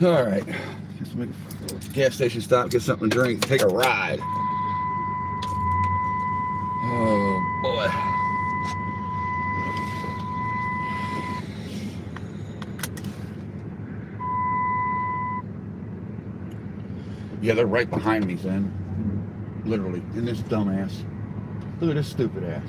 All right, let's make a gas station stop, get something to drink, take a ride. Oh boy. Yeah, they're right behind me, son. Literally, and this dumbass. Look at this stupid ass.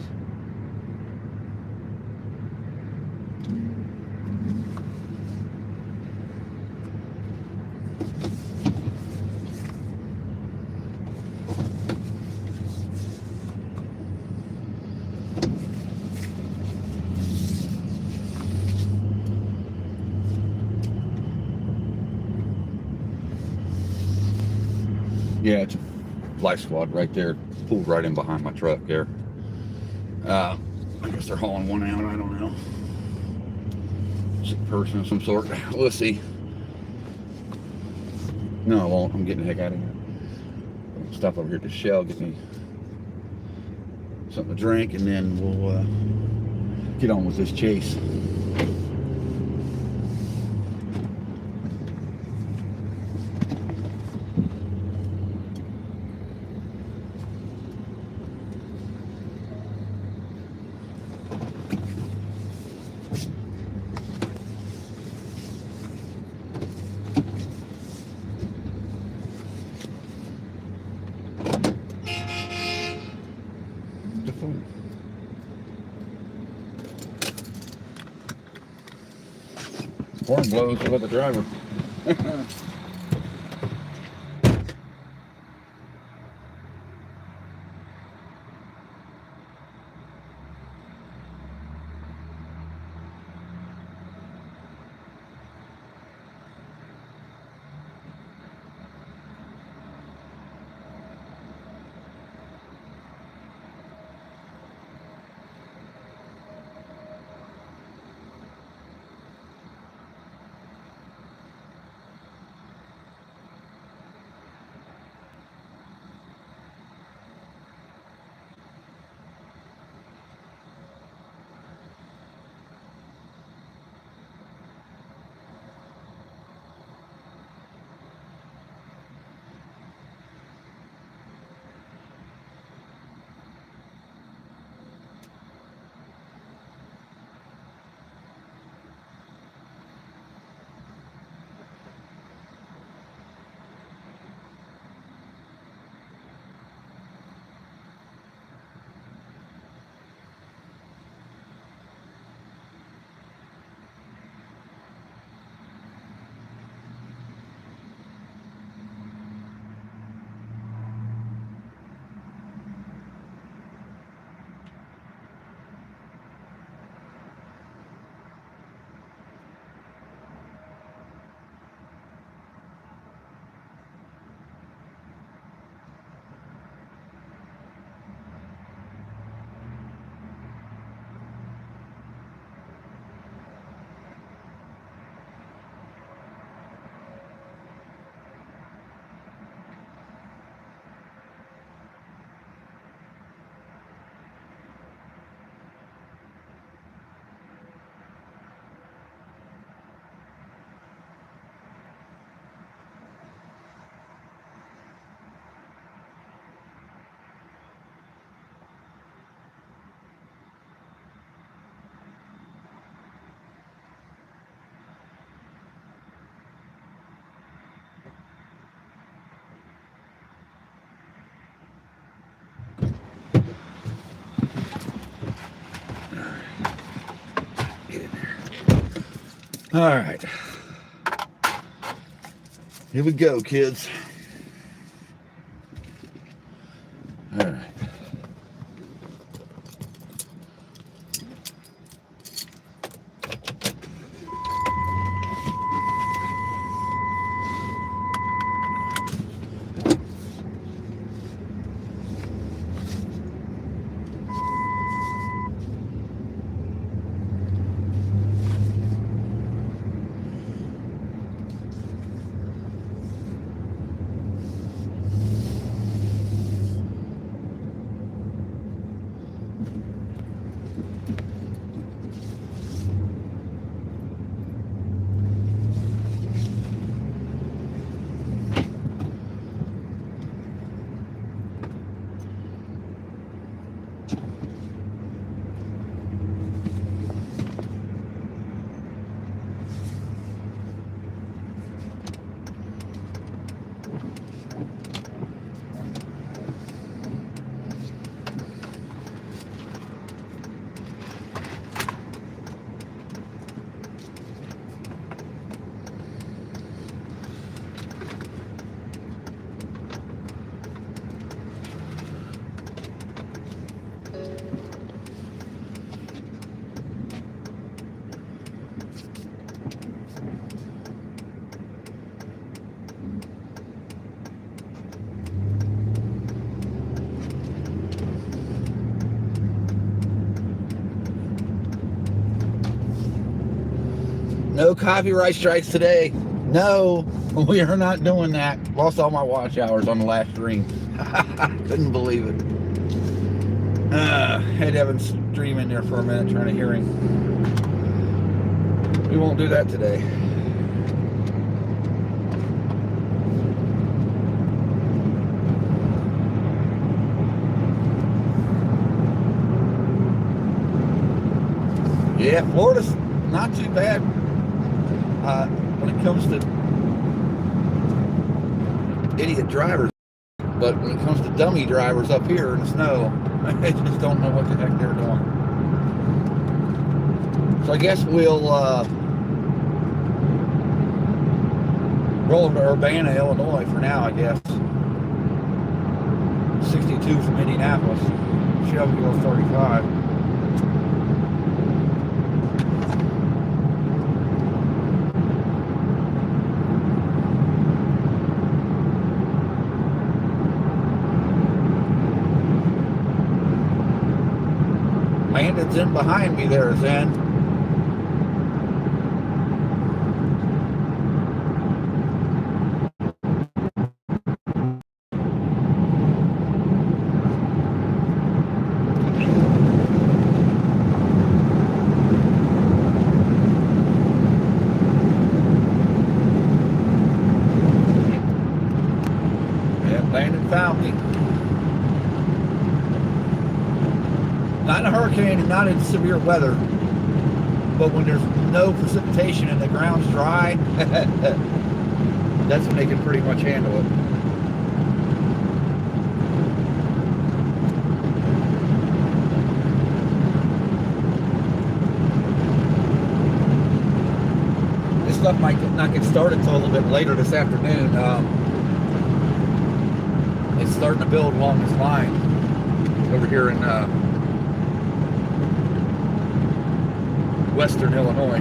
Yeah, it's a life squad right there, pulled right in behind my truck there. I guess they're hauling one out, I don't know. Sick person of some sort. Let's see. No, I won't. I'm getting the heck out of here. Stop over here at the Shell, get me something to drink, and then we'll get on with this chase. Horn blows about the driver. All right, here we go, kids. All right. No copyright strikes today. No, we are not doing that. Lost all my watch hours on the last stream. Couldn't believe it. Had Evan stream in there for a minute trying to hear him. We won't do that today. Yeah, Florida's not too bad when it comes to idiot drivers, but when it comes to dummy drivers up here in the snow, I just don't know what the heck they're doing. So I guess we'll roll to Urbana, Illinois for now, I guess. 62 from Indianapolis. Shelby goes 35. Landon's in behind me there, Zen. Yeah, Landon found me. Not in a hurricane and not in severe weather, but when there's no precipitation and the ground's dry, that's when they can pretty much handle it. This stuff might not get started until a little bit later this afternoon. It's starting to build along this line over here in Western Illinois.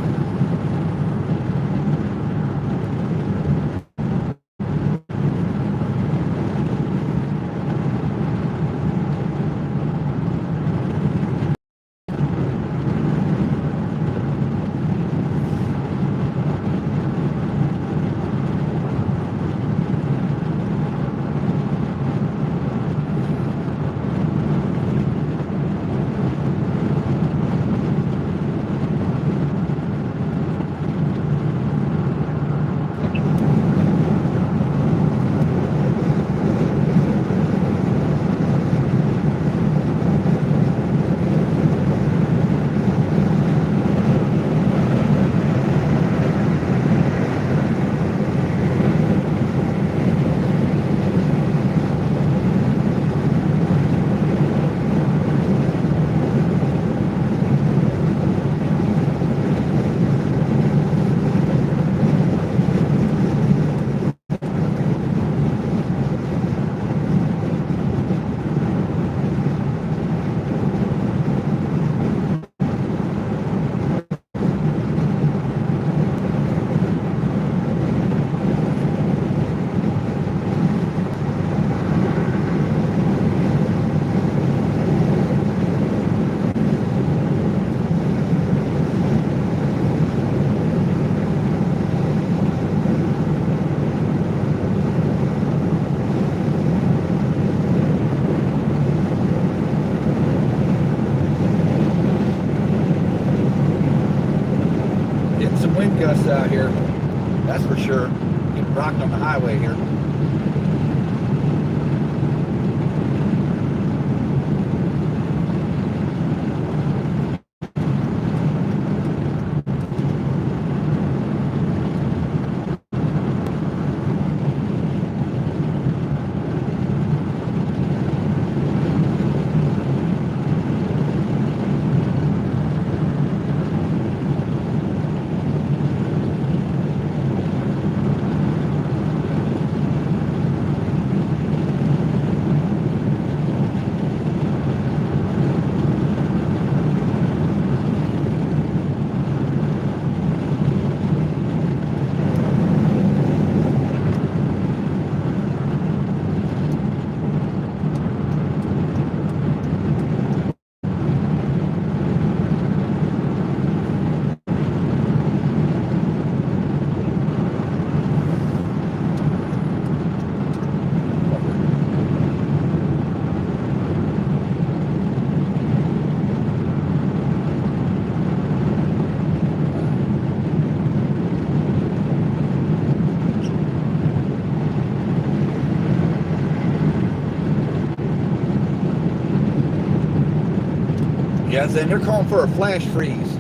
Yeah, and they're calling for a flash freeze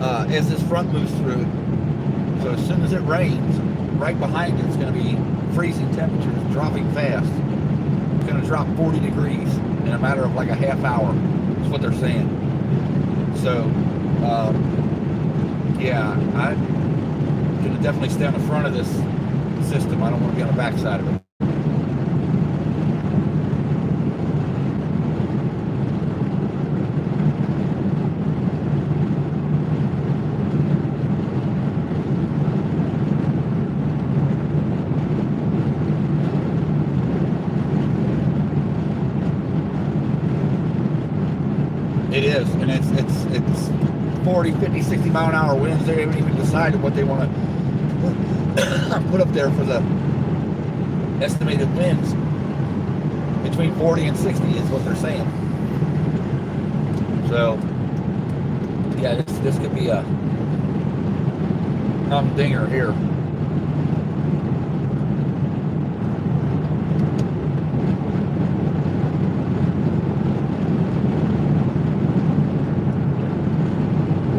as this front moves through. So as soon as it rains, right behind it's going to be freezing temperatures, dropping fast. It's going to drop 40 degrees in a matter of like a half hour. That's what they're saying. So, yeah, I'm going to definitely stay on the front of this system. I don't want to be on the back side of it. It is, and it's 40, 50, 60 mile an hour winds. They haven't even decided what they want to put up there for the estimated winds. Between 40 and 60 is what they're saying. So, yeah, this could be a humdinger here.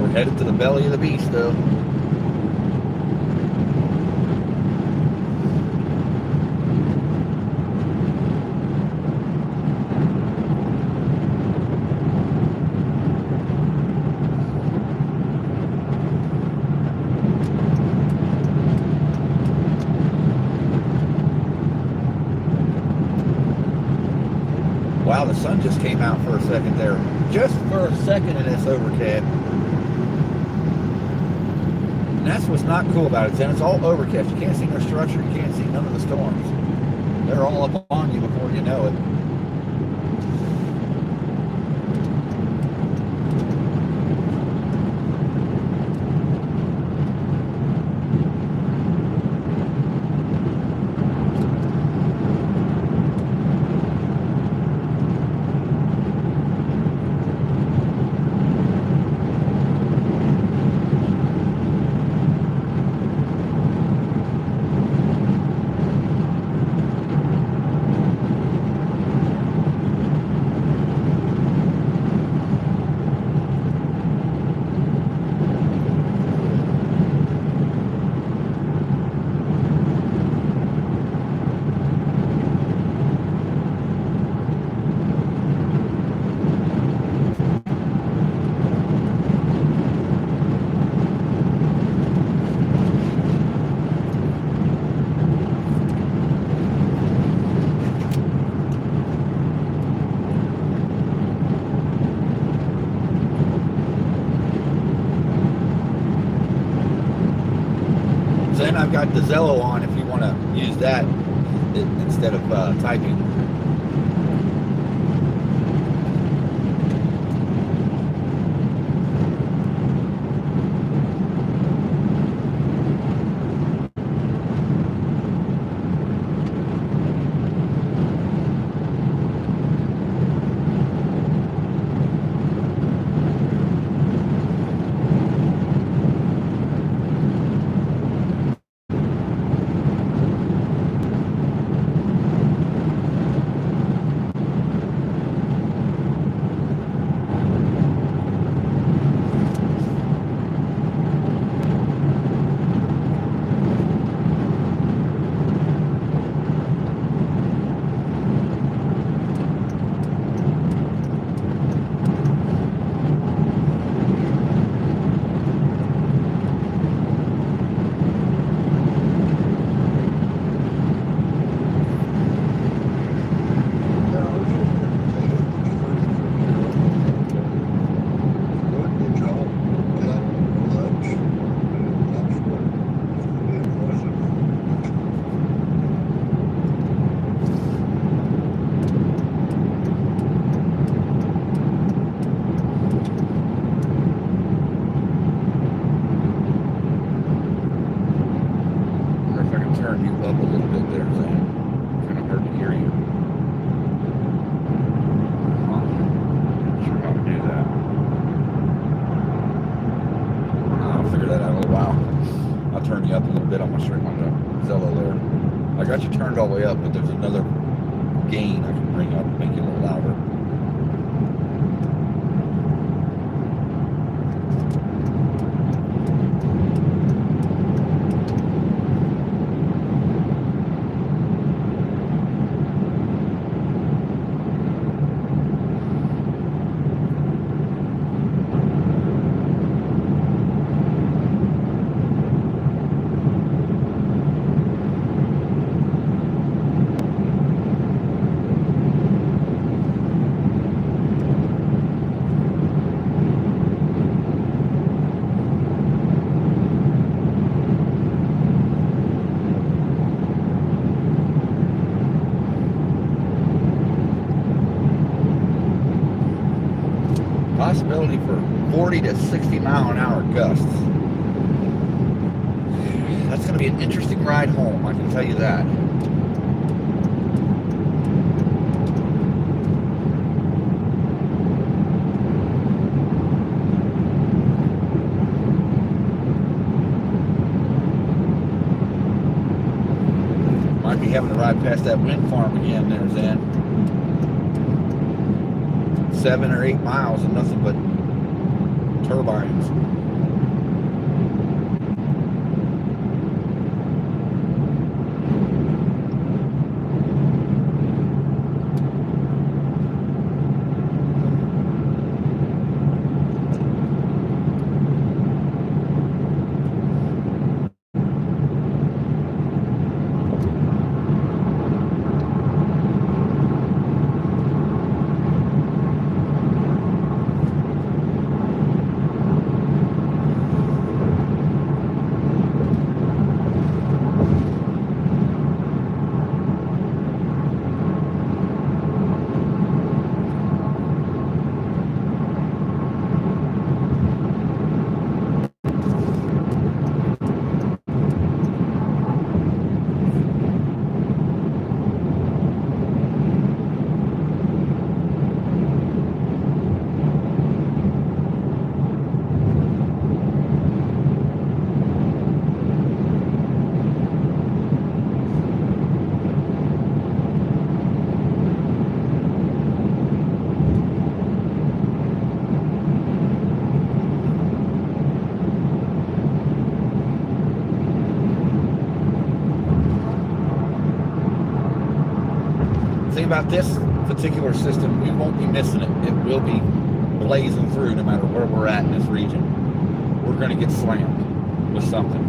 Headed to the belly of the beast, though. Wow, the sun just came out for a second there. Just for a second in this overcast. And that's what's not cool about it, and it's all overcast. You can't see their structure, you can't see none of the storms. They're all up on you before you know it. Then I've got the Zello on if you want to use that instead of typing. Turn you up a little bit on my string on the Zello there. I got you turned all the way up, but there's another gain I can bring up, make you a little louder. possibility for 40 to 60 mile an hour gusts. That's going to be an interesting ride home, I can tell you that. Might be having to ride past that wind farm again there, Zan. 7 or 8 miles and nothing but turbines. About this particular system, we won't be missing it. It will be blazing through no matter where we're at in this region. We're going to get slammed with something.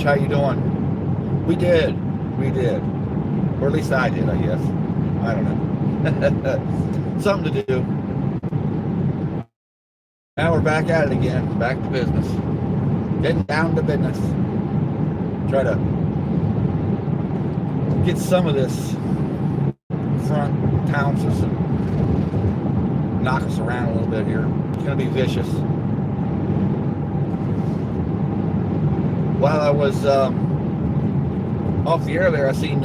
How you doing? We did, or at least I did, I guess. I don't know. Something to do. Now we're back at it again, back to business, getting down to business. Try to get some of this front pounces and knock us around a little bit here. It's gonna be vicious. While I was off the air there, I seen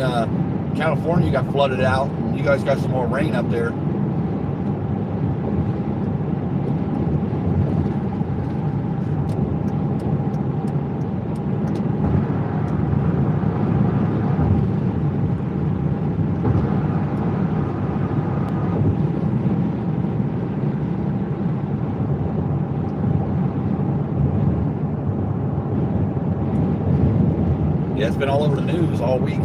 California got flooded out. And you guys got some more rain up there. Yeah, it's been all over the news all week.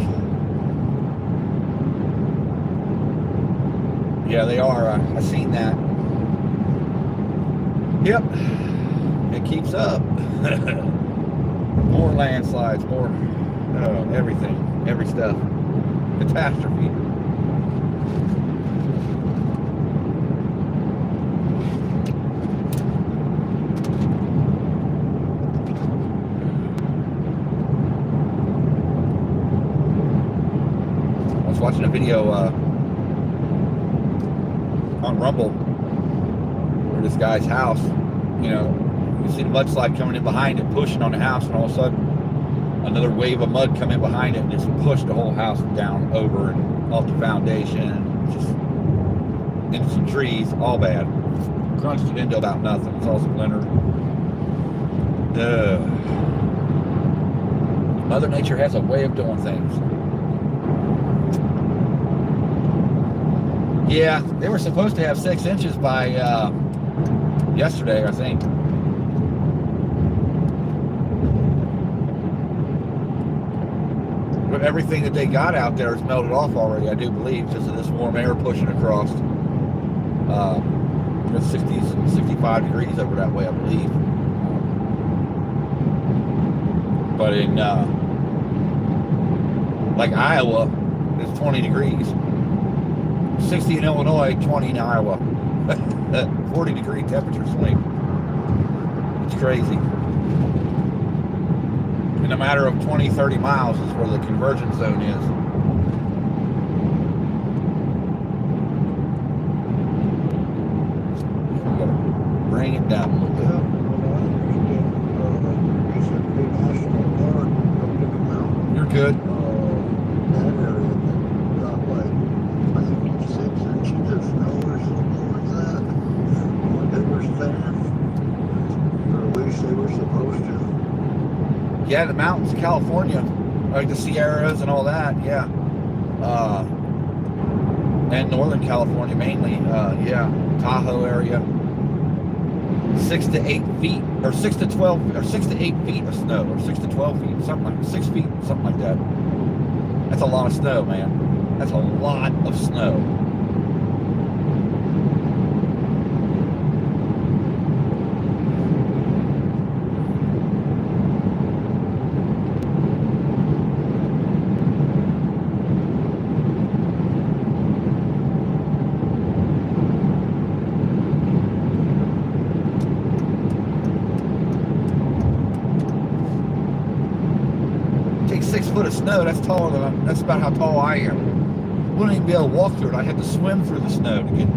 Yeah, they are. I seen that. Yep. It keeps up. More landslides, more everything, every stuff. Catastrophe. Watching a video on Rumble this guy's house. You know, you see the mudslide coming in behind it, pushing on the house, and all of a sudden another wave of mud come in behind it and just pushed the whole house down over and off the foundation, just into some trees, all bad. Crunched it into about nothing. It's all splintered. Mother Nature has a way of doing things. Yeah, they were supposed to have 6 inches by yesterday, I think. But everything that they got out there is melted off already, I do believe, because of this warm air pushing across. It's 60, 65 degrees over that way, I believe. But in like Iowa, it's 20 degrees. 60 in Illinois, 20 in Iowa. 40 degree temperature swing. It's crazy. In a matter of 20, 30 miles is where the convergence zone is. We gotta bring it down a little bit. You're good. That area got like, I think 6 inches of snow or something like that. When they were saying, or at least they were supposed to. Yeah, the mountains, California, like the Sierras and all that, yeah. And Northern California mainly, yeah, Tahoe area. 6 to 8 feet, or 6 to 12, or 6 to 8 feet of snow, or 6 to 12 feet, something like 6 feet, something like that. That's a lot of snow, man. That's a lot of snow. Take 6 foot of snow, that's taller than that's about how tall I am. Wouldn't even be able to walk through it. I'd have to swim through the snow to get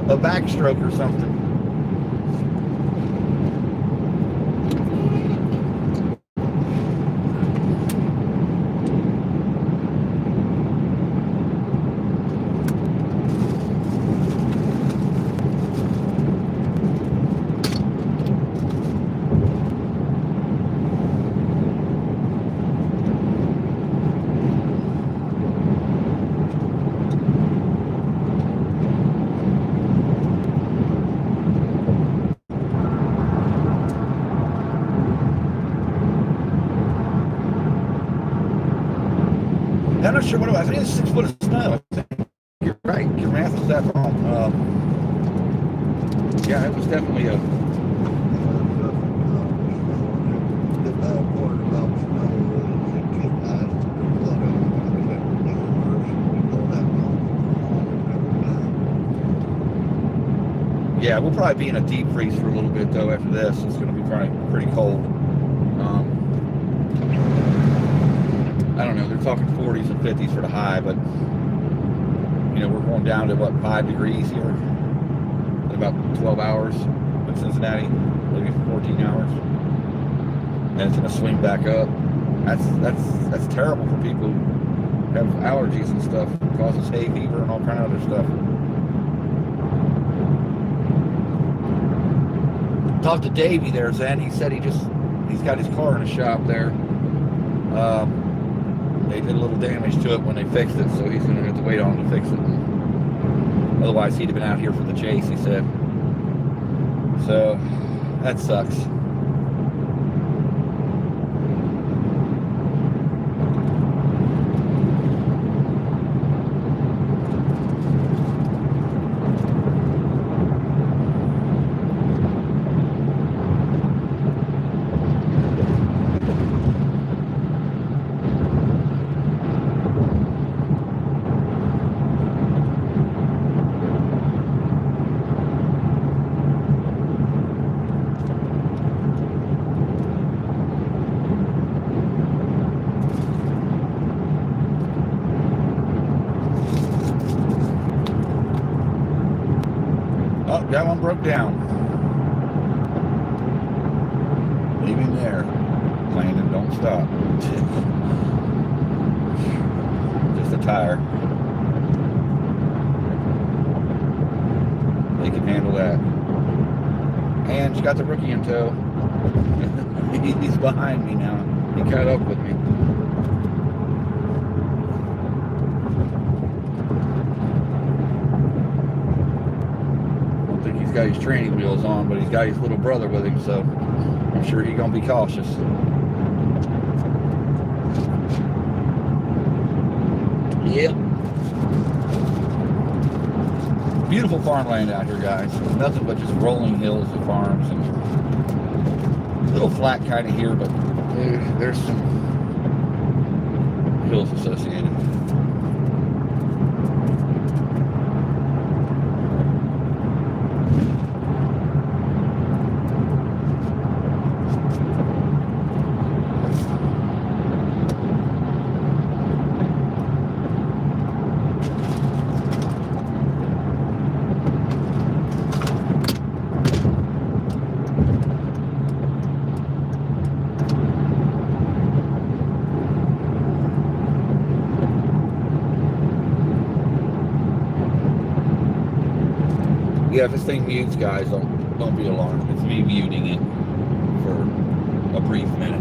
a backstroke or something. I'm not sure what it was. I think it's 6 foot of snow. I think you're right. Your math is that wrong. Yeah, it was definitely a. The bad part about snow is it can last a lot of Yeah, we'll probably be in a deep freeze for a little bit though after this. It's going to be probably pretty cold. I don't know, they're talking 40s and 50s for the high, but you know, we're going down to what, 5 degrees here in about 12 hours in Cincinnati, maybe 14 hours. And it's gonna swing back up. That's terrible for people who have allergies and stuff. It causes hay fever and all kind of other stuff. Talked to Davey there, Zen. He said he's got his car in a shop there. They did a little damage to it when they fixed it, so he's going to have to wait on them to fix it. Otherwise, he'd have been out here for the chase, he said. So, that sucks. That one broke down. Leave him there. Landon, don't stop. Just a tire. They can handle that. And she got the rookie in tow. He's behind me now. He caught up with me. I don't think he's got his training wheels on, but he's got his little brother with him, so I'm sure he's gonna be cautious. Yep. Beautiful farmland out here, guys. Nothing but just rolling hills of farms and a little flat kind of here, but there's some hills associated. Yeah, if this thing mutes, guys, don't be alarmed. It's me muting it for a brief minute.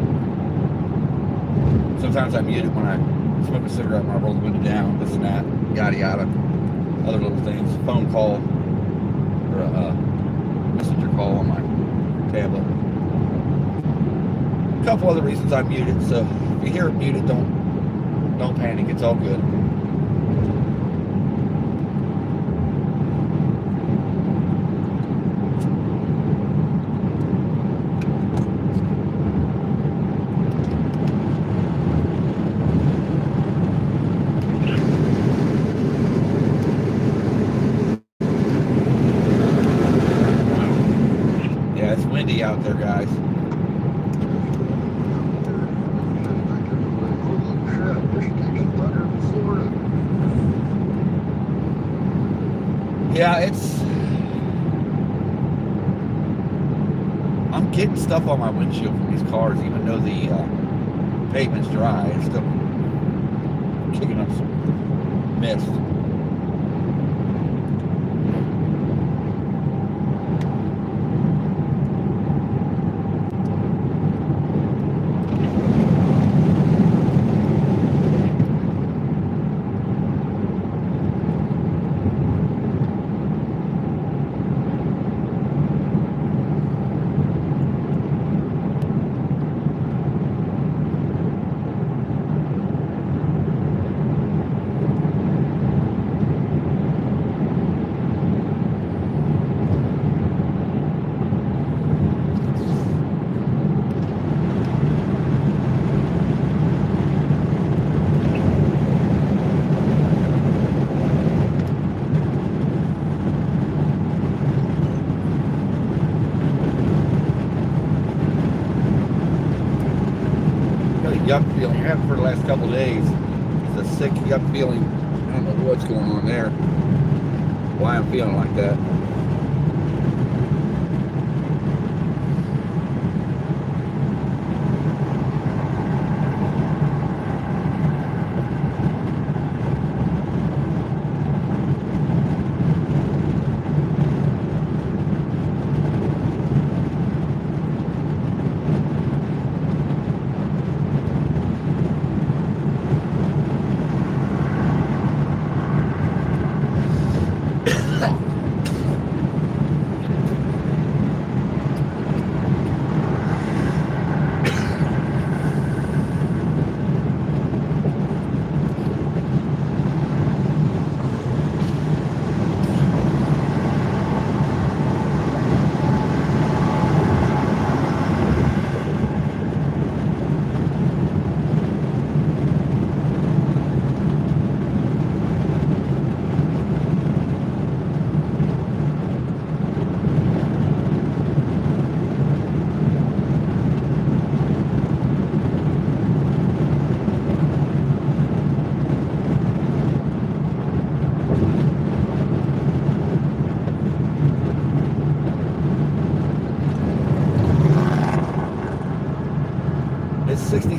Sometimes I mute it when I smoke a cigarette, when I roll the window down, this and that, yada yada, other little things. Phone call or a messenger call on my tablet. A couple other reasons I mute it. So if you hear it muted, don't panic. It's all good. Out there, guys. Yeah, I'm getting stuff on my windshield from these cars, even though the pavement's dry. It's still kicking up some mist. Yuck feeling you're having for the last couple of days. It's a sick yuck feeling. I don't know what's going on there, why I'm feeling like that.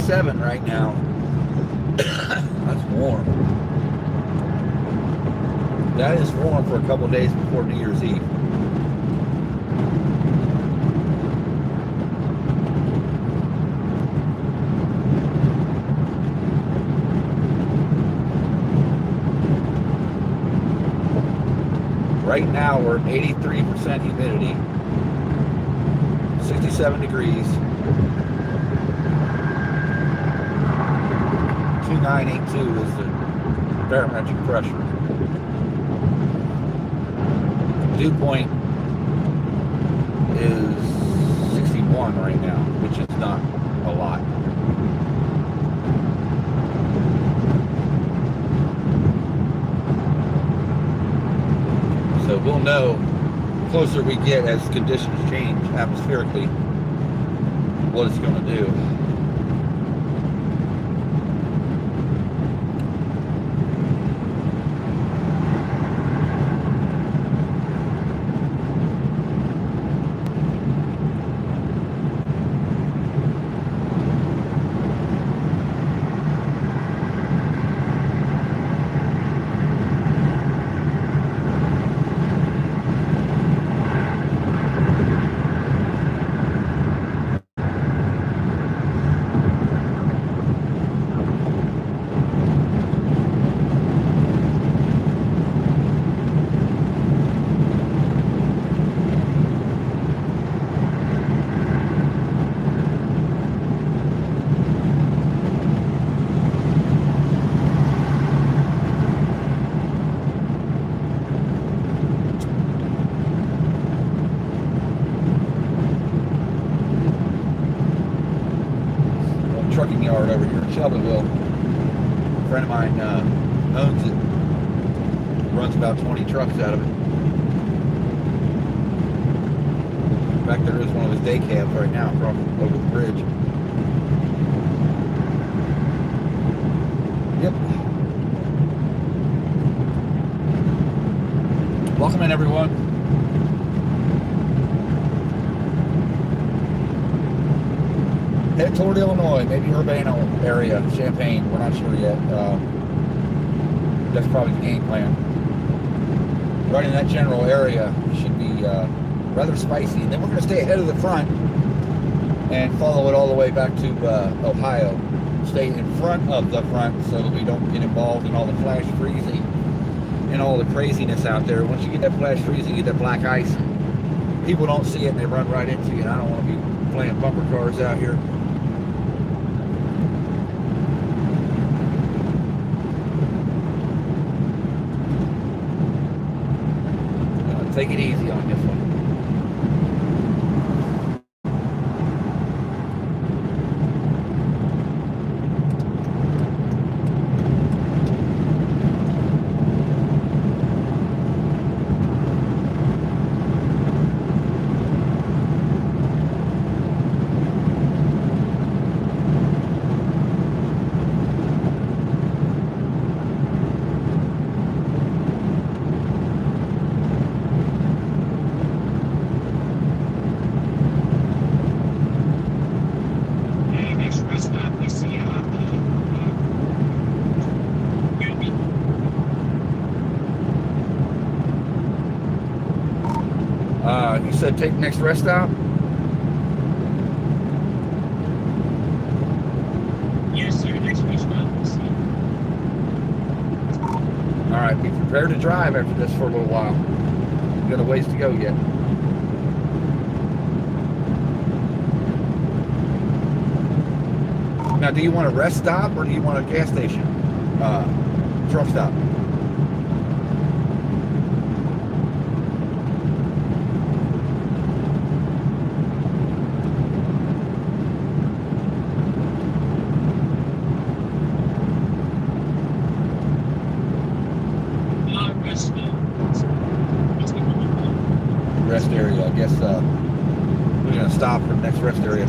67 right now. That's warm. That is warm for a couple of days before New Year's Eve. Right now we're at 83% humidity, 67 degrees, 2982 is the barometric pressure. Dew point is 61 right now, which is not a lot. So we'll know closer we get as conditions change atmospherically what it's going to do. Trucking yard over here in Shelbyville. A friend of mine owns it. Runs about 20 trucks out of it. In fact, there is one of his day cabs right now across over the bridge. Yep. Welcome in, everyone. Head toward Illinois, maybe Urbana area, Champaign. We're not sure yet. That's probably the game plan. Right in that general area should be rather spicy. And then we're going to stay ahead of the front and follow it all the way back to Ohio. Stay in front of the front so that we don't get involved in all the flash freezing and all the craziness out there. Once you get that flash freezing, you get that black ice. People don't see it and they run right into you. And I don't want to be playing bumper cars out here. Take it easy on this one. You said take the next rest stop? Yes, sir. Next rest stop. All right, be prepared to drive after this for a little while. We've got a ways to go yet. Now, do you want a rest stop or do you want a gas station? Truck stop? Rest area, I guess we're gonna stop for the next rest area.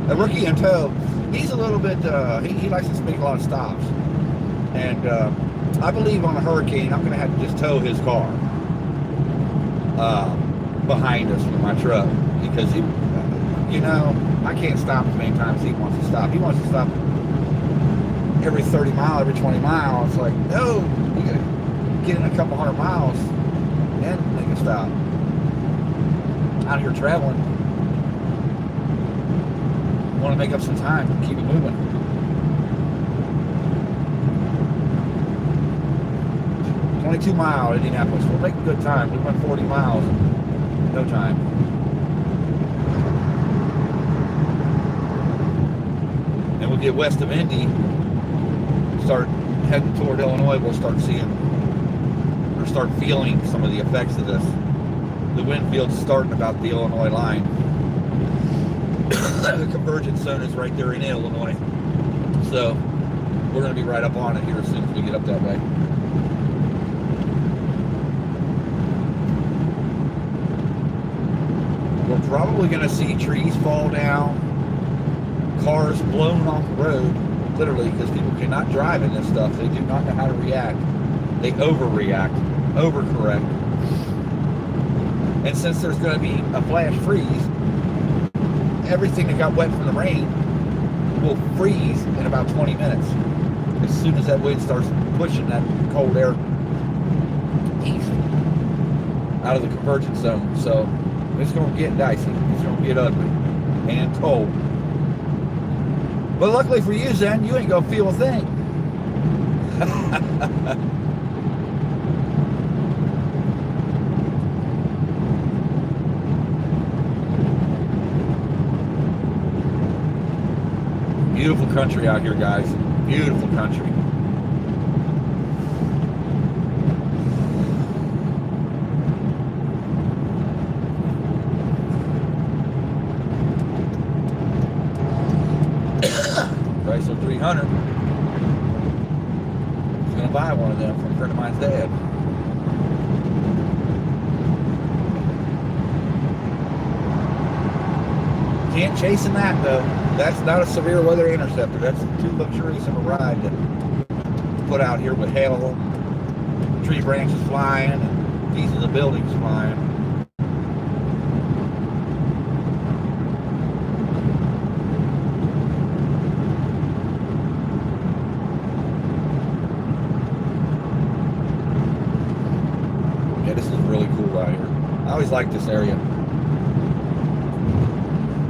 A rookie in tow, he's a little bit, he likes to make a lot of stops. And I believe on a hurricane, I'm gonna have to just tow his car behind us with my truck because you know, I can't stop as many times as he wants to stop. He wants to stop every 30 miles, every 20 miles. It's like, no, you gotta get in a couple hundred miles, then make a stop. Out here traveling, want to make up some time, keep it moving. "22 mile Indianapolis. We're making good time. We went 40 miles in no time." And we'll get west of Indy, start heading toward Illinois. We'll start seeing or start feeling some of the effects of this. The wind field's starting about the Illinois line. The convergence zone is right there in Illinois. So we're going to be right up on it here as soon as we get up that way. We're probably going to see trees fall down, cars blown off the road, literally, because people cannot drive in this stuff. They do not know how to react. They overreact, overcorrect. And since there's going to be a flash freeze, everything that got wet from the rain will freeze in about 20 minutes. As soon as that wind starts pushing that cold air east out of the convergence zone. So it's going to get dicey. It's going to get ugly and cold. But luckily for you, Zen, you ain't going to feel a thing. Beautiful country out here, guys. Beautiful country. Chrysler 300. He's going to buy one of them from a friend of mine's dad. Can't chase in that, though. That's not a severe weather interceptor. That's too luxurious of a ride to put out here with hail, tree branches flying, and pieces of buildings flying. Yeah, this is really cool out here. I always like this area.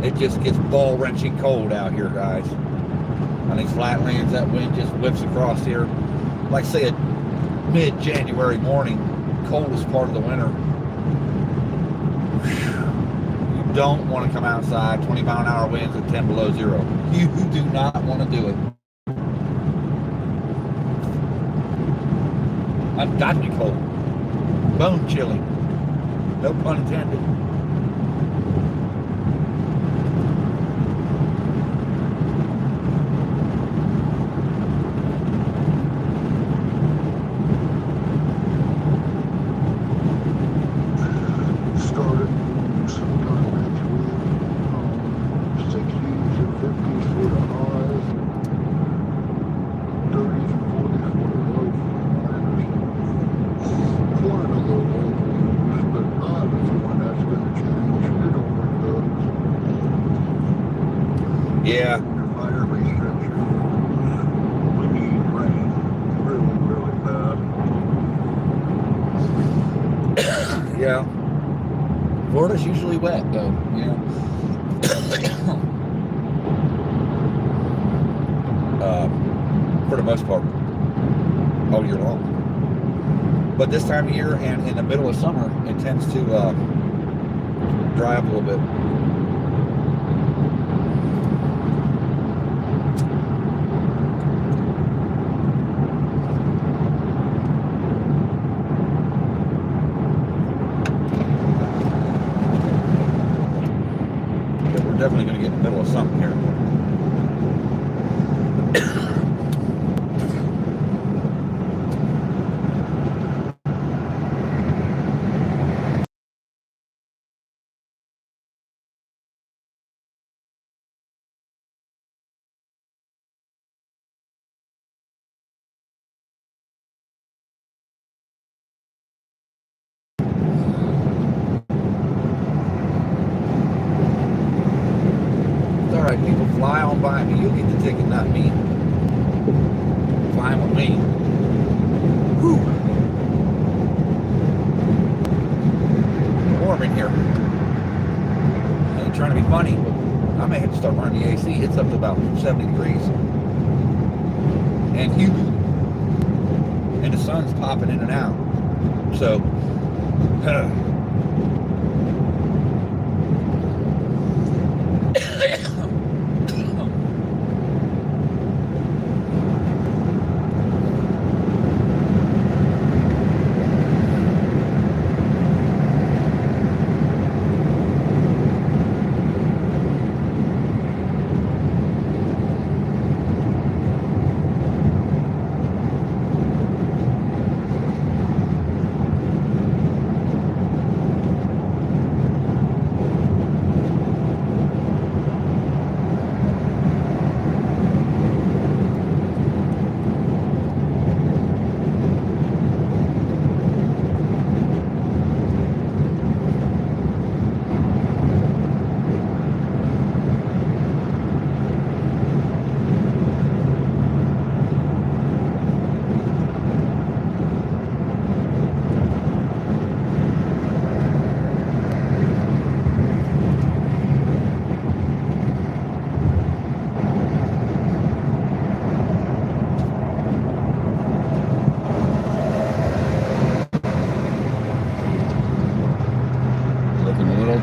It just gets ball-wrenching cold out here, guys. On these flatlands, that wind just whips across here. Like, say, a mid-January morning, coldest part of the winter. You don't want to come outside, 20-mile-an-hour winds at 10 below zero. You do not want to do it. Ungodly cold. Bone-chilling. No pun intended. Yeah. Fire restriction. We need rain really, really bad. Yeah. Florida's usually wet, though, you know. For the most part, all year long. But this time of year and in the middle of summer, it tends to dry up a little bit. We're definitely going to get in the middle of something here. on by me, you'll get the ticket, not me. Fine with me. Whew. Warm in here. I ain't trying to be funny, but I may have to start running the AC. It's up to about 70 degrees. And humid. And the sun's popping in and out. So,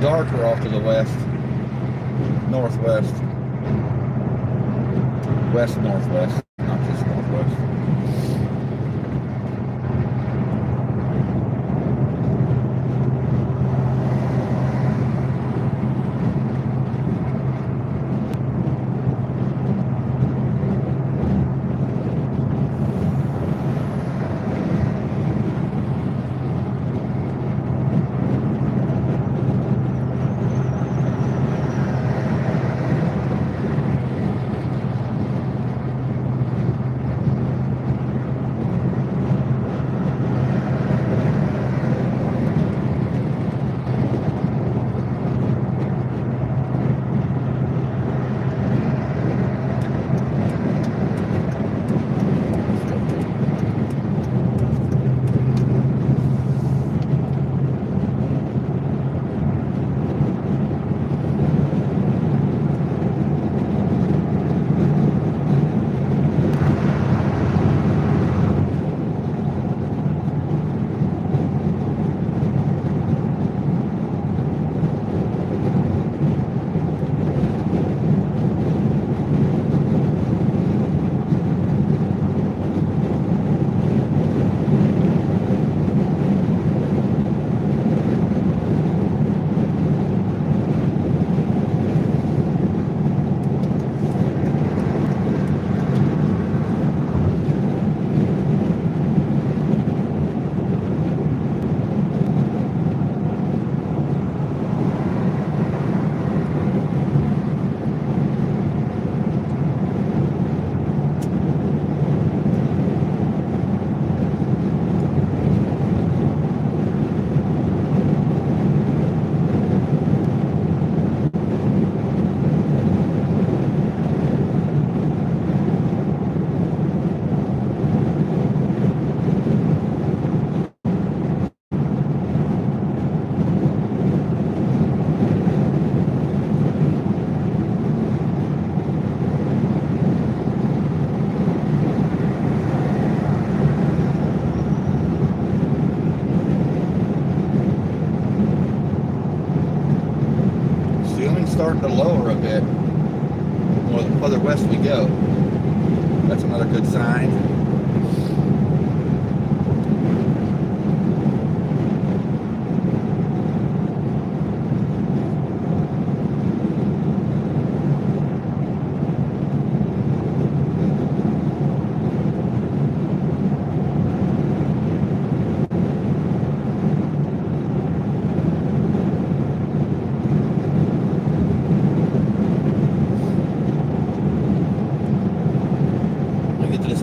darker off to the west, northwest, west northwest, not just northwest. Starting to lower a bit. Well, the further west we go, that's another good sign.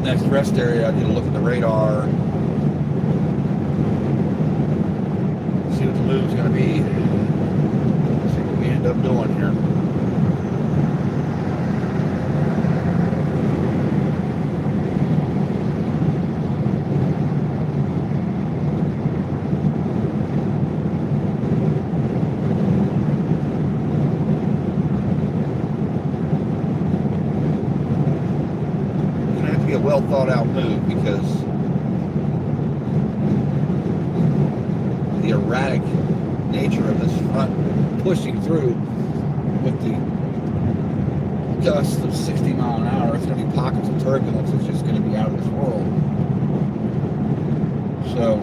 Next rest area, I need to look at the radar, see what the move's going to be, see what we end up doing here. be a well thought out move because the erratic nature of this front pushing through with the gusts of 60 mile an hour, it's going to be pockets of turbulence. It's just going to be out of this world. So,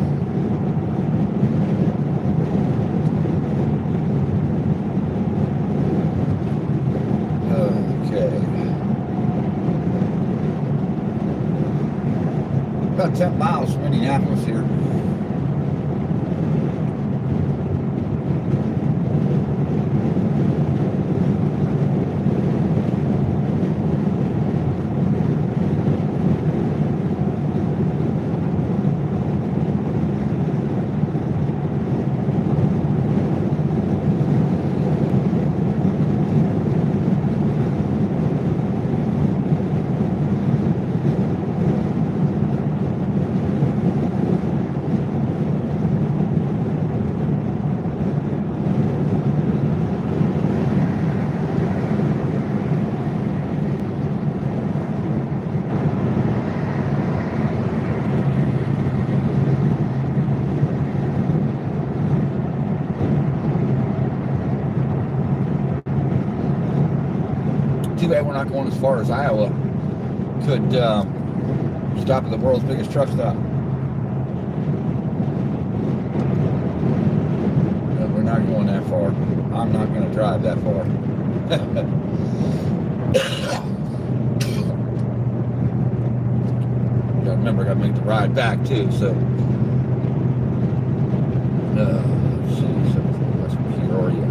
okay. About 10 miles from Indianapolis here. Too bad we're not going as far as Iowa. Could stop at the world's biggest truck stop. No, we're not going that far. I'm not going to drive that far. Remember, I got to make the ride back too. So, let's see. So let's Peoria.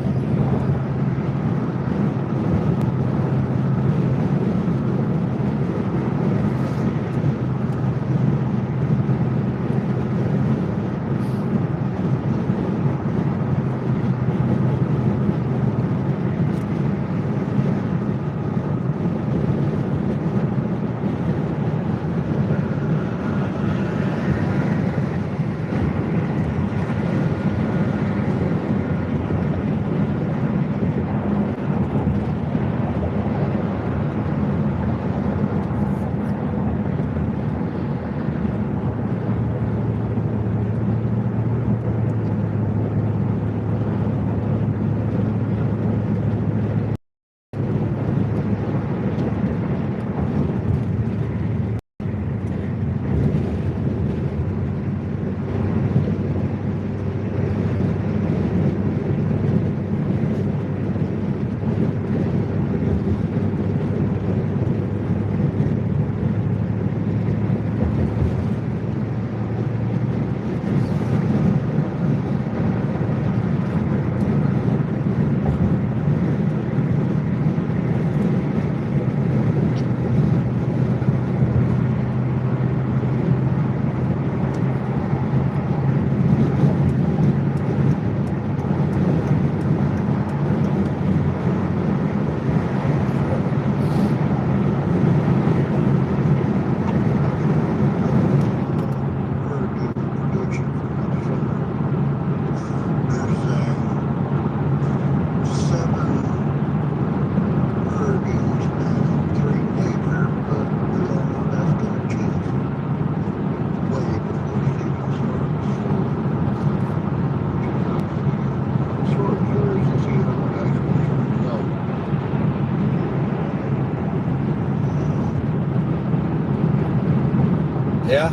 Yeah.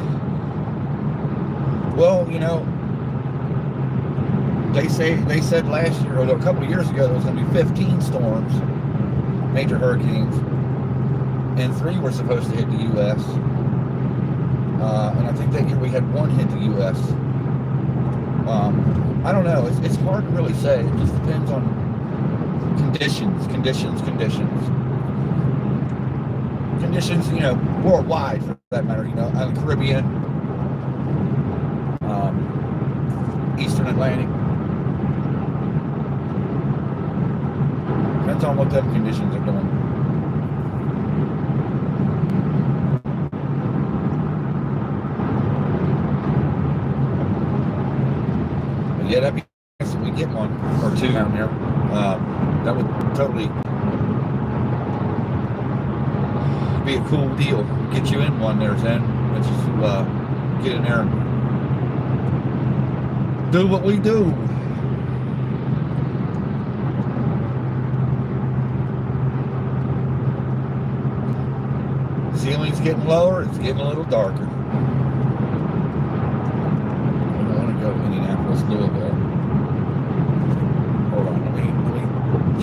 Well, you know, they said last year, or a couple of years ago, there was going to be 15 storms, major hurricanes, and 3 were supposed to hit the U.S. And I think that year we had 1 hit the U.S. I don't know. It's hard to really say. It just depends on conditions, you know, worldwide for that matter, you know, on the Caribbean, Eastern Atlantic. Depends on what them conditions are doing. But yeah, that'd be nice if we get 1 or 2 down there. That would totally It'd be a cool deal. Get you in one there, Zen. Let's just get in there and do what we do. Ceiling's getting lower. It's getting a little darker. I don't want to go to Indianapolis, Louisville. Hold on, let me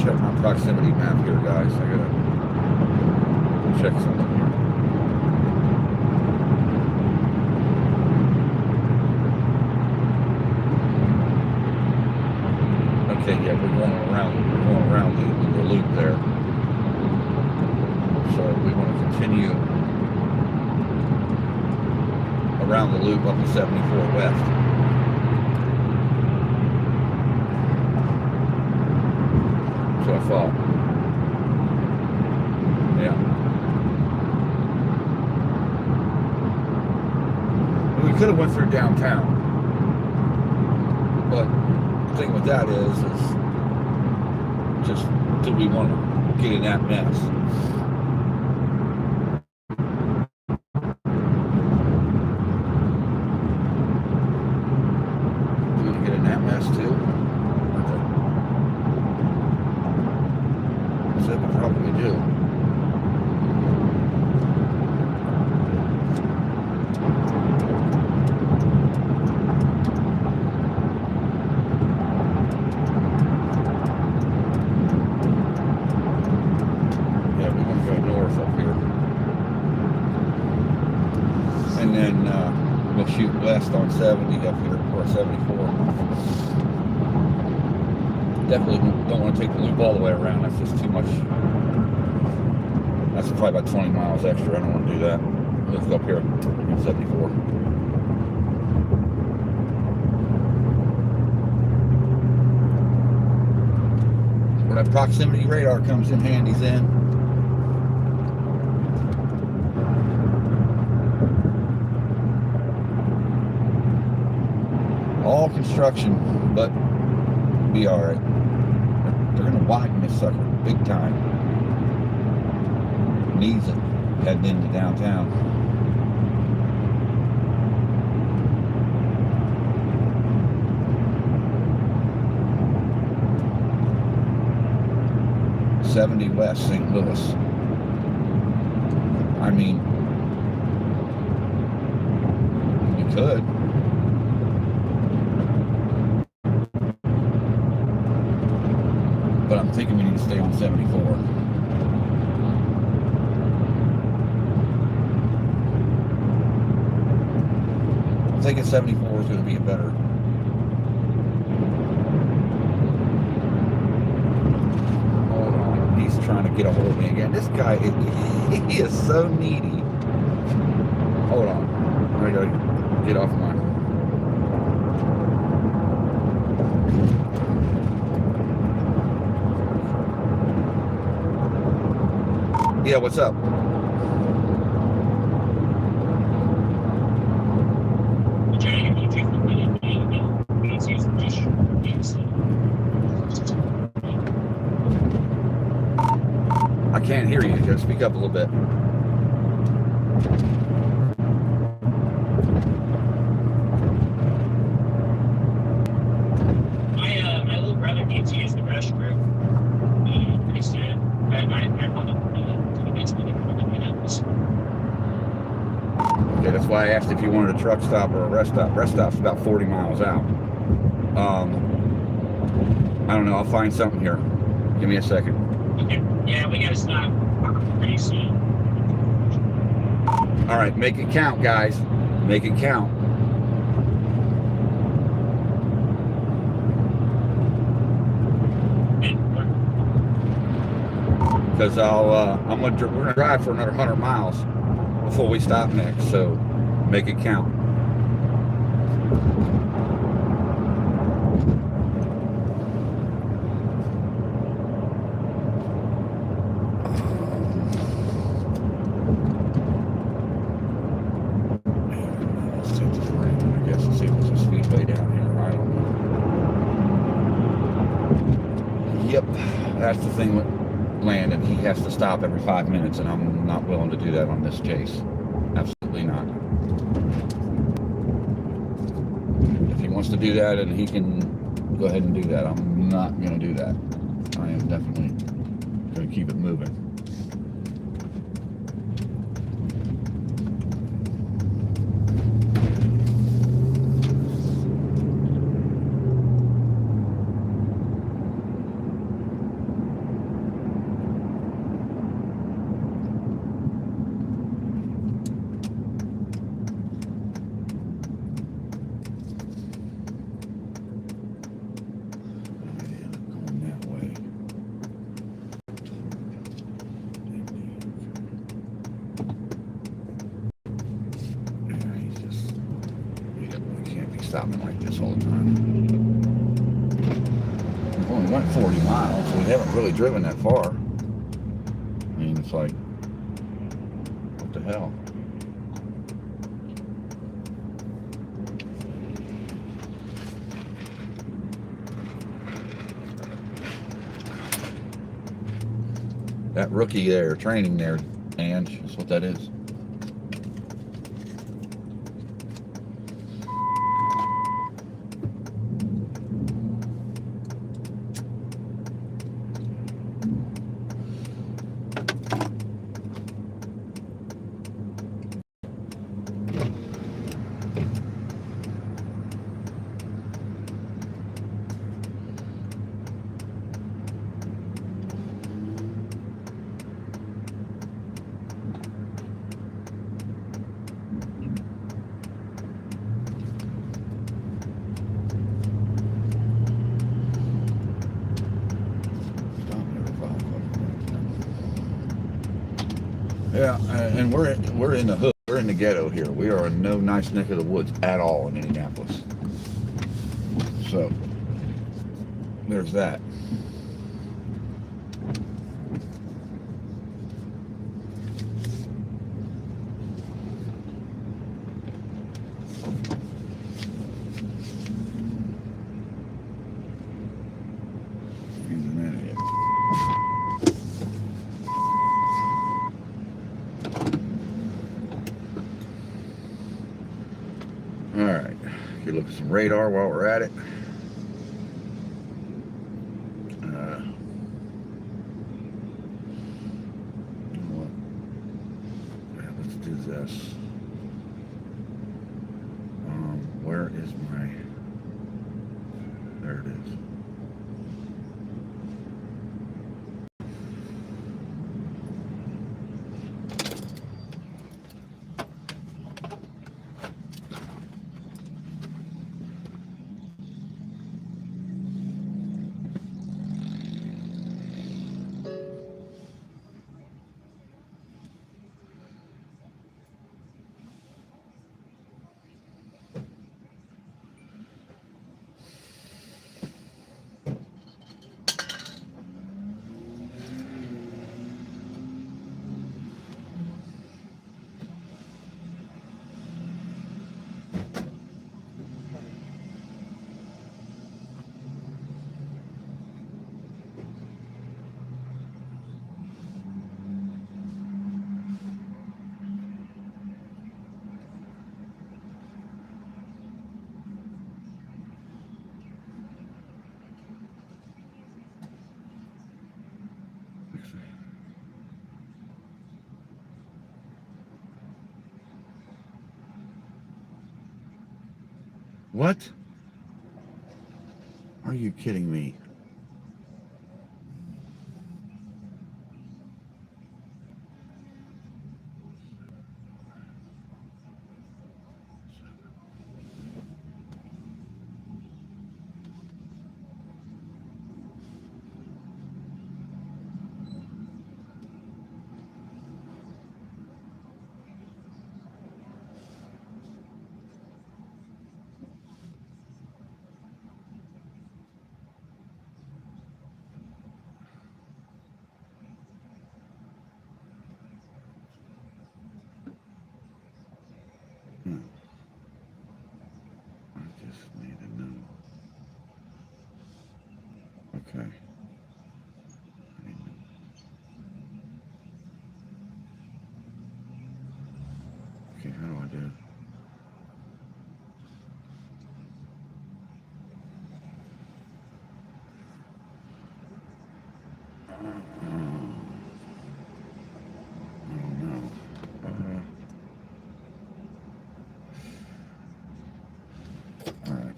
check my proximity map here, guys. I gotta check something here. Okay, yeah, we're going around the loop there. So we want to continue around the loop up to 74 West. So I thought. Yeah. We could have went through downtown. But the thing with that is just do we want to get in that mess? Do we want to get in that mess too? I said we probably do. Shoot west on 70 up here, or 74. Definitely don't want to take the loop all the way around. That's just too much. That's probably about 20 miles extra. I don't want to do that. Let's go up here on 74. Where that proximity radar comes in handy, then. All construction, but be all right. They're going to widen this sucker big time. Needs it heading into downtown. '70 West St. Louis. I mean, we could. But I'm thinking we need to stay on 74. I'm thinking 74 is going to be a better. Hold on, he's trying to get a hold of me again. This guy, he is so needy. Hold on, I gotta get off my. Yeah, what's up? I can't hear you. You gotta speak up a little bit. My little brother needs to use the restroom. Pretty soon. Okay, that's why I asked if you wanted a truck stop or a rest stop. Rest stop's about 40 miles out. I don't know. I'll find something here. Give me a second. Okay. Yeah, we gotta stop pretty soon. All right, make it count, guys. Make it count. Because we're gonna drive for another 100 miles before we stop next. So make it count. Yep, that's the thing with Landon. He has to stop every 5 minutes, and I'm not willing to do that on this chase. Absolutely not. If he wants to do that, and he can go ahead and do that, I'm not going to do that. I am definitely going to keep it moving. Stopping like this all the time. We've only went 40 miles, so we haven't really driven that far. I mean, it's like, what the hell? That rookie there, training there, Ange, that's what that is. Yeah, and we're in the hood. We're in the ghetto here. We are in no nice neck of the woods at all in Indianapolis. So there's that. All right, you look at some radar while we're at it. Let's do this. Where is my? There it is. What? Are you kidding me? Okay, how do I do? I don't know. All right.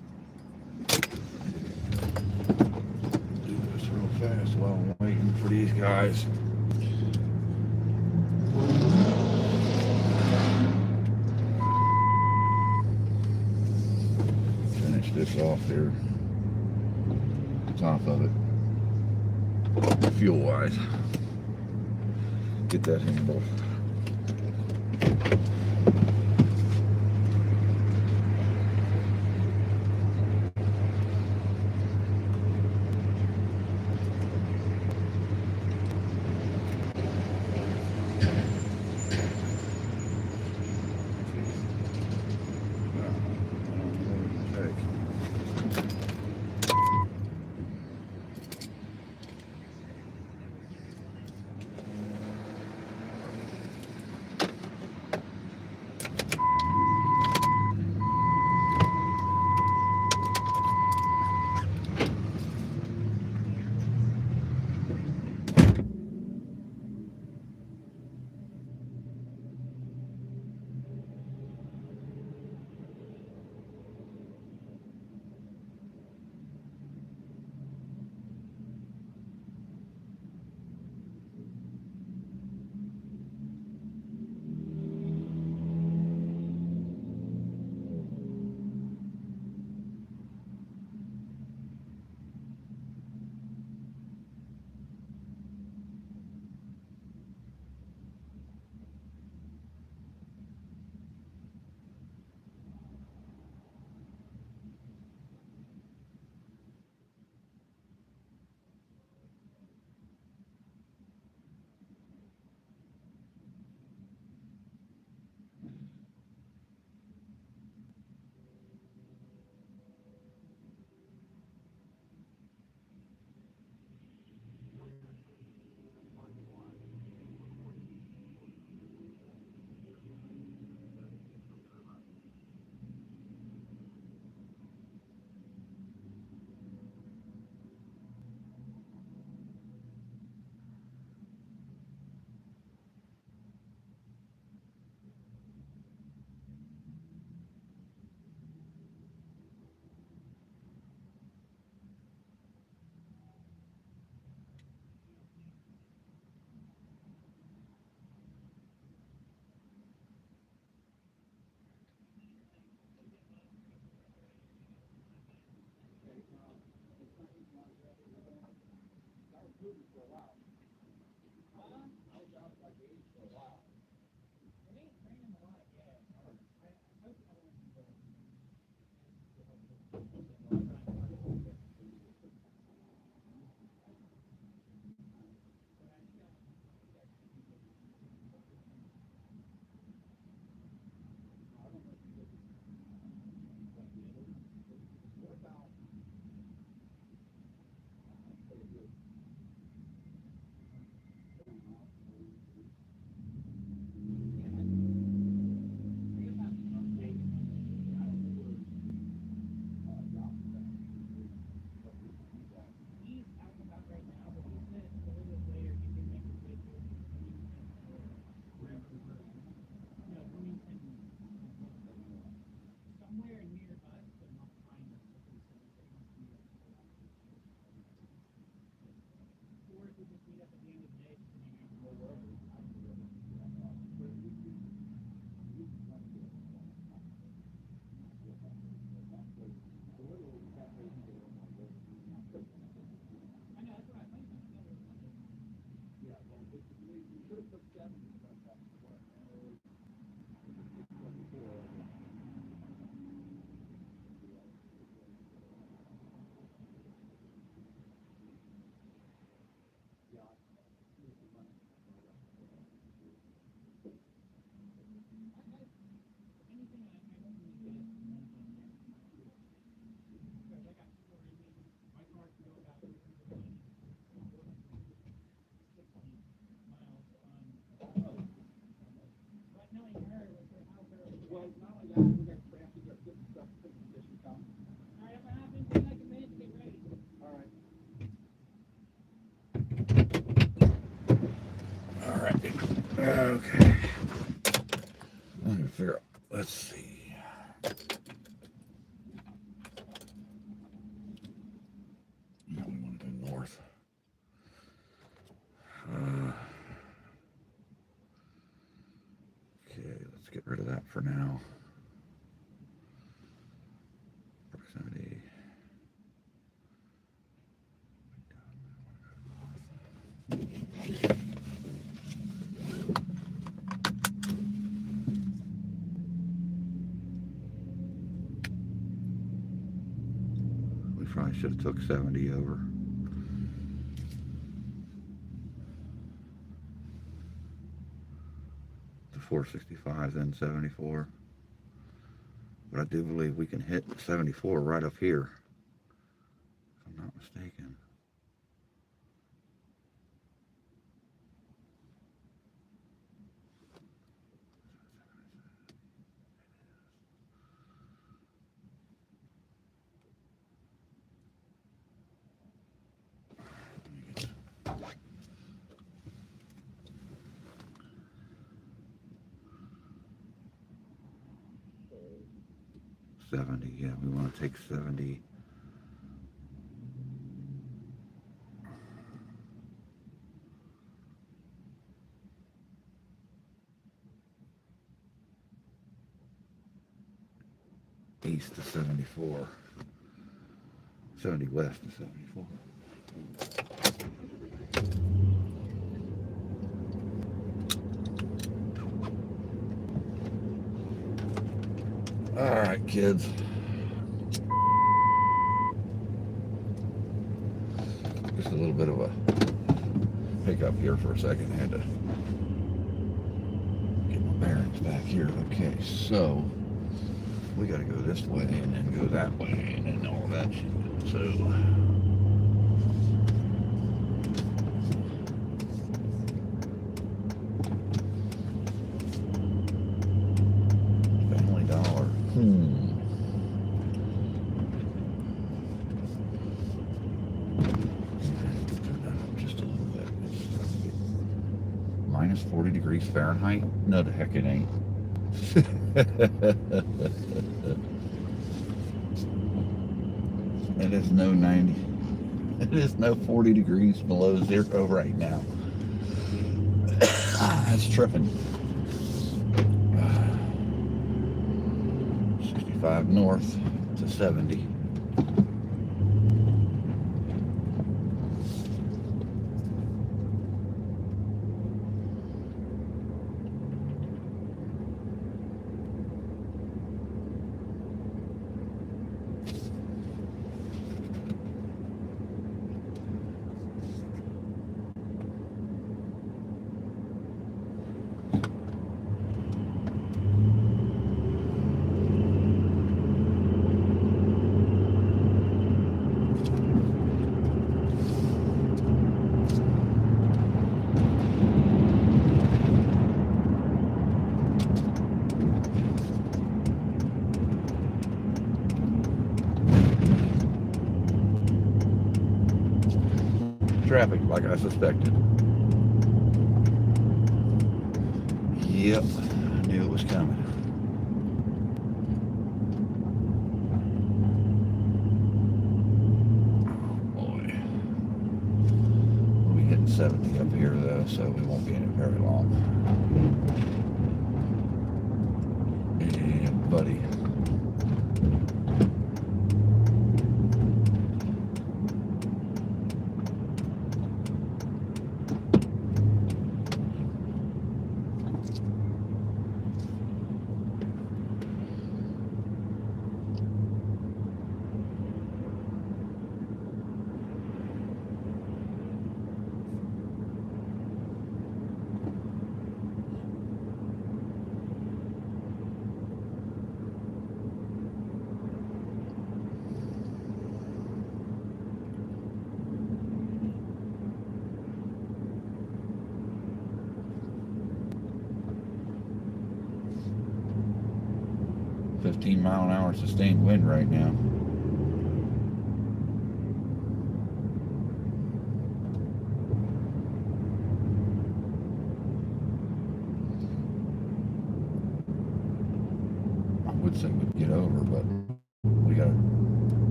Do this real fast while I'm waiting for these guys. Finish this off here. Top of it. Fuel wise. Get that handle. All right. Okay. Let me figure out. Let's see. No, we want to go north. Okay, let's get rid of that for now. Proximity. We probably should have took 70 over. To 465, then 74. But I do believe we can hit 74 right up here, if I'm not mistaken. Yeah, we want to take 70. East to 74. 70 west to 74. All right, kids. Just a little bit of a hiccup here for a second. I had to get my bearings back here. Okay, so we got to go this way and then go that way and then all that shit. So Family Dollar. Just a little bit. Minus 40 degrees Fahrenheit? No, the heck it ain't. It is no 90. It is no 40 degrees below zero right now. That's tripping. 65 north to 70. Traffic like I suspected. Yep, I knew it was coming. Oh boy. We'll be hitting 70 up here though, so we won't be in it very long. Yeah, buddy. 15-mile-an-hour sustained wind right now. I would say we'd get over, but we gotta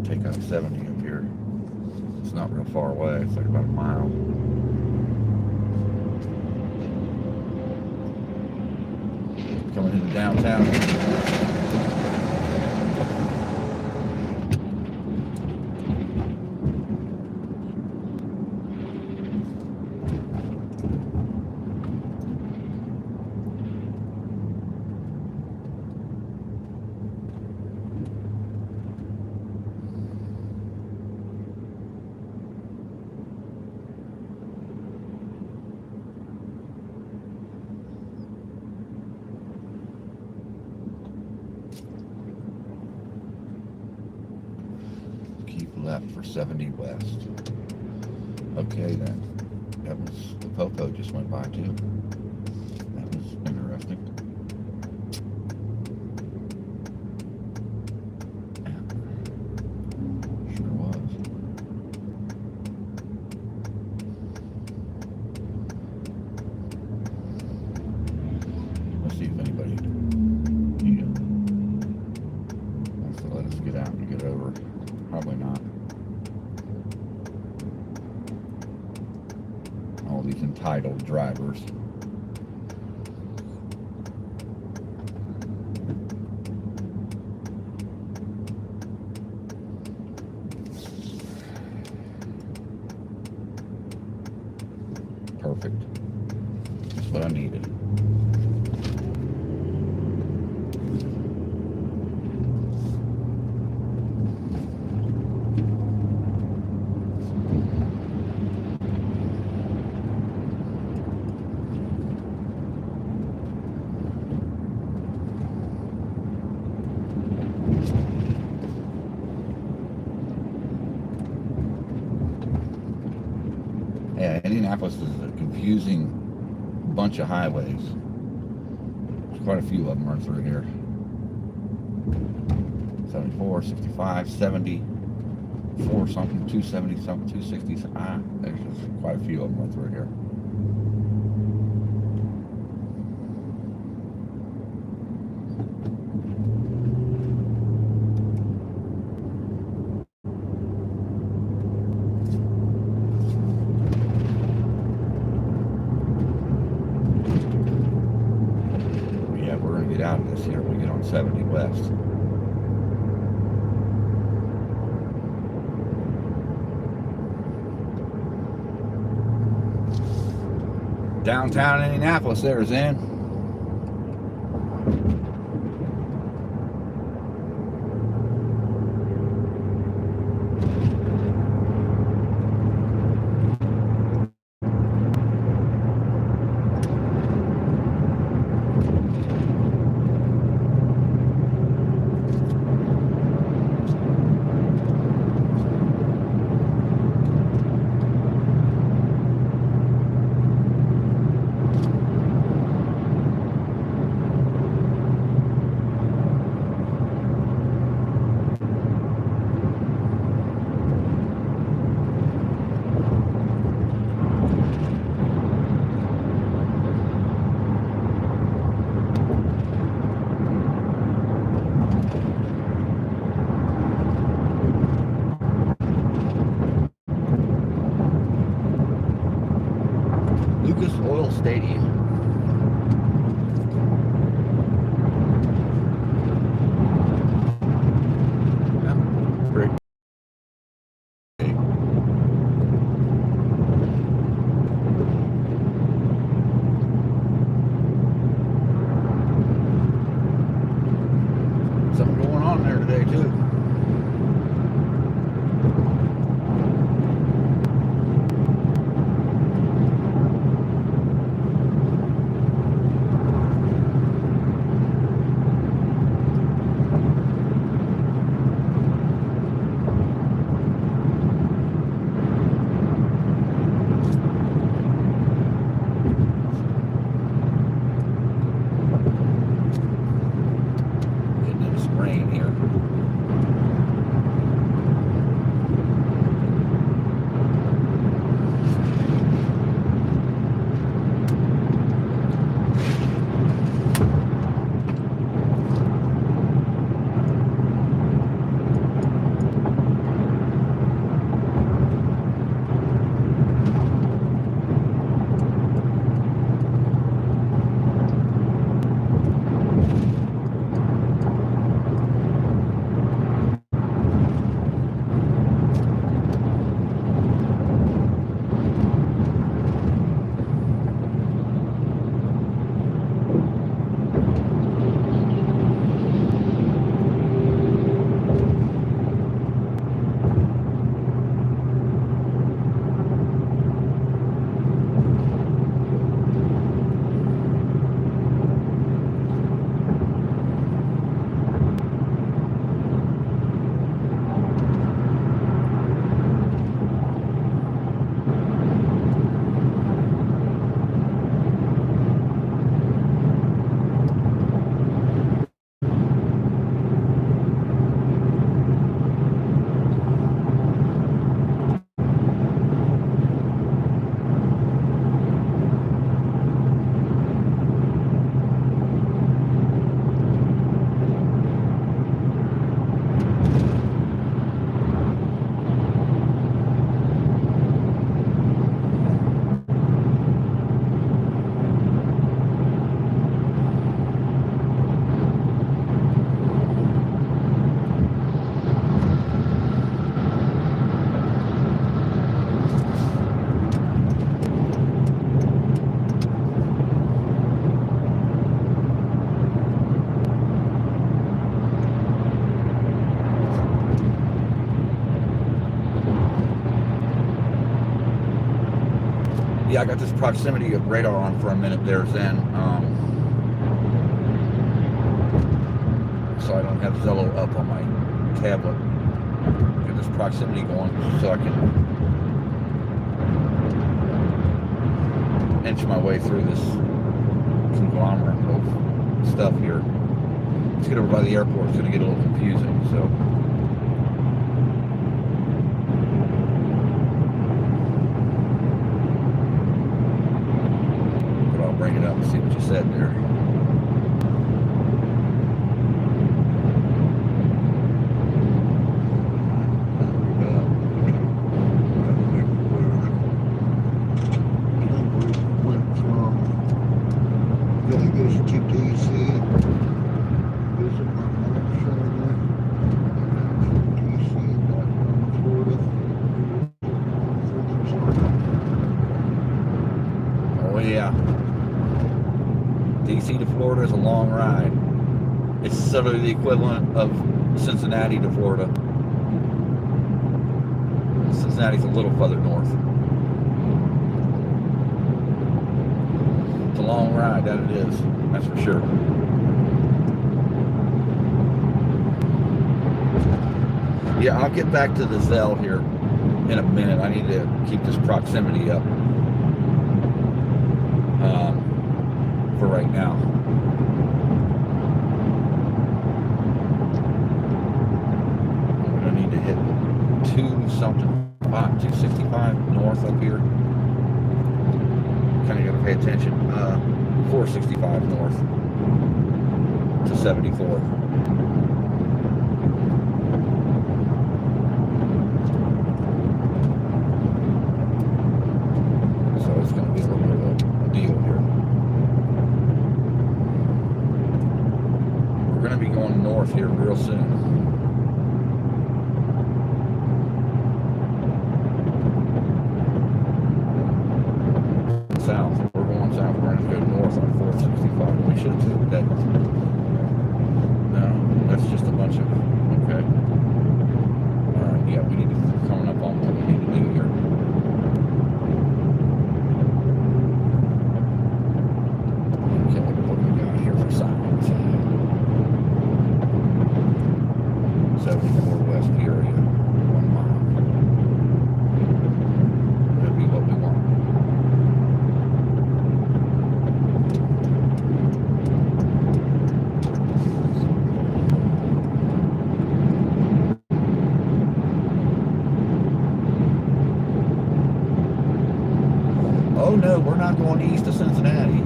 take out 70 up here. It's not real far away. It's like about a mile. Coming into downtown. Left for 70 west. Okay then. That was the Popo just went by too. That was interesting. Yeah. Sure was. Let's see if anybody wants to let us get out and get over. Probably not. All these entitled drivers. Perfect. That's what I needed. Yeah, Indianapolis is a confusing bunch of highways. There's quite a few of them run through here. 74, 65, 70, 4 something, 270 something, 260. There's just quite a few of them run through here. Out of this here when we get on 70 west. Downtown Indianapolis there is in. Oil Stadium. Yeah, great. Something going on there today too. Yeah, I got this proximity radar on for a minute there, Zen. So I don't have Zello up on my tablet. Get this proximity going so I can inch my way through this conglomerate of stuff here. Let's get over by the airport. It's going to get a little confusing, so. But I'll bring it up and see what you said there. DC to Florida is a long ride. It's sort of the equivalent of Cincinnati to Florida. Cincinnati's a little further north. It's a long ride, that it is. That's for sure. Yeah, I'll get back to the Zell here in a minute. I need to keep this proximity up. For right now. I'm gonna need to hit 265 north up here. Kind of gotta pay attention. 465 north to 74. So it's gonna be a little bit of a deal here. We're going to be going north here real soon. South. We're going south. We're going to go north on 465. We should have took that. No, that's just a bunch of. Okay. Alright, yeah, we need to be coming up on what we need to do here. Okay, what do we got here for signs? 74 West Peoria, 1 mile. That'd be what we want. Oh no, we're not going east of Cincinnati.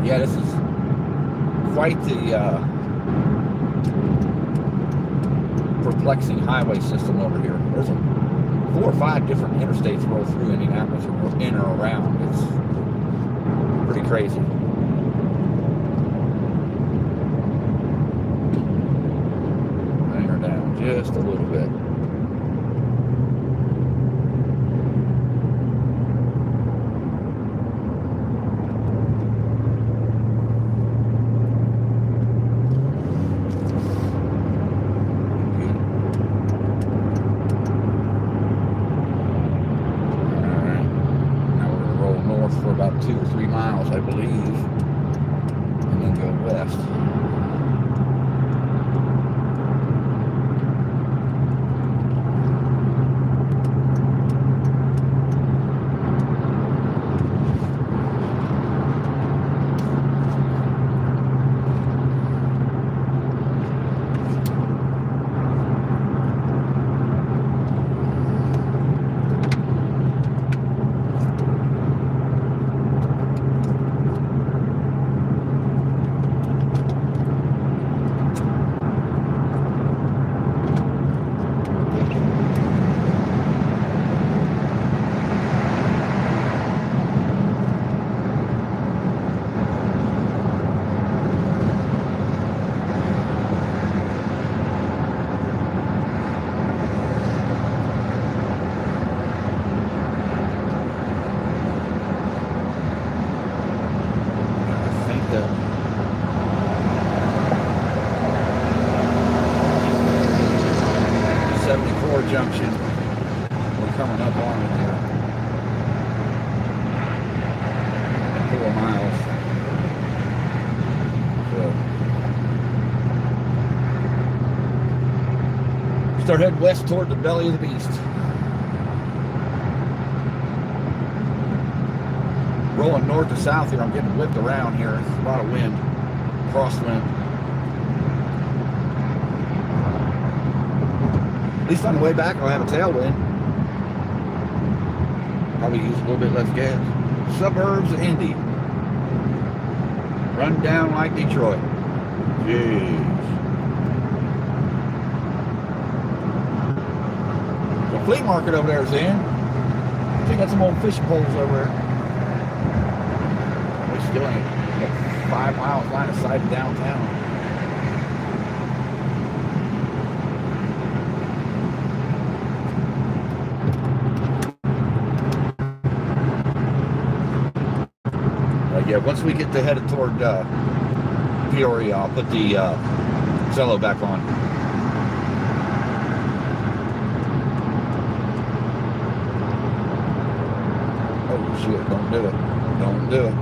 Yeah, this is quite the perplexing highway system over here. There's 4 or 5 different interstates roll through Indianapolis or in or around. It's pretty crazy. Bring her down just a little bit. For about 2 or 3 miles, I believe, and then go west. junction. We're coming up on it here. 4 miles. So start heading west toward the belly of the beast. Rolling north to south here. I'm getting whipped around here. It's a lot of wind, crosswind. At least on the way back, I'll have a tailwind. Probably use a little bit less gas. Suburbs of Indy. Run down like Detroit. Jeez. The flea market over there is in. I think got some old fishing poles over there. We're still ain't 5 miles line of sight of downtown. Yeah, once we get headed toward Peoria, I'll put the Zello back on. Oh shit, don't do it. Don't do it.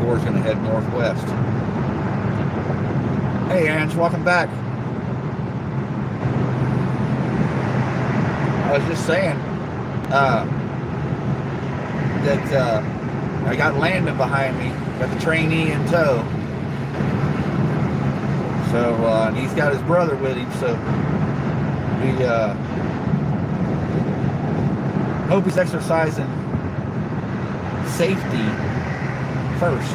Is going to head northwest. Hey, Ange, welcome back. I was just saying that I got Landon behind me, got the trainee in tow. So and he's got his brother with him. So we hope he's exercising safety first.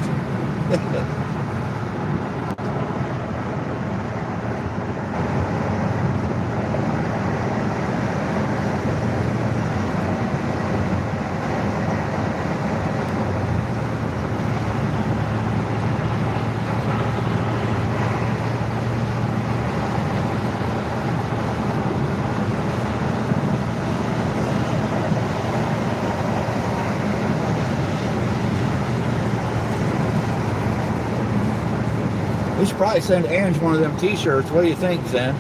We should probably send Ange one of them t-shirts. What do you think, Zen?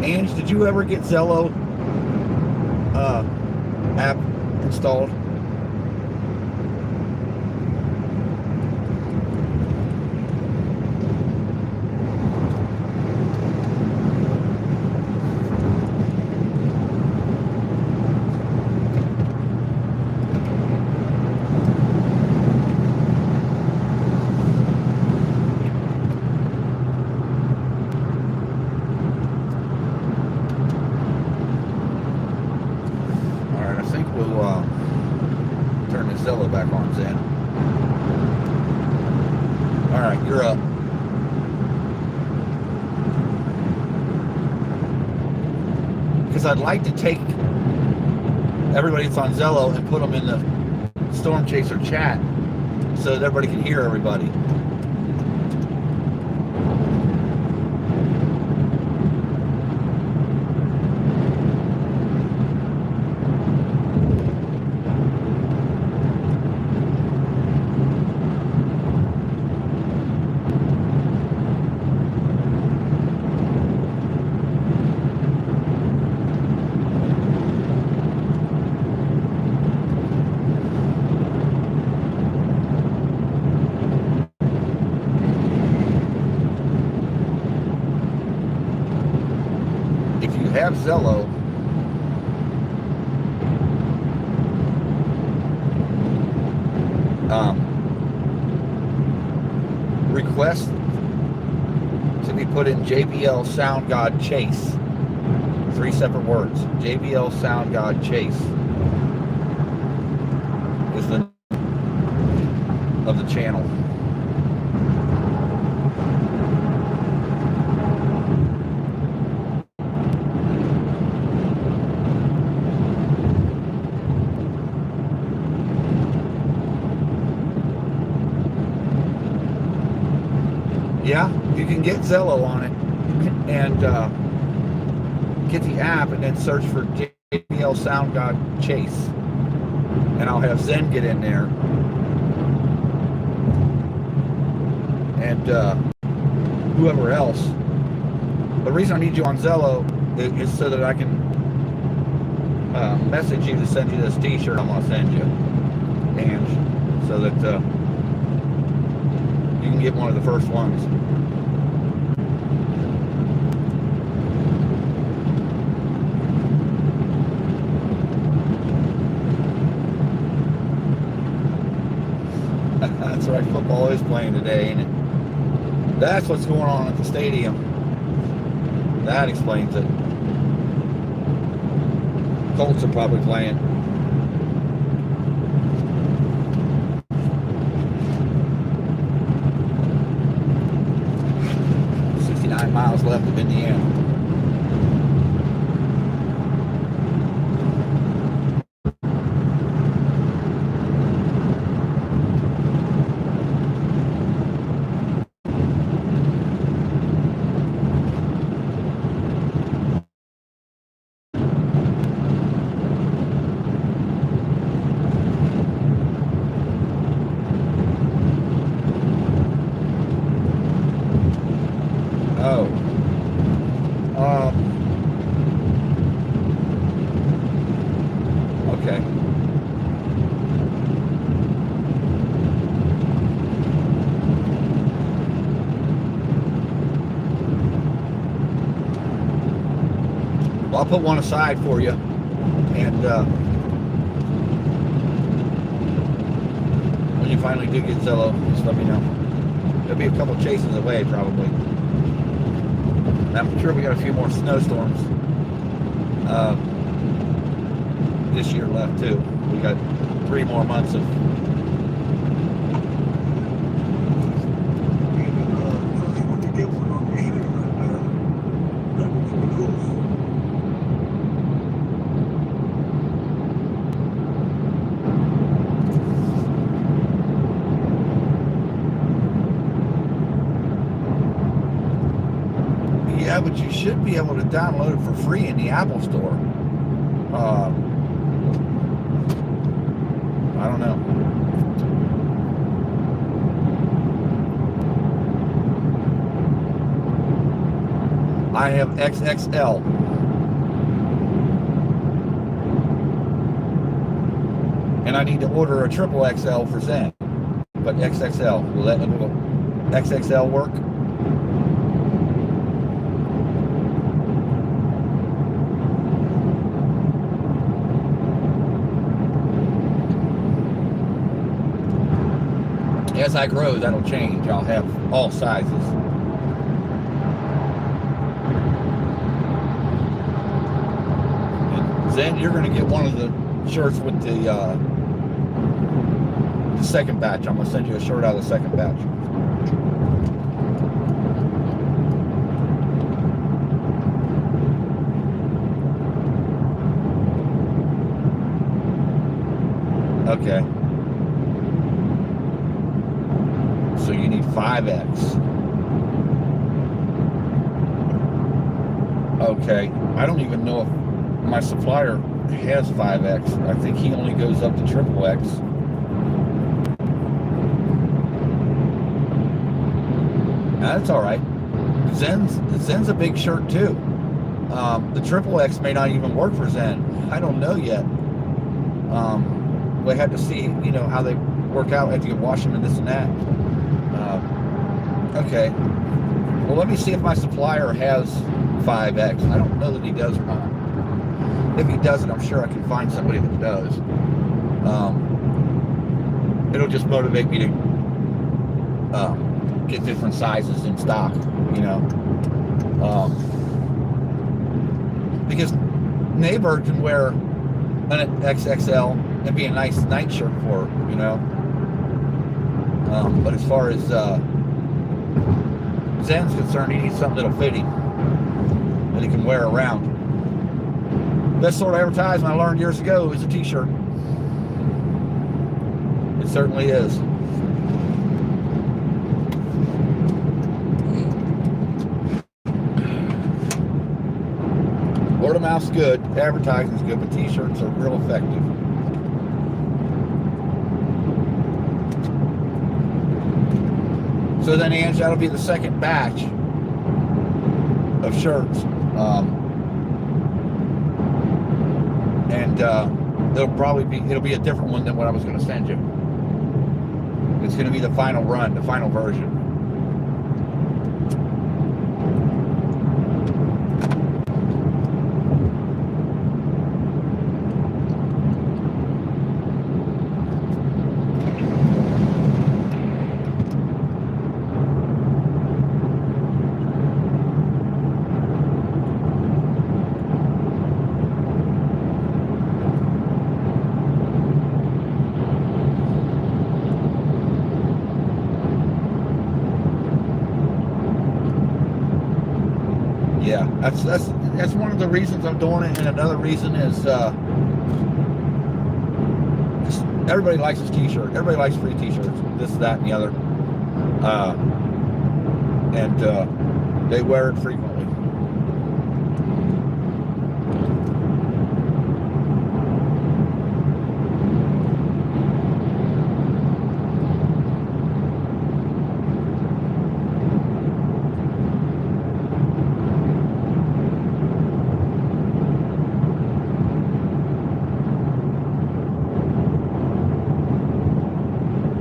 Ange, did you ever get Zello app installed? Zello back on, Zen. All right, you're up. Because I'd like to take everybody that's on Zello and put them in the Storm Chaser chat so that everybody can hear everybody. Have Zello, request to be put in JBL Sound God Chase. 3 separate words. JBL Sound God Chase is the name of the channel. Yeah, you can get Zello on it and get the app and then search for JBL Sound God Chase. And I'll have Zen get in there. And whoever else. The reason I need you on Zello is so that I can message you to send you this t-shirt I'm going to send you. And so that you can get one of the first ones. That's right, football is playing today, ain't it? That's what's going on at the stadium. That explains it. Colts are probably playing. Miles left of Indiana. Okay. Well, I'll put one aside for you, and when you finally do get Zello, just let me know. There'll be a couple chases away, probably. And I'm sure we got a few more snowstorms this year left too. We got 3 more months of. First one to get one on the street right there. That was pretty cool. Yeah, but you should be able to download it for free in the Apple Store. I don't know. I have XXL. And I need to order a triple XL for Zen. But XXL, will XXL work? As I grow, that'll change. I'll have all sizes. And Zen, you're going to get one of the shirts with the the second batch. I'm gonna send you a shirt out of the second batch. Okay. So you need 5X. Okay. I don't even know if my supplier has 5X. I think he only goes up to triple X. That's all right. Zen's a big shirt too. The triple X may not even work for Zen. I don't know yet. We had to see, you know, how they work out after you wash them and this and that. Okay. Well, let me see if my supplier has 5X. I don't know that he does or not. If he doesn't, I'm sure I can find somebody that does. It'll just motivate me to get different sizes in stock, you know. Because Neighbor can wear an XXL and be a nice night shirt for her, you know. But as far as Zen's concerned, he needs something that'll fit him that he can wear around. Best sort of advertisement I learned years ago is a t-shirt. It certainly is. Word of mouth's good, advertising's good, but t-shirts are real effective. So then, Ange, that'll be the second batch of shirts. It'll be a different one than what I was going to send you. It's going to be the final run, the final version. Yeah, that's one of the reasons I'm doing it, and another reason is everybody likes his t-shirt. Everybody likes free t-shirts, this, that, and the other, and they wear it frequently.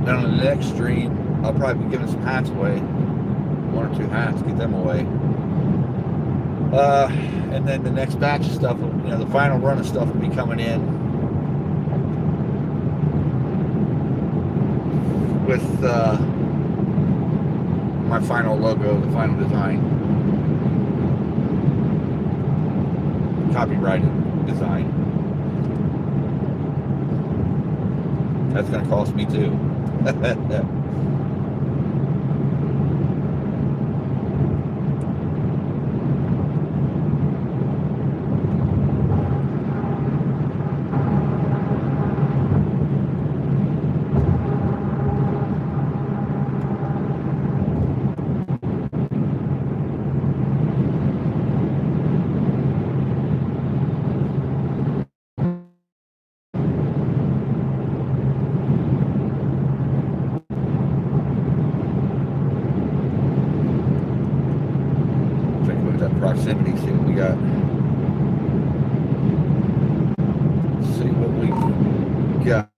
On the next stream, I'll probably be giving some hats away. 1 or 2 hats, get them away. And then the next batch of stuff, you know, the final run of stuff will be coming in with my final logo, the final design, copyrighted design. That's going to cost me too. Proximity, see what we got. See what we got.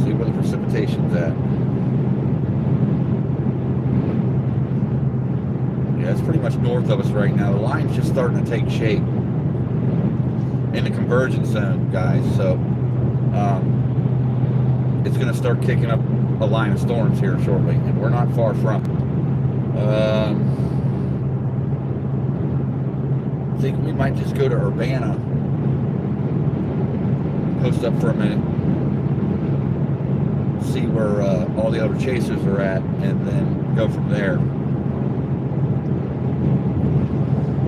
See where the precipitation's at. Yeah, it's pretty much north of us right now. The line's just starting to take shape in the convergence zone, guys. So it's going to start kicking up a line of storms here shortly, and we're not far from it. thinking we might just go to Urbana, post up for a minute, see where all the other chasers are at, and then go from there.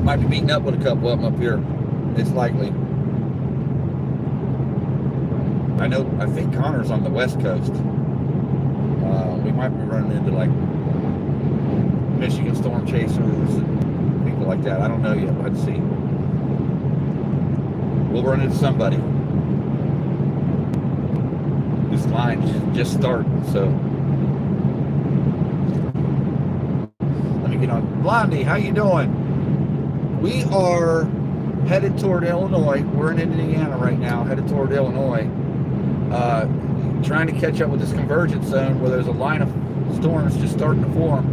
Might be meeting up with a couple of them up here. It's likely. I think Connor's on the West Coast. We might be running into like Michigan storm chasers and people like that. I don't know yet. Let's see. We'll run into somebody. This line's just starting, so let me get on. Blondie, how you doing? We are headed toward Illinois. We're in Indiana right now, headed toward Illinois. Trying to catch up with this convergence zone where there's a line of storms just starting to form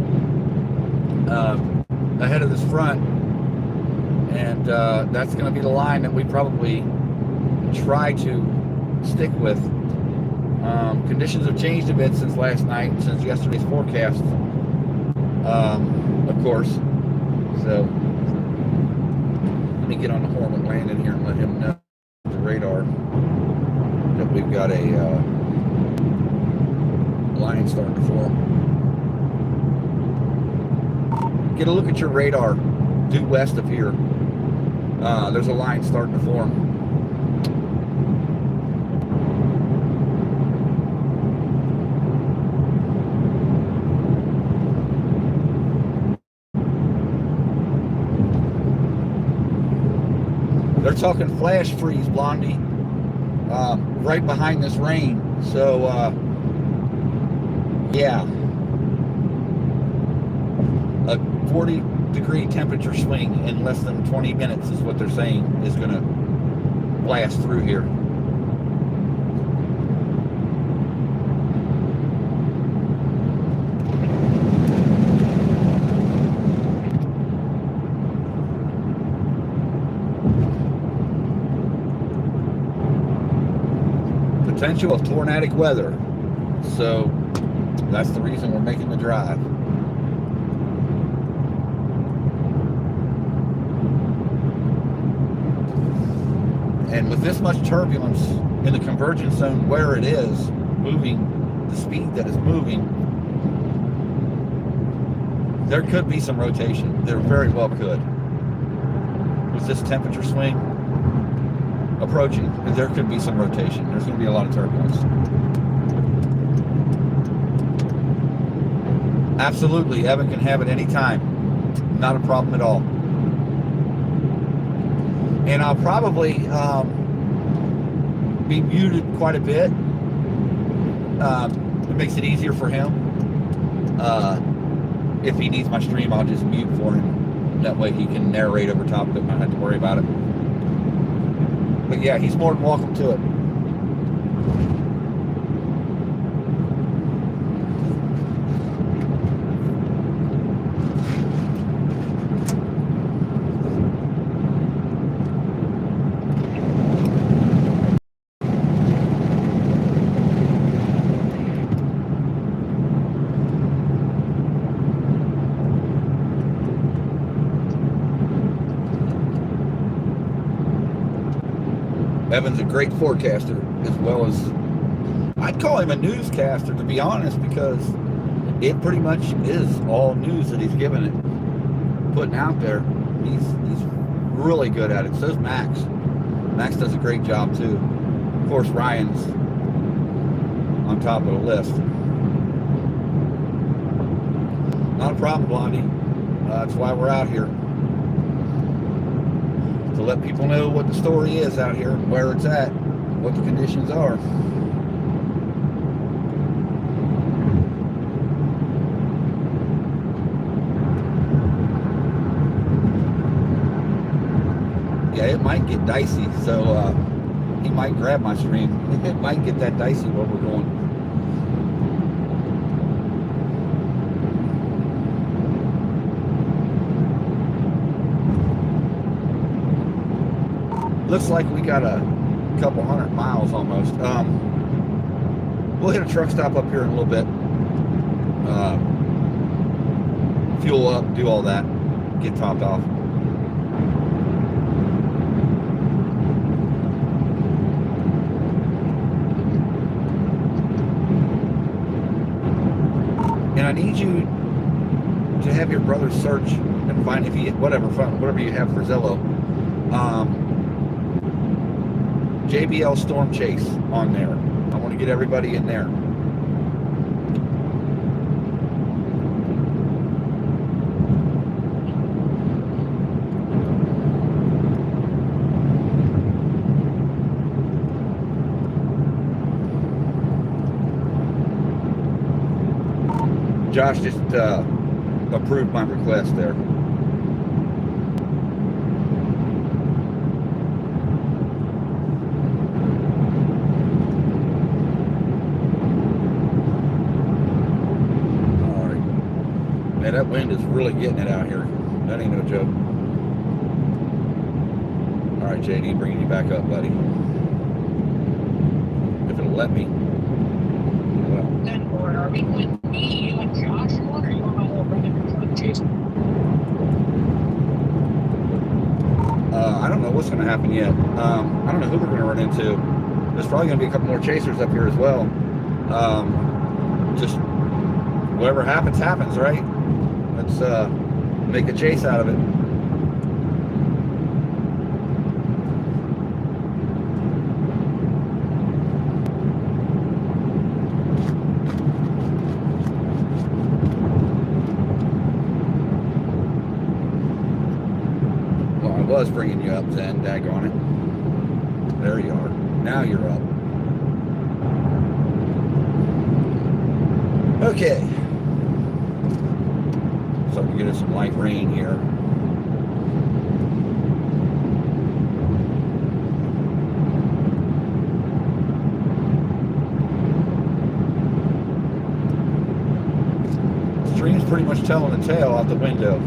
ahead of this front, and that's going to be the line that we probably try to stick with. Conditions have changed a bit since last night, since yesterday's forecast, of course. So let me get on the horn with Landon here and let him know the radar that we've got a line starting to form. Get a look at your radar due west of here. There's a line starting to form. They're talking flash freeze, Blondie, right behind this rain. So, yeah, a 40-degree temperature swing in less than 20 minutes is what they're saying is going to blast through here. Potential of tornadic weather, so that's the reason we're making the drive. And with this much turbulence in the convergence zone where it is moving, the speed that it's moving, there could be some rotation. There very well could. With this temperature swing approaching, there could be some rotation. There's going to be a lot of turbulence. Absolutely, Evan can have it anytime. Not a problem at all. And I'll probably be muted quite a bit. It makes it easier for him. If he needs my stream, I'll just mute for him. That way he can narrate over top of it and not have to worry about it. But yeah, he's more than welcome to it. Evan's a great forecaster, as well as, I'd call him a newscaster, to be honest, because it pretty much is all news that he's giving it, putting out there. He's really good at it. So's Max. Max does a great job too. Of course, Ryan's on top of the list. Not a problem, Blondie. That's why we're out here. To let people know what the story is out here, where it's at, what the conditions are. Yeah, it might get dicey, so he might grab my stream. It might get that dicey where we're going. Looks like we got a couple 100 miles almost. We'll hit a truck stop up here in a little bit. Fuel up, do all that, get topped off. And I need you to have your brother search and find if you whatever you have for Zillow. JBL Storm Chase on there. I want to get everybody in there. Josh just approved my request there. All right. Man, that wind is really getting it out here. That ain't no joke. All right, JD, bringing you back up, buddy. If it'll let me. Well. Then, or are we going me, you, and Josh, or you want my little brother to Jason? I don't know what's going to happen yet. I don't know who we're going to run into. There's probably going to be a couple more chasers up here as well. Just whatever happens, happens, right? Let's make a chase out of it. Was bringing you up then, daggone it. There you are. Now you're up. Okay. So we get us some light rain here. The stream's pretty much telling the tale out the window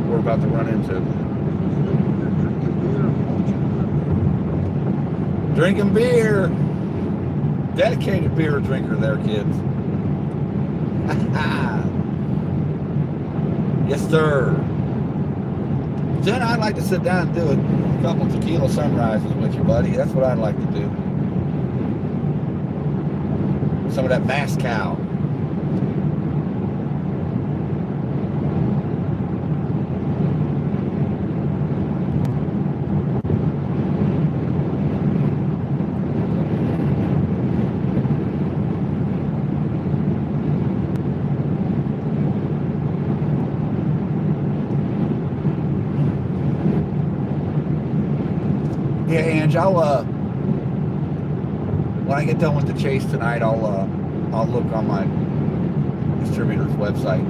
we're about to run into. Drinking beer. Dedicated beer drinker there, kids. Yes, sir. Then I'd like to sit down and do a couple tequila sunrises with you, buddy. That's what I'd like to do. Some of that mezcal. Yeah, Ange, I'll when I get done with the chase tonight, I'll look on my distributor's website,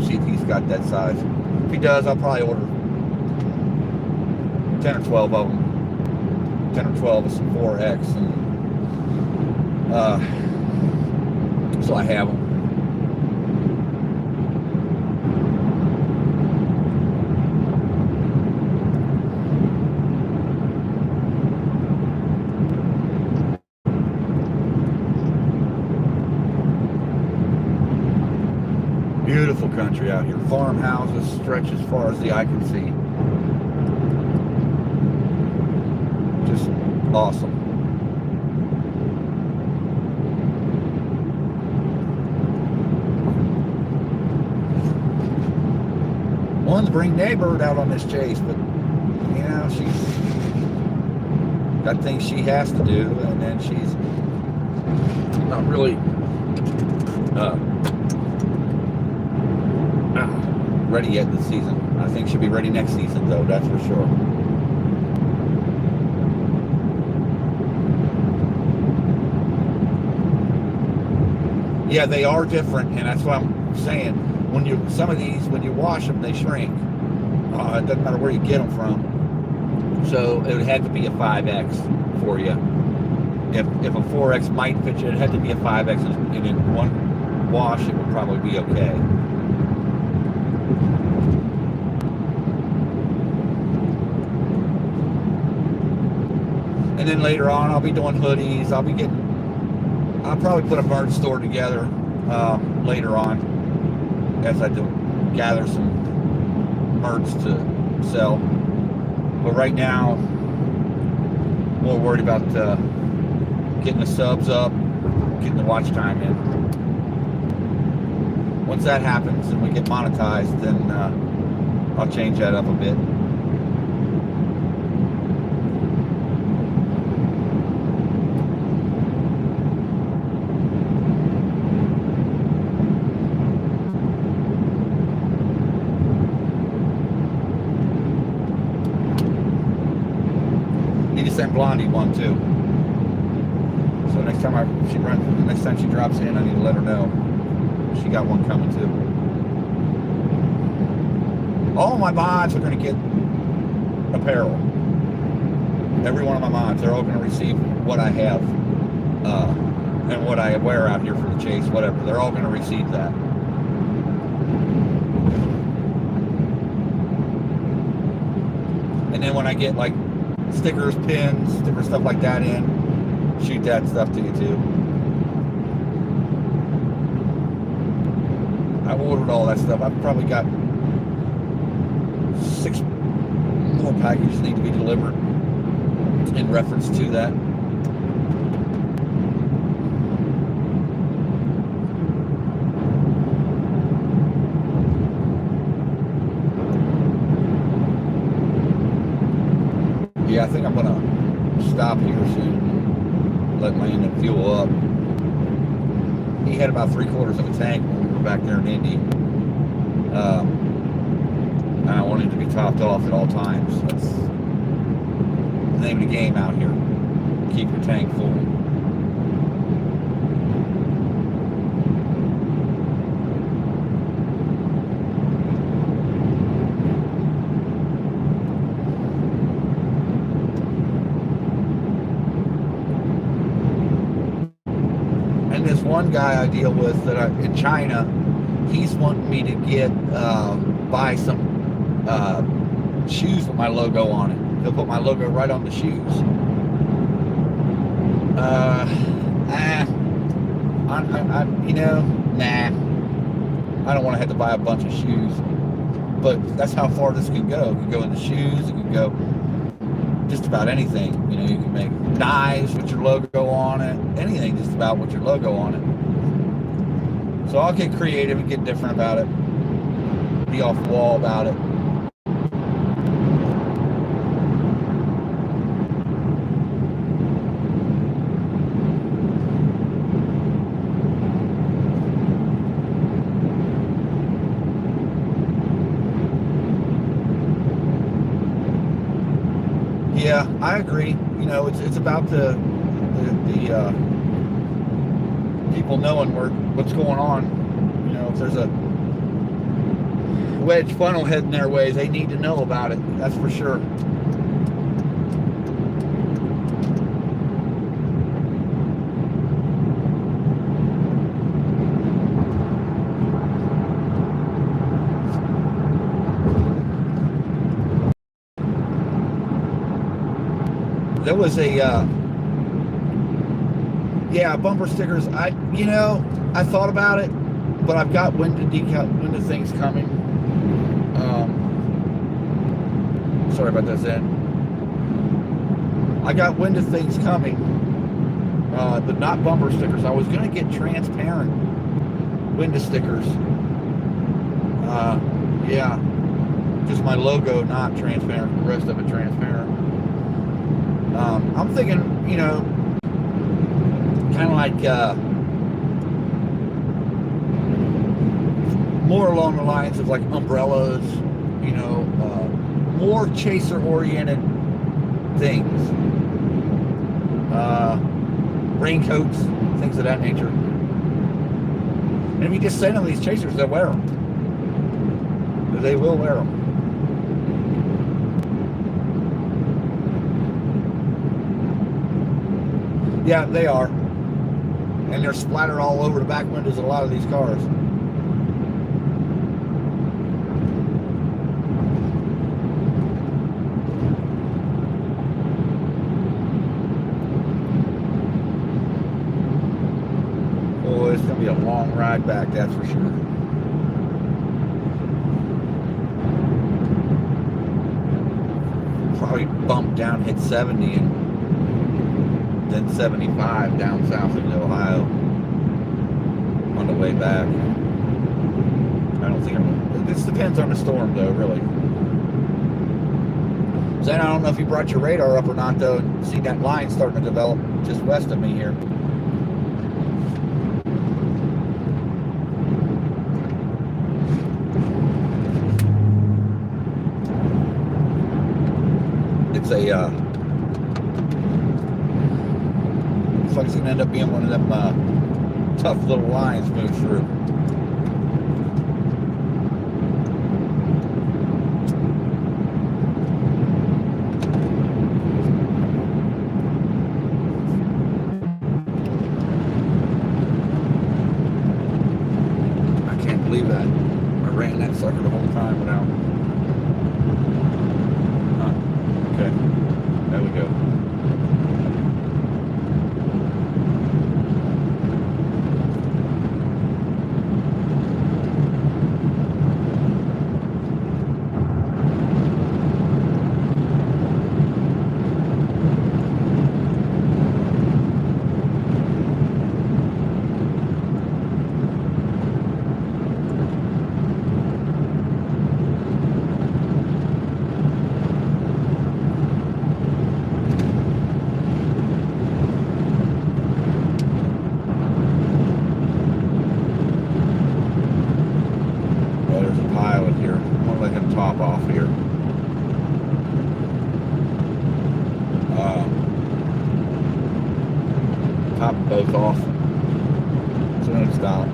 see if he's got that size. If he does, I'll probably order 10 or 12 of them. 10 or 12 of some 4X, and so I have them. Beautiful country out here. Farmhouses stretch as far as the eye can see. Just awesome. Wanted to bring Neighbor out on this chase, but you know, she's got things she has to do, and then she's not really ready yet this season. I think she'll be ready next season, though, that's for sure. Yeah, they are different, and that's what I'm saying. When some of these, when you wash them, they shrink. It doesn't matter where you get them from. So it would have to be a 5X for you. If a 4X might fit you, it had to be a 5X, and in one wash, it would probably be okay. And then later on, I'll be doing hoodies. I'll probably put a merch store together later on as I gather some merch to sell. But right now, more worried about getting the subs up, getting the watch time in. once that happens and we get monetized, then I'll change that up a bit. Send Blondie one too. So next time she drops in, I need to let her know she got one coming too. All my mods are going to get apparel. Every one of my mods, they're all going to receive what I have and what I wear out here for the chase, whatever. They're all going to receive that. And then when I get like stickers, pins, different stuff like that in, shoot that stuff to you too. I ordered all that stuff. I've probably got 6 more packages need to be delivered in reference to that. Yeah, I think I'm gonna stop here soon. Let Landon fuel up. He had about 3/4 of a tank when we were back there in Indy. I want him to be topped off at all times. That's the name of the game out here. Keep your tank full. One guy I deal with that in China, he's wanting me to buy some shoes with my logo on it. He'll put my logo right on the shoes. Nah. I don't want to have to buy a bunch of shoes. But that's how far this can go. It can go into shoes. It can go just about anything. You know, you can make knives with your logo on it. Anything just about with your logo on it. So I'll get creative and get different about it. Be off the wall about it. Yeah, I agree. You know, it's about the people knowing what's going on. You know, if there's a wedge funnel heading their way, they need to know about it. That's for sure. There was a bumper stickers. I thought about it, but I've got window things coming. Sorry about that, Zen. I got window things coming, but not bumper stickers. I was gonna get transparent window stickers. Just my logo not transparent, the rest of it transparent. I'm thinking, kind of like more along the lines of like umbrellas, more chaser-oriented things, raincoats, things of that nature. And if you just send them these chasers, they'll wear them. They will wear them. Yeah, they are. And they're splattered all over the back windows of a lot of these cars. Boy, it's going to be a long ride back, that's for sure. Probably bump down, hit 70 and then 75 down south into Ohio on the way back. I don't think this depends on the storm, though, really. Zane, I don't know if you brought your radar up or not, though, and see that line starting to develop just west of me here. It's a, looks like it's going to end up being one of them tough little lines move through. Believe that. I ran that sucker the whole time without. Okay. There we go. Top off here. Top both off. So then stop.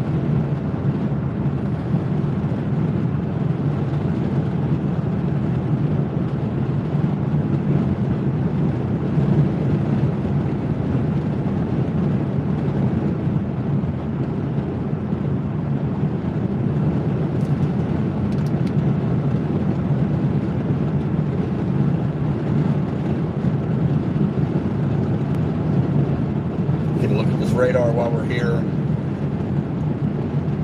Radar while we're here,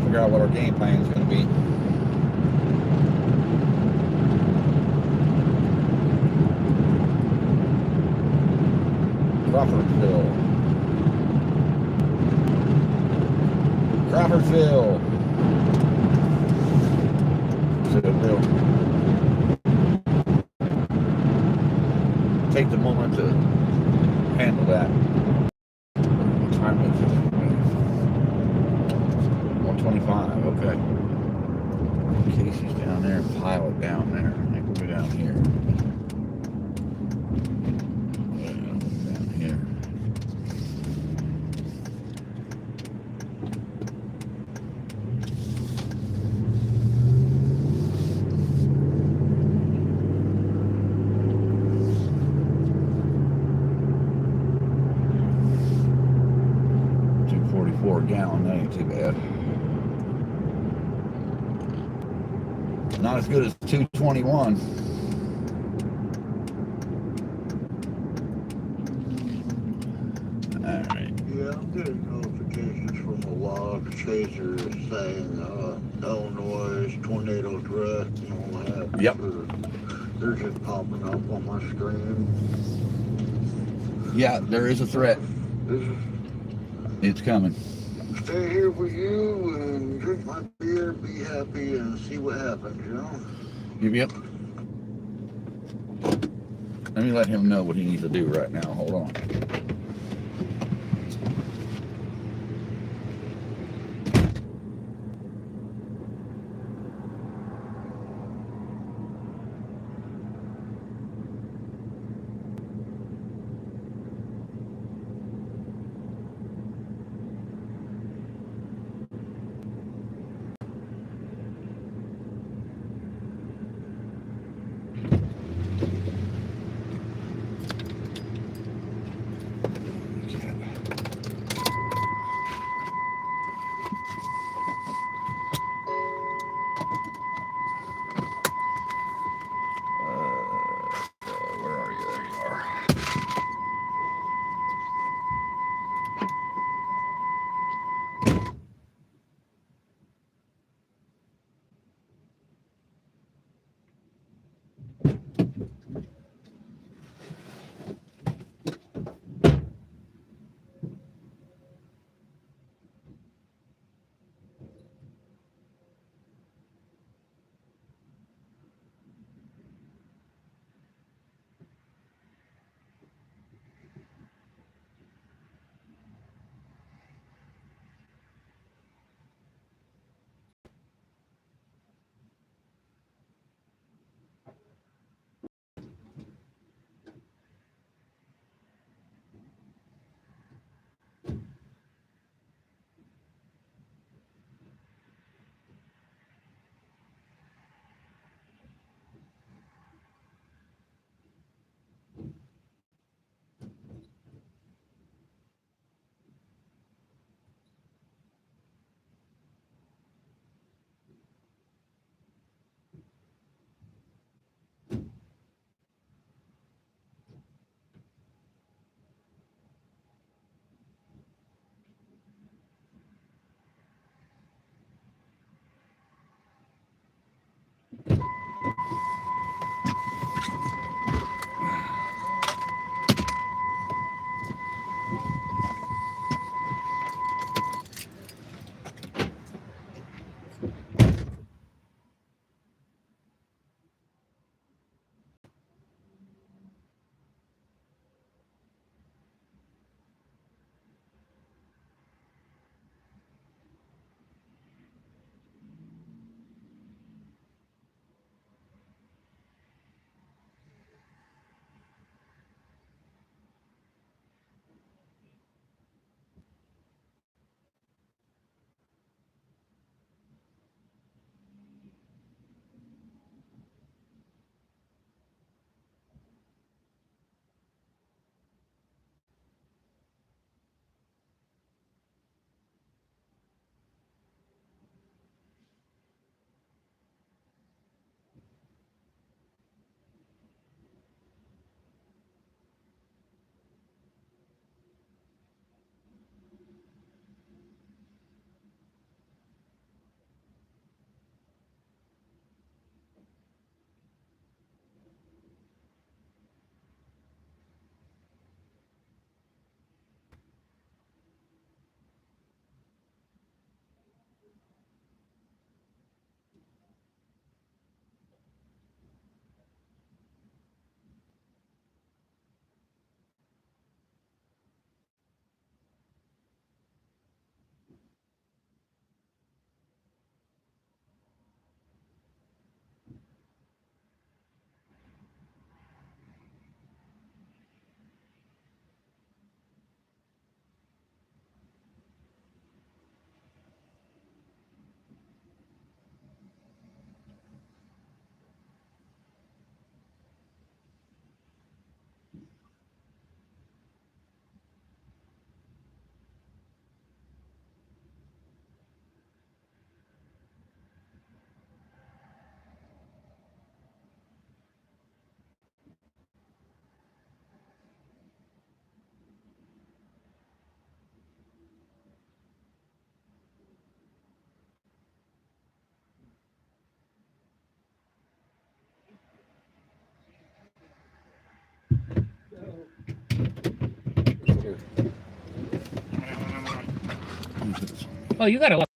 figure out what our game plan is going to be. Crawfordsville. So we'll take the moment to handle that. 125, okay. Casey's down there, Pilot down there. I think we'll go down here. Yeah, down here. $2.44 a gallon, that ain't too bad. Not as good as 221. Alright. Yeah, I'm getting notifications from a log chaser saying Illinois tornado direct and all that. Yep. They're just popping up on my screen. Yeah, there is a threat. It's coming. Stay here with you and drink my beer, be happy, and see what happens, you know? Yep. Let me let him know what he needs to do right now. Hold on. Oh, you got a lot.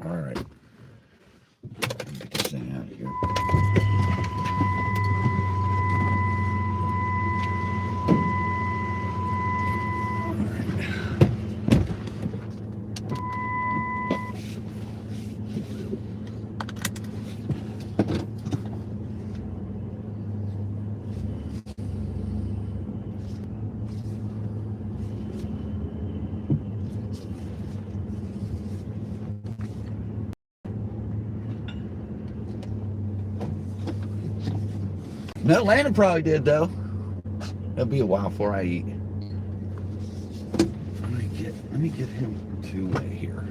All right. Get this thing out of here. No, Atlanta probably did though. It'll be a while before I eat. Let me get him two-way here.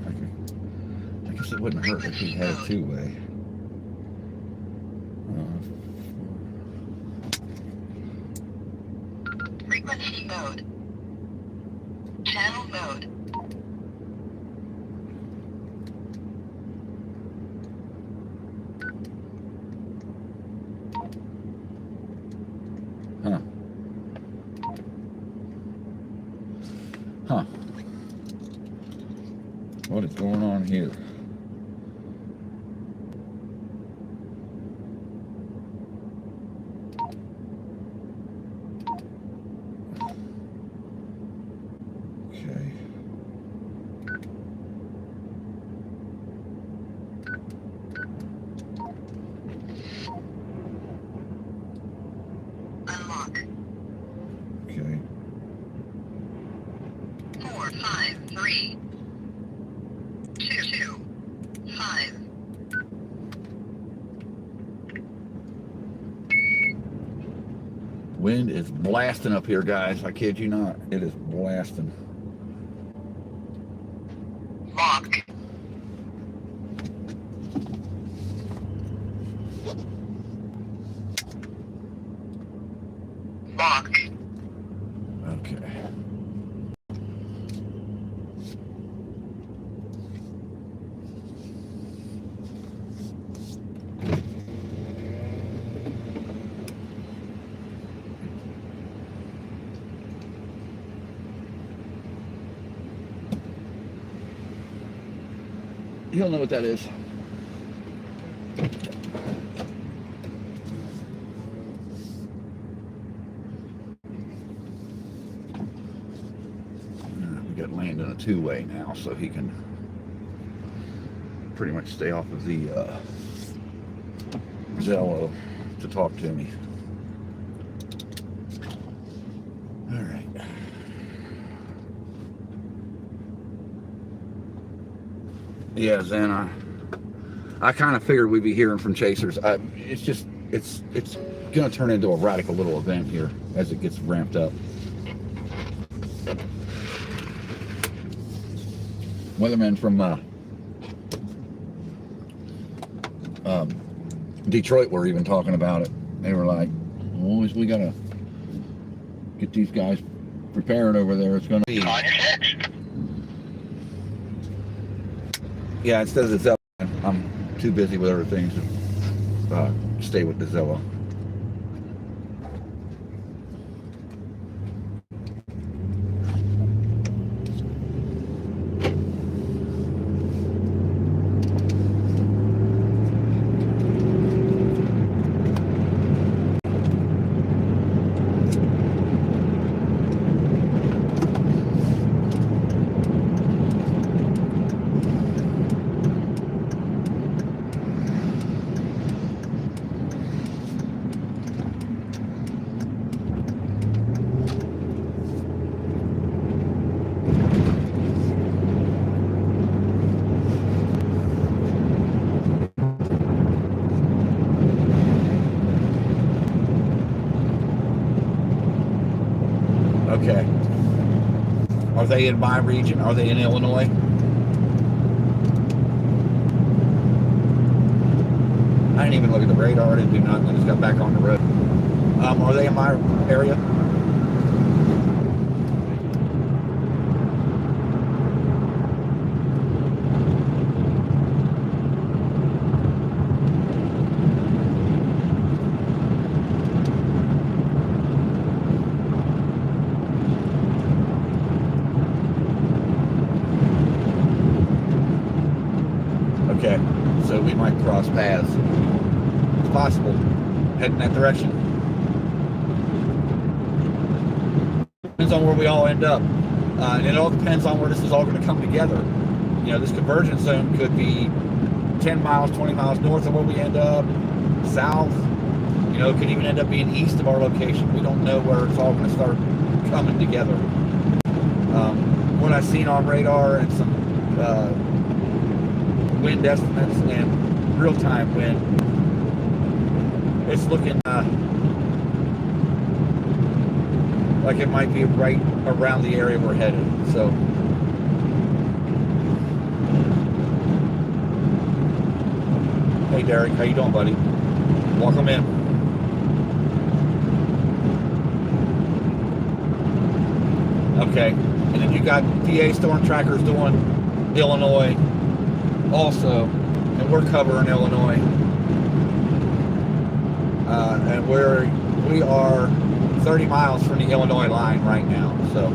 I guess it wouldn't hurt if he had a two-way. Frequency mode. Channel mode. Huh. What is going on here? Wind is blasting up here, guys. I kid you not. It is blasting. Lock. Lock. Okay. He'll know what that is. We got land in a two-way now, so he can pretty much stay off of the Zello to talk to me. All right. Yeah, Zen, I kind of figured we'd be hearing from chasers. It's going to turn into a radical little event here as it gets ramped up. Weathermen from Detroit were even talking about it. They were like, well, we got to get these guys prepared over there. It's going to be... On your six. Yeah, instead of the Zello, I'm too busy with other things to stay with the Zello. Okay. Are they in my region? Are they in Illinois? I didn't even look at the radar. I didn't do nothing. I just got back on the road. Are they in my area? Okay, so we might cross paths. It's possible. Heading that direction. Depends on where we all end up. And it all depends on where this is all going to come together. You know, this convergence zone could be 10 miles, 20 miles north of where we end up, south. You know, it could even end up being east of our location. We don't know where it's all going to start coming together. What I've seen on radar and some wind estimates and real-time wind, it's looking like it might be right around the area we're headed. So hey Derek, how you doing, buddy? Welcome in. Okay, and then you got PA storm trackers doing Illinois also, and we're covering Illinois, and we are 30 miles from the Illinois line right now. So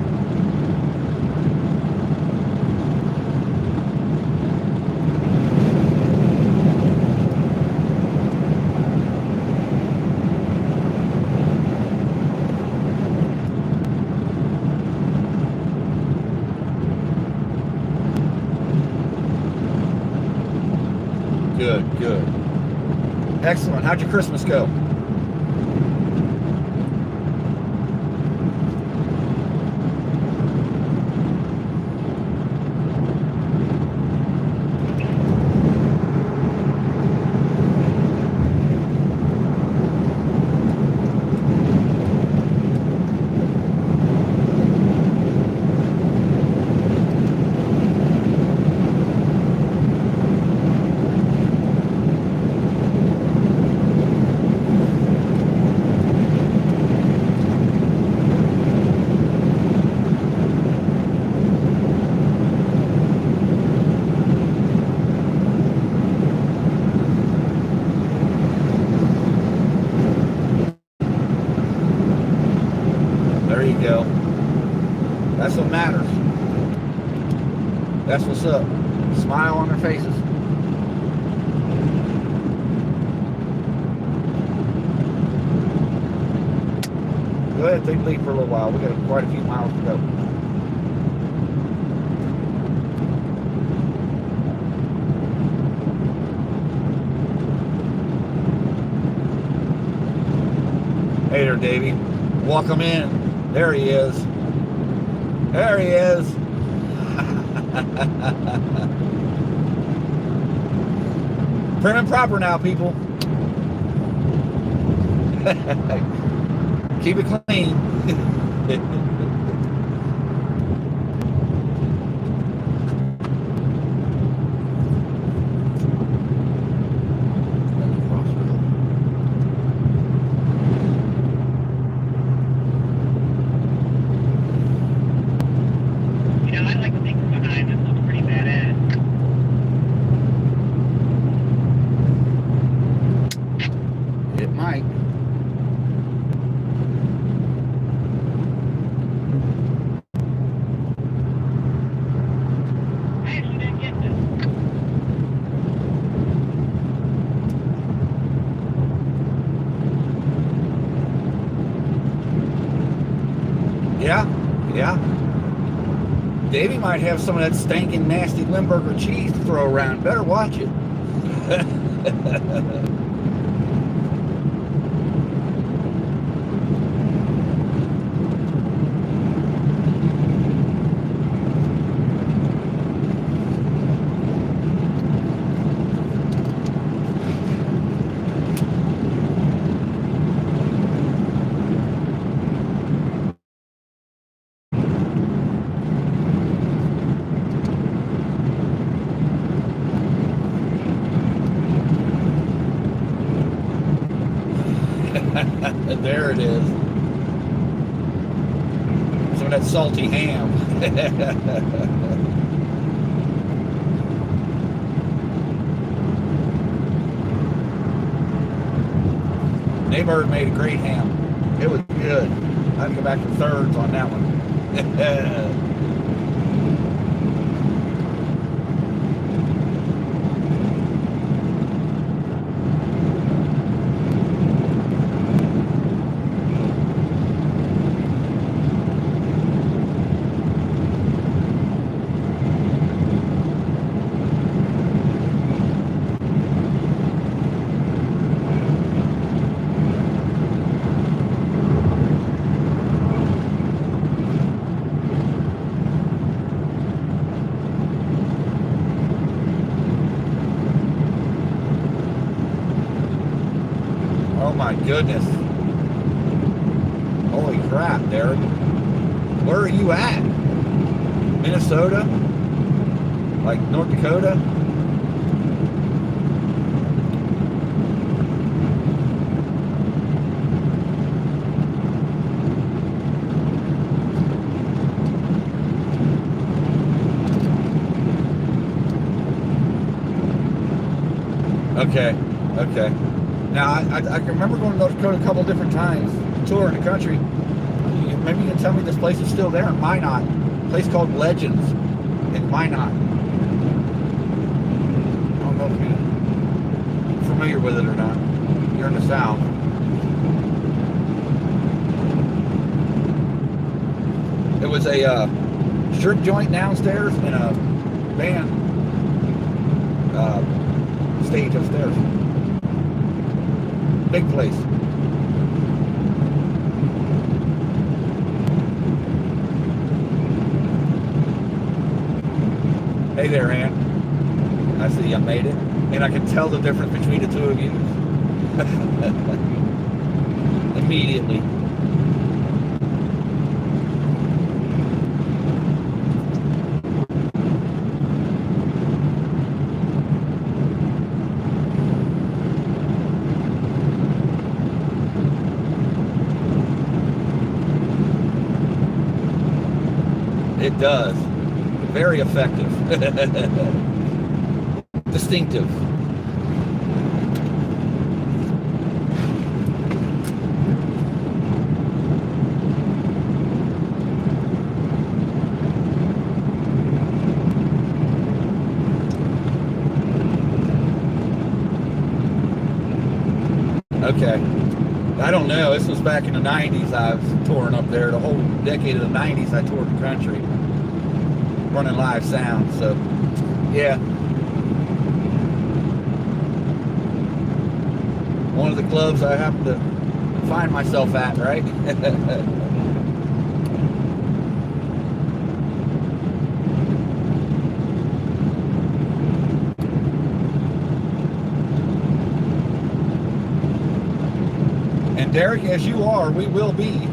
good. Excellent. How'd your Christmas go? you go. That's what matters. That's what's up. Smile on their faces. Go ahead, take the lead for a little while. We got quite a few miles to go. Hey there, Davey. Welcome in. There he is. There he is. Prim and proper now, people. Keep it clean. I like to think from behind it looks pretty badass. It might. I actually didn't get this. Yeah, yeah. Davey might have some of that stinking, nasty Limburger cheese to throw around. Better watch it. There it is. Some of that salty ham. Neighbor made a great ham. It was good. I had to go back to thirds on that one. Oh my goodness. Holy crap, Derek. Where are you at? Minnesota? Like North Dakota? Okay, okay. Now, I can remember going to North Dakota a couple different times, touring the country. Maybe you can tell me this place is still there in Minot. A place called Legends in Minot. I don't know if you're familiar with it or not. You're in the South. It was a strip joint downstairs and a band stage upstairs. Big place. Hey there, Ann. I see you made it. And I can tell the difference between the two of you. Immediately. It does. Very effective. Distinctive. Okay. I don't know. This was back in the 90s. I was touring up there. The whole decade of the 90s, I toured the country, running live sound. So, yeah. One of the clubs I happen to find myself at, right? And Derek, as you are, we will be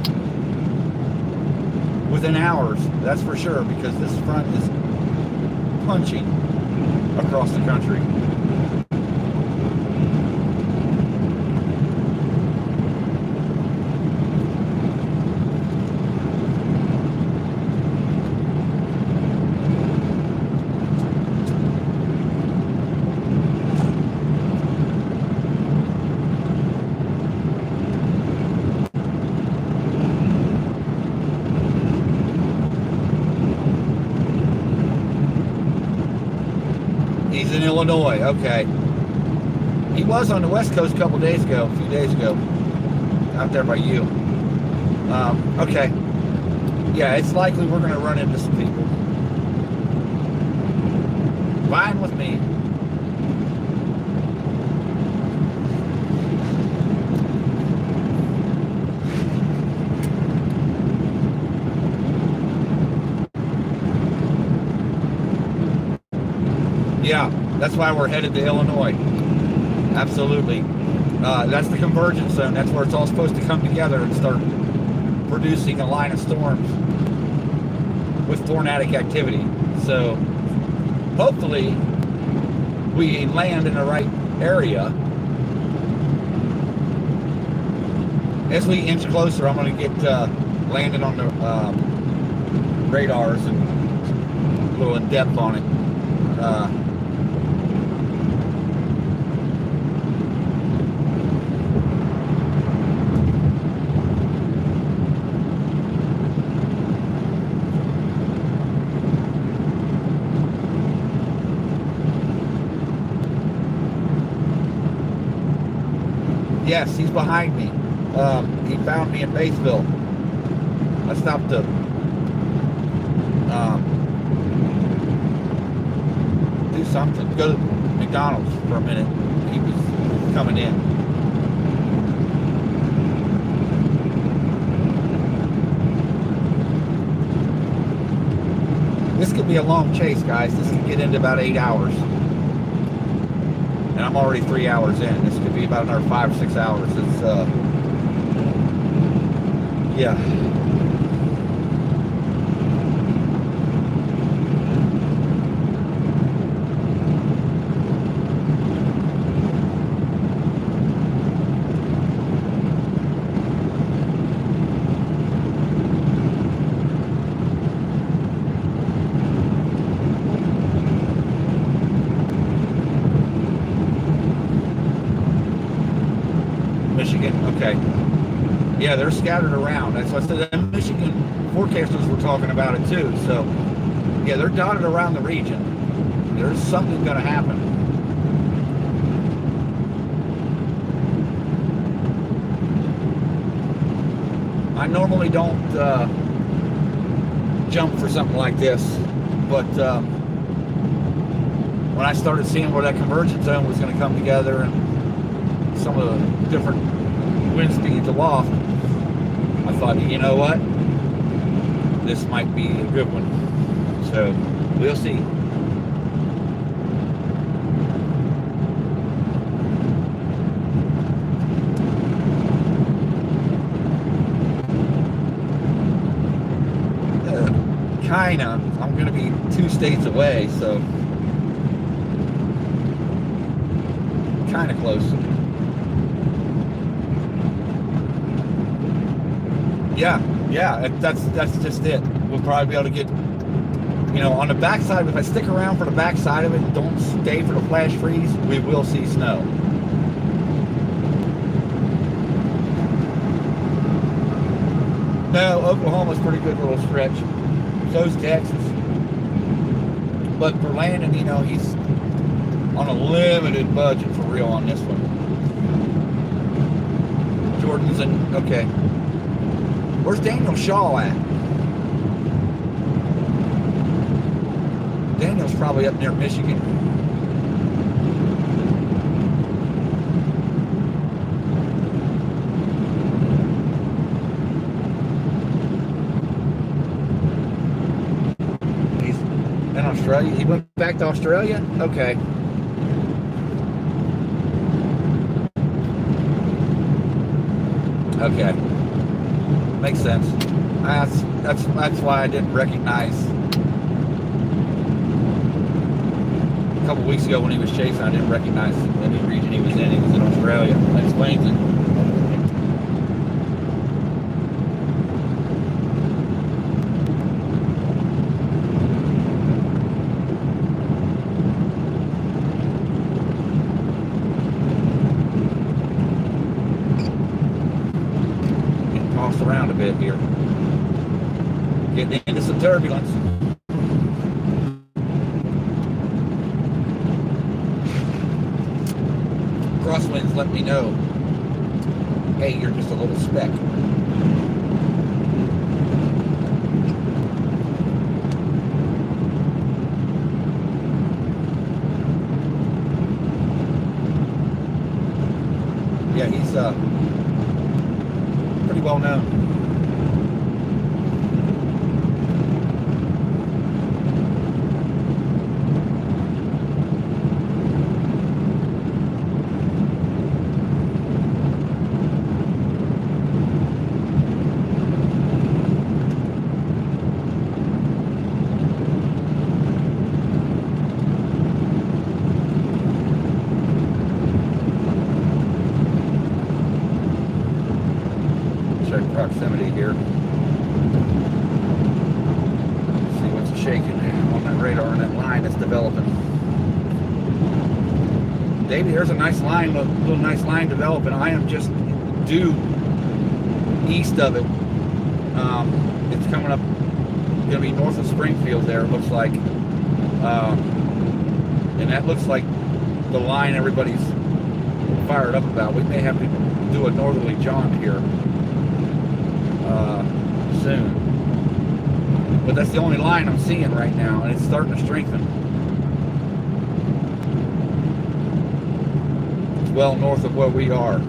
within hours, that's for sure, because this front is punching across the country. He's in Illinois, okay. He was on the West Coast a few days ago, out there by you. Okay. Yeah, it's likely we're going to run into some people. Fine with me. Yeah, that's why we're headed to Illinois. Absolutely. That's the convergence zone. That's where it's all supposed to come together and start producing a line of storms with tornadic activity. So hopefully we land in the right area. As we inch closer, I'm going to get landed on the radars and a little in depth on it. Yes, he's behind me. He found me in Batesville. I stopped to do something. Go to McDonald's for a minute. He was coming in. This could be a long chase, guys. This could get into about 8 hours. And I'm already 3 hours in. This could be about another 5 or 6 hours. It's, yeah. Michigan, okay. Yeah, they're scattered around. That's what I said. The Michigan forecasters were talking about it too. So, yeah, they're dotted around the region. There's something going to happen. I normally don't jump for something like this, but when I started seeing where that convergence zone was going to come together and some of the different wind speeds aloft, I thought, you know what, this might be a good one. So we'll see. Kinda. I'm going to be 2 states away, so kind of close. Yeah, that's just it. We'll probably be able to get, you know, on the backside. If I stick around for the backside of it, don't stay for the flash freeze, we will see snow. No, Oklahoma's a pretty good little stretch. So's Texas. But for Landon, you know, he's on a limited budget for real on this one. Jordan's and okay. Where's Daniel Shaw at? Daniel's probably up near Michigan. He's in Australia. He went back to Australia? Okay. Okay. Makes sense. That's why I didn't recognize. A couple weeks ago when he was chasing, I didn't recognize any region he was in. He was in Australia. That explains it. Getting tossed around a bit here. Getting into some turbulence. Crosswinds let me know, hey, you're just a little speck. Yeah, he's pretty well known. Proximity here. See what's shaking on that radar and that line that's developing. Davey, there's a nice line, a little nice line developing. I am just due east of it. It's coming up, going to be north of Springfield there, it looks like. And that looks like the line everybody's fired up about. We may have to do a northerly jaunt here. Soon, but that's the only line I'm seeing right now, and it's starting to strengthen. It's well north of where we are.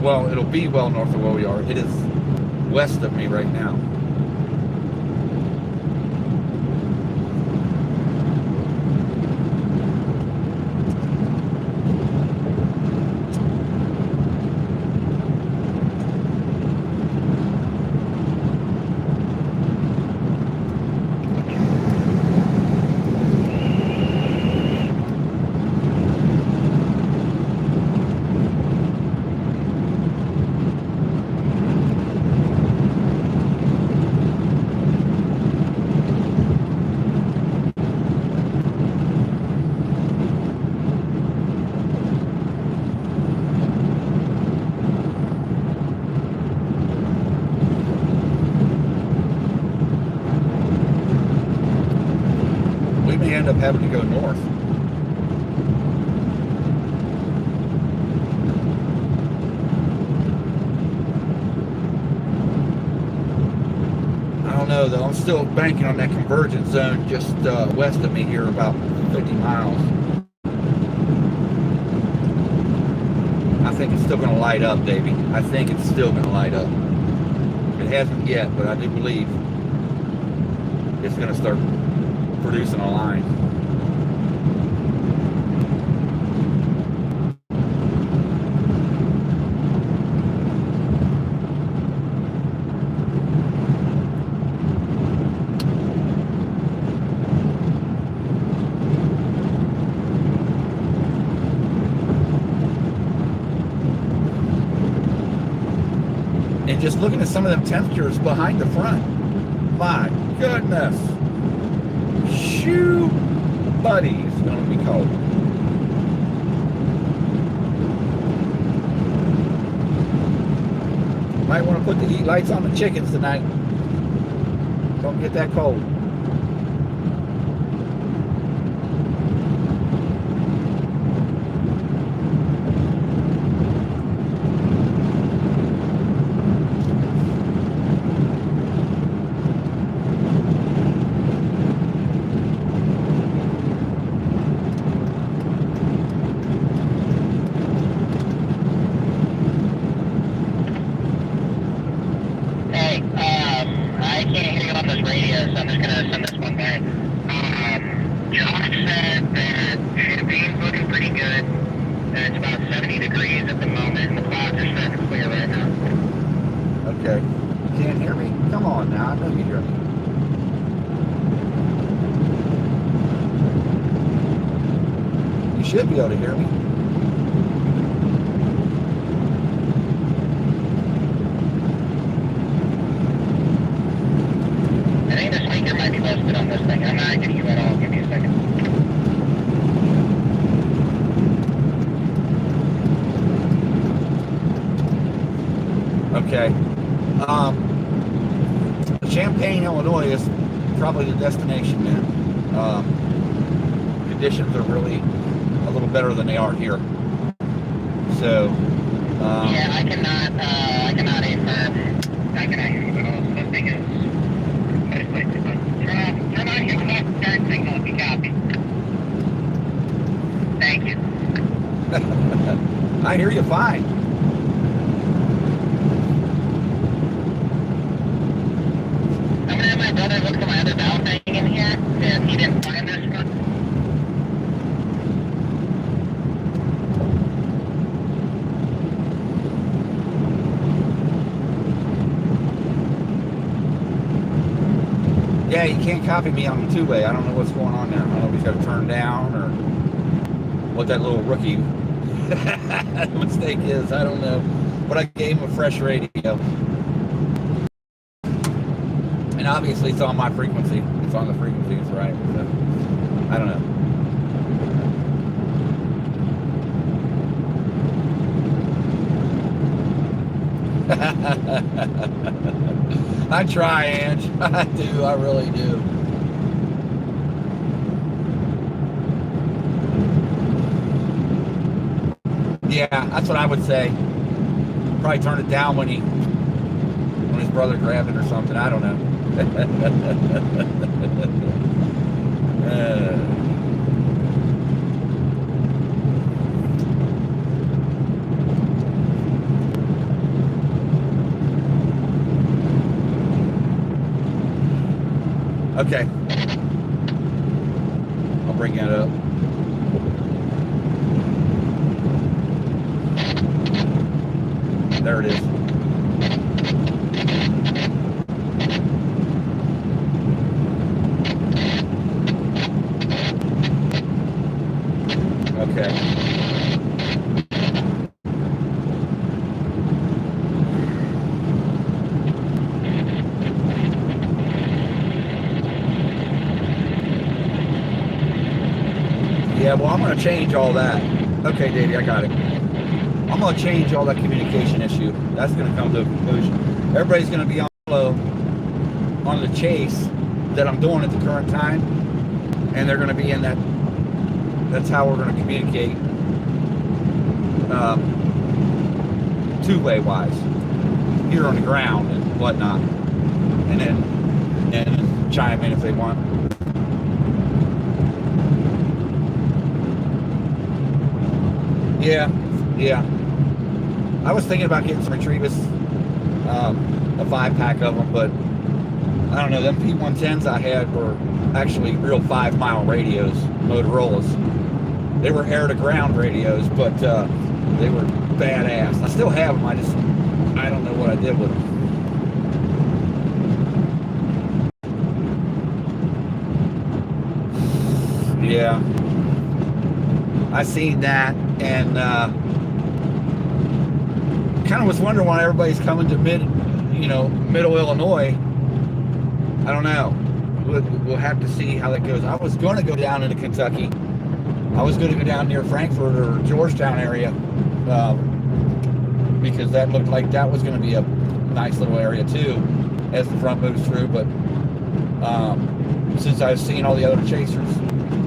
Well, it'll be well north of where we are. It is west of me right now. End up having to go north. I don't know though, I'm still banking on that convergence zone just west of me here, about 50 miles. I think it's still going to light up, Davey. I think it's still going to light up. It hasn't yet, but I do believe it's going to start producing a line. And just looking at some of them temperatures behind the front, my goodness. Shoo, buddy, it's going to be cold. Might want to put the heat lights on the chickens tonight. Don't get that cold. should be able to hear me. I think the speaker might be busted on this thing. I'm not getting you at all. Give me a second. Okay. Champaign, Illinois is probably the destination, man. Conditions are really a little better than they are here. So, Yeah, I cannot affirm. I cannot hear you at all. So this thing is. Wait. Turn on your clock turn signal if you copy. Thank you. I hear you fine. I'm gonna have my brother look for my other valve thing in here, if he didn't find this one. Yeah, you can't copy me on the two-way. I don't know what's going on there. I don't know if he's got to turn down or what that little rookie mistake is. I don't know. But I gave him a fresh radio. And obviously it's on my frequency. It's on the frequency, it's right. So, I don't know. I try, Ange. I do. I really do. Yeah, that's what I would say. Probably turn it down when his brother grabbed it or something. I don't know. Okay. I'll bring that up. There it is. Okay. Yeah, well, I'm going to change all that. Okay, Davey, I got it. I'm going to change all that communication issue. That's going to come to a conclusion. Everybody's going to be on the chase that I'm doing at the current time, and they're going to be in that. That's how we're going to communicate two-way wise here on the ground and whatnot, and then chime in if they want. Yeah. I was thinking about getting some Retrievas, a 5-pack of them, but I don't know. Them P110s I had were actually real 5-mile radios, Motorola's. They were air-to-ground radios, but they were badass. I still have them. I don't know what I did with them. Yeah. I seen that, and kind of was wondering why everybody's coming to middle Illinois. I don't know. We'll have to see how that goes. I was going to go down into Kentucky. I was going to go down near Frankfort or Georgetown area because that looked like that was going to be a nice little area too as the front moves through. But since I've seen all the other chasers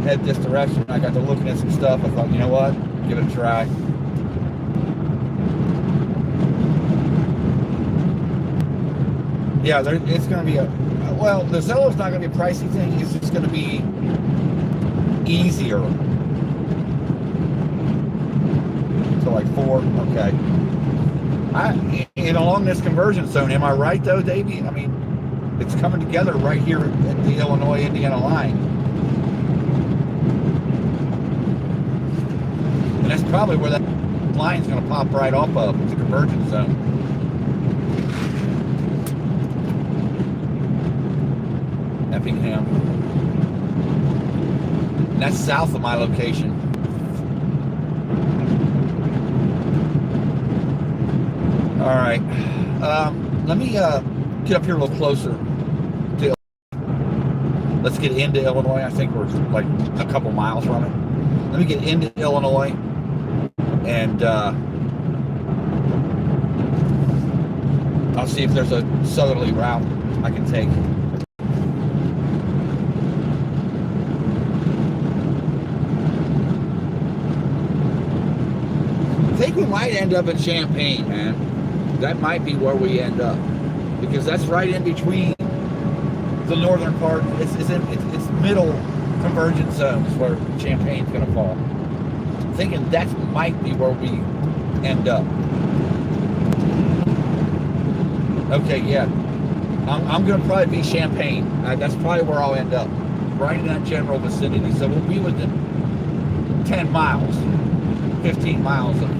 head this direction, I got to looking at some stuff. I thought, you know what? Give it a try. Yeah, it's going to be well, the Zello's not going to be a pricey thing. It's just going to be easier. So like 4, okay. And along this conversion zone, am I right though, Davey? I mean, it's coming together right here at the Illinois-Indiana line. And that's probably where that line's going to pop right off of, the convergence zone. Effingham. And that's south of my location. All right. Let me get up here a little closer. Let's get into Illinois. I think we're like a couple miles from it. Let me get into Illinois and I'll see if there's a southerly route I can take. I think we might end up in Champaign, man. That might be where we end up because that's right in between the northern part. It's middle convergence zones where Champaign's going to fall. I'm thinking that might be where we end up. Okay, yeah. I'm going to probably be Champaign. That's probably where I'll end up. Right in that general vicinity. So we'll be within 10 miles, 15 miles of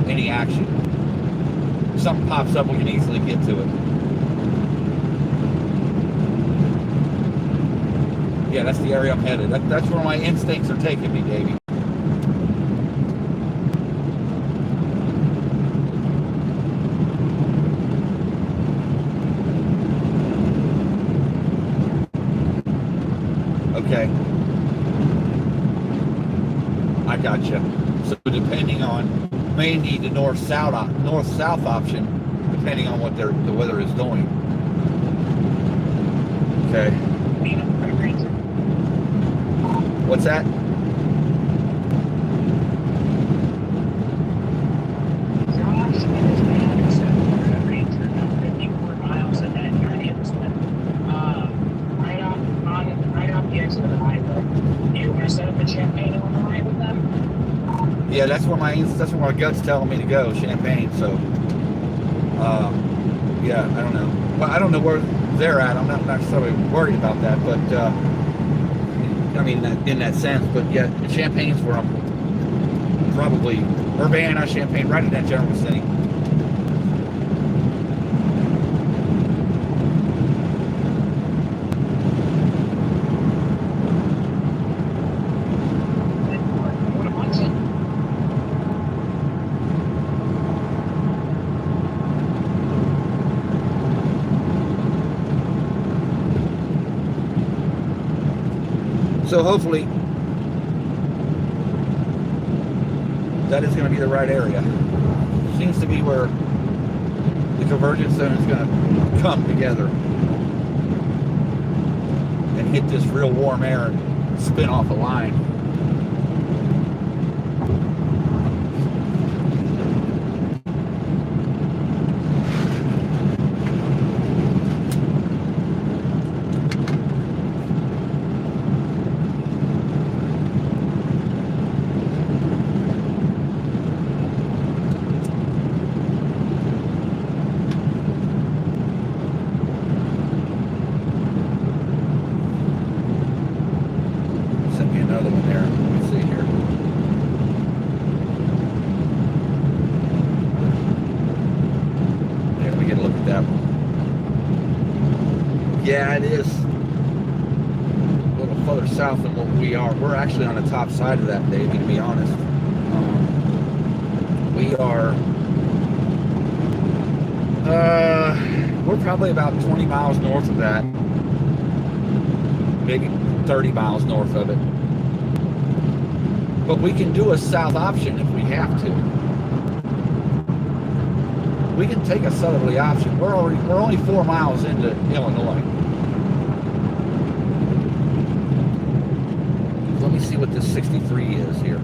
any action. If something pops up, we can easily get to it. Yeah, that's the area I'm headed. That's where my instincts are taking me, Davey. Okay. I gotcha. So depending on, may need the north-south option, depending on what the weather is doing. Okay. What's that? Josh and his man said we're a ranger about 54 miles in that area. Right off the exit of the highway. You want to set up in Champaign, Illinois with them? Yeah, that's where my gut's telling me to go, Champaign. So, yeah, I don't know. Well, I don't know where they're at. I'm not necessarily worried about that, but I mean, in that sense. But yeah, Champaign's where I'm probably Urbana, Champaign, right in that general vicinity. So hopefully that is going to be the right area. Seems to be where the convergence zone is going to come together and hit this real warm air and spin off a line. Yeah, it is a little further south than what we are. We're actually on the top side of that, Davey, to be honest. We are, we're probably about 20 miles north of that. Maybe 30 miles north of it. But we can do a south option if we have to. We can take a southerly option. We're only 4 miles into Illinois. Let me see what this 63 is here.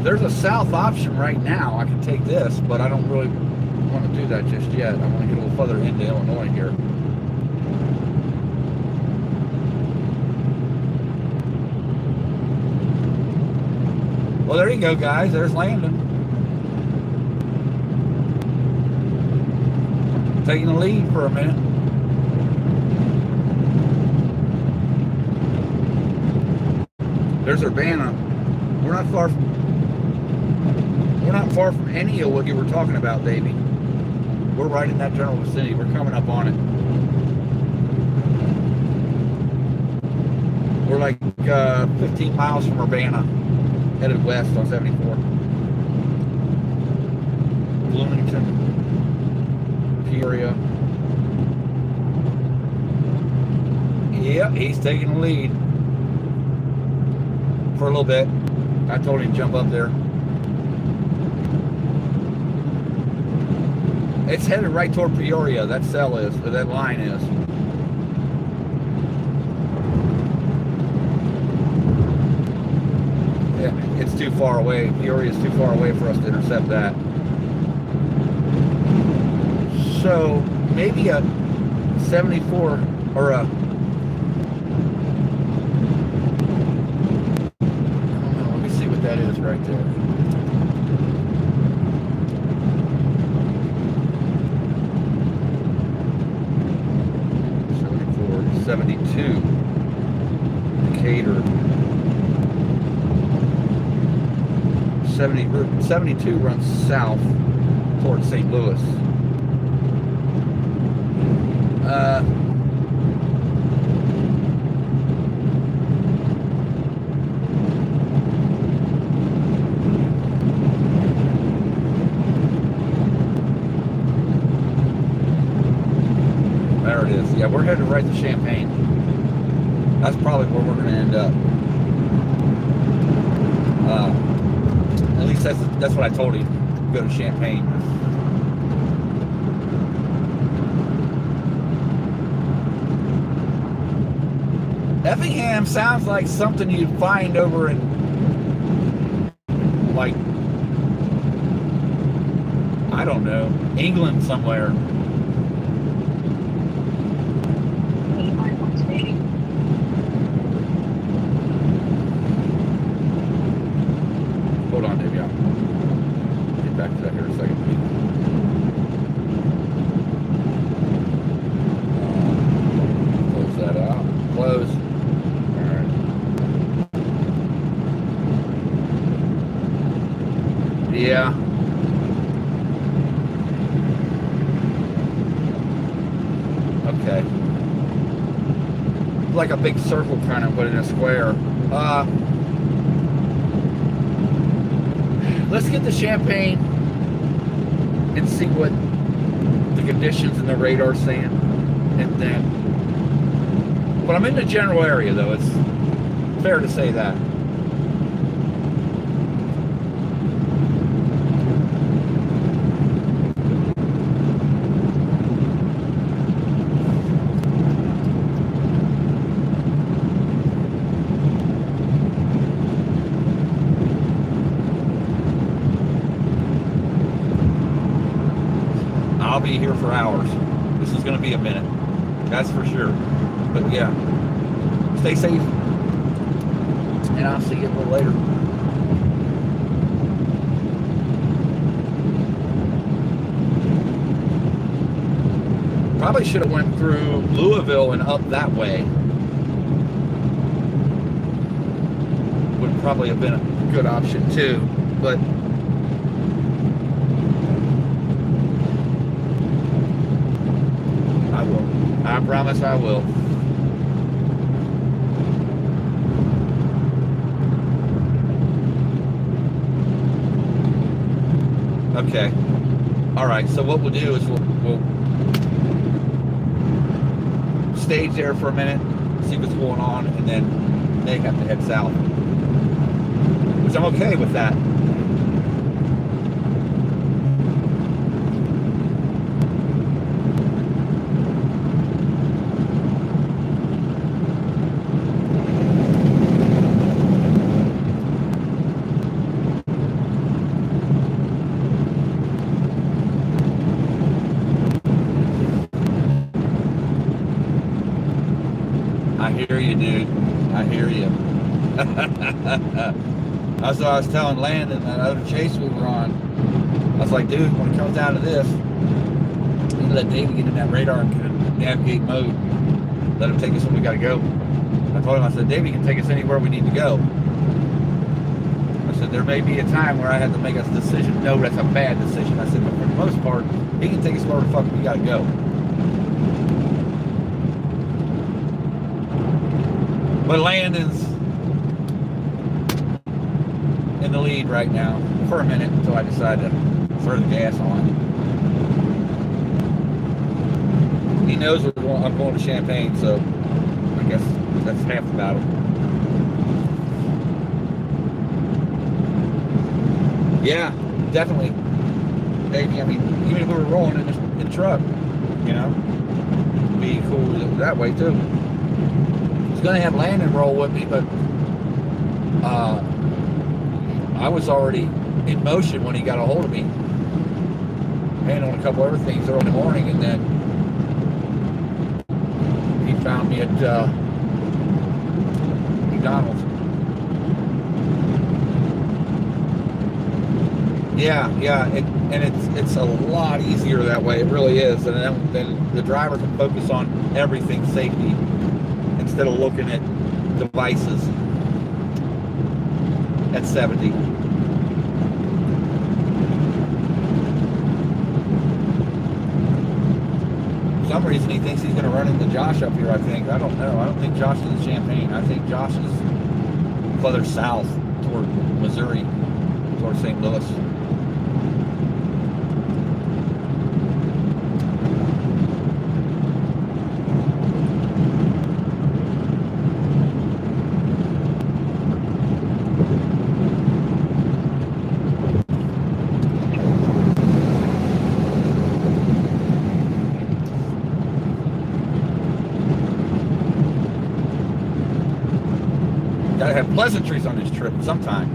There's a south option right now. I can take this, but I don't really want to do that just yet. I want to get a little further into Illinois here. Well, there you go, guys. There's Landon. Taking the lead for a minute. There's Urbana. We're not far from... We're not far from any of what you were talking about, Davey. We're right in that general vicinity. We're coming up on it. We're like 15 miles from Urbana, headed west on 74. Bloomington, Peoria. Yeah, he's taking the lead for a little bit. I told him to jump up there. It's headed right toward Peoria. That cell is, or that line is. Yeah, it's too far away. Peoria is too far away for us to intercept that. So maybe a 74 or a, let me see what that is right there. 72 Decatur. 72 runs south towards St. Louis. There it is. Yeah, we're headed right to Champaign. That's probably where we're going to end up. At least that's what I told him. Go to Champaign. Effingham sounds like something you'd find over in, like, I don't know, England somewhere. Hold on, Davey. I'll get back to that here in a second. Close that out. Close. All right. Yeah. Okay. Like a big circle kind of, but in a square. Let's get to Champaign and see what the conditions in the radar saying, and then. But I'm in the general area, though. It's fair to say that. I'll be here for hours. This is going to be a minute. That's for sure. But yeah, stay safe. And I'll see you a little later. Probably should have went through Louisville and up that way. Would probably have been a good option too. But I will. I promise I will. Okay. All right. So what we'll do is we'll stage there for a minute, see what's going on, and then they have to head south. Which I'm okay with that. I hear you, dude. I hear you. That's what I was telling Landon, that other chase we were on. I was like, dude, when it comes down to this, you let David get in that radar and get in navigate mode. Let him take us when we got to go. I told him, I said, David can take us anywhere we need to go. I said, there may be a time where I have to make a decision. No, that's a bad decision. I said, but for the most part, he can take us wherever the fuck we gotta go. But Landon's in the lead right now for a minute until I decide to throw the gas on. He knows I'm going to Champaign, so I guess that's half the battle. Yeah, definitely. Maybe, I mean, even if we were rolling in the truck, you know, it'd be cool that way too. I was gonna have Landon roll with me, but I was already in motion when he got a hold of me, and on a couple other things early in the morning, and then he found me at McDonald's. Yeah, and it's a lot easier that way. It really is, and then the driver can focus on everything safety instead of looking at devices at 70. For some reason he thinks he's going to run into Josh up here, I think. I don't know. I don't think Josh is in Champaign. I think Josh is further south toward Missouri, toward St. Louis. Gotta have pleasantries on this trip sometime.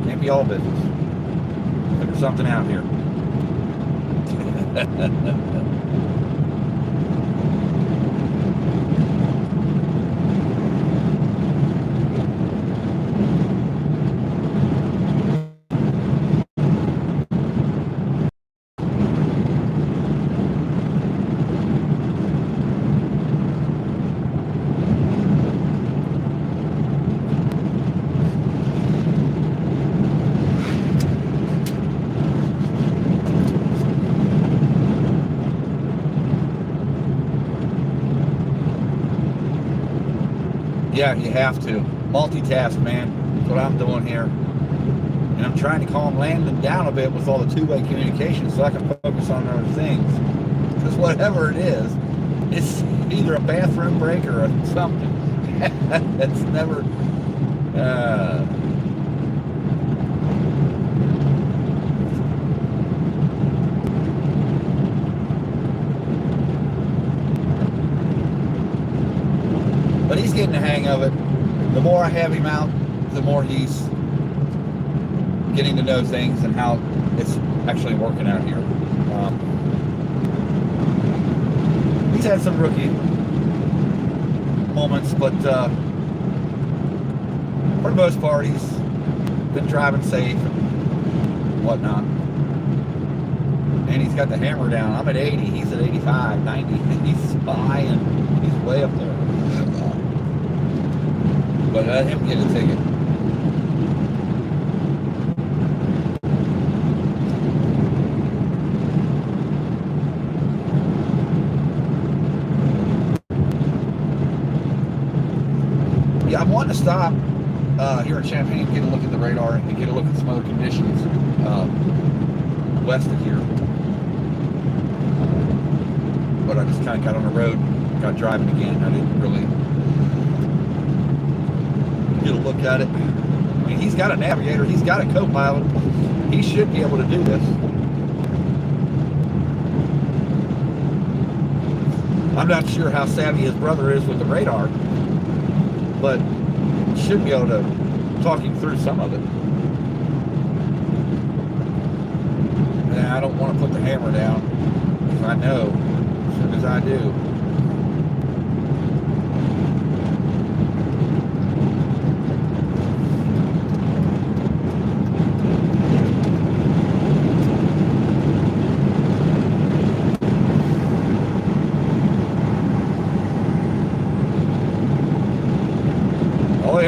Can't be all business. Figure something out here. Yeah, you have to. Multitask, man. That's what I'm doing here. And I'm trying to calm Landon down a bit with all the two-way communication so I can focus on other things. Because whatever it is, it's either a bathroom break or something. It's never... But he's getting the hang of it. The more I have him out, the more he's getting to know things and how it's actually working out here. He's had some rookie moments, but for the most part, he's been driving safe and whatnot. And he's got the hammer down. I'm at 80, he's at 85, 90. He's high and he's way up there. But let him get a ticket. Yeah, I'm wanting to stop here in Champaign, get a look at the radar and get a look at some other conditions west of here. But I just kind of got on the road, got driving again. I didn't really get a look at it. I mean, he's got a navigator, he's got a co-pilot. He should be able to do this. I'm not sure how savvy his brother is with the radar, but should be able to talk him through some of it. And I don't want to put the hammer down, because I know as soon as I do,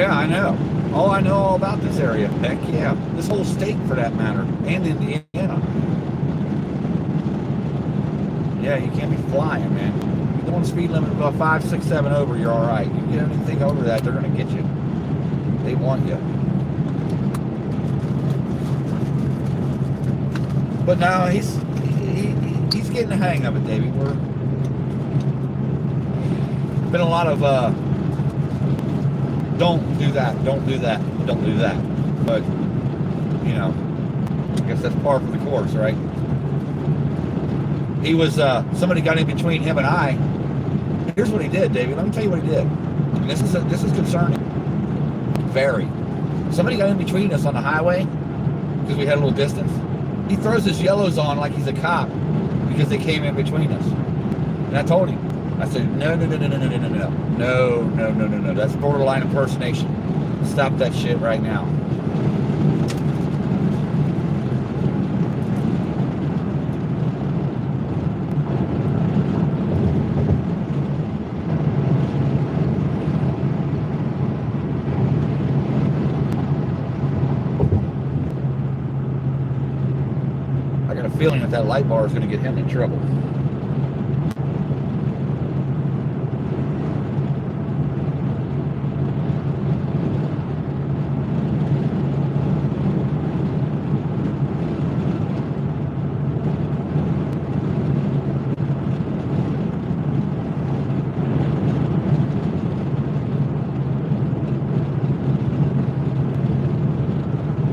I know. Oh, I know all about this area. Heck yeah. This whole state for that matter. And Indiana. Yeah, you can't be flying, man. You go on speed limit of about 5, 6, 7 over, you're all right. You get anything over that, they're going to get you. They want you. But now he's getting the hang of it, Davey. We're been a lot of don't do that, don't do that, don't do that. But you know, I guess that's par for the course, right? He was somebody got in between him and I. Here's what he did, Davey. Let me tell you what he did. And this is concerning. Very. Somebody got in between us on the highway because we had a little distance. He throws his yellows on like he's a cop because they came in between us. And I told him, I said, no. That's borderline impersonation. Stop that shit right now. I got a feeling that light bar is going to get him in trouble.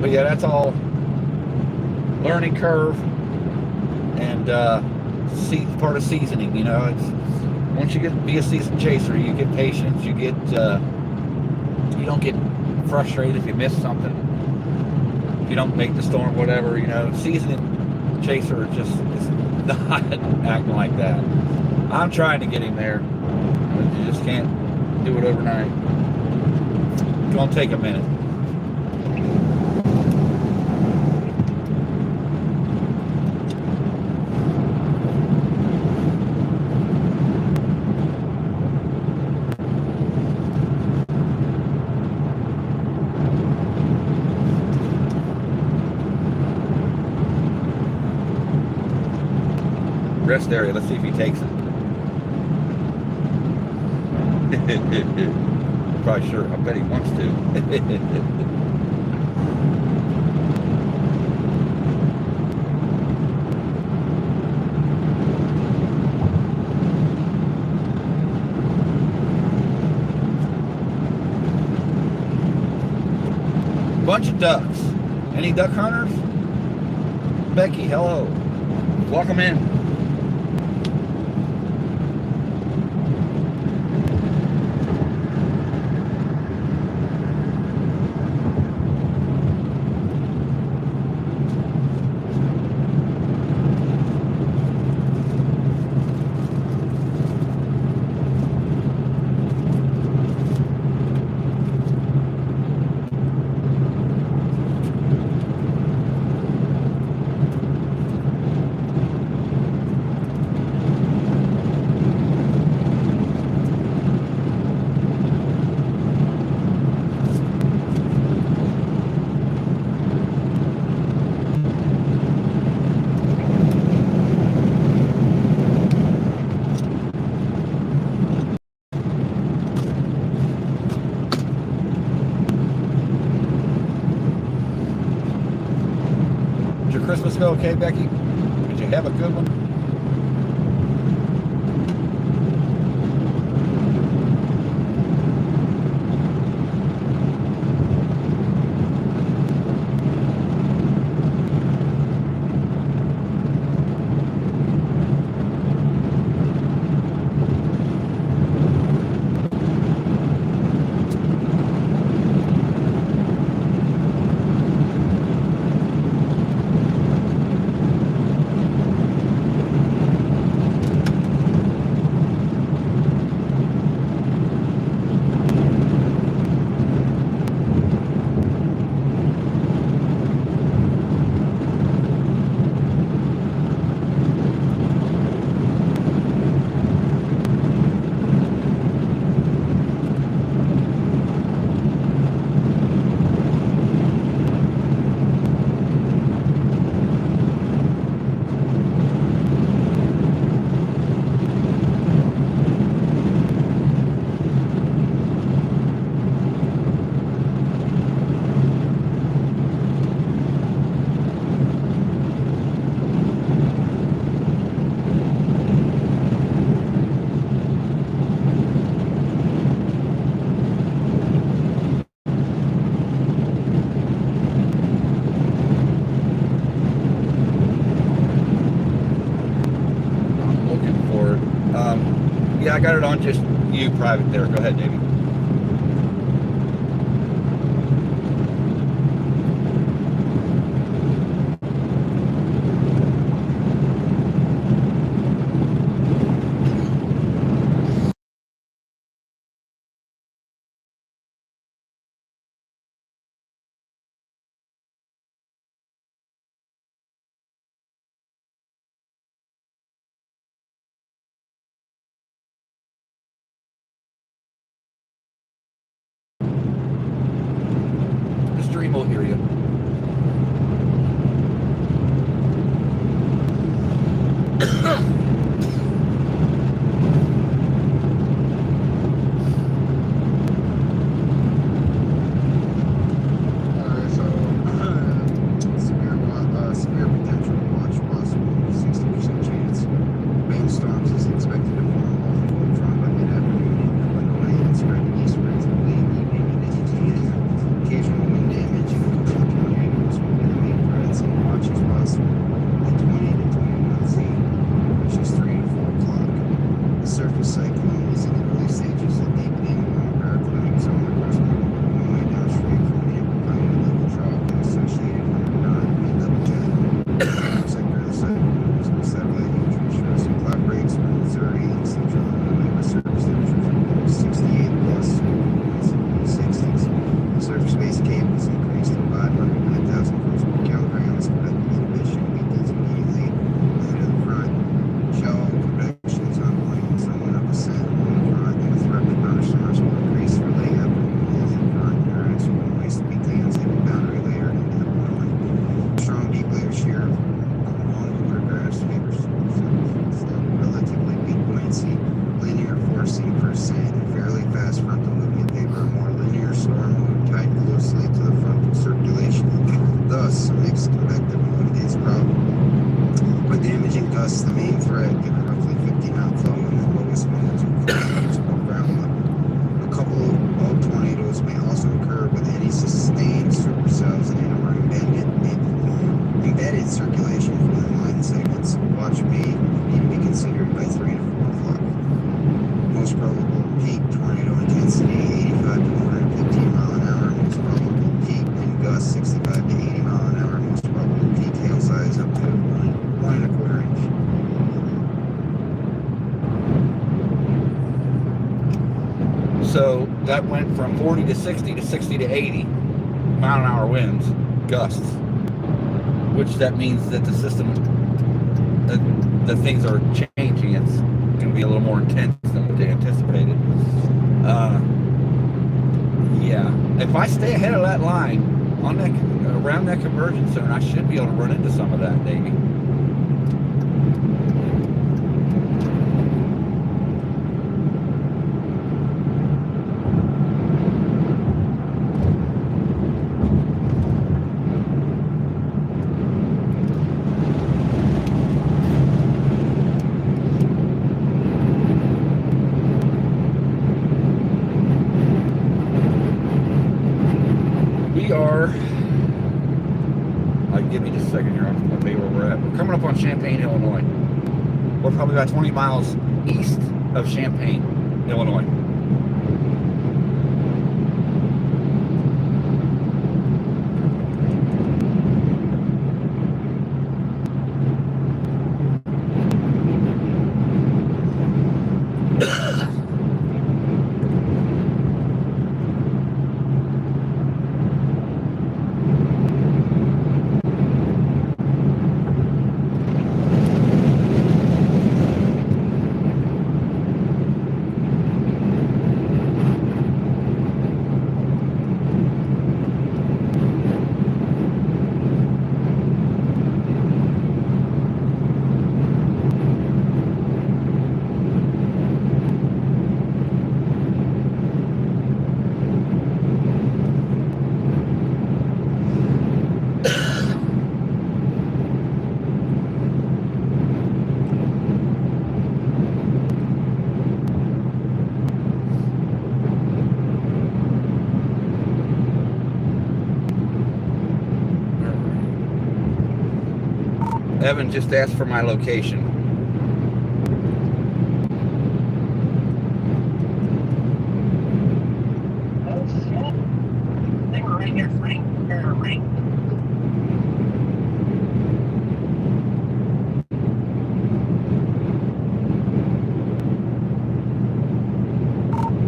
But yeah, that's all learning curve and part of seasoning. You know, it's once you be a seasoned chaser, you get patience. You don't get frustrated if you miss something. If you don't make the storm, whatever. You know, seasoned chaser just is not acting like that. I'm trying to get him there, but you just can't do it overnight. It's gonna take a minute. Rest area. Let's see if he takes it. Probably sure. I bet he wants to. Bunch of ducks. Any duck hunters? Becky, hello. Welcome in. Christmas go okay, Becky? Did you have a good one? Yeah, I got it on just you private there. Go ahead, Davey. The stream will hear you. Severe potential to watch possible 60% chance. Rainstorms is expected to form off the cold front by mid-afternoon in Illinois and spread eastward to late evening and into Canada. Occasional wind damage and a couple of tornadoes will be the main threats and watch is possible at 20 to 21 Z, which is 3 to 4 o'clock. The surface cyclone is in the early stages of deepening along paraclimatic zone across one way downstream from the amplifying level drop and associated wind level jet. Sector of the cyclone is with satellite imagery shows some cloud breaks from Missouri and central Illinois with surface temperatures of 68 plus and 60s. The surface base cap is increased to 509,000 kilograms, but inhibition begins immediately ahead of the front. Shallow convection is ongoing and somewhat of a set along the front, and the threat of thunderstorms will increase for late afternoon as the front interacts with the moist weekly unstable boundary layer into the Portland. Strong deep layer shear along the watercraft favors relatively weak buoyancy, linear forcing for ascent, and fairly fast frontal movement favor a more linear storm move tied closely to the frontal circulation. Thus, a mixed convective mode is probable. With damaging gusts the main threat, given roughly 50-knot flow and the lowest modes of kilometers above ground level. A couple of tornadoes may also occur with any sustained supercells and or embedded circulation from the line segments. Watch may need to be considered by 3 to 4 o'clock. Most probable peak tornado intensity 85 to 115 mile an hour. Most probable peak wind gusts 65 to 80 mile an hour. Most probable peak hail size up to 1.25 inch. So that went from 40 to 60 to 60 to 80 mile an hour winds, gusts, which that means that the system, the things are changing. It's going to be a little more intense than what they anticipated. Yeah, if I stay ahead of that line on that around that convergence zone, I should be able to run into some of that, Davey. Give me just a second here. I'll tell you where we're at. We're coming up on Champaign, Illinois. We're probably about 20 miles east of Champaign, Illinois. Evan just asked for my location. right near Frank, or Rank.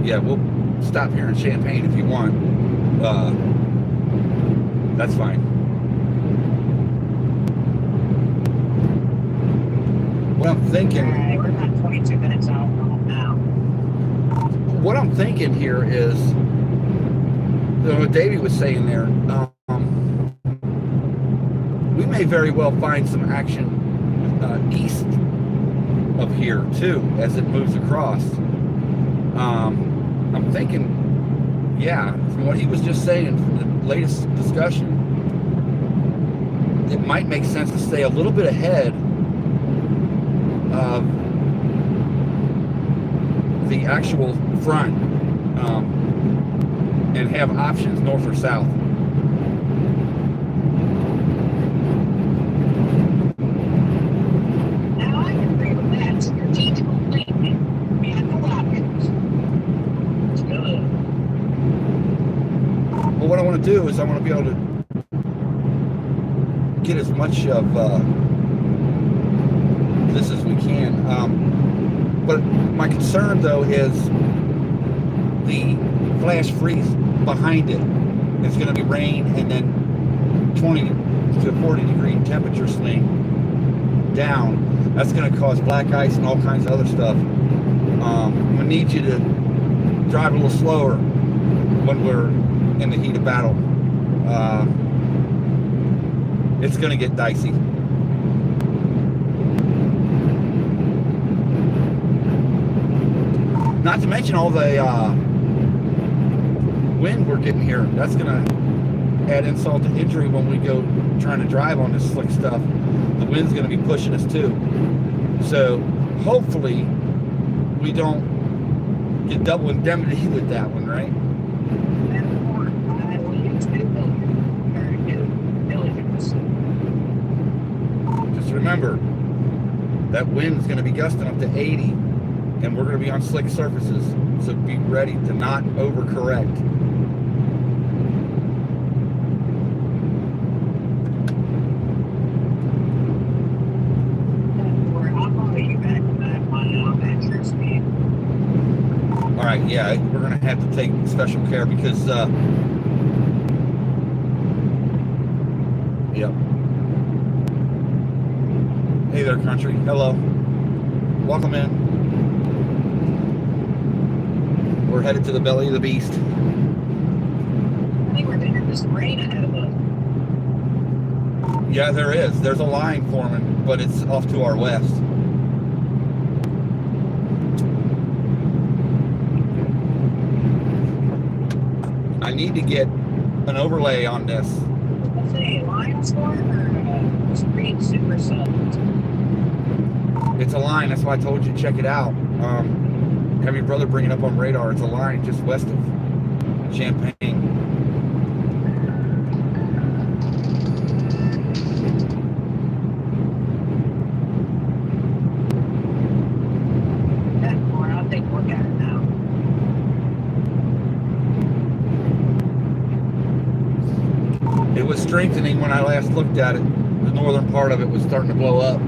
Yeah, we'll stop here in Champaign if you want. That's fine. What I'm thinking. Alright, we're about 22 minutes out from home now. What I'm thinking here is, what Davey was saying there. We may very well find some action east of here too as it moves across. I'm thinking, yeah, from what he was just saying, from the latest discussion, it might make sense to stay a little bit ahead of the actual front and have options north or south. Now I can agree with that. Strategical thinking. We have no options. It's good. Well, what I want to do is I want to be able to get as much of this as we can. But my concern, though, is the flash freeze behind it. It's going to be rain and then 20 to 40 degree temperature swing down. That's going to cause black ice and all kinds of other stuff. I'm going to need you to drive a little slower when we're in the heat of battle. It's going to get dicey. Not to mention all the wind we're getting here. That's going to add insult to injury when we go trying to drive on this slick stuff. The wind's going to be pushing us too. So hopefully we don't get double indemnity with that one, right? And more, I will use new billion, or new diligence. Just remember, that wind's going to be gusting up to 80, and we're going to be on slick surfaces. So be ready to not overcorrect. All right, yeah, we're going to have to take special care because, yep. Hey there, country. Hello. Welcome in. We're headed to the belly of the beast. I think we're getting this rain ahead of us. Yeah, there is. There's a line forming, but it's off to our west. I need to get an overlay on this. Let's say line storm or street super sub. It's a line. That's why I told you to check it out. Have your brother bring it up on radar. It's a line just west of Champaign. I'll take a look at it now. It was strengthening when I last looked at it. The northern part of it was starting to blow up.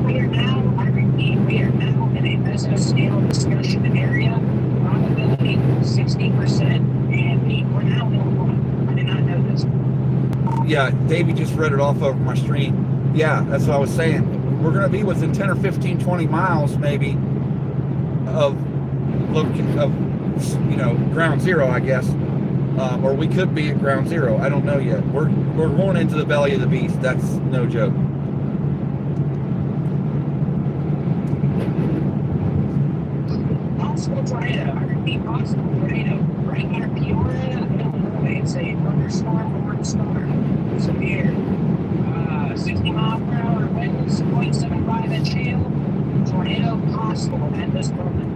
We are now, I repeat, we are now in a mesoscale discussion area. Probability 60%, and we're now in one. I did not know this. Yeah, Davey just read it off over my stream. Yeah, that's what I was saying. We're going to be within 10 or 15, 20 miles maybe of ground zero, I guess. Or we could be at ground zero. I don't know yet. We're going into the belly of the beast. That's no joke. Possible tornado. I repeat, possible tornado. Right near Peoria, Illinois. It's a thunderstorm, storm, severe. 60 mile per hour winds, 0.75 inch hail. Tornado possible at this moment.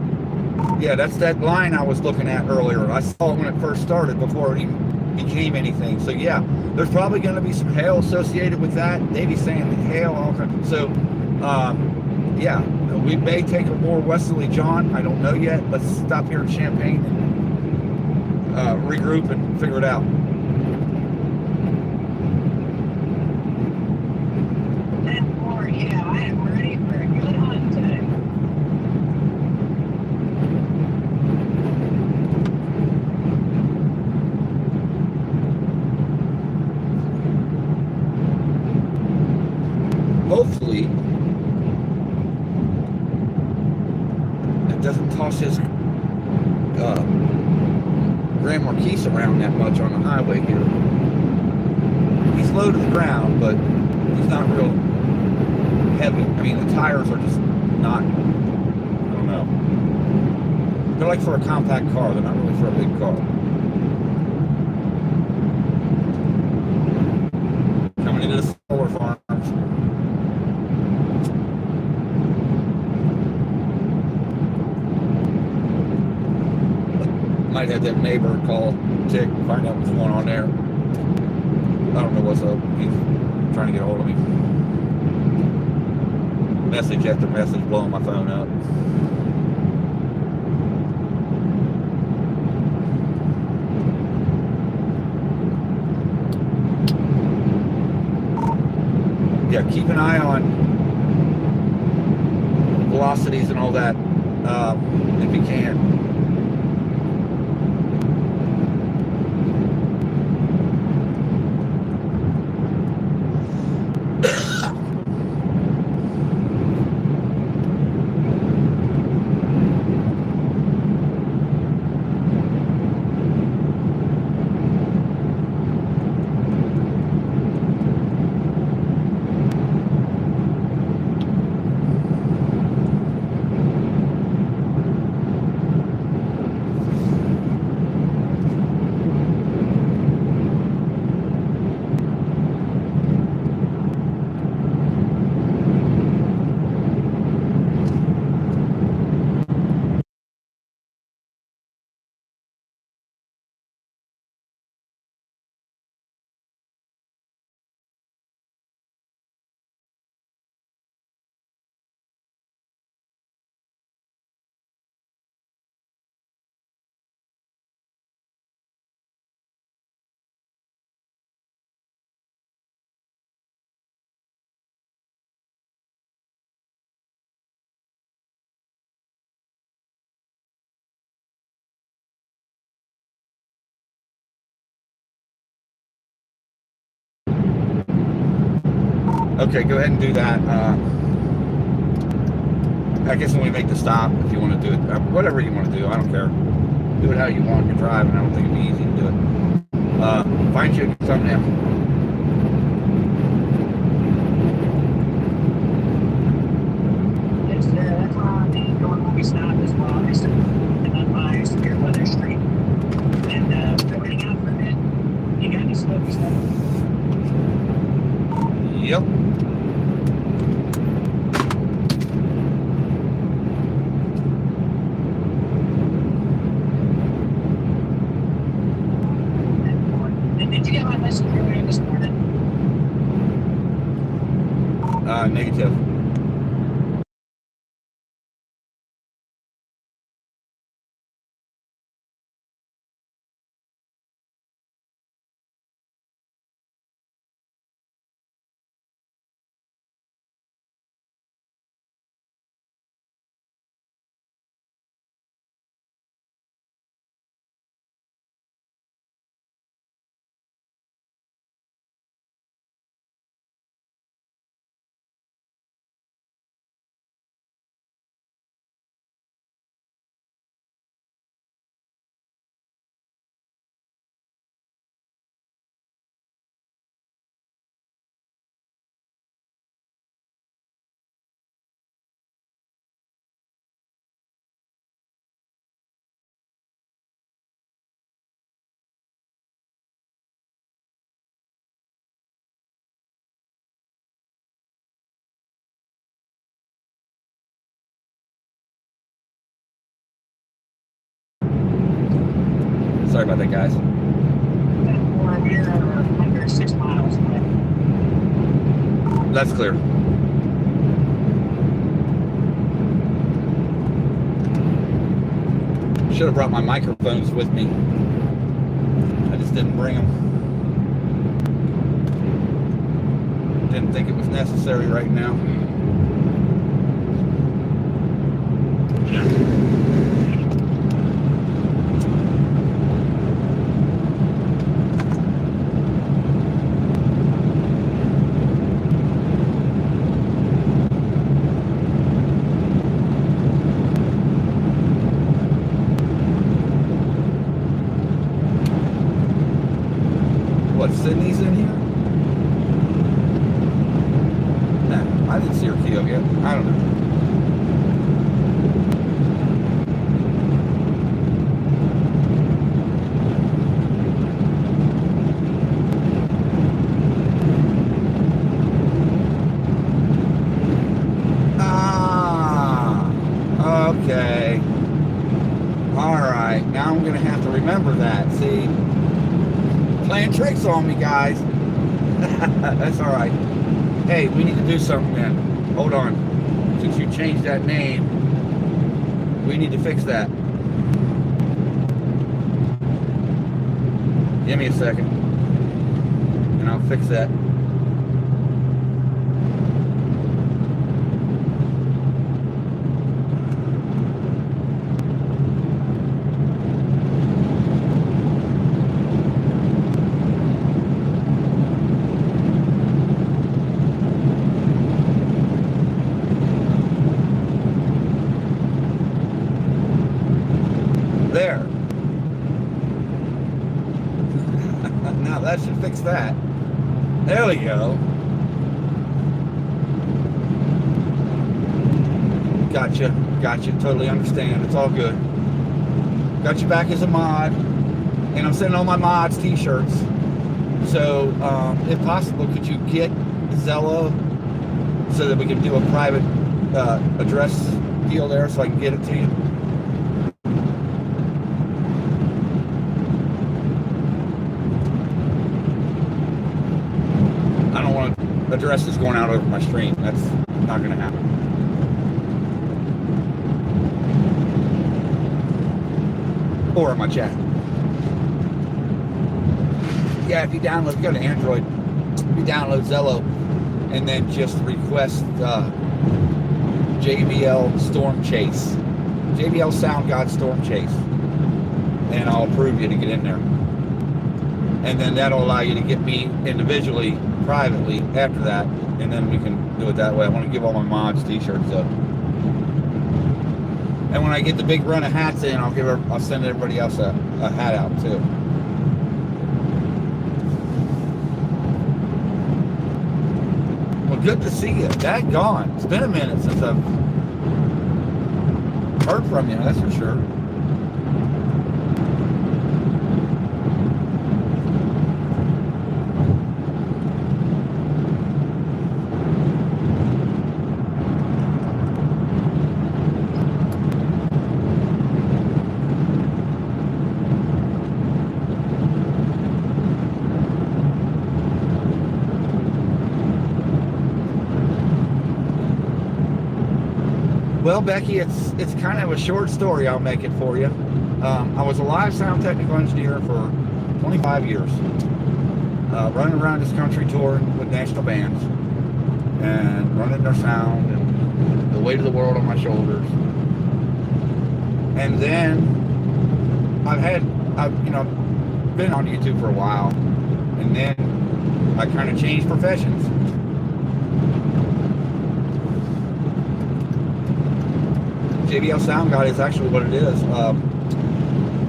Yeah, that's that line I was looking at earlier. I saw it when it first started before it even became anything. So yeah, there's probably going to be some hail associated with that. Davey's saying hail and all kinds. So yeah, we may take a more westerly jaunt. I don't know yet. Let's stop here in Champaign and regroup and figure it out. 10-4, yeah, I am ready for a good hunt today. Hopefully, it doesn't toss his Grand Marquis around that much on the highway here. He's low to the ground, but he's not real heavy. I mean, the tires are just not, I don't know. They're like for a compact car. They're not really for a big car. Coming into the solar farms. Might have that neighbor call Tick, find out what's going on there. I don't know what's up. He's trying to get a hold of me. Message after message blowing my phone up. Yeah, keep an eye on velocities and all that if you can. Okay, go ahead and do that. I guess when we make the stop, if you want to do it, whatever you want to do, I don't care. Do it how you want. You're driving. I don't think it'd be easy to do it. Find you a thumbnail. Yes, sir, that's why I need going when we stop as well. I used to live on my Severe Weather Street. And going out for a bit, you got any smoky stuff? Yep. Did you get my message earlier this morning? Negative. Sorry about that, guys. We're under 6 miles away. That's clear. Should have brought my microphones with me. I just didn't bring them. Didn't think it was necessary right now. What, Sydney's in here? Nah, I didn't see her key up yet. I don't know. Ah, okay. All right, now I'm gonna have to remember that. See, playing tricks on me, guys. That's all right. Hey, we need to do something then. Hold on. Since you changed that name, we need to fix that. Give me a second, and I'll fix that. There. Now that should fix that. There we go. Gotcha. Totally understand. It's all good. Got you back as a mod. And I'm sending all my mods t-shirts. So, if possible, could you get Zello so that we can do a private address deal there so I can get it to you? I don't want addresses going out over my stream. That's not going to happen. Or in my chat. Yeah, if you download, go to Android, you download Zello, and then just request JBL Storm Chase, JBL Sound God Storm Chase, and I'll approve you to get in there. And then that'll allow you to get me individually, privately after that, and then we can do it that way. I want to give all my mods t-shirts up. And when I get the big run of hats in, I'll send everybody else a hat out too. Well, good to see you. Daggone. It's been a minute since I've heard from you, that's for sure. Well, Becky, it's kind of a short story. I'll make it for you. I was a live sound technical engineer for 25 years, running around this country touring with national bands and running their sound and the weight of the world on my shoulders. And then I've been on YouTube for a while, and then I kind of changed professions. JBL Sound God is actually what it is.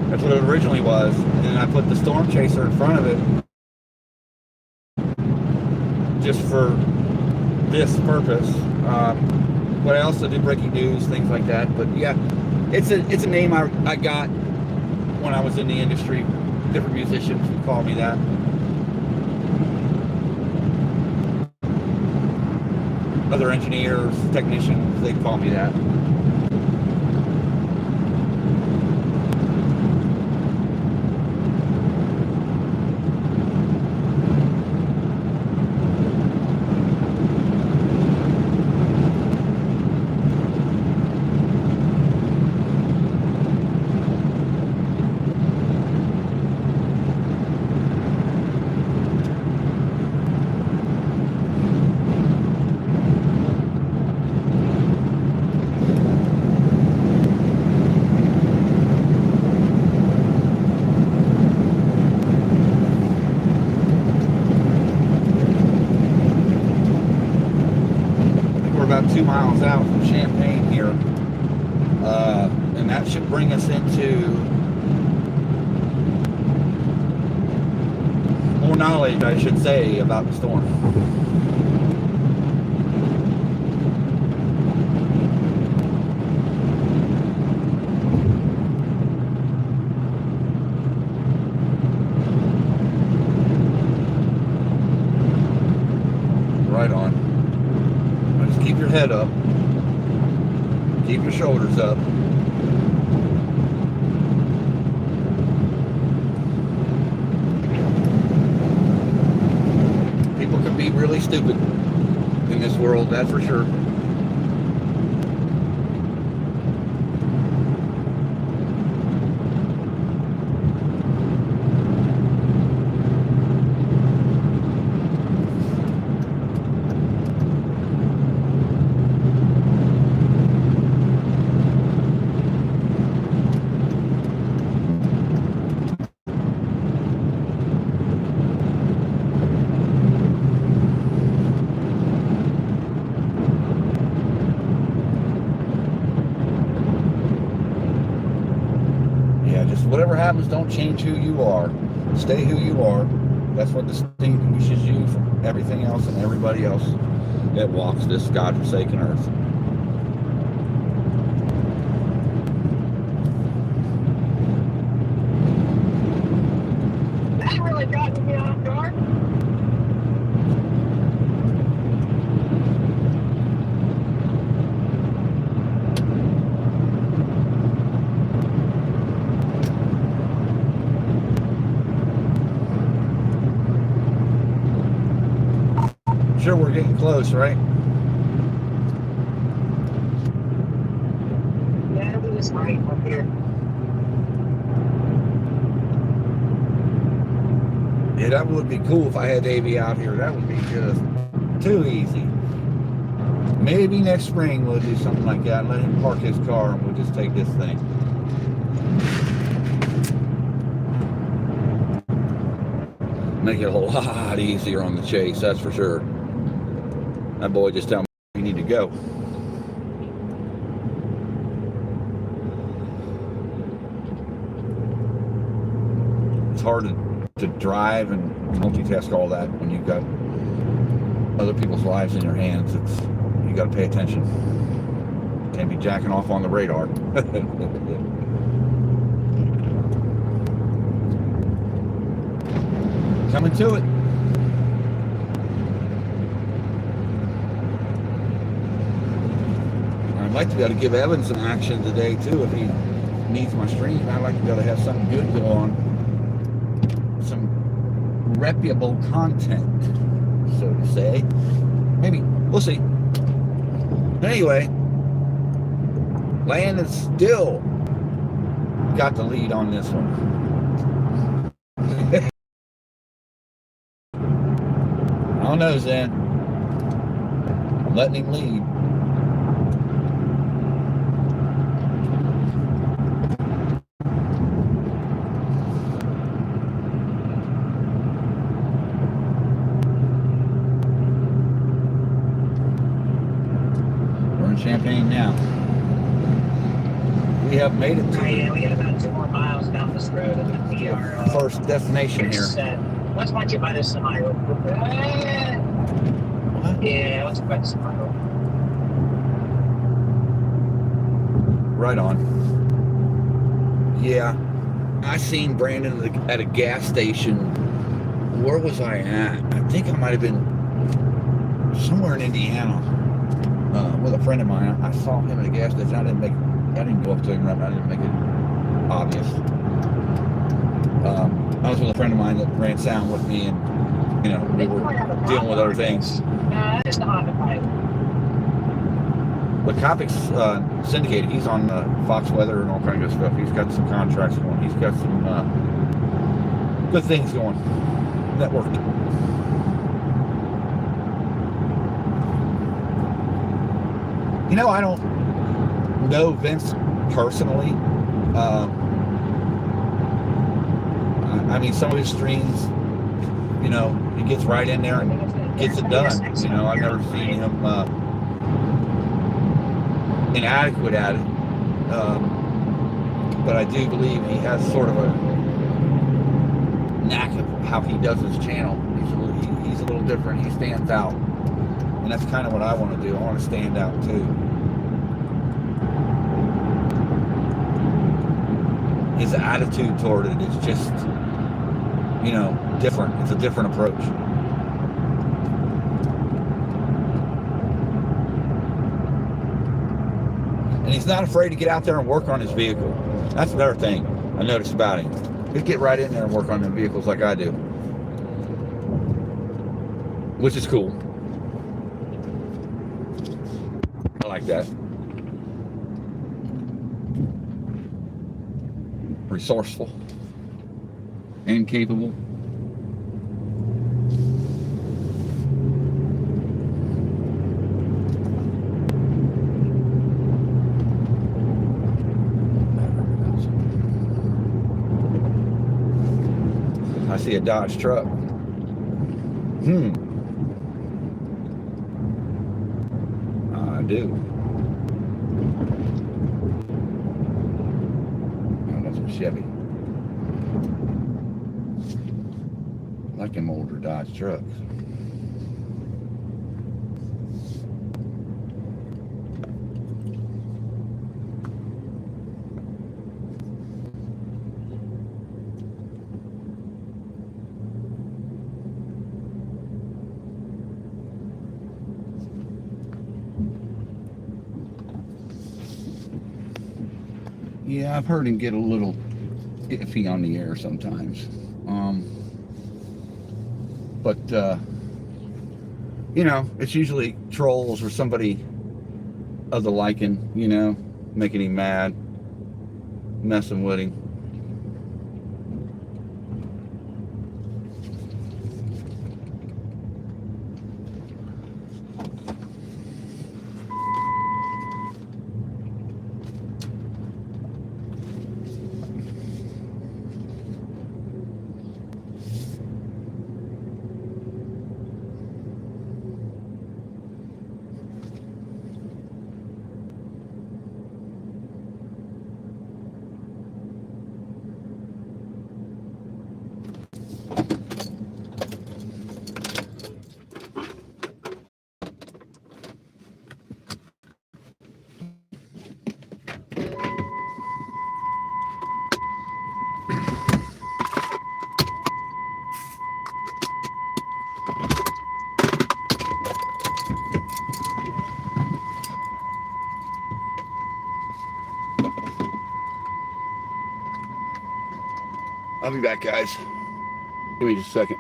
That's what it originally was. And then I put the Storm Chaser in front of it just for this purpose. What I also do breaking news, things like that. But yeah, it's a name I got when I was in the industry. Different musicians would call me that. Other engineers, technicians, they'd call me that. miles out from Champaign here, and that should bring us into more knowledge, I should say, about the storm. Right on. Just keep your head up. Keep your shoulders up. People can be really stupid in this world, that's for sure. Whatever happens, don't change who you are. Stay who you are. That's what distinguishes you from everything else and everybody else that walks this godforsaken earth. That really got me off guard. Sure, we're getting close, right? Yeah, it was right up here. Yeah, that would be cool if I had Davey out here. That would be just too easy. Maybe next spring we'll do something like that and let him park his car and we'll just take this thing. Make it a lot easier on the chase, that's for sure. That boy just tell me we need to go. It's hard to drive and multitask all that when you've got other people's lives in your hands. You got to pay attention. Can't be jacking off on the radar. Coming to it. I'd like to be able to give Evan some action today too if he needs my stream. I'd like to be able to have something good go on. Some reputable content, so to say. Maybe. We'll see. Anyway, Land is still got the lead on this one. I don't know, Zen. I'm letting him lead. We're in Champaign now. We have made it to Yeah, we got about 2 more miles down this road and then we are first destination here. set. Let's watch it by this semi real quick. What? Yeah, let's go by the semi real quick. Right on. Yeah, I seen Brandon at a gas station. Where was I at? I think I might have been somewhere in Indiana with a friend of mine. I saw him at a gas station. I didn't go up to him. I didn't make it obvious. I was with a friend of mine that ran sound with me, and we were dealing with other things. It's the Honda Pilot. But Kopic's syndicated. He's on Fox Weather and all kind of good stuff. He's got some contracts going. He's got some good things going. Networked. I don't know Vince personally. I mean, some of his streams, he gets right in there and gets it done. I've never seen him inadequate at it. But I do believe he has sort of a knack of how he does his channel. He's a little different. He stands out. And that's kind of what I want to do. I want to stand out too. His attitude toward it is just, different. It's a different approach. And he's not afraid to get out there and work on his vehicle. That's another thing I noticed about him. He'd get right in there and work on the vehicles like I do. Which is cool. I like that. Resourceful and capable. I see a Dodge truck. I do. Oh, that's a Chevy. I like them older Dodge trucks. Yeah, I've heard him get a little iffy on the air sometimes. But it's usually trolls or somebody of the liking, making him mad, messing with him. I'll be back, guys. Give me just a second.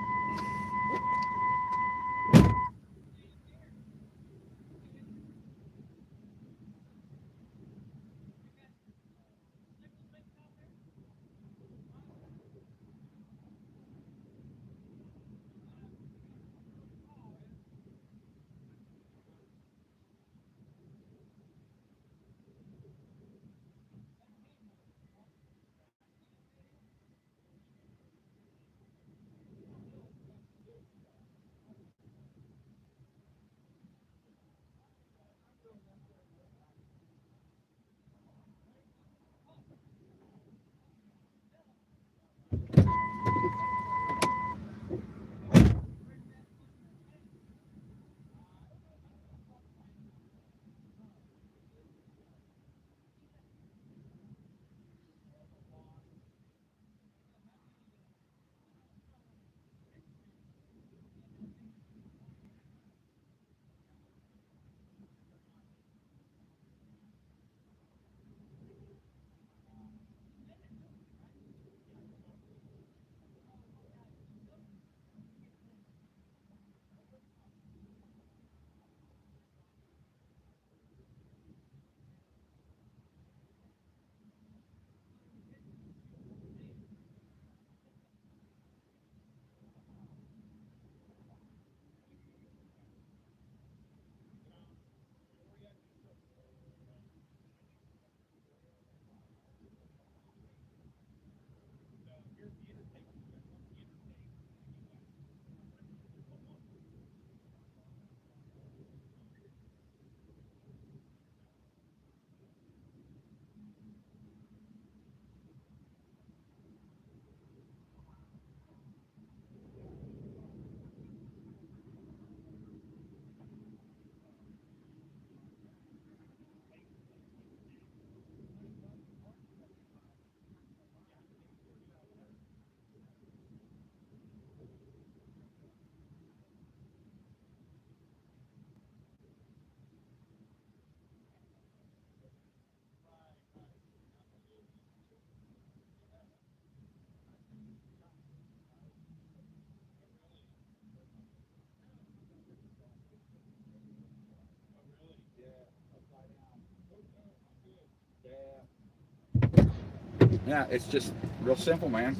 Yeah, it's just real simple, man.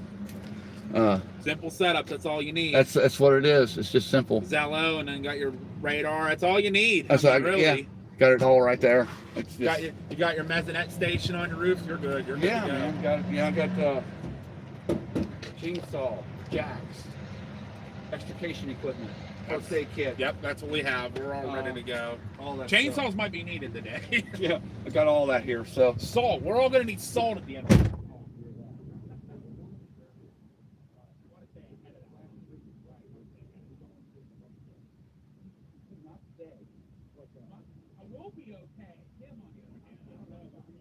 Simple setup. That's all you need. That's what it is. It's just simple. Zello, and then got your radar. That's all you need. That's really. Yeah, got it all right there. It's just, You got your mezzanette station on your roof. You're good. You're good yeah, to go. man. I got chainsaw, jacks, extrication equipment, first aid kit. Yep, that's what we have. We're all ready to go. All that Chainsaws stuff. might be needed today. Yeah, I got all that here. So Salt. We're all gonna need salt at the end of it. I will be okay. Him on the other hand, I don't know about him.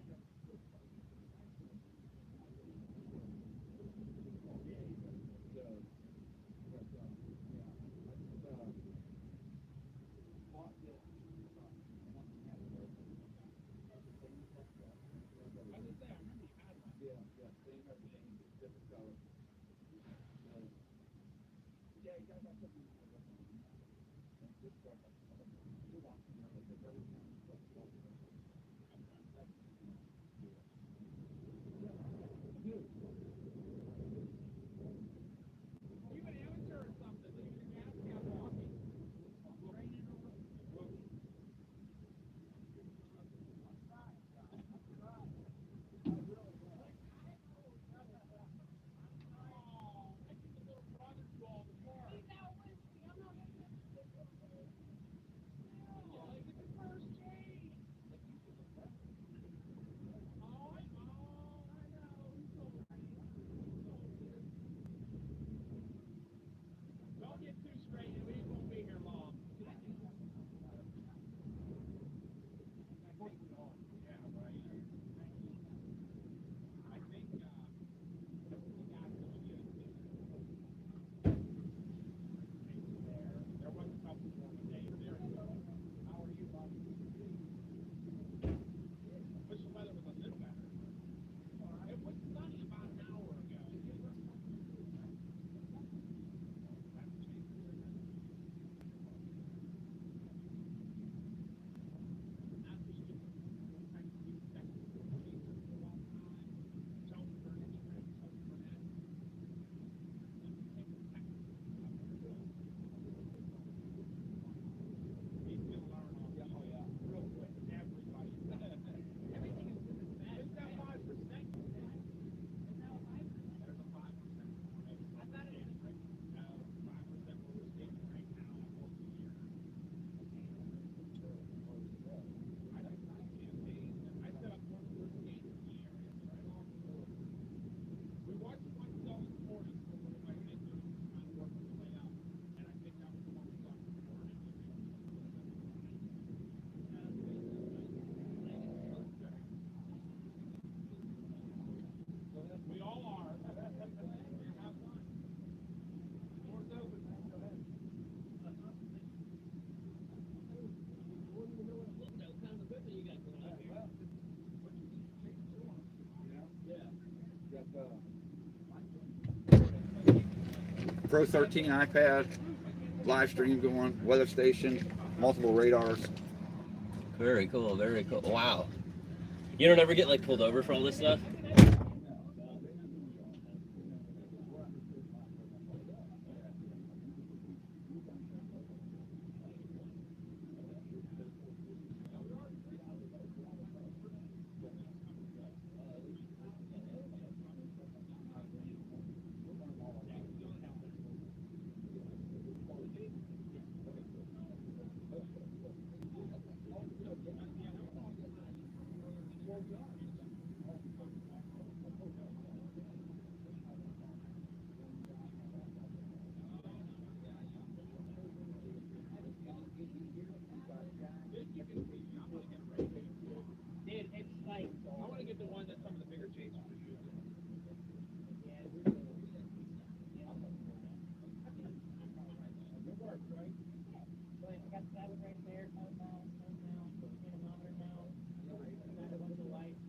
Don't get too straight. We won't be here long. We all are. Have fun. Doors open. Go ahead. Pro 13 iPad, live stream going, weather station, multiple radars. Very cool, very cool. Wow. You don't ever get like pulled over for all this stuff? Dude, it's like, I want to get the one that some of the bigger chasers are using. I got that one right there, anemometer now, got a bunch of lights,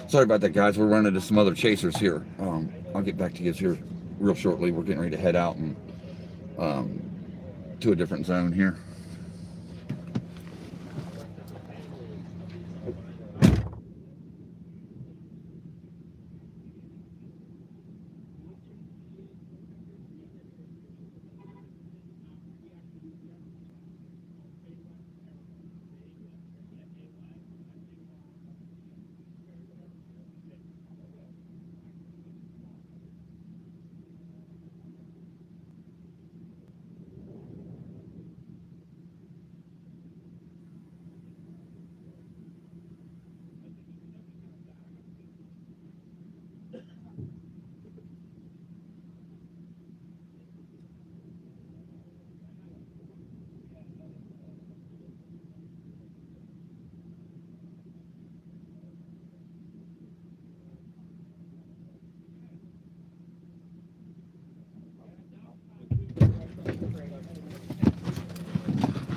Sorry about that, guys. We're running into some other chasers here. I'll get back to you here real shortly. We're getting ready to head out and to a different zone here.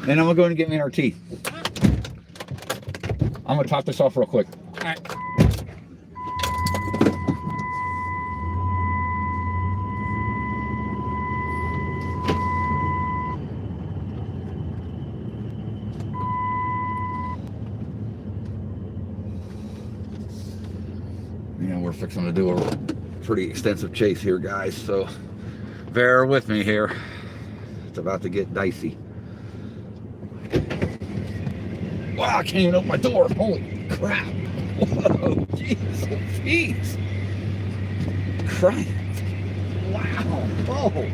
And I'm gonna go and get me our tea. I'm gonna top this off real quick. All right. Yeah, we're fixing to do a pretty extensive chase here, guys, so bear with me here. It's about to get dicey. Wow, I can't even open my door. Holy crap. Whoa, jeez. Christ. Wow. Whoa.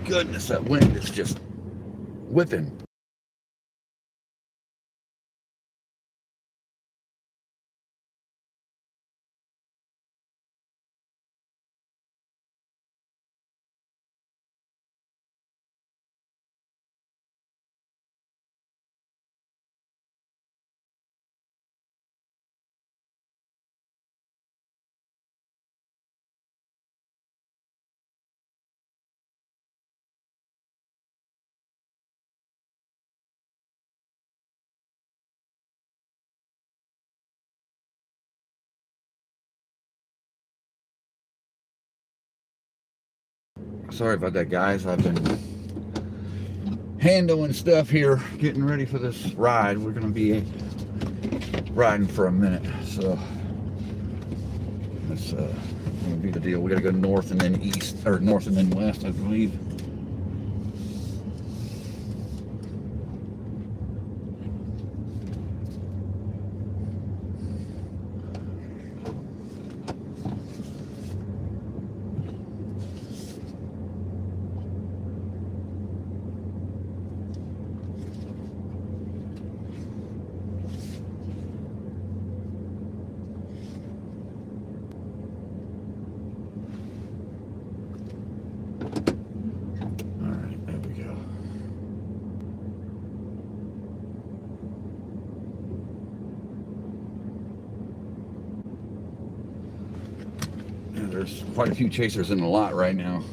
Goodness, that wind is just whipping. Sorry about that, guys. I've been handling stuff here, getting ready for this ride. We're going to be riding for a minute, so that's going to be the deal. We got to go north and then east, or north and then west, I believe. There's quite a few chasers in the lot right now.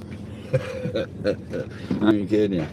I ain't kidding you.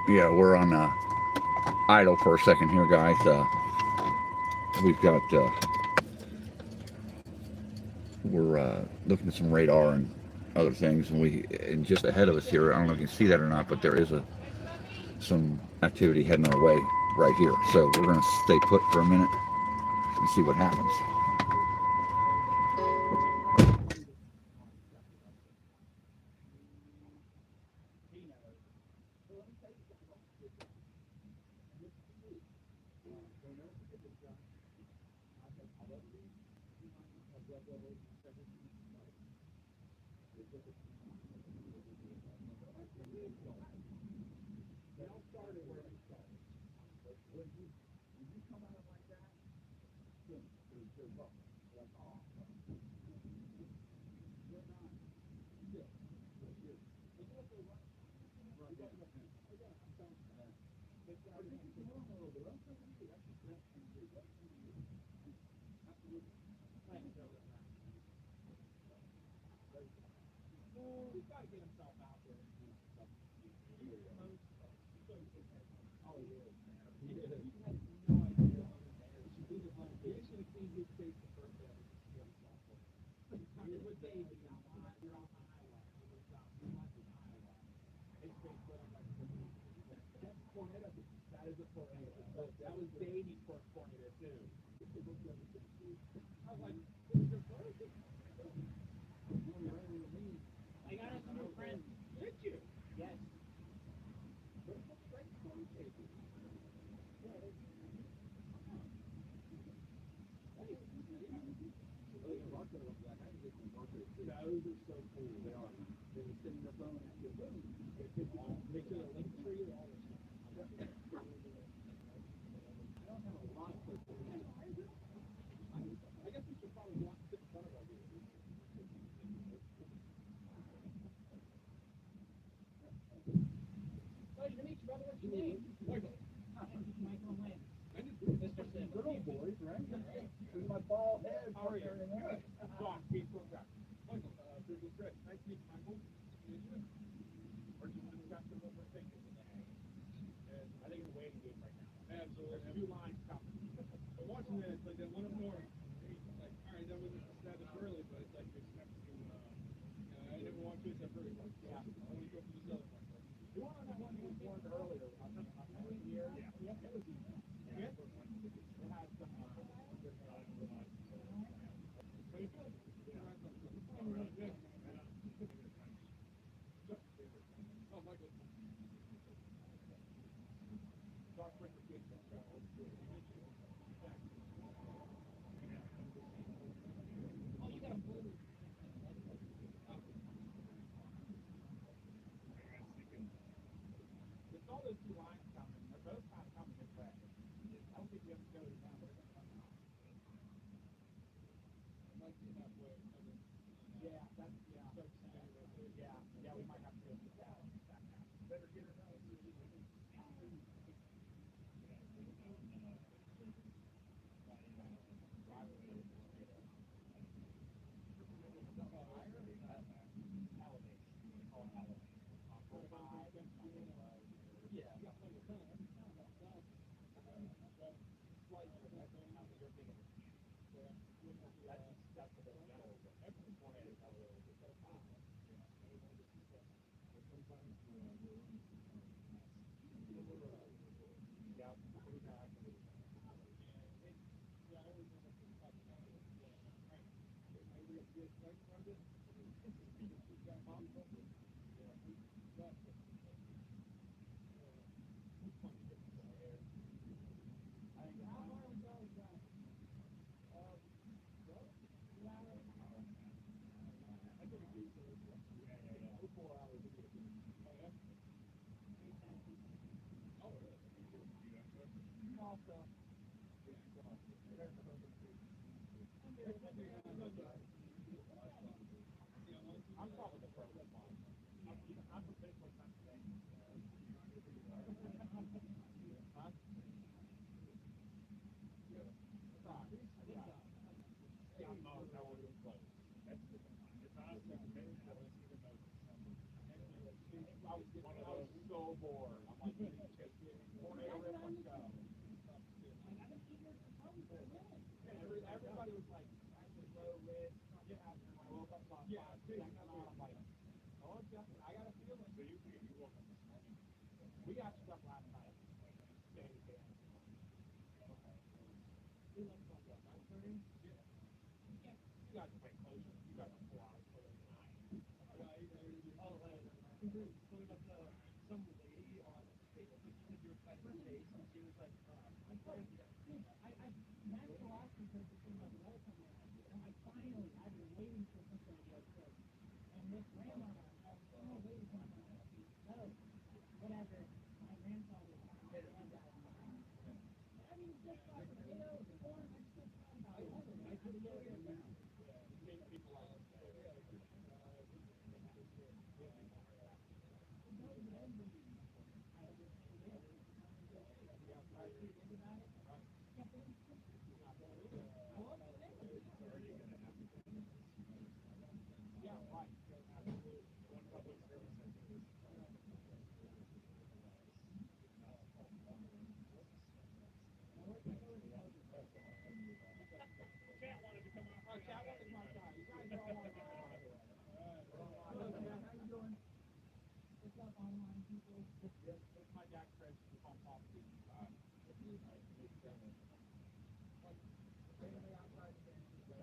Yeah, we're on idle for a second here, guys. We've got we're looking at some radar and other things, and just ahead of us here. I don't know if you can see that or not, but there is some activity heading our way right here. So we're going to stay put for a minute and see what happens. My dad crashed on top of the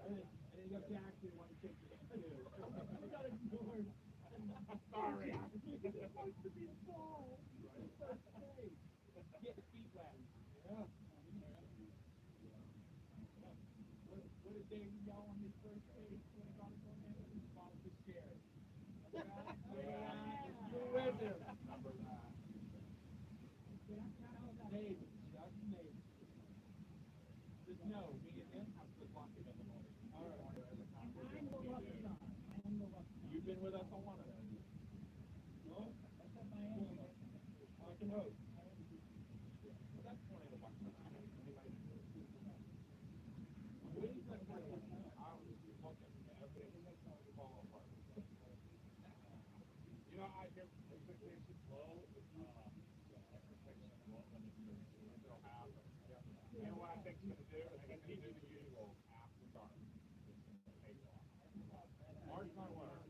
and then you have to actually want to take your too. I got ignored. Sorry. It's supposed to be a ball. Get feet wet. Yeah. What did Dave yell on his first page when he got his own name? His mom was scared. Yeah. You're with him. Remember that. Dave, just Dave. Just know, me and him have good luck in the morning. All right. You've been with us on one of them. No? I can hope. That's one of the ones. You know, I hear expectations low. You know what I think he's going to do? I think he's going to do the usual after dark. March my word.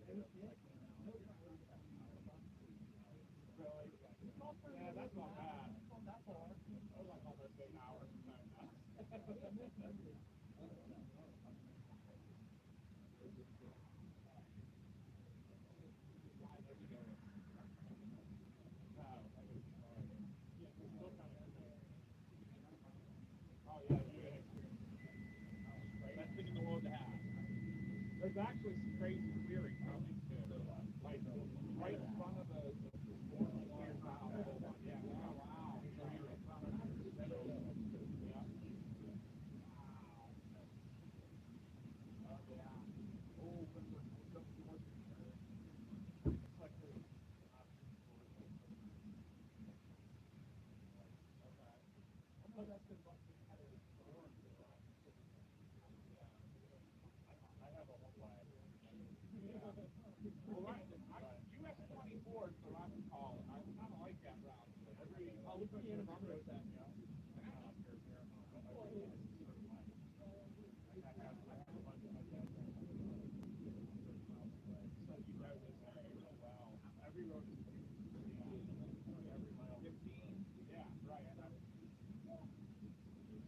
Yeah, that's not bad. That was like almost 8 hours. Best thing in the world to have. There's actually some crazy clearing coming too. Like right in front of the clear valve. Yeah, wow. US 24 is the route to call it. I kind of like that route. I'll look at the number with that. Every road is 15. Yeah, right.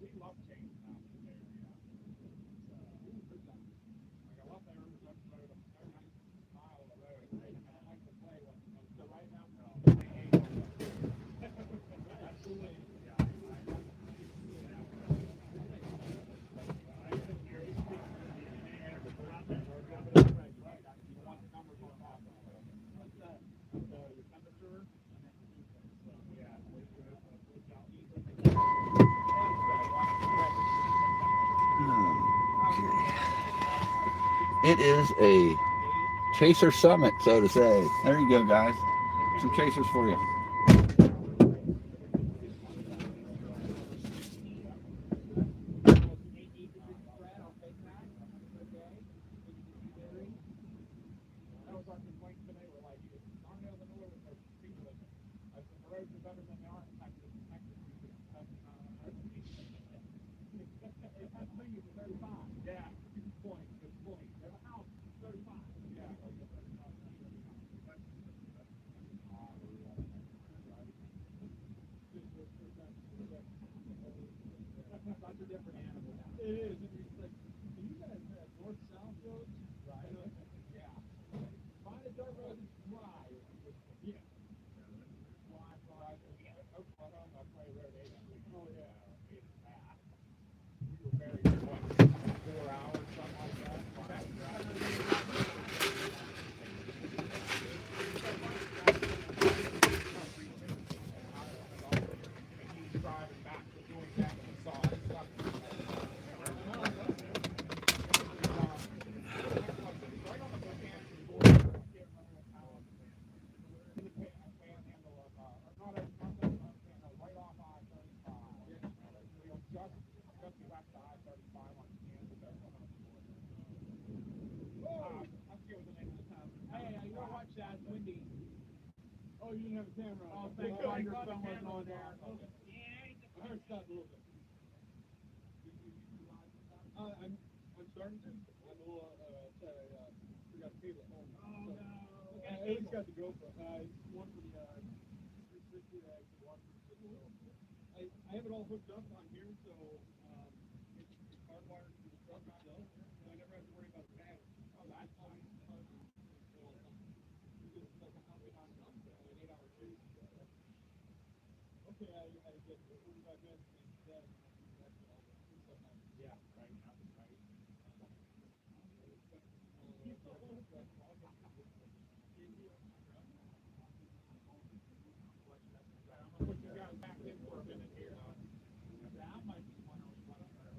We love changing out this area. Like I love that road. Every 9 mile of the road. I like to play when the right now. Absolutely. It is a Chaser Summit, so to say. There you go, guys. Some chasers for you. Oh, you didn't have a camera on. Oh, thank God your phone wasn't on there. I heard stuff a little bit. I'm starting to. I'm a little, forgot to cable at home. Oh, no. At least got the GoPro. One for the I have it all hooked up on here, so it's hardwired to the truck itself, so I never have to worry about the battery. Oh, that's fine. Okay, I get 45 minutes instead. Yeah, right. Put you guys back in for a minute here. That might be one I was running. I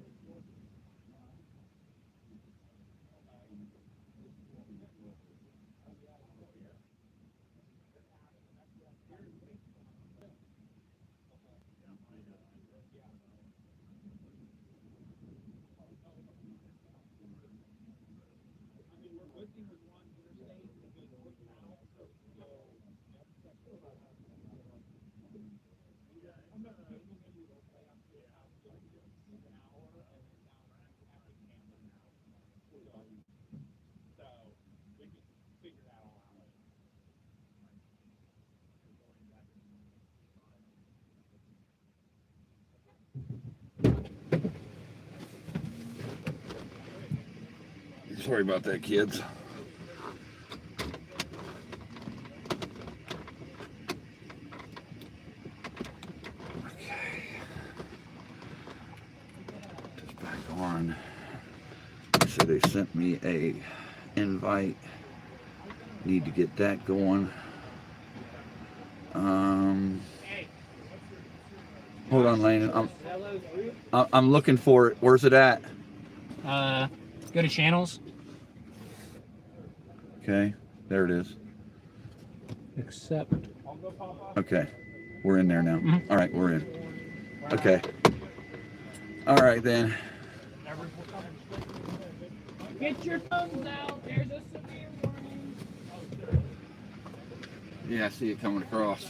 mean, we're looking with one interstate to be quick now, so I'm not going to maybe we'll play up to an hour and then down after Tampa now. So we can figure that all out. Sorry about that, kids. Okay. Just back on. So they sent me a invite. Need to get that going. Hold on, Landon. I'm looking for it. Where's it at? Go to channels. Okay, there it is. Accept. Okay, we're in there now. All right, we're in. Okay. All right then. Get your thumbs out. There's a severe warning. Yeah, I see it coming across.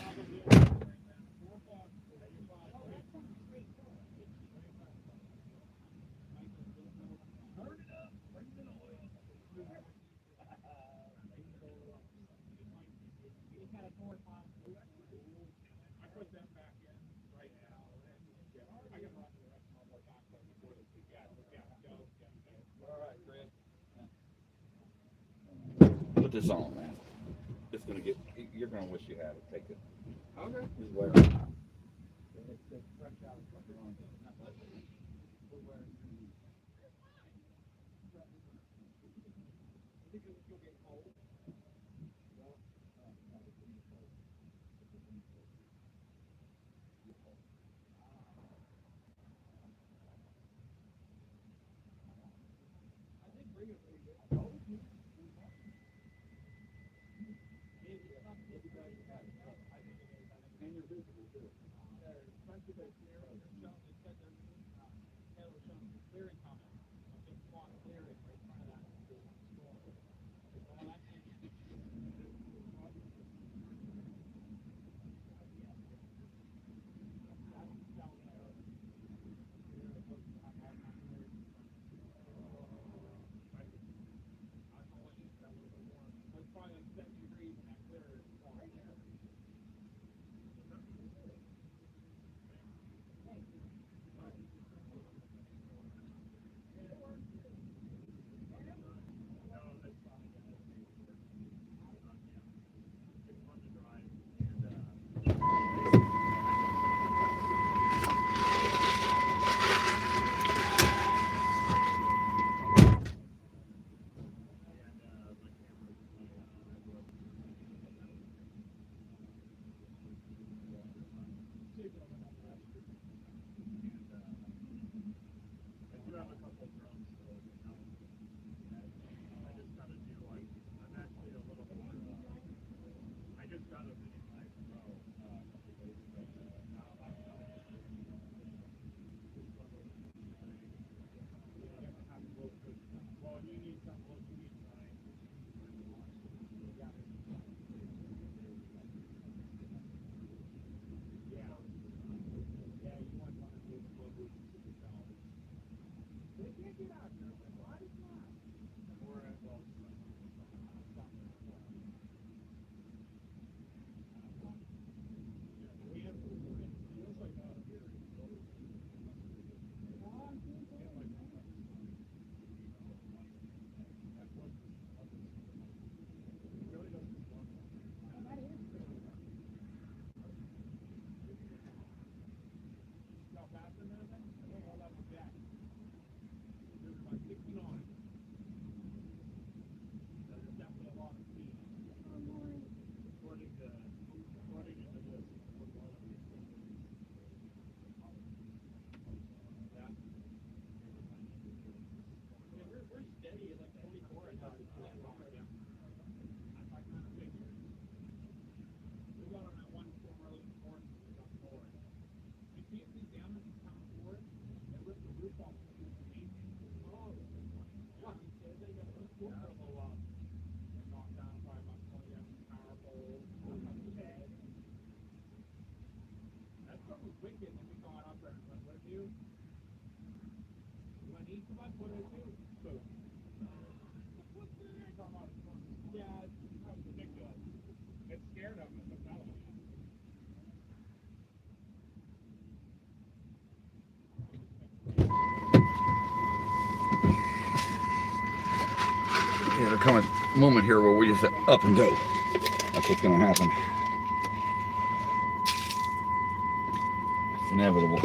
Put this on, man. It's gonna get. You're gonna wish you had it. Take it. Okay. Just wear it. there'll come a moment here where we just up and go. That's what's going to happen. It's inevitable.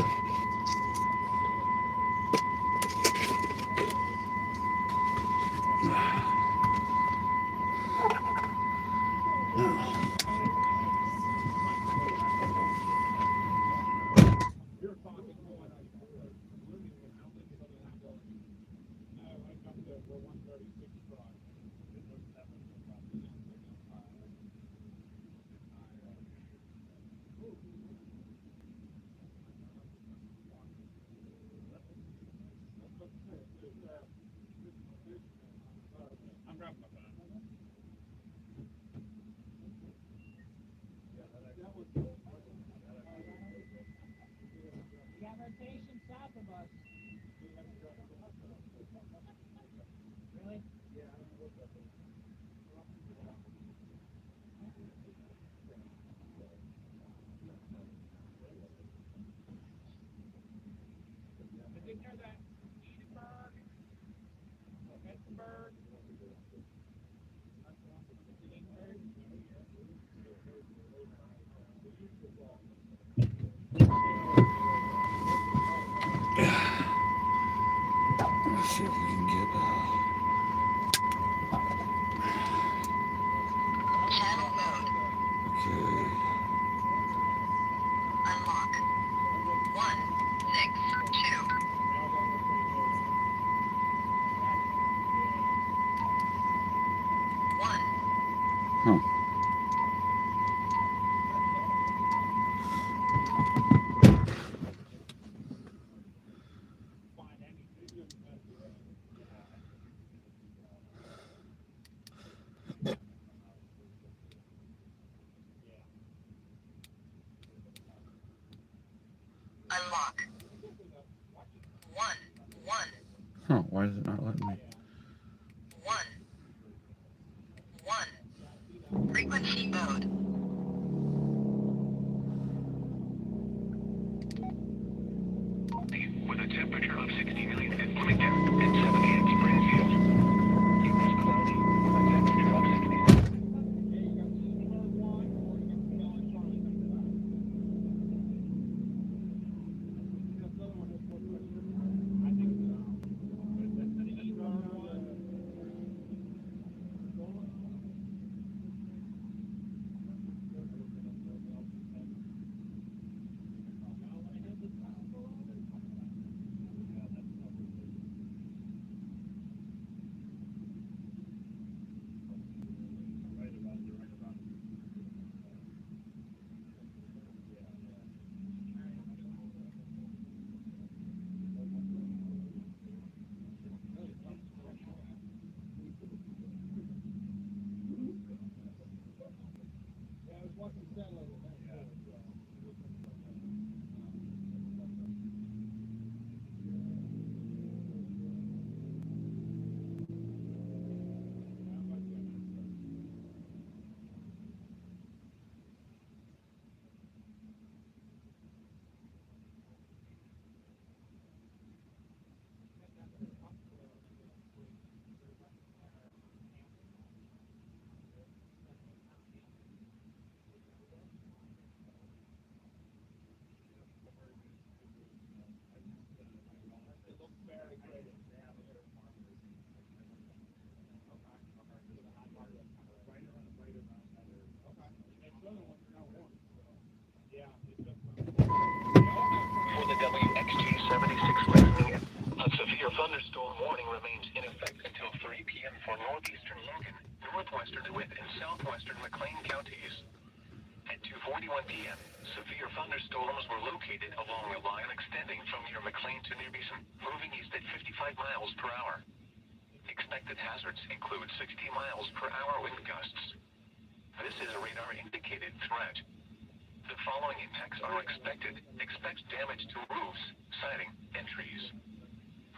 We got rotation south of us. Really? I think there's that Edinburgh, Edinburgh. Let's see if we can get. Channel mode. Okay. Unlock. 162. 1. Huh. Unlock. 1. 1. Huh. Why is it not letting me? 1. 1. Frequency mode. With a temperature of 69 at Bloomington and 70 at Springfield. It was cloudy with a temperature of 69. For the WXT-76 listening in, a severe thunderstorm warning remains in effect until 3 p.m. for northeastern Logan, northwestern DeWitt, and southwestern McLean counties. At 2:41 p.m., severe thunderstorms were located along a line extending from near McLean to near Beeson, moving east at 55 miles per hour. Expected hazards include 60 miles per hour wind gusts. This is a radar-indicated threat. The following impacts are expected. Expect damage to roofs, siding, and trees.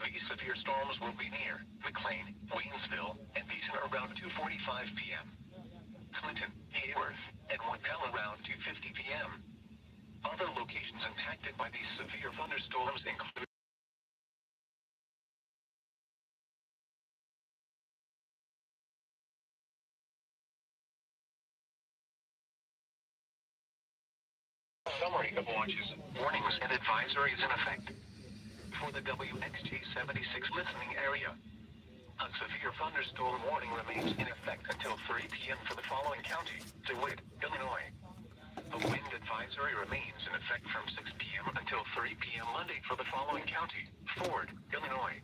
These severe storms will be near McLean, Waynesville, and Beeson around 2:45 p.m. Clinton, Hayworth, and Wappell around 2:50 p.m. Other locations impacted by these severe thunderstorms include Summary of watches, warnings, and advisories in effect. For the WXT-76 listening area, a severe thunderstorm warning remains in effect until 3 p.m. for the following county: DeWitt, Illinois. A wind advisory remains in effect from 6 p.m. until 3 p.m. Monday for the following county: Ford, Illinois.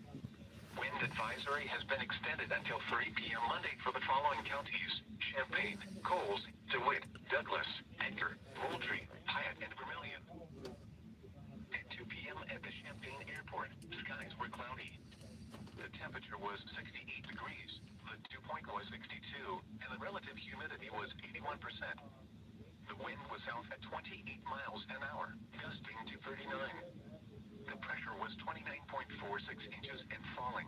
Wind advisory has been extended until 3 p.m. Monday for the following counties: Champaign, Coles, DeWitt, Douglas, Edgar, Moultrie, Hyatt, and Vermilion. At 2 p.m. at the Champaign Airport, skies were cloudy. The temperature was 68 degrees, the dew point was 62, and the relative humidity was 81%. The wind was south at 28 miles an hour, gusting to 39. The pressure was 29.46 inches and falling.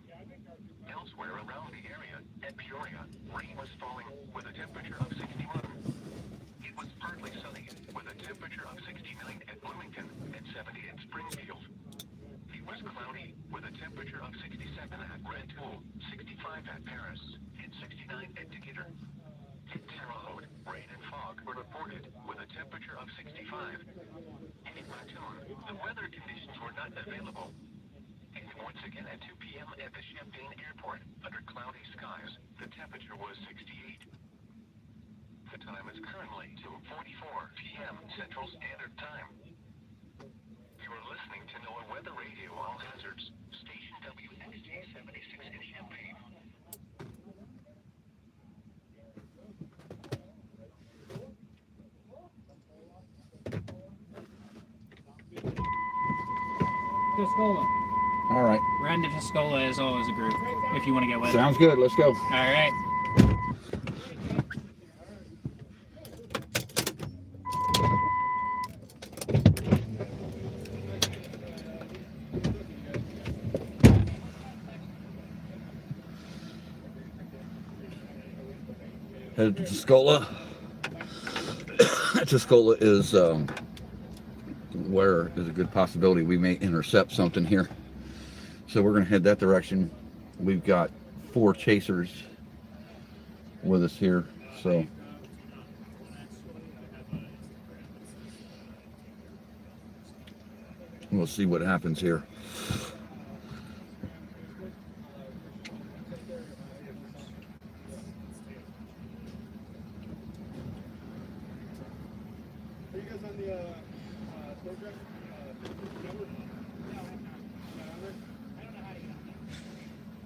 Elsewhere around the area, at Peoria, rain was falling with a temperature of 61. It was partly sunny with a temperature of 69 at Bloomington and 70 at Springfield. It was cloudy with a temperature of 67 at Red Bull, 65 at Paris, and 69 at Decatur. At Terre Haute, rain and fog were reported with a temperature of 65. And in Mattoon, the weather conditions were not available. And once again at 2 p.m. at the Champaign Airport, under cloudy skies, the temperature was 68. The time is currently 2:44 p.m. Central Standard Time. You are listening to NOAA Weather Radio All Hazards, station WXT-76 in Champaign. Tuscola. All right. We're heading to Tuscola as always a group, if you want to get with it. Sounds good. Let's go. All right. Headed to Tuscola. Tuscola is where there's a good possibility we may intercept something here. So we're going to head that direction. We've got 4 chasers with us here. So we'll see what happens here. Are you guys on the program? Number? I don't know how to get on.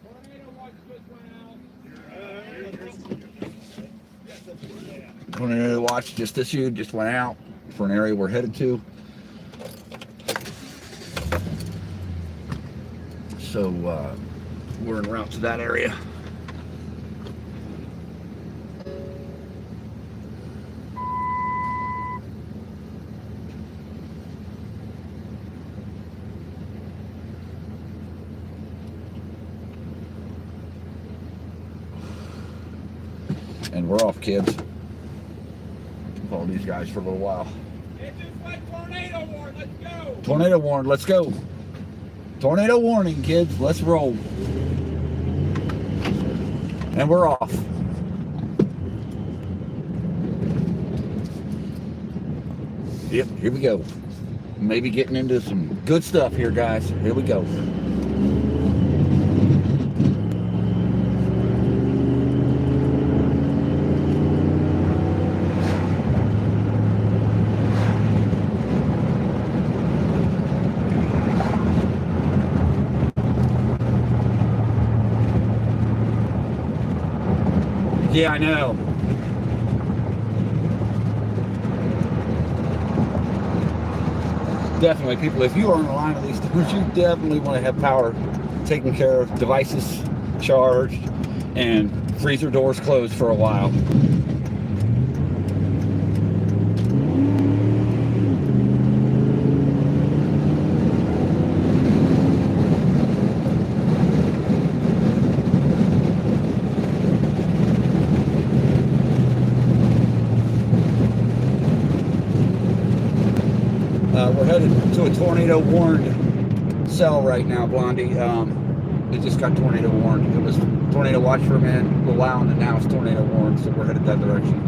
Tornado watch just went out. Tornado watch just issued, just went out for an area we're headed to. So we're en route to that area. And we're off, kids. Follow these guys for a little while. It's just like tornado warning. Let's go. Tornado warning, let's go. Tornado warning, kids, let's roll. And we're off. Yep, here we go. Maybe getting into some good stuff here, guys. Here we go. Yeah, I know. Definitely, people, if you are on the line of these things, you definitely want to have power taken care of, devices charged, and freezer doors closed for a while. We're headed to a tornado warned cell right now, Blondie. It just got tornado warned. It was tornado watch for a minute, a little while, and now it's tornado warned, so we're headed that direction.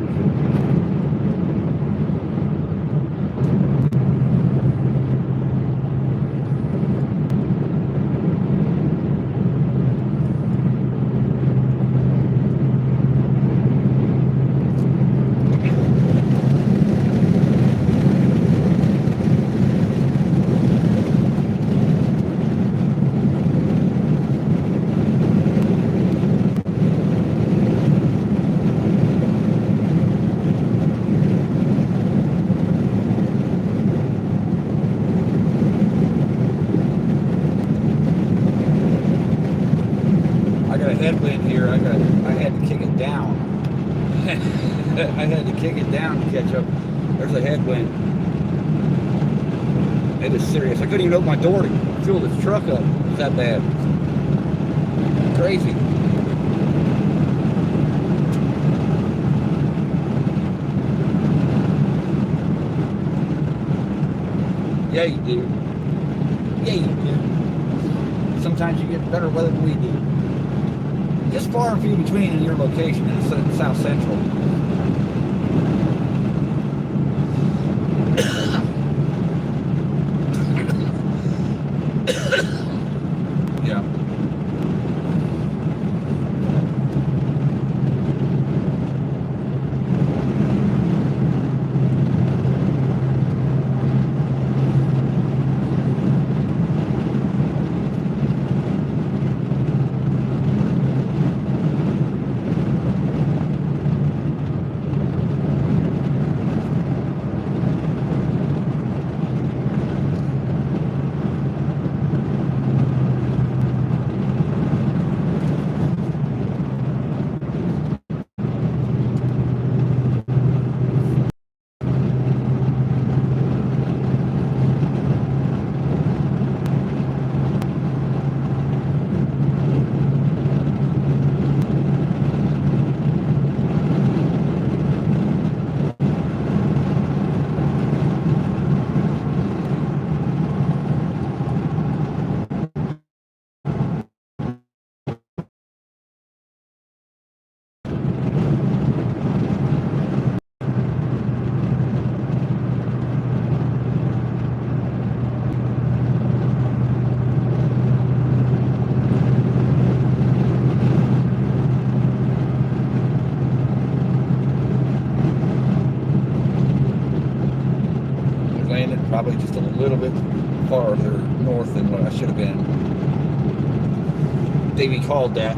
I had to kick it down. I had to kick it down to catch up. There's a headwind. It is serious. I couldn't even open my door to fuel this truck up. It's that bad. Crazy. Yeah, you do. Yeah, you do. Sometimes you get better weather than we do. Just far and few between in your location in South Central. Yeah. Probably just a little bit farther north than what I should have been. Davey called that.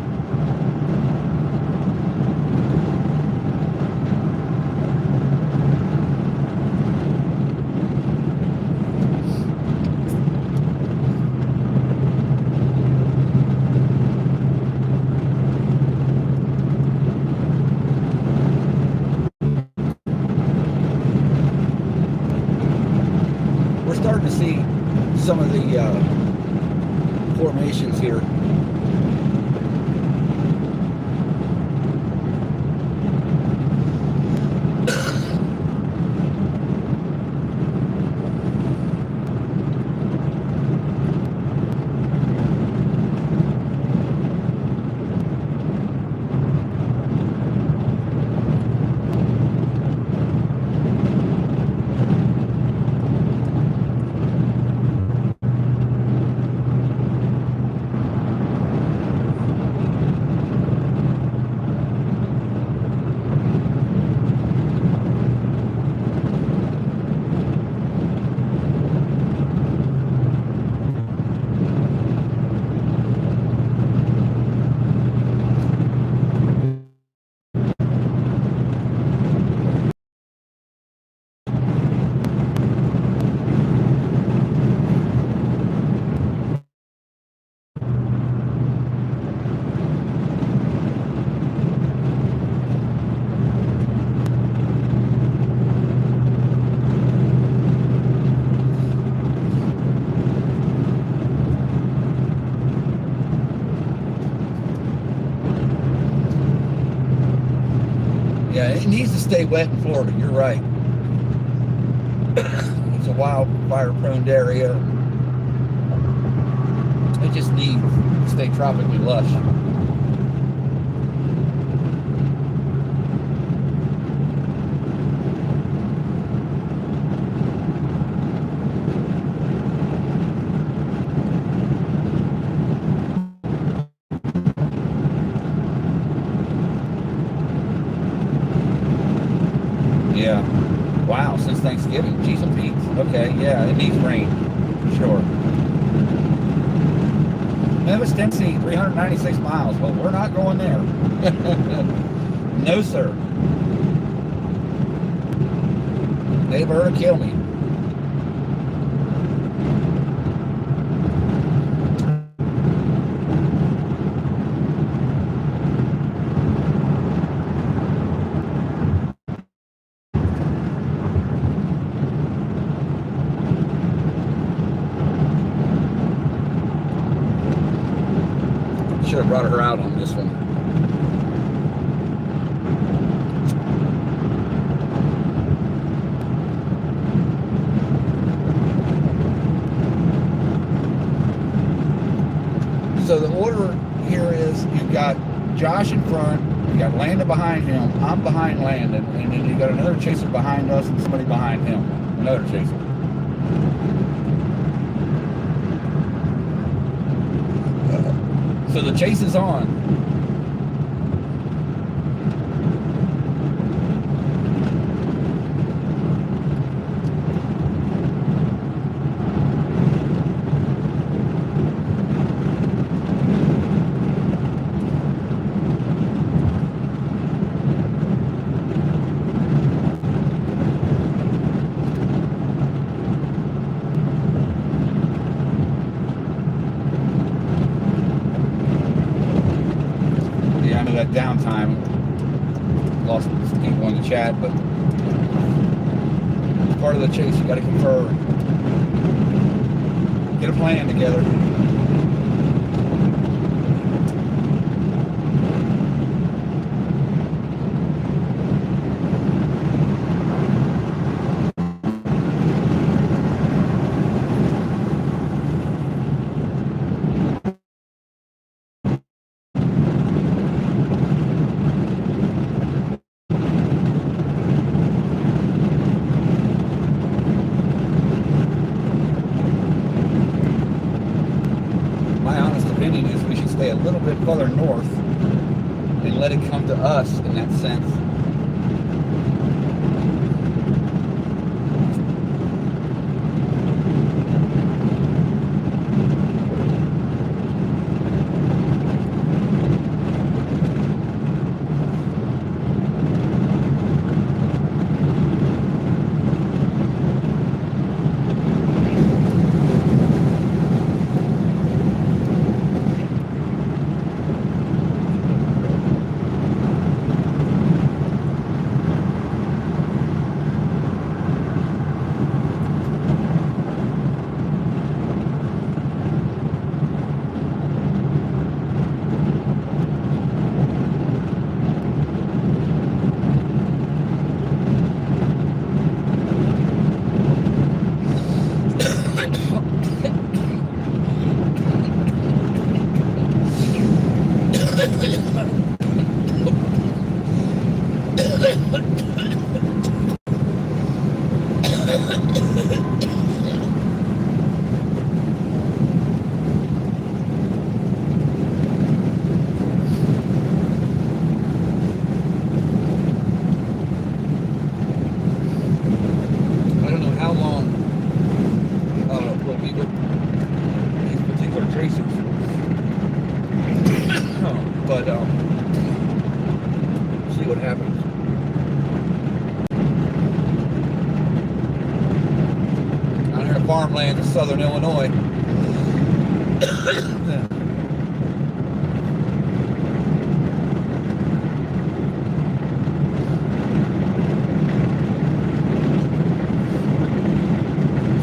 Starting to see some of the formations here. Yeah, it needs to stay wet in Florida. You're right. It's a wildfire-prone area. It just needs to stay tropically lush. Yeah. Wow, since Thanksgiving. Geez, and Pete. Okay, yeah, it needs rain. For sure. Memphis, Tennessee, 396 miles. Well, we're not going there. No, sir. They better kill me. should have brought her out on this one. So the order here is you've got Josh in front, you got Landon behind him, I'm behind Landon, and then you got another chaser behind us and somebody behind him, another chaser. So the chase is on. That downtime, lost people in the chat, but it's part of the chase. You got to confer, get a plan together. A little bit further north and let it come to us in that sense. Farmlands of southern Illinois.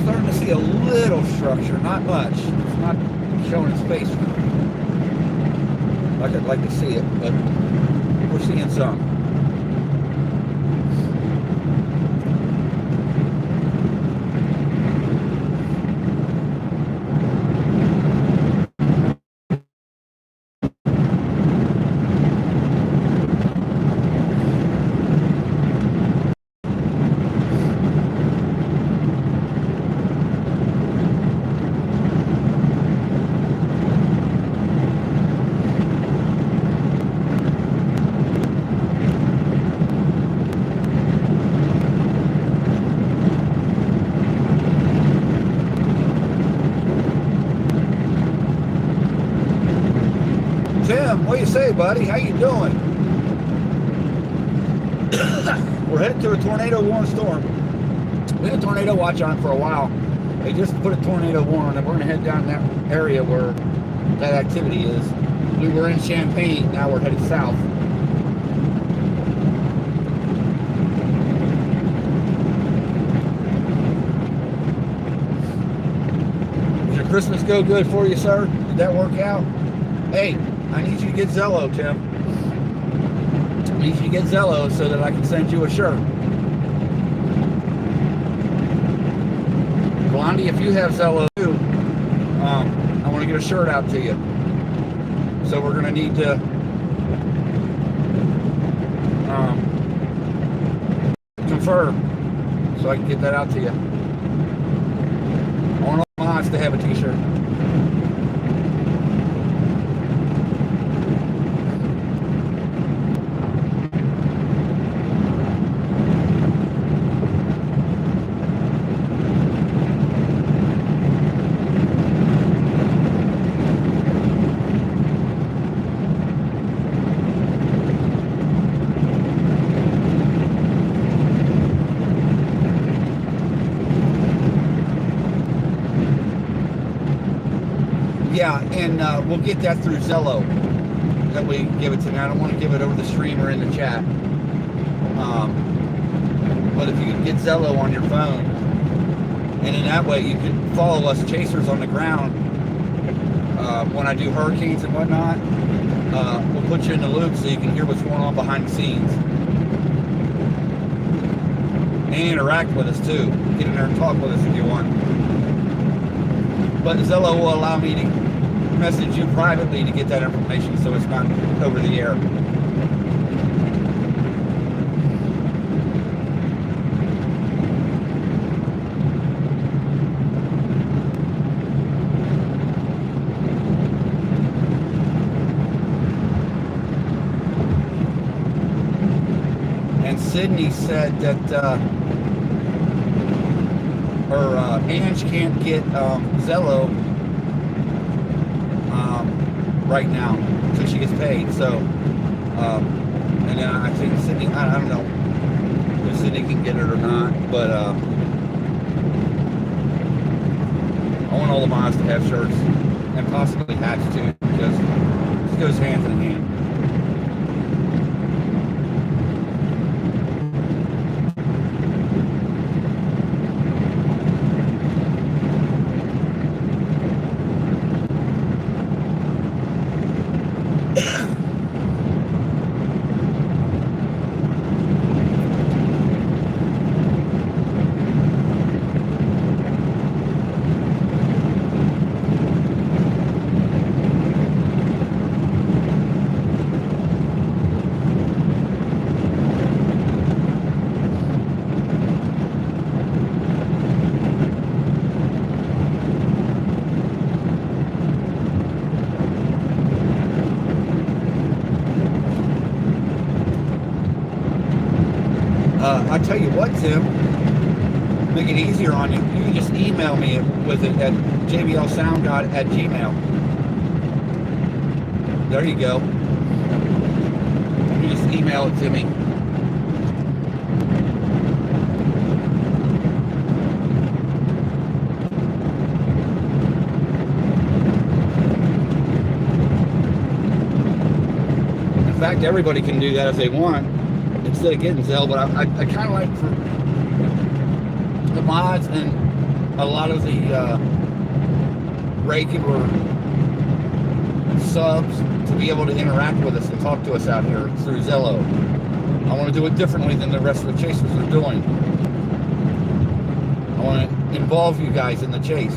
Starting to see a little structure, not much. It's not showing its face like I'd like to see it, but we're seeing some. Tim, what do you say, buddy? How you doing? We're headed to a tornado warning storm. We had a tornado watch on it for a while. They just put a tornado warning, and we're going to head down that area where that activity is. We were in Champaign, now we're headed south. Did your Christmas go good for you, sir? Did that work out? Hey, I need you to get Zello, Tim. I need you to get Zello so that I can send you a shirt. Blondie, if you have Zello too, I want to get a shirt out to you. So we're going to need to confer so I can get that out to you. I want all my mods to have a t-shirt. Yeah, and we'll get that through Zello. That we give it to me. I don't want to give it over the stream or in the chat. But if you can get Zello on your phone, and in that way you can follow us chasers on the ground when I do hurricanes and whatnot. We'll put you in the loop so you can hear what's going on behind the scenes. And interact with us too. Get in there and talk with us if you want. But Zello will allow me to message you privately to get that information so it's not over the air. And Sydney said that her Ange can't get Zello right now until she gets paid. So, and then I think Sydney, I don't know if Sydney can get it or not, but I want all the mods to have shirts and possibly hats too, because this goes hand in hand. I tell you what, Tim, make it easier on you. You can just email me with it at jblsoundgod@gmail. There you go. You just email it to me. In fact, everybody can do that if they want. Instead of getting Zelle, but I kind of like for the mods and a lot of the regular subs to be able to interact with us and talk to us out here through Zello. I want to do it differently than the rest of the chasers are doing. I want to involve you guys in the chase.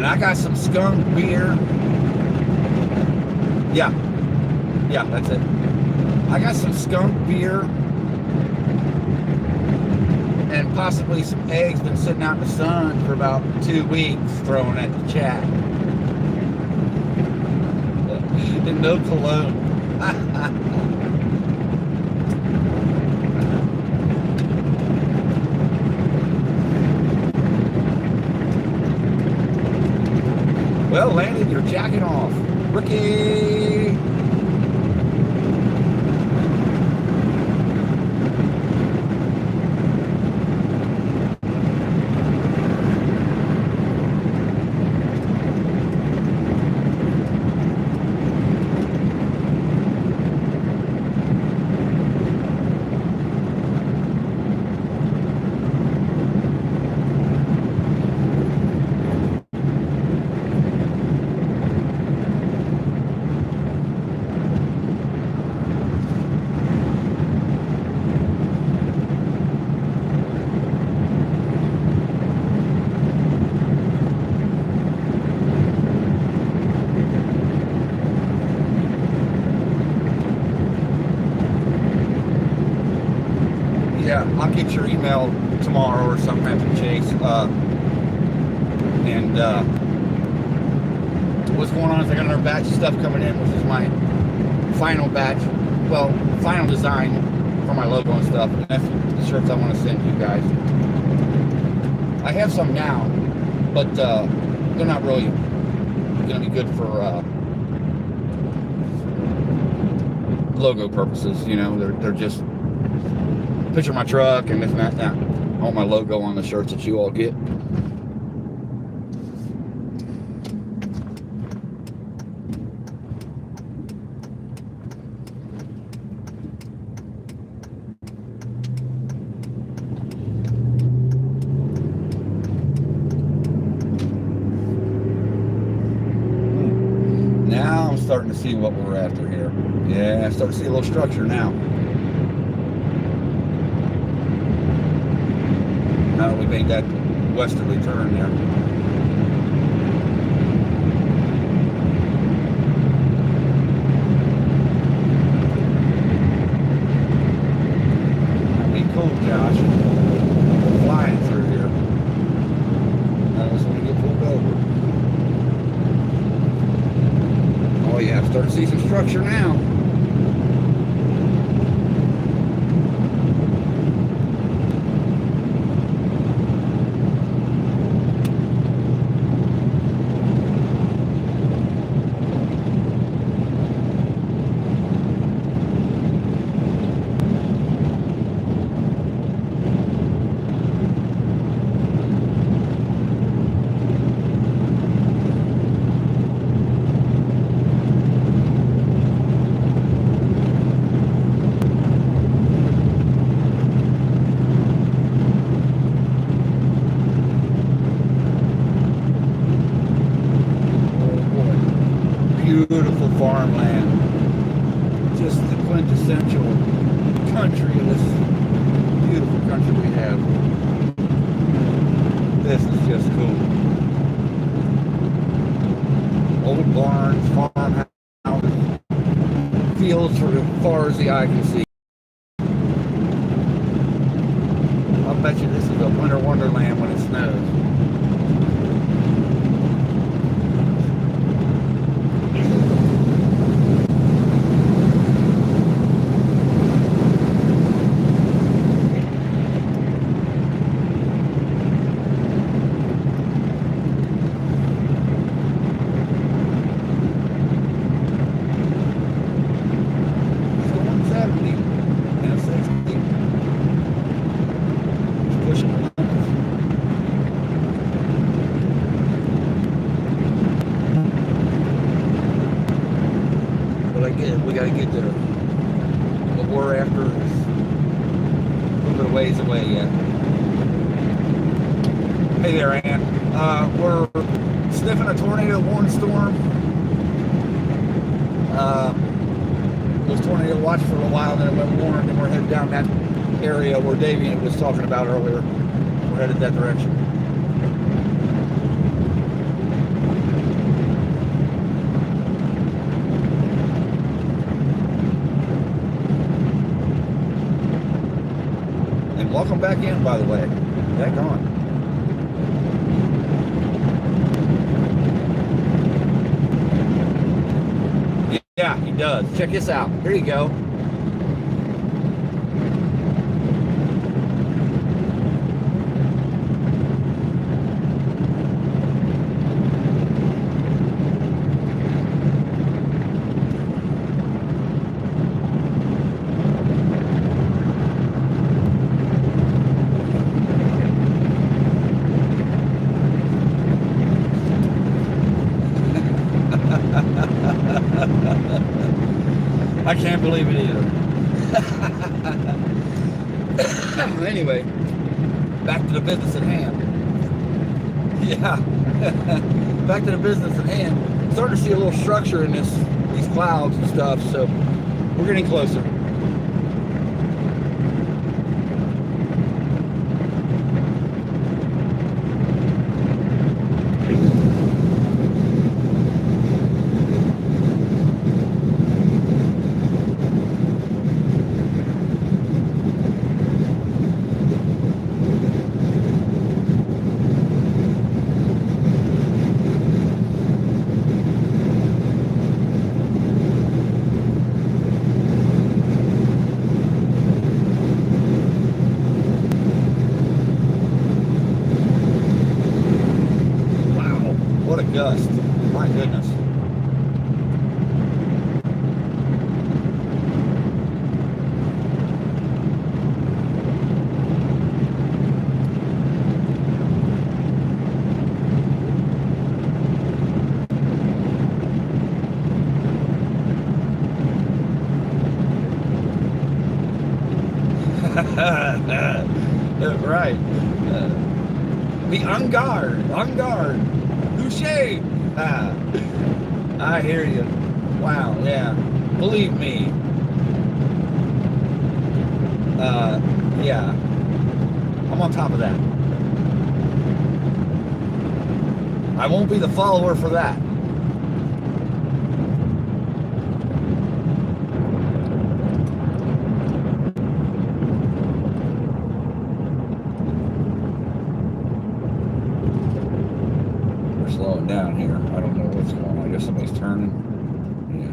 I got some skunk beer. Yeah, that's it. I got some skunk beer and possibly some eggs. Been sitting out in the sun for about 2 weeks, throwing at the chat. And no cologne. Well, Landon, you're jacking off. Ricky! I'll get your email tomorrow or sometime from Chase. What's going on is I got another batch of stuff coming in, which is my final batch, well, final design for my logo and stuff. And that's the shirts I want to send you guys. I have some now, but they're not really going to be good for logo purposes. You know, they're just picture of my truck and this and that. I want my logo on the shirts that you all get. Now I'm starting to see what we're after here. Yeah, I'm starting to see a little structure now. Now that we made that westerly turn there. That'd be cool, Josh. Flying through here. I just want to get pulled over. Oh yeah, I'm starting to see some structure now. Beautiful farmland, just the quintessential country of this beautiful country we have. This is just cool. Old barns, farmhouses, fields for as far as the eye can see. I'll bet you this is a winter wonderland when it snows. We got to get there. What we're after is a little bit of ways away yet. Hey there, Ann. We're sniffing a tornado warning storm. Was tornado watch for a while, then it went warm, and we're headed down that area where Davey was talking about earlier. We're headed that direction. Welcome back in, by the way. Back on. Yeah, he does. Check this out. Here you go. I can't believe it either. Anyway, back to the business at hand. Yeah, back to the business at hand. Starting to see a little structure in these clouds and stuff, so we're getting closer. dust. My goodness. Right. Be on guard. On guard. Touché. I hear you. Wow, yeah. Believe me. Yeah. I'm on top of that. I won't be the follower for that. We're slowing down here. I don't know what's going on. I guess somebody's turning. Yeah.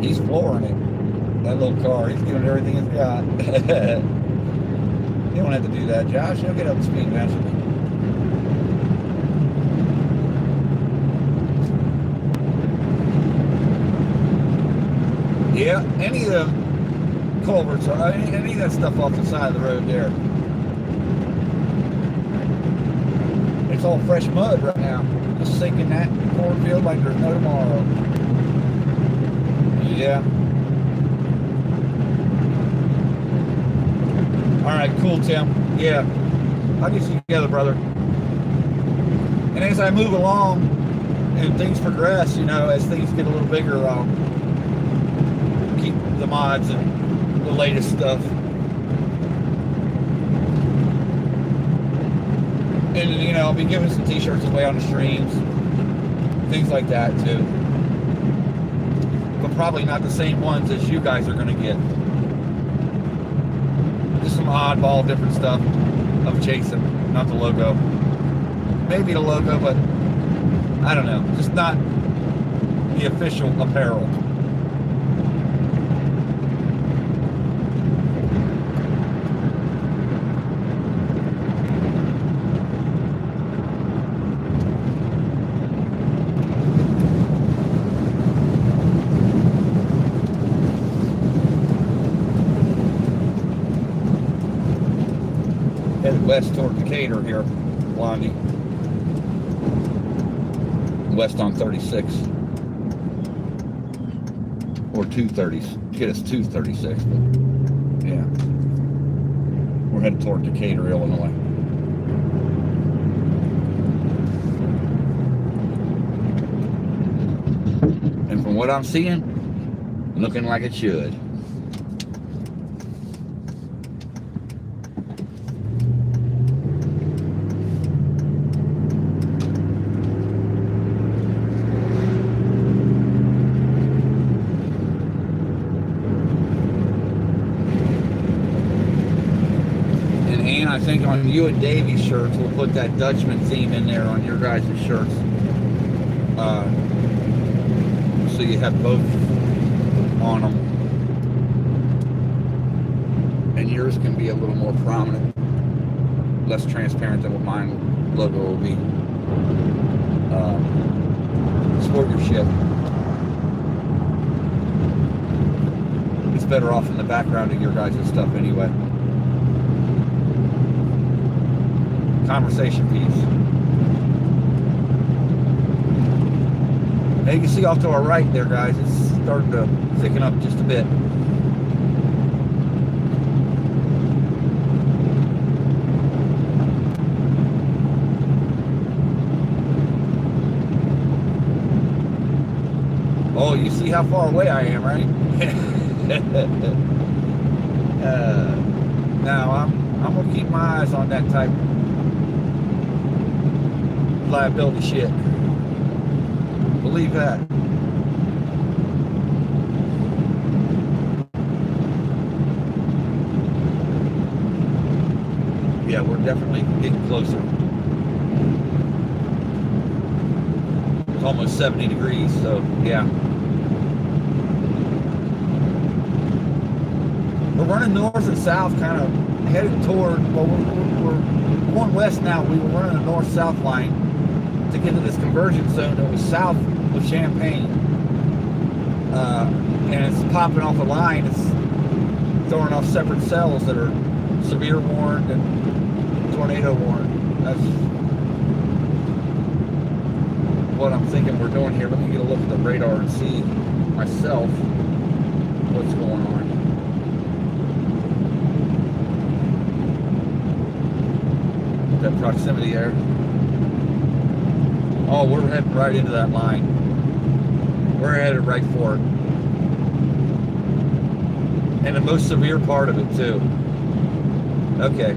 He's flooring it. That little car, he's giving everything he's got. You don't have to do that, Josh. You'll get up to speed eventually. Yeah, any of the culverts, or any of that stuff off the side of the road there. It's all fresh mud right now. Just sinking that cornfield like there's no tomorrow. Yeah. All right, cool, Tim. Yeah, I'll get you together, brother. And as I move along and things progress, you know, as things get a little bigger, I'll keep the mods and the latest stuff. And, you know, I'll be giving some t-shirts away on the streams, things like that, too. But probably not the same ones as you guys are going to get. Some oddball different stuff of Jason, not the logo. Maybe the logo, but I don't know. Just not the official apparel. Headed west toward Decatur here, Blondie. West on 36. Or 230s. Get us 236, but yeah. We're headed toward Decatur, Illinois. And from what I'm seeing, looking like it should. I think on you and Davy's shirts, we'll put that Dutchman theme in there on your guys' shirts. So you have both on them. And yours can be a little more prominent, less transparent than what mine logo will be. Sport your shit. It's better off in the background of your guys' stuff anyway. Conversation piece. Now you can see off to our right there, guys, it's starting to thicken up just a bit. Oh, you see how far away I am, right? Now I'm gonna keep my eyes on that type liability shit. Believe that. Yeah, we're definitely getting closer. It's almost 70 degrees, so yeah. We're running north and south, kind of headed toward, well, we're going west now. We were running a north-south line to get to this conversion zone that was south of Champaign. And it's popping off a line. It's throwing off separate cells that are severe warned and tornado warned. That's what I'm thinking we're doing here. Let me get a look at the radar and see myself what's going on. That proximity there. Oh, we're heading right into that line. We're headed right for it. And the most severe part of it too. Okay.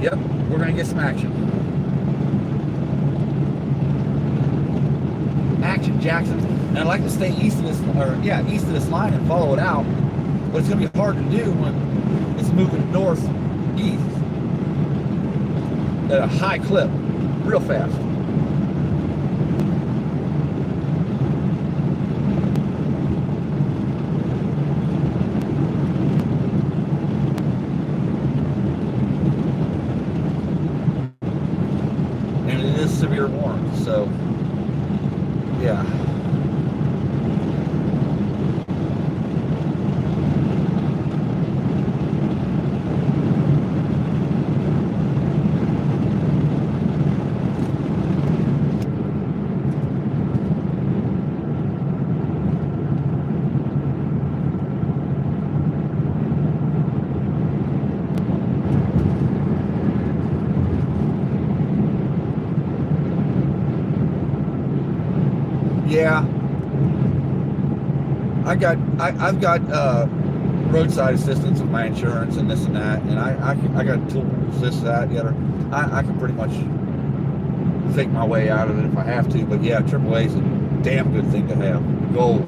Yep, we're gonna get some action. Action, Jackson. And I'd like to stay east of this, east of this line and follow it out. But it's gonna be hard to do when it's moving northeast at a high clip, real fast. And it is severe warning, so yeah. Yeah, I've got roadside assistance with my insurance and this and that, and I got tools, this, that, the other. I can pretty much fake my way out of it if I have to. But yeah, AAA is a damn good thing to have. Gold.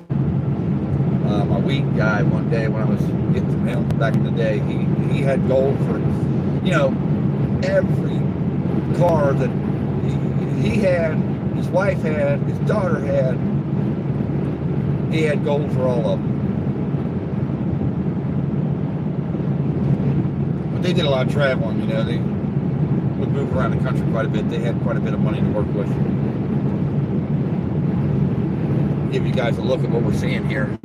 My weed guy one day when I was getting some him back in the day, he had gold for, you know, every car that he had. His wife had, his daughter had, he had gold for all of them. But they did a lot of traveling, you know, they would move around the country quite a bit. They had quite a bit of money to work with. Give you guys a look at what we're seeing here.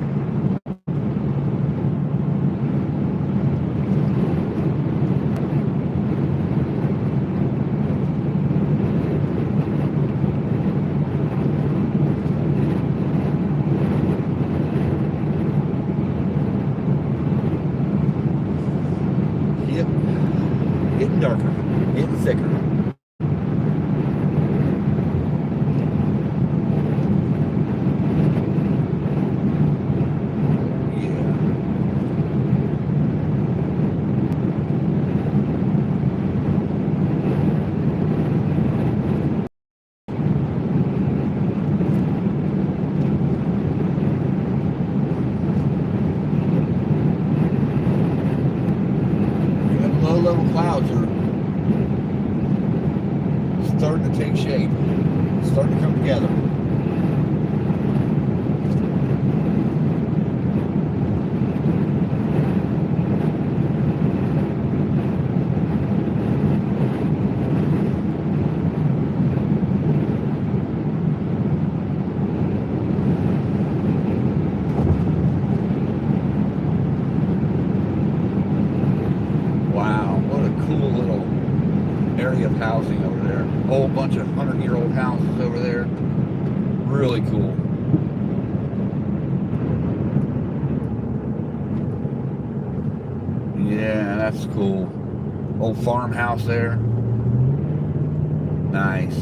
Getting darker, getting thicker. Low-level clouds are starting to take shape, starting to come together. Cool little area of housing over there. A whole bunch of 100-year-old houses over there. Really cool. Yeah, that's cool. Old farmhouse there. Nice.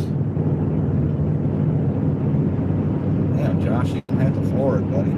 Yeah, Josh, you can have to floor it, buddy.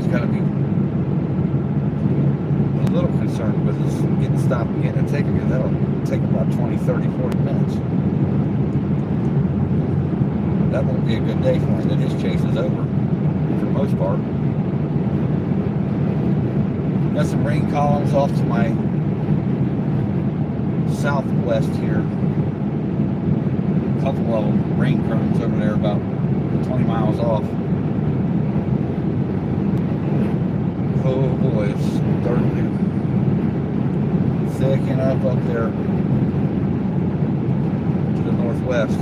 he's got to be a little concerned with is getting stopped and getting a ticket, because that'll take about 20, 30, 40 minutes. That won't be a good day for him. Then his chase is over for the most part. Got some rain columns off to my southwest here. A couple of rain currents over there about 20 miles off. Oh boy, it's starting to thicken up there to the northwest.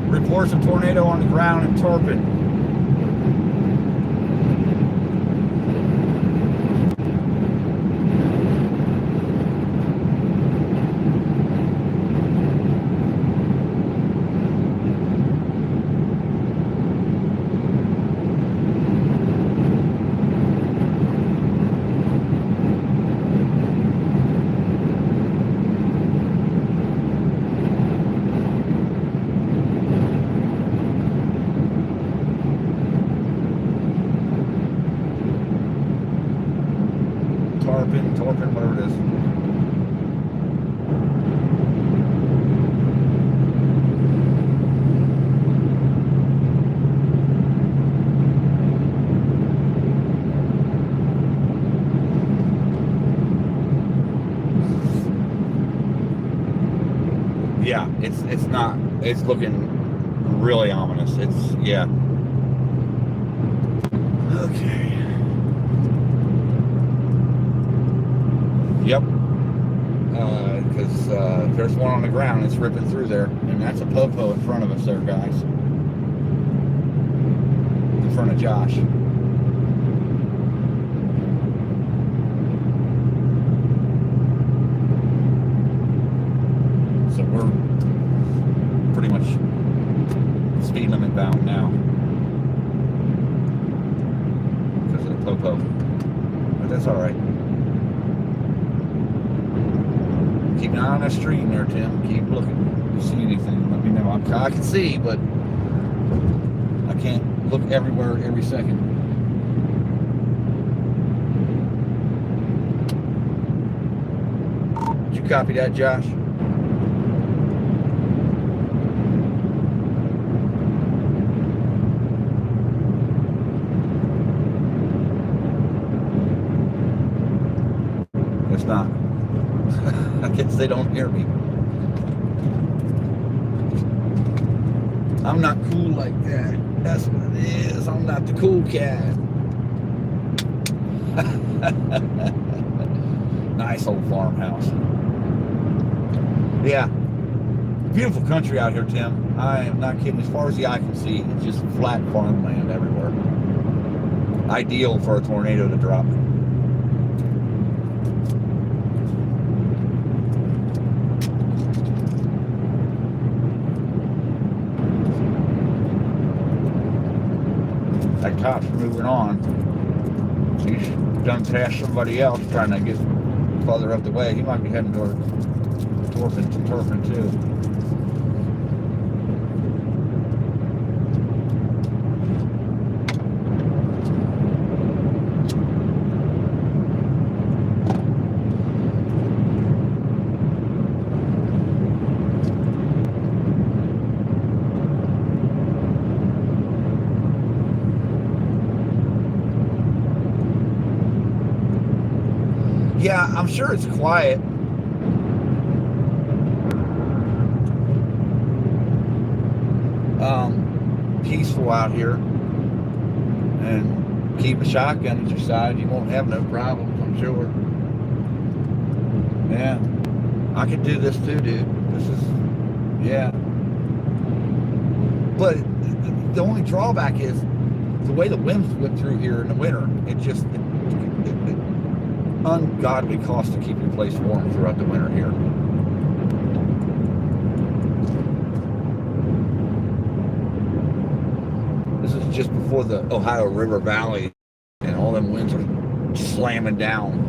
Reports a tornado on the ground in Turpin. Torpin, whatever it is. Yeah, it's not. It's looking really ominous. It's yeah. Okay. Yep. Because there's one on the ground. It's ripping through there, and that's a popo in front of us there, guys. In front of Josh. So we're pretty much speed limit bound now because of the popo, but that's all right. Keep an eye on that stream there, Tim. Keep looking. If you see anything, let me know. I can see, but I can't look everywhere every second. Did you copy that, Josh? It's not. I guess they don't hear me. I'm not cool like that. That's what it is. I'm not the cool cat. Nice old farmhouse. Yeah. Beautiful country out here, Tim. I am not kidding. As far as the eye can see, it's just flat farmland everywhere. Ideal for a tornado to drop. That cop's moving on. He's done past somebody else trying to get farther up the way. He might be heading toward Turpin too. Yeah, I'm sure it's quiet. Peaceful out here. And keep a shotgun at your side, you won't have no problems, I'm sure. Yeah, I could do this too, dude. This is, yeah. But the only drawback is the way the winds whip through here in the winter. It just ungodly cost to keep your place warm throughout the winter here. This is just before the Ohio River Valley, and all them winds are slamming down.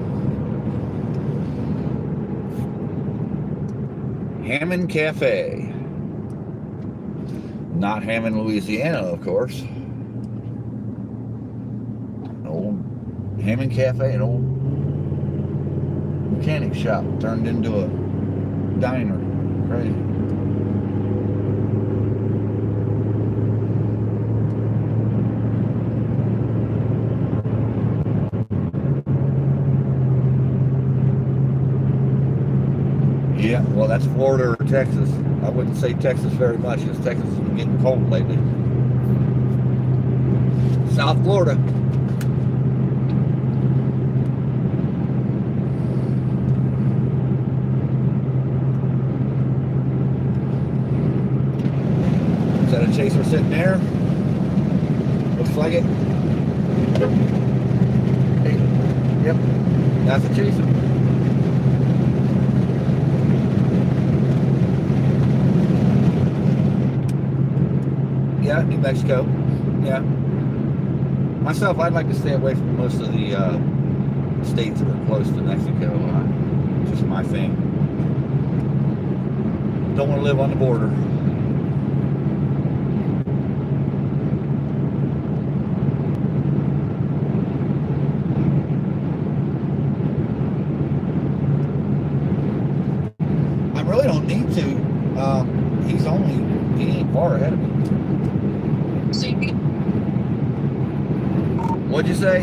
Hammond Cafe. Not Hammond, Louisiana, of course. Old Hammond Cafe, an old mechanic shop turned into a diner. Crazy. Yeah, well, that's Florida or Texas. I wouldn't say Texas very much because Texas has been getting cold lately. South Florida. Is that a chaser sitting there? Looks like it. Hey, yep, that's a chaser. Yeah, New Mexico. Yeah. Myself, I'd like to stay away from most of the states that are close to Mexico. Just my thing. Don't want to live on the border. I really don't need to. He ain't far ahead of me. What'd you say?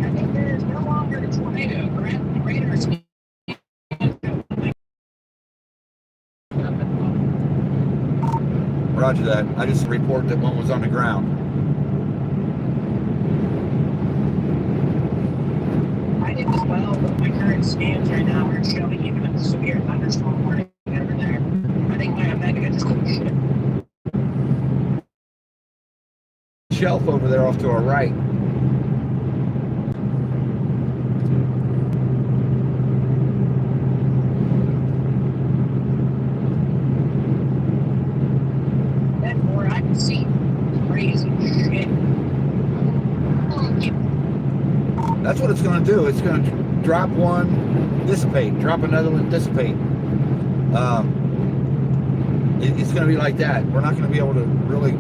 I think there's no longer a tornado. Raiders. Roger that. I just report that one was on the ground. I did as well, but my current scans right now are showing even a severe thunderstorm warning over there. I think my Omega just took shit. Shelf over there off to our right. That more I can see crazy shit. That's what it's going to do. It's going to drop one, dissipate, drop another one, dissipate. It's going to be like that. We're not going to be able to really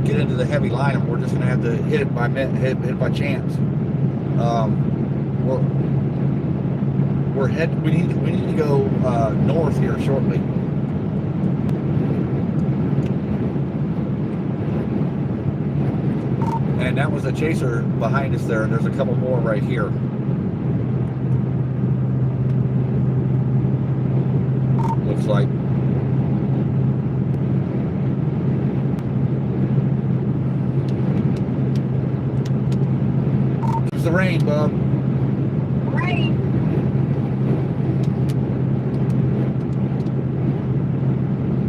get into the heavy line, and we're just going to have to hit it by chance. We need to go north here shortly. And that was a chaser behind us there, and there's a couple more right here. Looks like. Here's the rain, bub. Rain.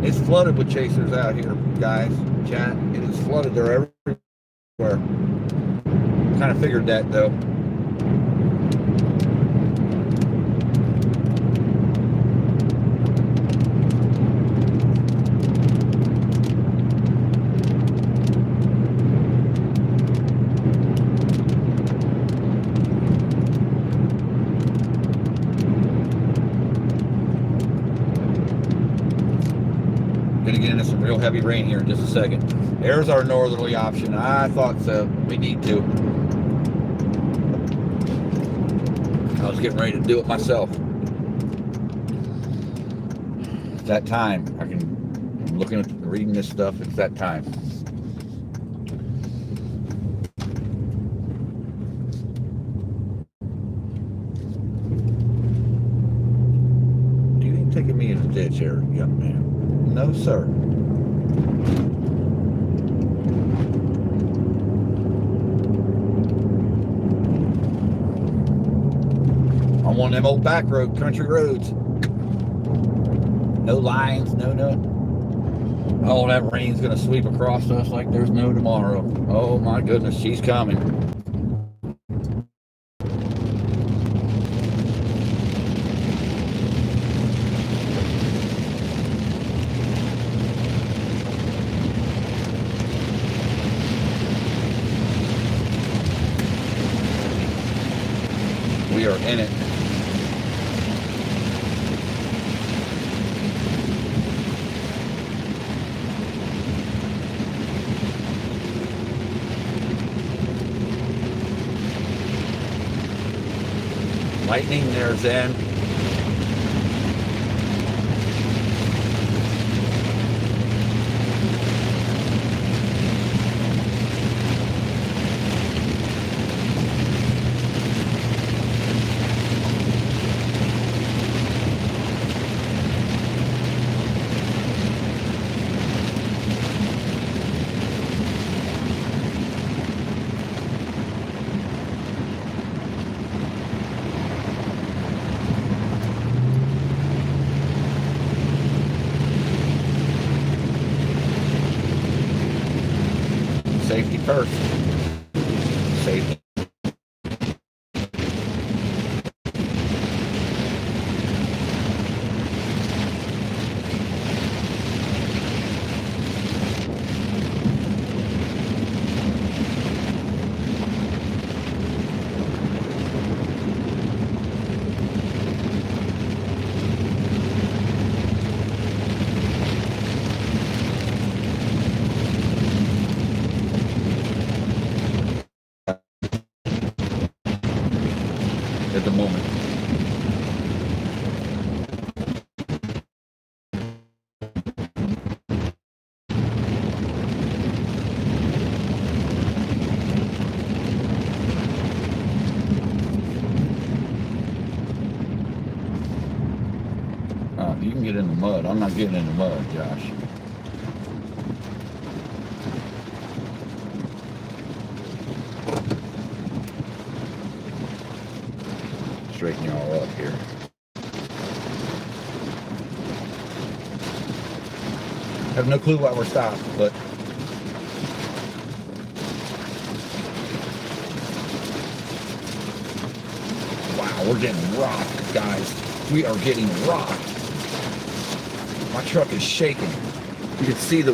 It's flooded with chasers out here, guys. Chat. It is flooded. They're everywhere. Kind of figured that though. Gonna get into some real heavy rain here in just a second. There's our northerly option. I thought so. We need to. I was getting ready to do it myself. It's that time. I'm looking at reading this stuff. It's that time. Do you ain't taking me in the ditch here, young man? No, sir. I'm on them old back road, country roads. No lines, no nothing. Oh, that rain's gonna sweep across us like there's no tomorrow. Oh my goodness, she's coming. We are in it. Lightning there, Zen. Safety first. Safety. At the moment. You can get in the mud. I'm not getting in the mud, Josh. Straighten y'all up here. I have no clue why we're stopped, but wow, we're getting rocked, guys. We are getting rocked. My truck is shaking. You can see the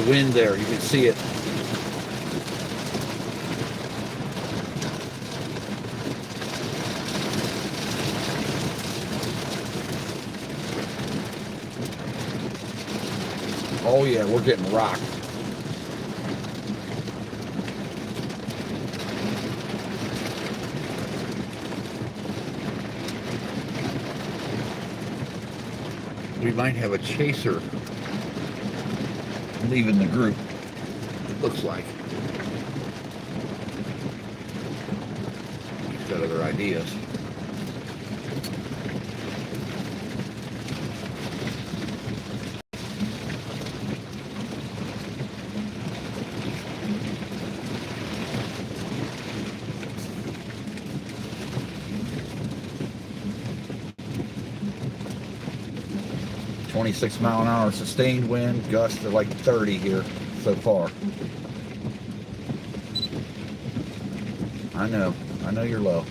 wind there. You can see it. Oh yeah, we're getting rocked. We might have a chaser leaving the group, it looks like. He's got other ideas. .26 mile an hour sustained wind, gusts are like 30 here so far. I know you're low.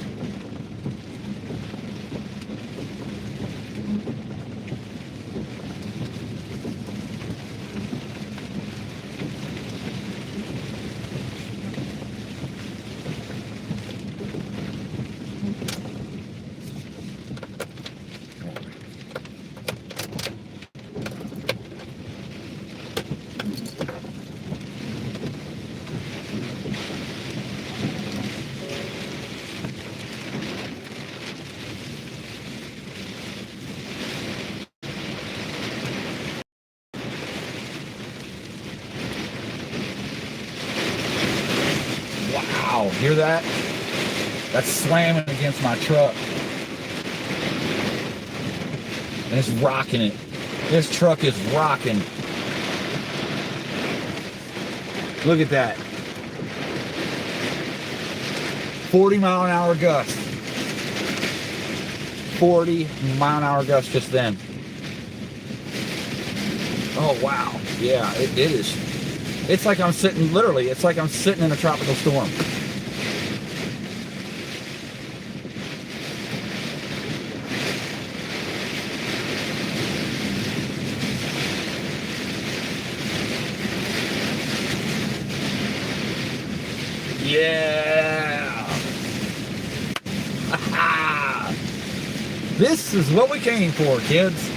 Wow, hear that? That's slamming against my truck. And it's rocking it. This truck is rocking. Look at that. 40-mile-an-hour gust. 40-mile-an-hour gust just then. Oh, wow. Yeah, it is. It's like I'm sitting, literally, it's like I'm sitting in a tropical storm. Yeah. This is what we came for, kids.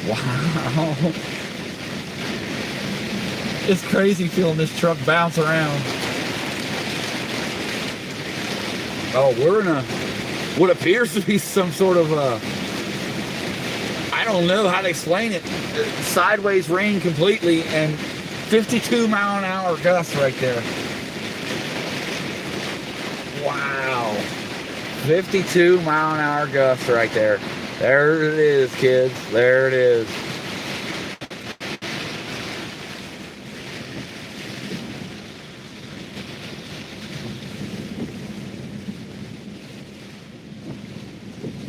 Wow. It's crazy feeling this truck bounce around. Oh, we're in what appears to be some sort of I don't know how to explain it. Sideways rain completely, and 52-mile-an-hour gust right there. Wow. 52-mile-an-hour gust right there. There it is, kids. There it is.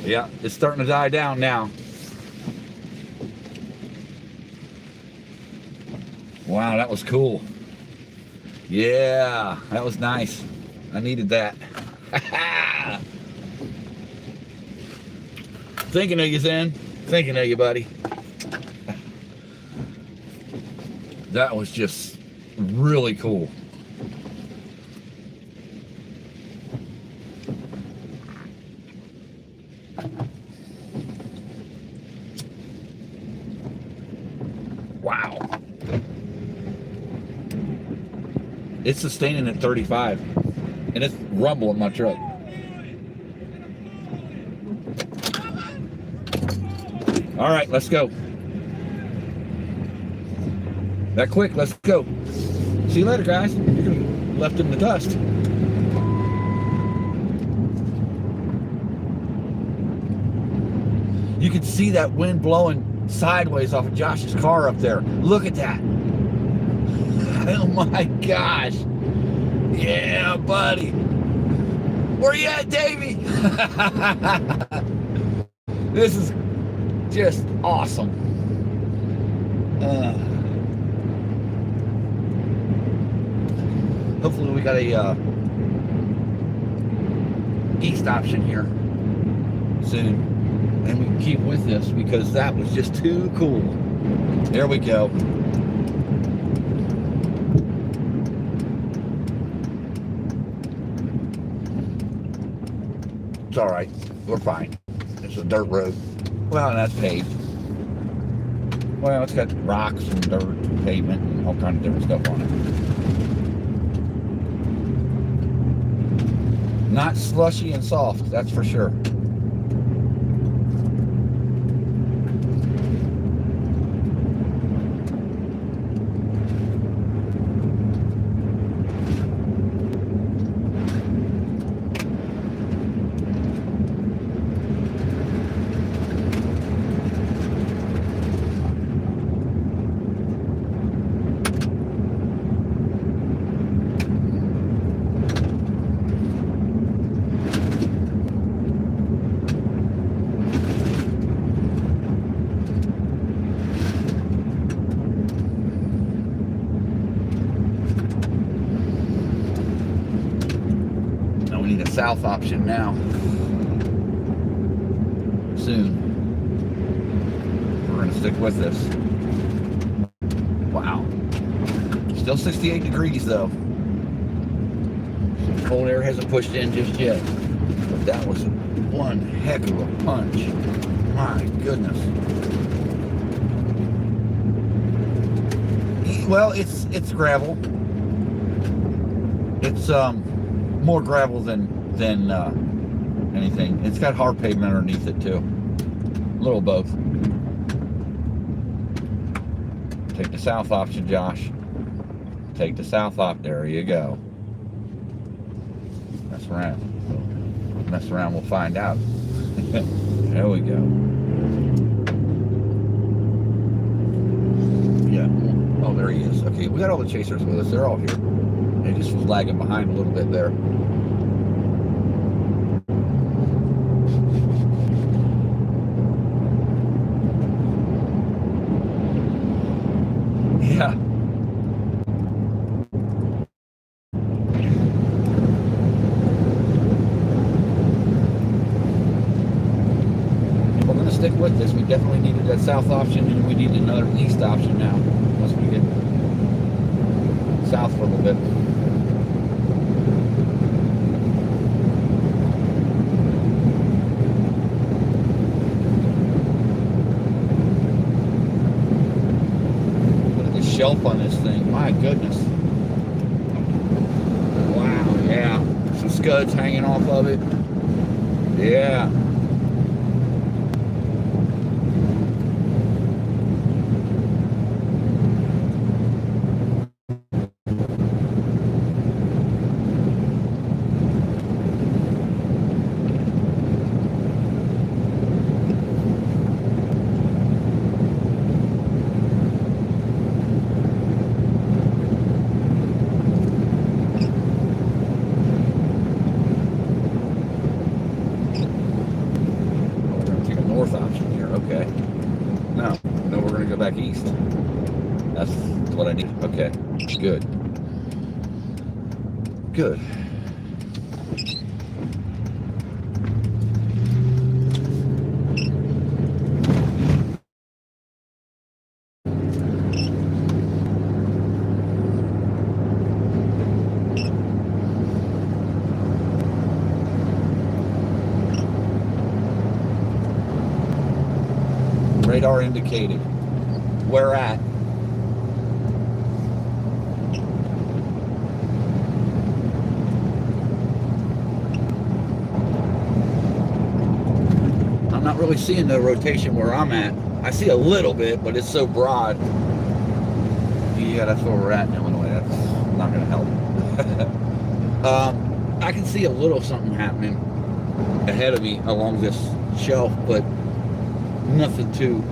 Yeah, it's starting to die down now. Wow, that was cool. Yeah, that was nice. I needed that. Thinking of you, Zen. Thinking of you, buddy. That was just really cool. Wow. It's sustaining at 35, and it's rumbling my truck. All right, let's go. That quick, let's go. See you later, guys. You're gonna be left in the dust. You can see that wind blowing sideways off of Josh's car up there. Look at that. Oh my gosh. Yeah, buddy. Where you at, Davey? This is just awesome. Hopefully we got a east option here soon, and we can keep with this because that was just too cool. There we go. It's all right. We're fine. It's a dirt road. Well, that's paved. Well, it's got rocks and dirt and pavement and all kinds of different stuff on it. Not slushy and soft, that's for sure. South option now. Soon. We're going to stick with this. Wow. Still 68 degrees though. Cold air hasn't pushed in just yet. But that was one heck of a punch. My goodness. Well, it's gravel. It's more gravel than anything. It's got hard pavement underneath it too. A little both. Take the south option, Josh. Take the south op. There you go. Mess around. Mess around, we'll find out. There we go. Yeah. Oh, there he is. Okay, We got all the chasers with us. They're all here. They just was lagging behind a little bit there. Yeah. We're going to stick with this. We definitely needed that south option, and we need another east option now. Once we get south for a little bit. Look at the shelf on this thing. My goodness. Wow, yeah. Some scuds hanging off of it. Yeah. Back east. That's what I need. Okay, good. Good. Radar indicated. Where at? I'm not really seeing the rotation where I'm at. I see a little bit, but it's so broad. Yeah, that's where we're at in Illinois. That's not going to help. I can see a little something happening ahead of me along this shelf, but nothing too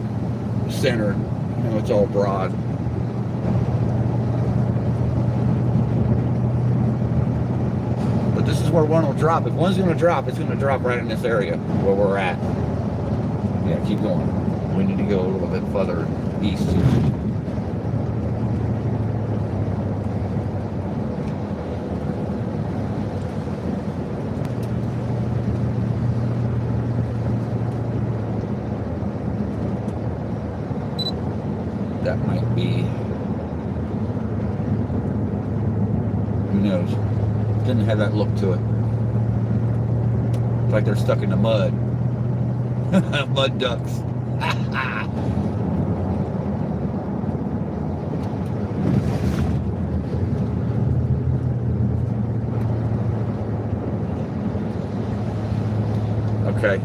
centered. You know, it's all broad. But this is where one will drop. If one's going to drop, it's going to drop right in this area where we're at. Yeah, keep going. We need to go a little bit further east. That might be, who knows? Didn't have that look to it. It's like they're stuck in the mud. Mud ducks. Okay.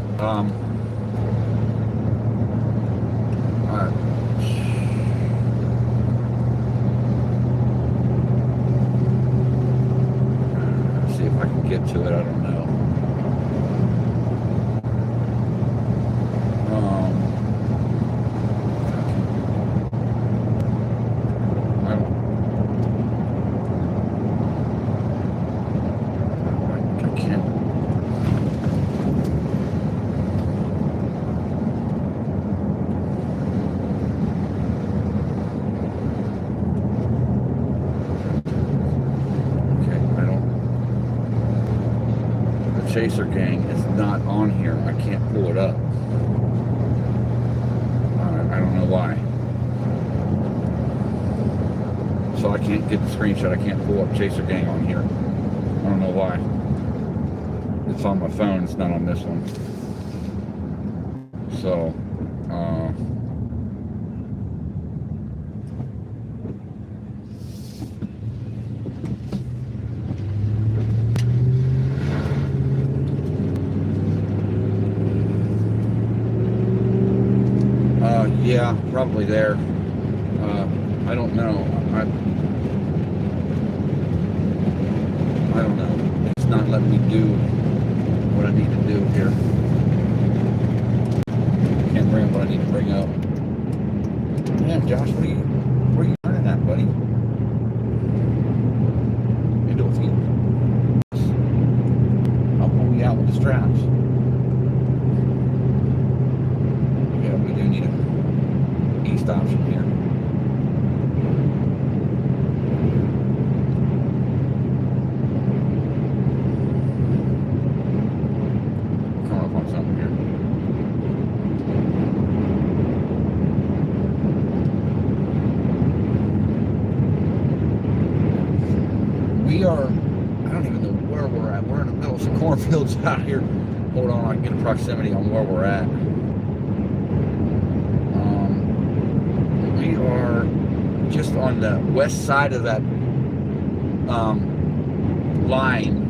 Get to it, I don't know. I can't. Chaser gang is not on here. I can't pull it up. I don't know why. So I can't get the screenshot. I can't pull up Chaser gang on here. I don't know why. It's on my phone. It's not on this one. So, yeah, probably there. I don't know. I don't know. It's not letting me do what I need to do here. Can't bring up what I need to bring up. Damn, Josh, where are you running at, buddy? east option here. Coming up on something here. We are, I don't even know where we're at. We're in the middle of some cornfields out here. Hold on, I can get a proximity on where we're at. We are just on the west side of that line.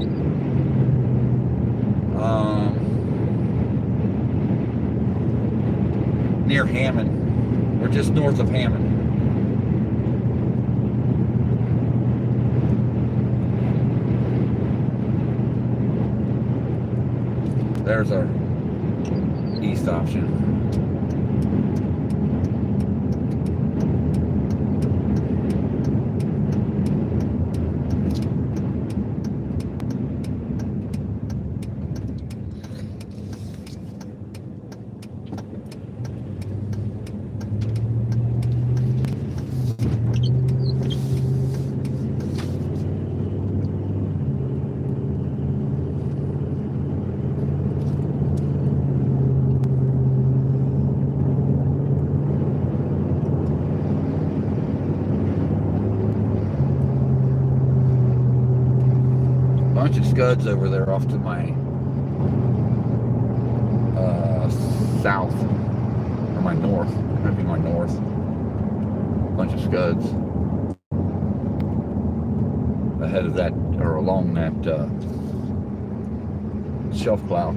Near Hammond. We're just north of Hammond. There's our east option. Bunch of scuds over there off to my south, or my north. Might be my north. Bunch of scuds ahead of that, or along that shelf cloud.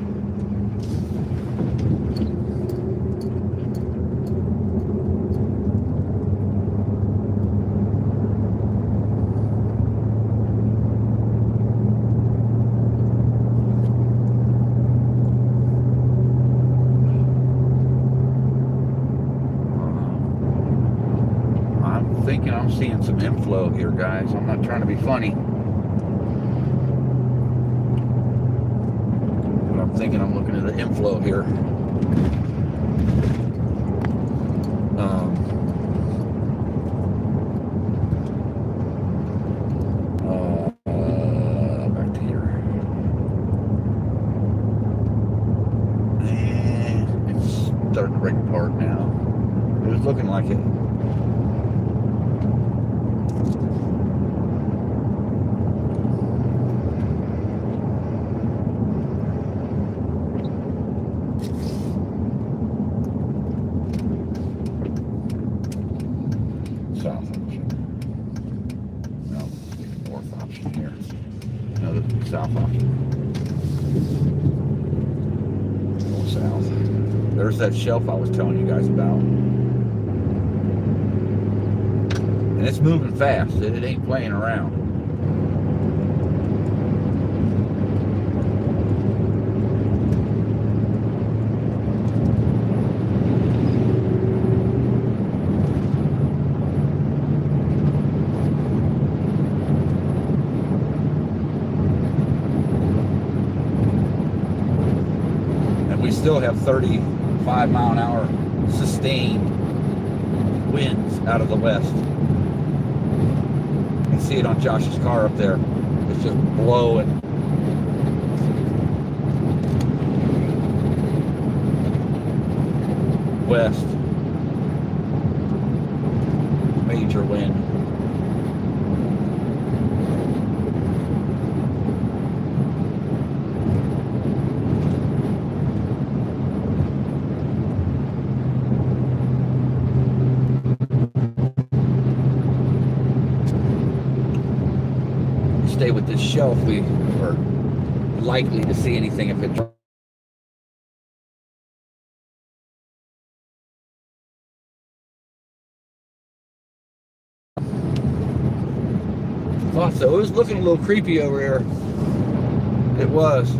Thinking I'm seeing some inflow here, guys. I'm not trying to be funny, but I'm thinking I'm looking at the inflow here. Back to here, and it's starting to break apart now. It was looking like it. South option. No, north option here. No, the south option. North south. There's that shelf I was telling you guys about. And it's moving fast. It ain't playing around. Still have 35 mile an hour sustained winds out of the west. You can see it on Josh's car up there. It's just blowing. West. Major wind. Stay with this shelf, we are likely to see anything if it thought so. It was looking a little creepy over here. It was.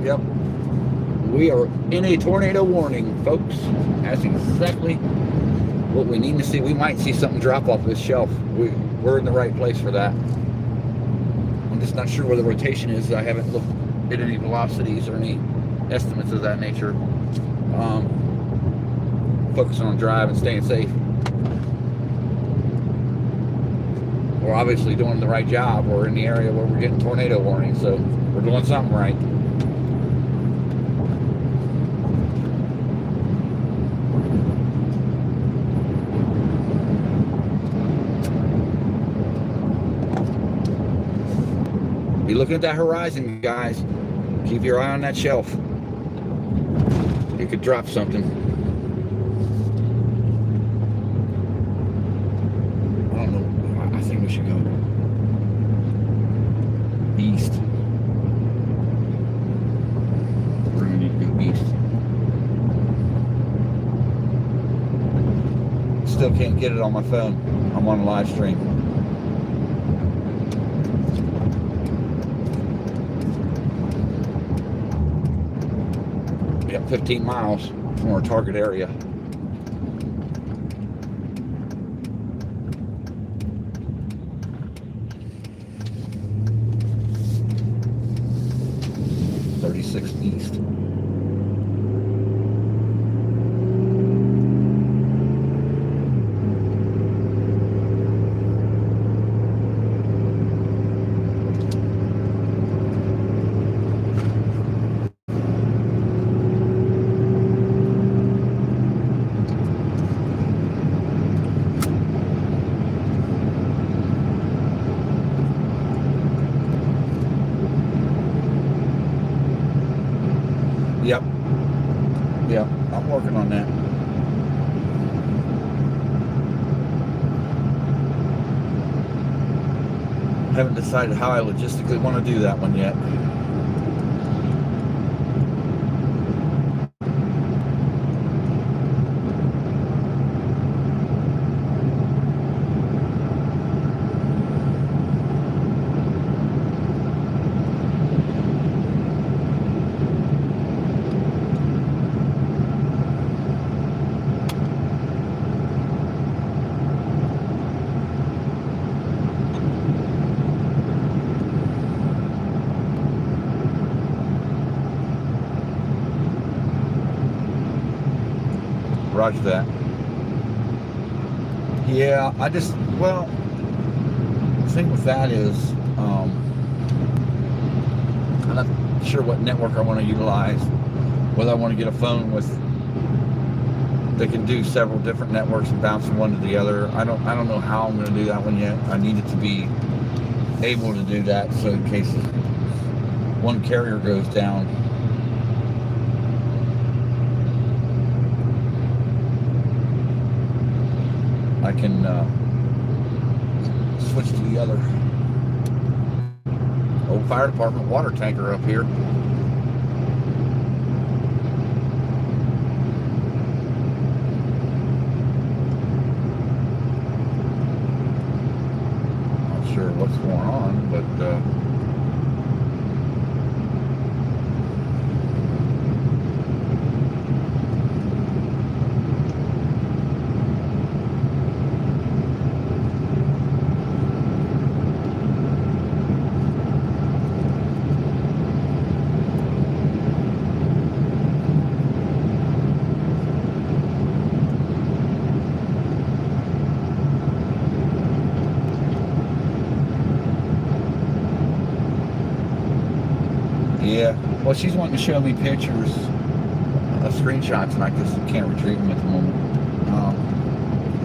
Yep. We are in a tornado warning, folks. That's exactly what we need to see. We might see something drop off this shelf. We're in the right place for that. I'm just not sure where the rotation is. I haven't looked at any velocities or any estimates of that nature. Focusing on driving, staying safe. We're obviously doing the right job. We're in the area where we're getting tornado warnings, so we're doing something right. Be looking at that horizon, guys. Keep your eye on that shelf. It could drop something. I don't know. I think we should go east. We're gonna need to go east. Still can't get it on my phone. I'm on a live stream. We got 15 miles from our target area. East. Yep. Yeah, I'm working on that. Haven't decided how I logistically want to do that one yet. Roger that. Yeah, well, the thing with that is, I'm not sure what network I want to utilize, whether I want to get a phone with, that can do several different networks and bounce from one to the other. I don't know how I'm going to do that one yet. I need it to be able to do that, so in case one carrier goes down, I can switch to the other. Old fire department water tanker up here. Not sure what's going on, but yeah, well, she's wanting to show me pictures of screenshots, and I just can't retrieve them at the moment.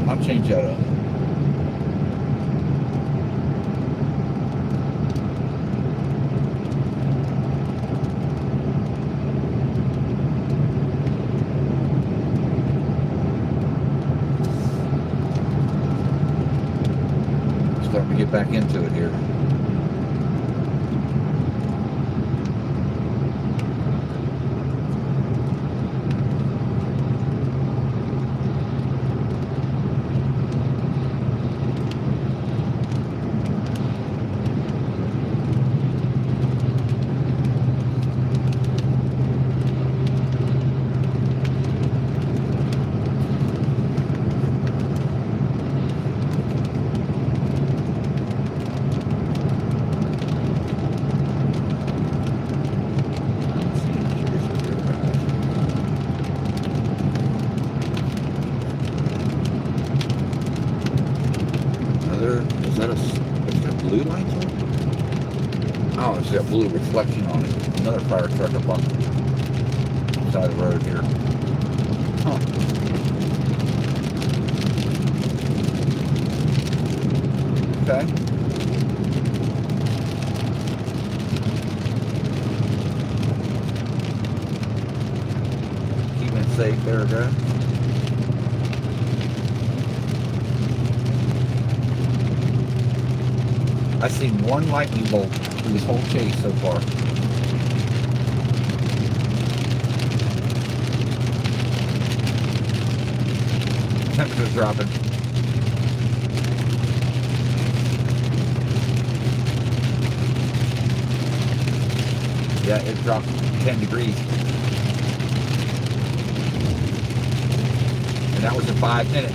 I'll change that up. Starting to get back into it here. blue reflection on it. Another fire truck up on the side of the road here. Huh. Okay. Keeping it safe there, guys. I've seen one lightning bolt through this whole chase so far. Temperature's dropping. Yeah, it dropped 10 degrees. And that was in 5 minutes.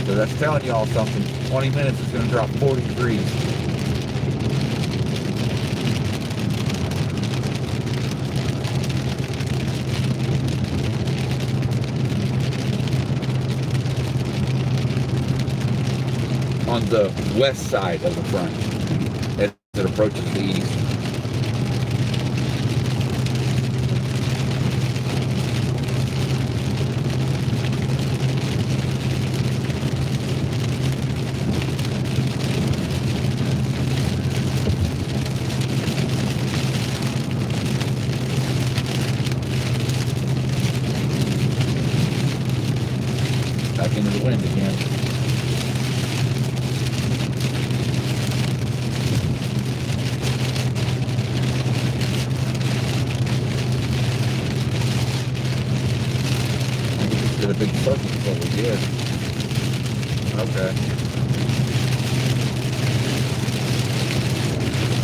So that's telling you all something. 20 minutes is going to drop 40 degrees. On the west side of the front as it approaches the east. Back into the wind again. Did a big circle before we did. Okay.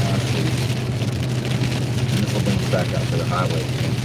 I see. And this will bring us back out to the highway again.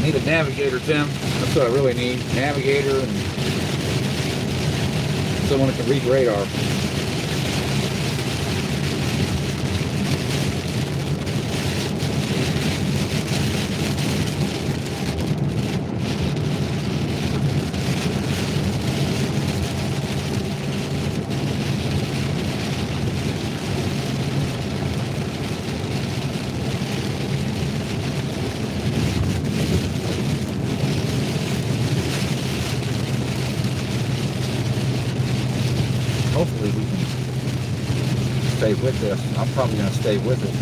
Need a navigator, Tim. That's what I really need. Navigator and someone that can read radar. Hopefully we can stay with this. I'm probably going to stay with it.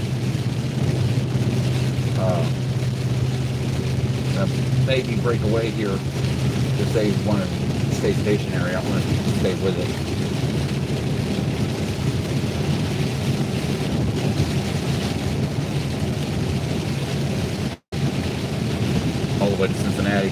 Maybe break away here if they want to stay stationary. I want to stay with it. All the way to Cincinnati.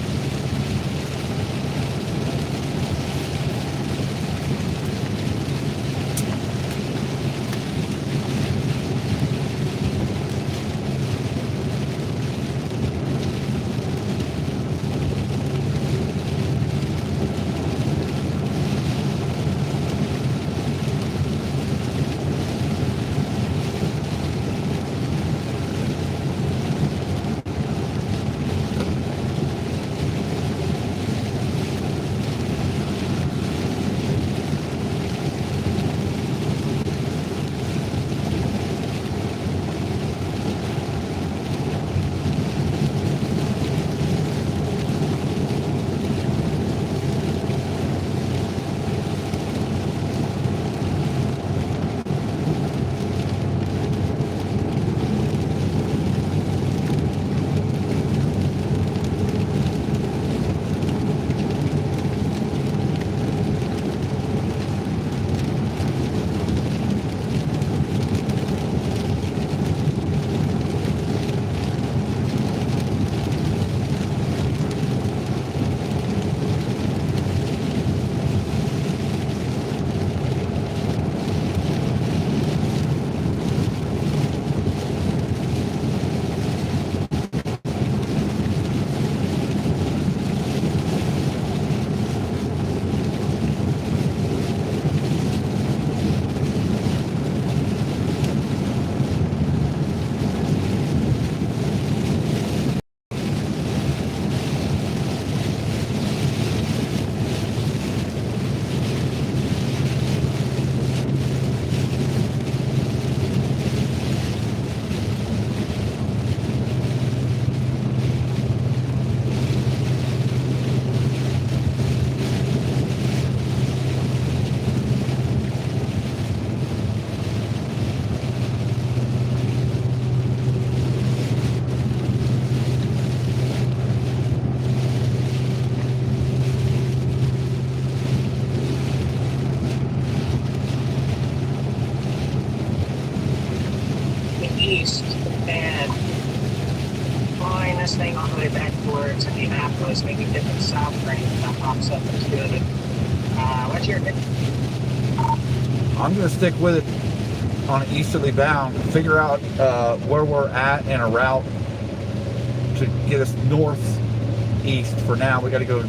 east and flying this thing all the way back towards Indianapolis, maybe dipping south for anything that pops up that's good. What's your I'm going to stick with it on an easterly bound, figure out where we're at and a route to get us northeast for now. We got to go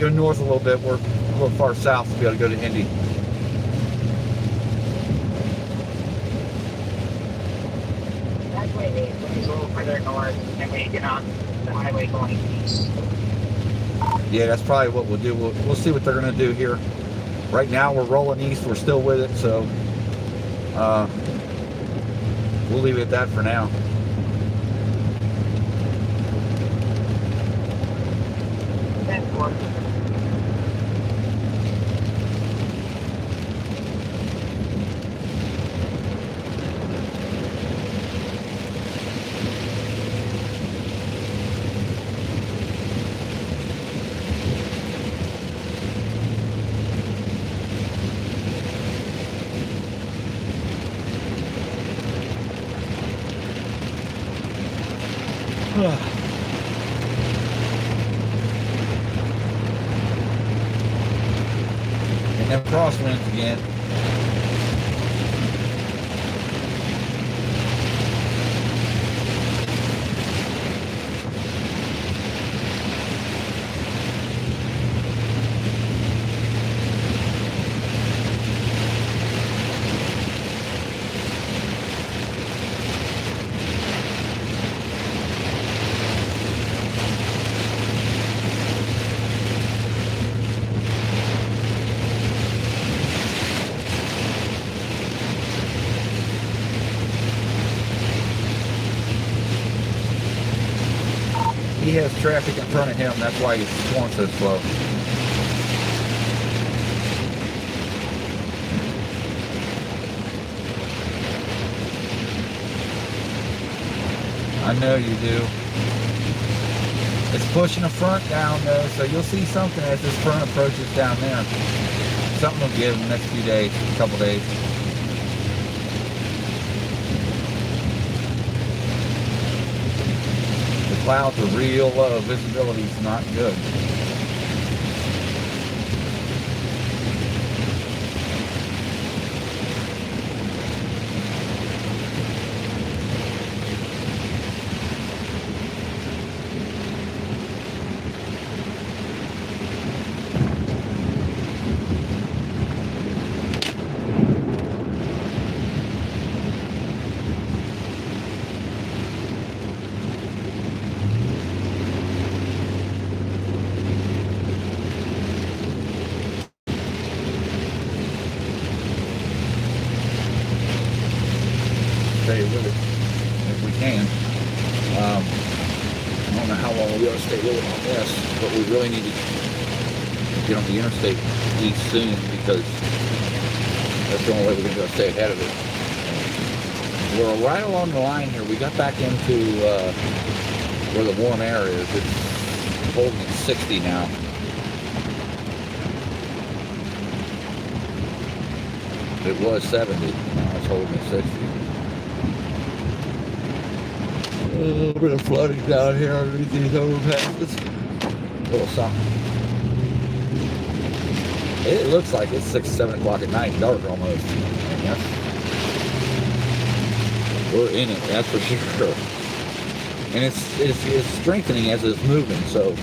north a little bit. We're a little far south to be able to go to Indy. Highway is a little further north, and we get on the highway going east. Yeah, that's probably what we'll do. We'll see what they're going to do here. Right now we're rolling east. We're still with it, so we'll leave it at that for now. And then crosswinds again. He has traffic in front of him, that's why he's going so slow. I know you do. It's pushing the front down though, so you'll see something as this front approaches down there. Something will give in the next few days, a couple days. Clouds are real low, visibility is not good. Stay with it if we can. I don't know how long we'll be able to stay with it on this, but we really need to get on the interstate east soon because that's the only way we're going to be able to stay ahead of it. We're right along the line here. We got back into where the warm air is. It's holding at 60 now. It was 70. Now it's holding at 60. A little bit of flooding down here underneath these overpasses. A little something. It looks like it's 6, 7 o'clock at night, dark almost. And we're in it, that's for sure. And it's strengthening as it's moving, so.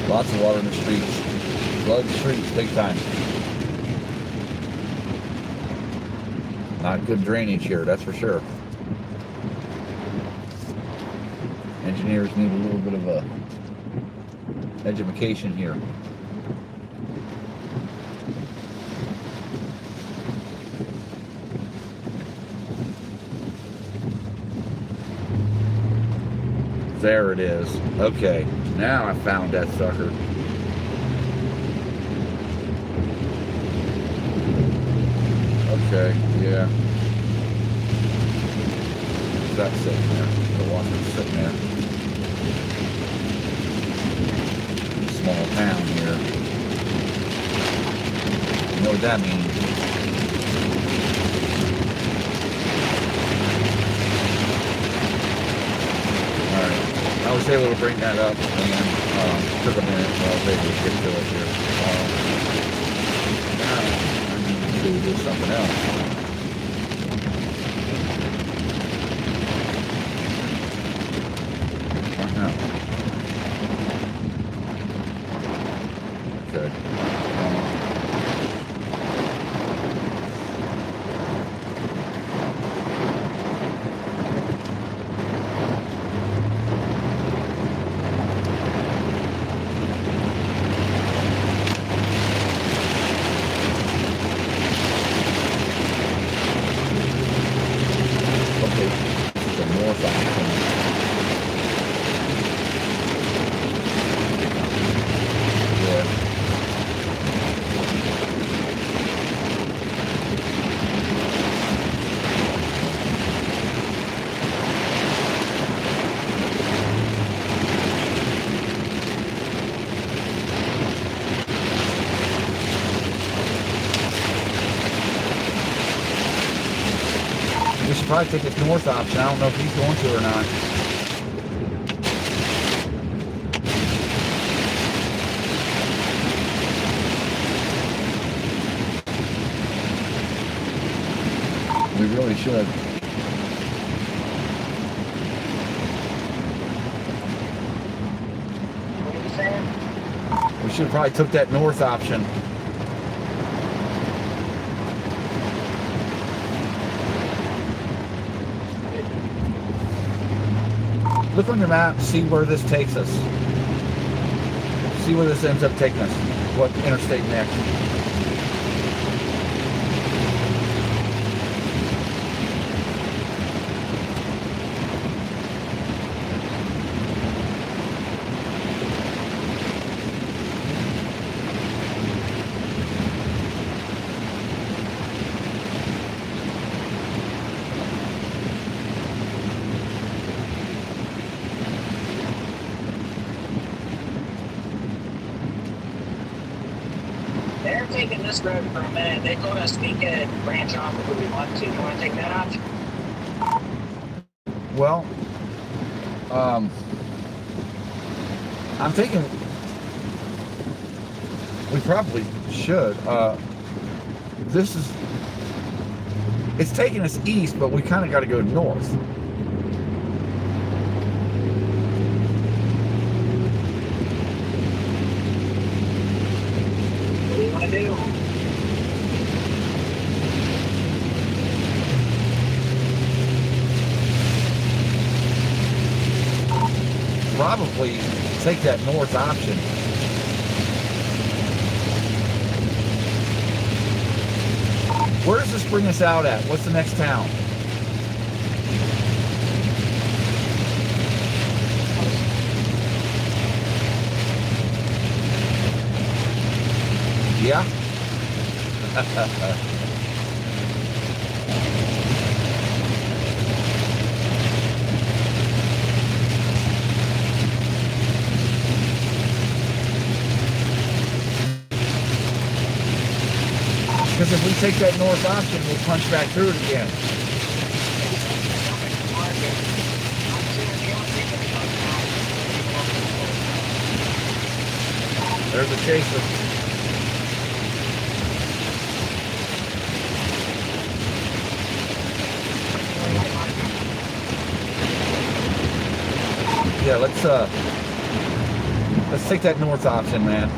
Lots of water in the streets. Flood the streets big time. Not good drainage here, that's for sure. Engineers need a little bit of a education here. There it is. Okay, now I found that sucker. Okay, yeah. That's sitting there. The one that's sitting there. Small town here. You know what that means? Alright. I was able to bring that up and took a minute, but I was able to get to it here. Now I need to do something else. Okay. Okay. The north option. Yeah. We should probably take this north option. I don't know if he's going to or not. We really should. What are you saying? We should have probably took that north option. Look on your map, see where this takes us. See where this ends up taking us. What interstate next. They're taking this road for a minute. They told us we could branch off if we want to. You want to take that option? Well, I'm thinking we probably should. It's taking us east, but we kind of got to go north. What do you want to do? Probably take that north option. Where does this bring us out at? What's the next town? Yeah? Because if we take that north option, we'll punch back through it again. There's a chaser. Yeah, let's take that north option, man.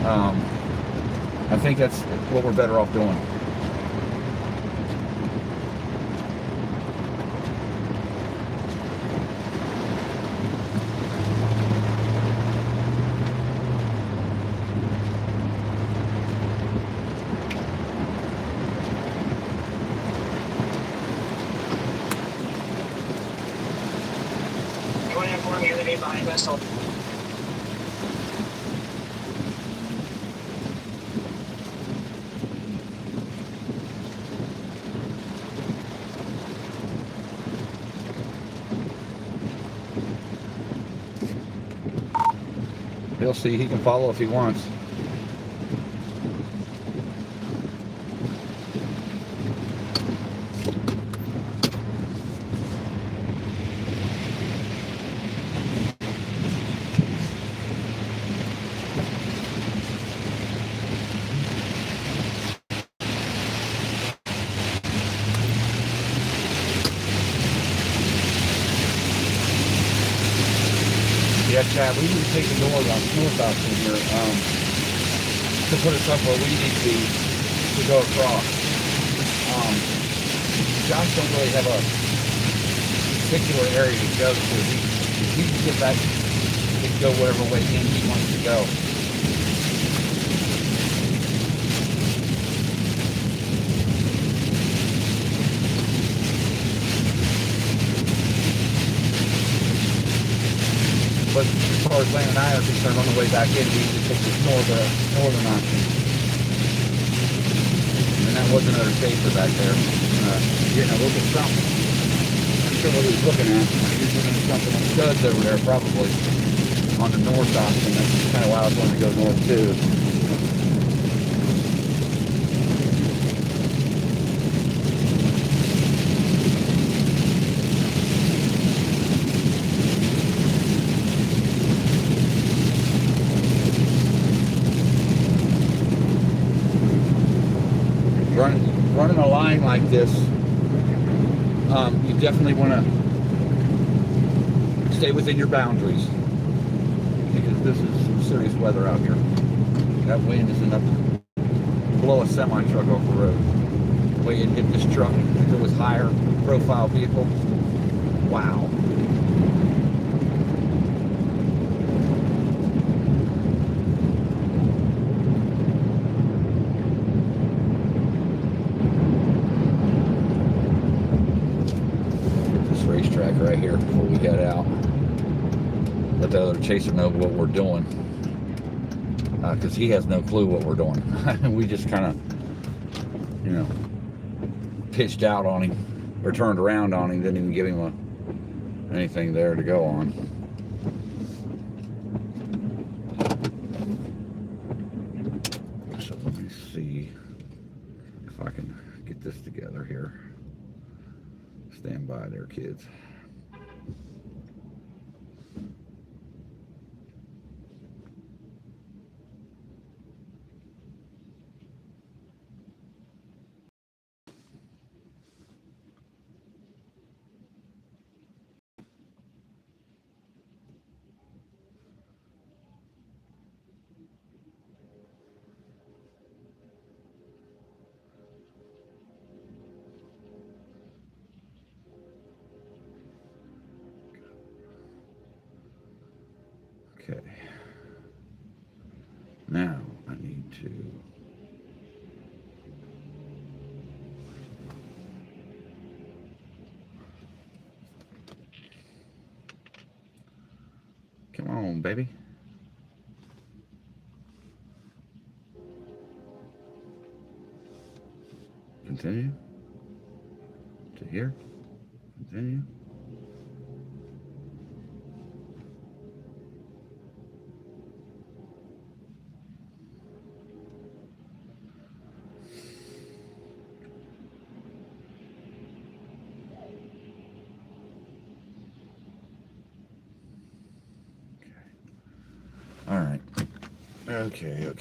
I think that's what we're better off doing. Behind Westall. He'll see. He can follow if he wants. Yeah, Chad, we need to take the north option here to put us up where we need to go across. Josh don't really have a particular area to go to. He can get back, he can go whatever way he wants to go. But as far as Lane and I are concerned, on the way back in, we need to take this northern option. And that was another chaser back there. Getting a little bit something. I'm sure what he was looking at. He was looking at something on studs over there, probably on the north option. That's kind of why I was wanting to go north too. Running a line like this, you definitely want to stay within your boundaries because this is some serious weather out here. That wind is enough to blow a semi-truck off the road. The way it hit this truck, if it was higher profile vehicle, wow. Right here before we head out. Let the other chaser know what we're doing, because he has no clue what we're doing. We just kind of, you know, pitched out on him or turned around on him. Didn't even give him anything there to go on. So let me see if I can get this together here. Stand by there, kids. Okay. Now I need to come on, baby. Continue to here. Continue. All right. Okay.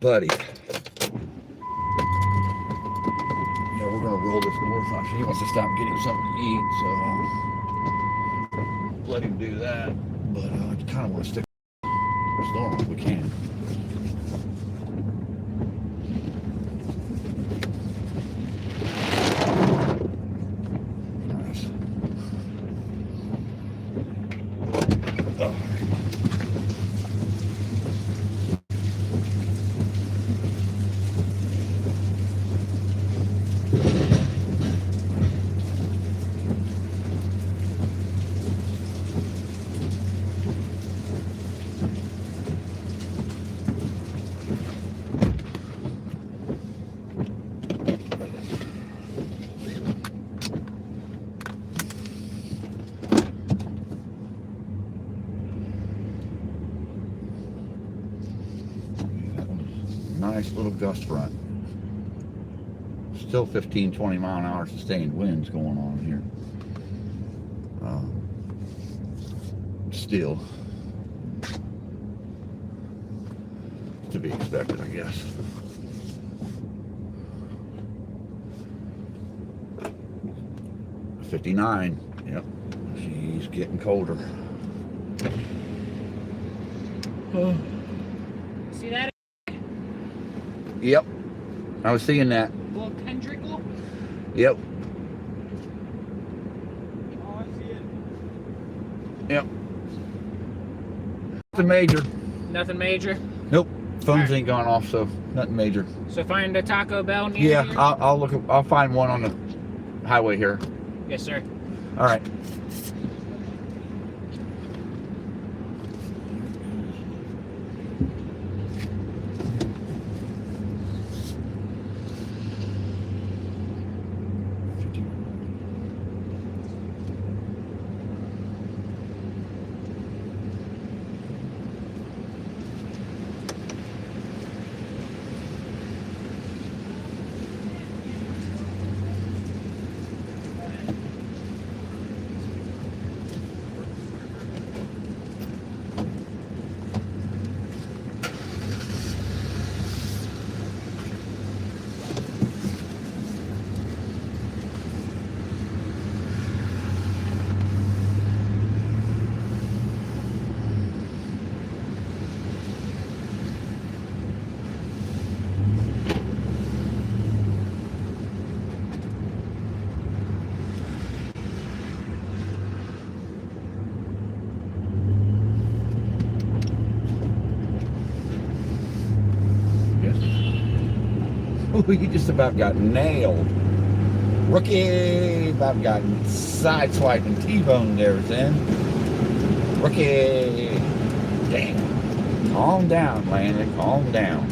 buddy. Yeah, we're gonna roll this north. Actually, he wants to stop and get him something to eat, so I'll let him do that. But I kind of want to stick to the storm if we can. Nice. Oh. Nice little gust front. Still 15, 20 mile an hour sustained winds going on here. Still to be expected, I guess. $59. Yep. She's getting colder. See that? Yep. I was seeing that. Little tendricle? Yep. Oh, I see it. Yep. Nothing major. Nothing major. Nope. Phones Alright. ain't gone off, so nothing major. So find a Taco Bell near Yeah, here? I'll look. I'll find one on the highway here. Yes, sir. All right. Ooh, you just about got nailed. Rookie, about got sideswiped and T-boned there, then. Rookie. Damn. Calm down, Landon. Calm down.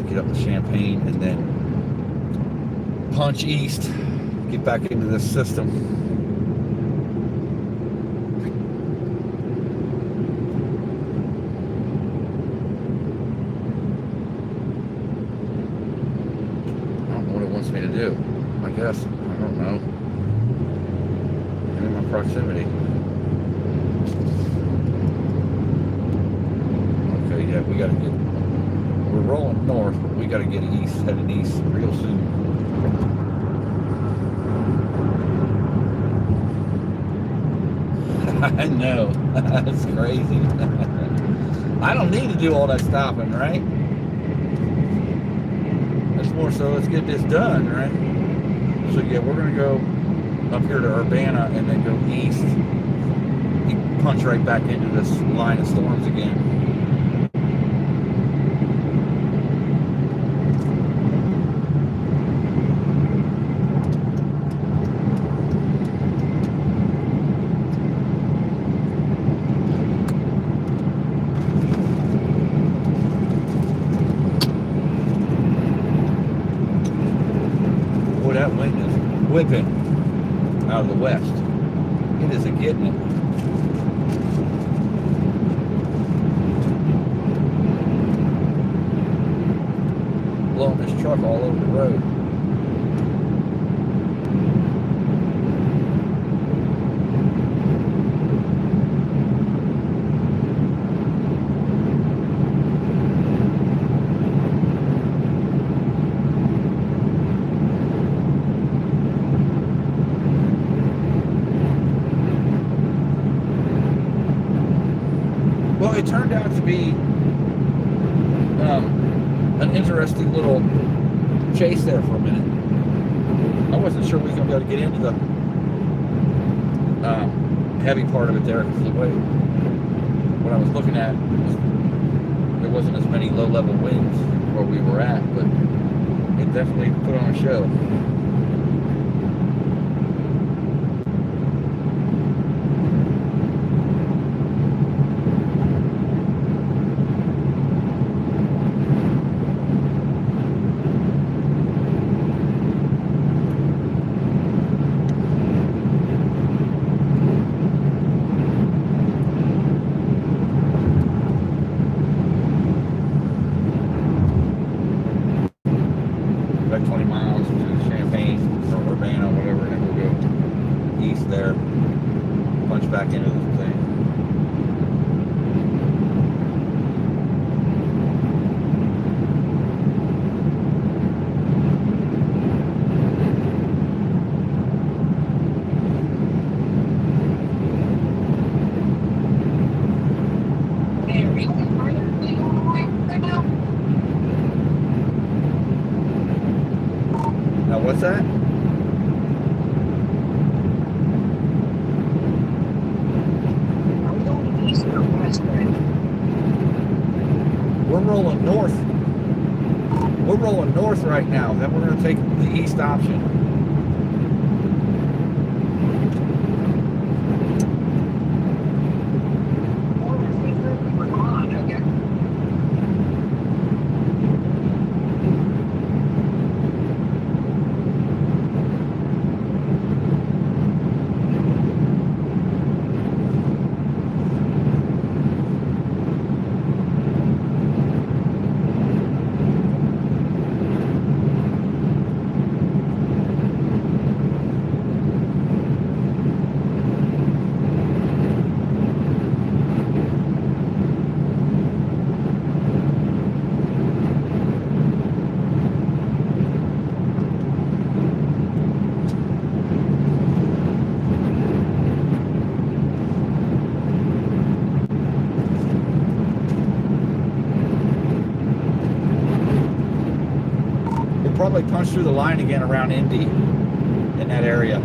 Get up to Champaign and then punch east, get back into this system. I don't know what it wants me to do. I guess, I don't know. I'm in my proximity. Okay, yeah, we gotta get, we're rolling north, but we gotta get east, heading east real soon. I know. That's crazy. I don't need to do all that stopping, right? That's more so let's get this done, right? So yeah, we're gonna go up here to Urbana and then go east. You punch right back into this line of storms again. That wind is whipping out of the west. It isn't getting it. this truck all over the road. Well, it turned out to be an interesting little chase there for a minute. I wasn't sure we were going to be able to get into the heavy part of it there, because the way what I was looking at, there wasn't as many low-level winds where we were at, but it definitely put on a show. Like 20 miles to Champaign or Urbana, whatever, and then we'll go east there, punch back into the thing. Hey, are we going further than the way right now? Now, what's that? Are we going east or west right now? We're rolling north. We're rolling north right now. Then we're going to take the east option. Oh, I think we're on. Okay. We'll probably punch through the line again around Indy in that area.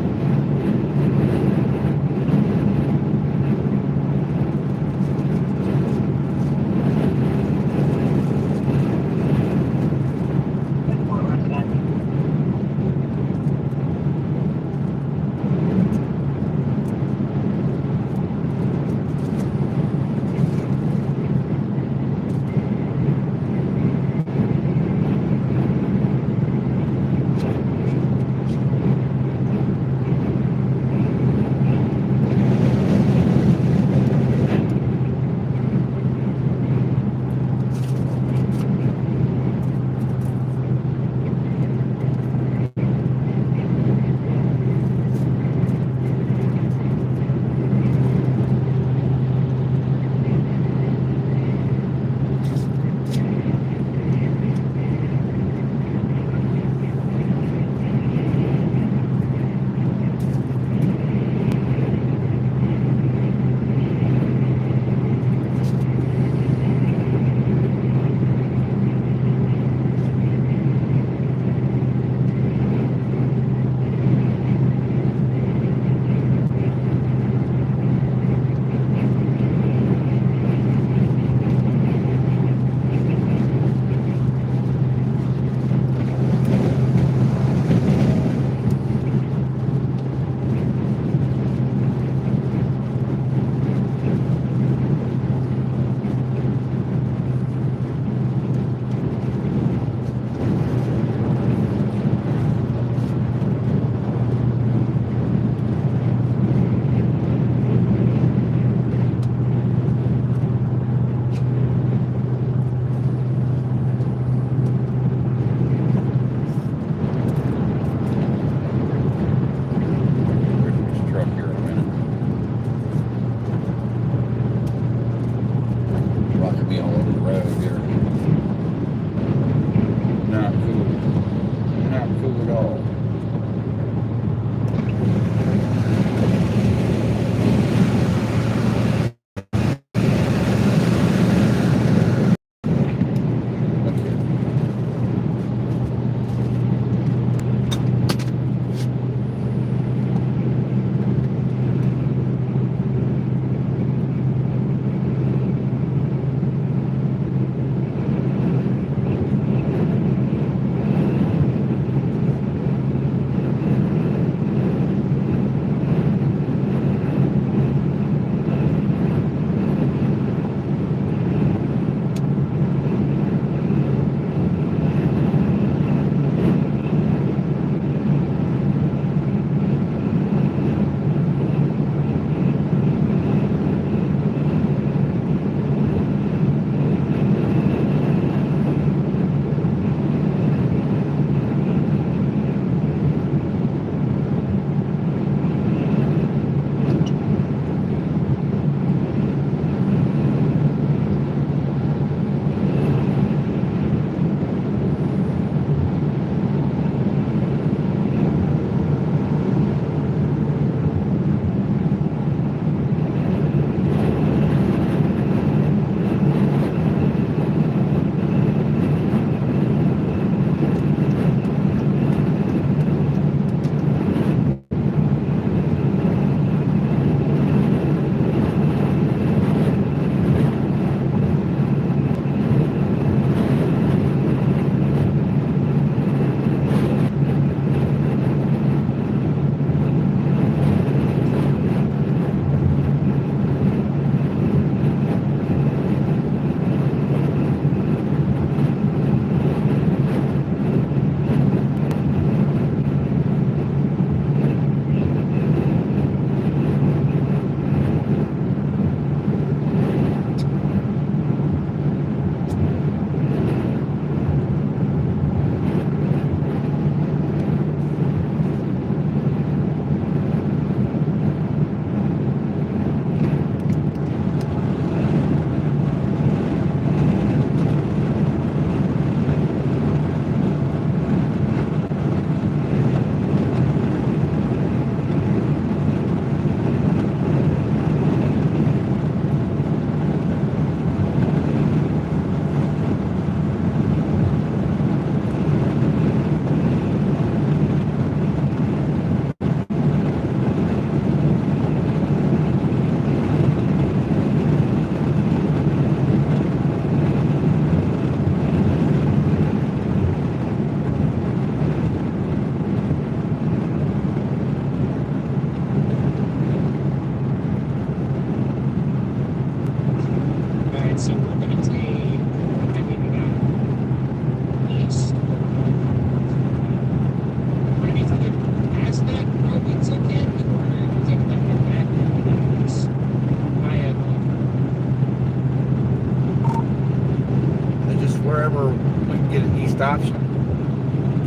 option,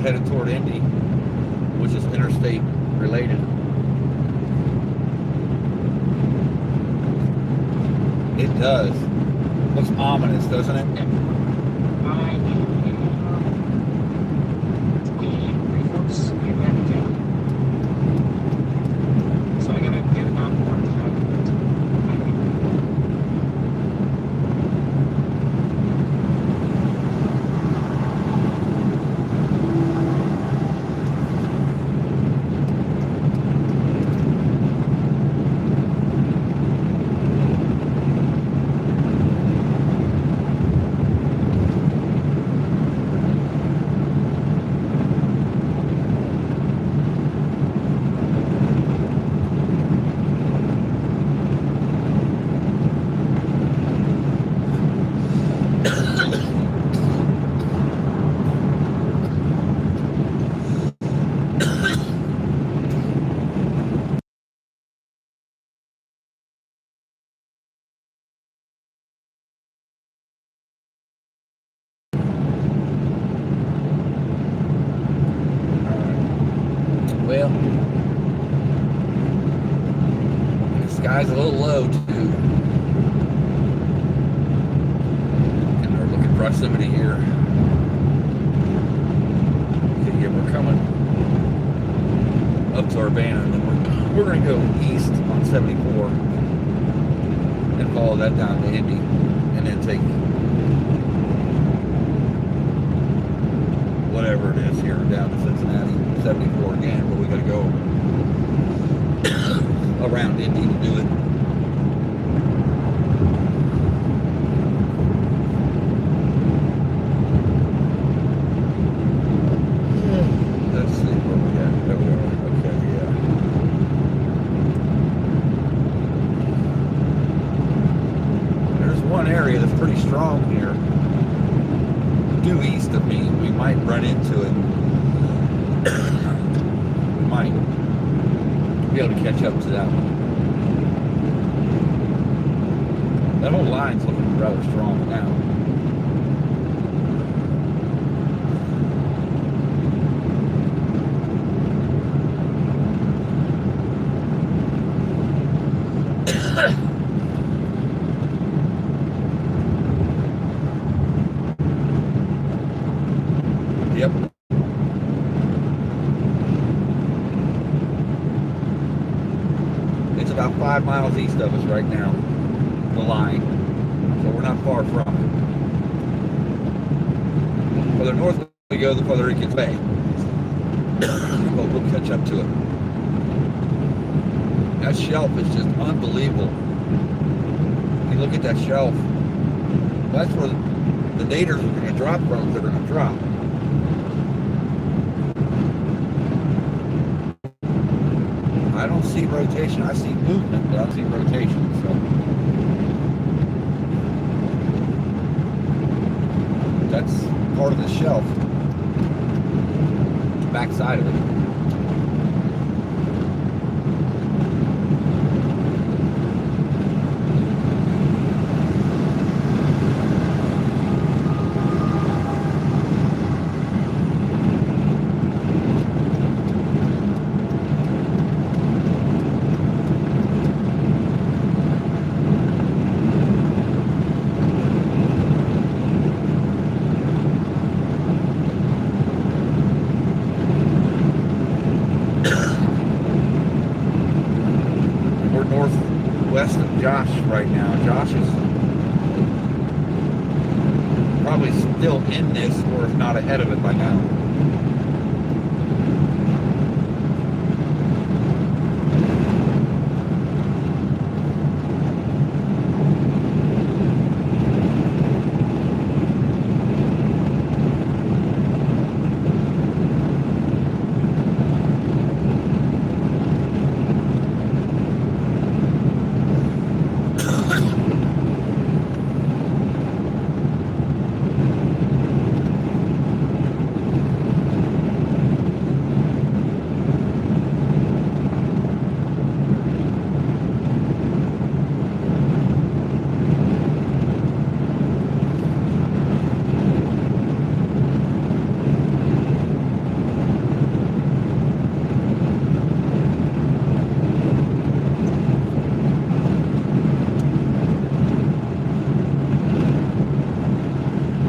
headed toward Indy, which is interstate related. It does. Looks ominous, doesn't it? So I gotta get about more. Well, the sky's a little low too. And we're looking proximity here. Okay, yeah, we're coming up to Urbana, and then we're going to go east on 74 and follow that down to Indy, and then take whatever it is here down to Cincinnati, 74 again, but we got to go around Indy to do it. Let's see where we at. There we are. Okay, yeah. There's one area that's pretty strong here, due east of me. We might run into it. We might be able to catch up to that one. That whole line's looking rather strong now. Yep. It's about 5 miles east of us right now, the line. So we're not far from it. The further north we go, the further it gets away. But we'll catch up to it. That shelf is just unbelievable. If you look at that shelf, that's where the daters are going to drop from. They're going to drop. I don't see rotation. I see movement, but I don't see rotation. So that's part of the shelf, the back side of it. Northwest of Josh right now. Josh is probably still in this, or if not ahead of it by now.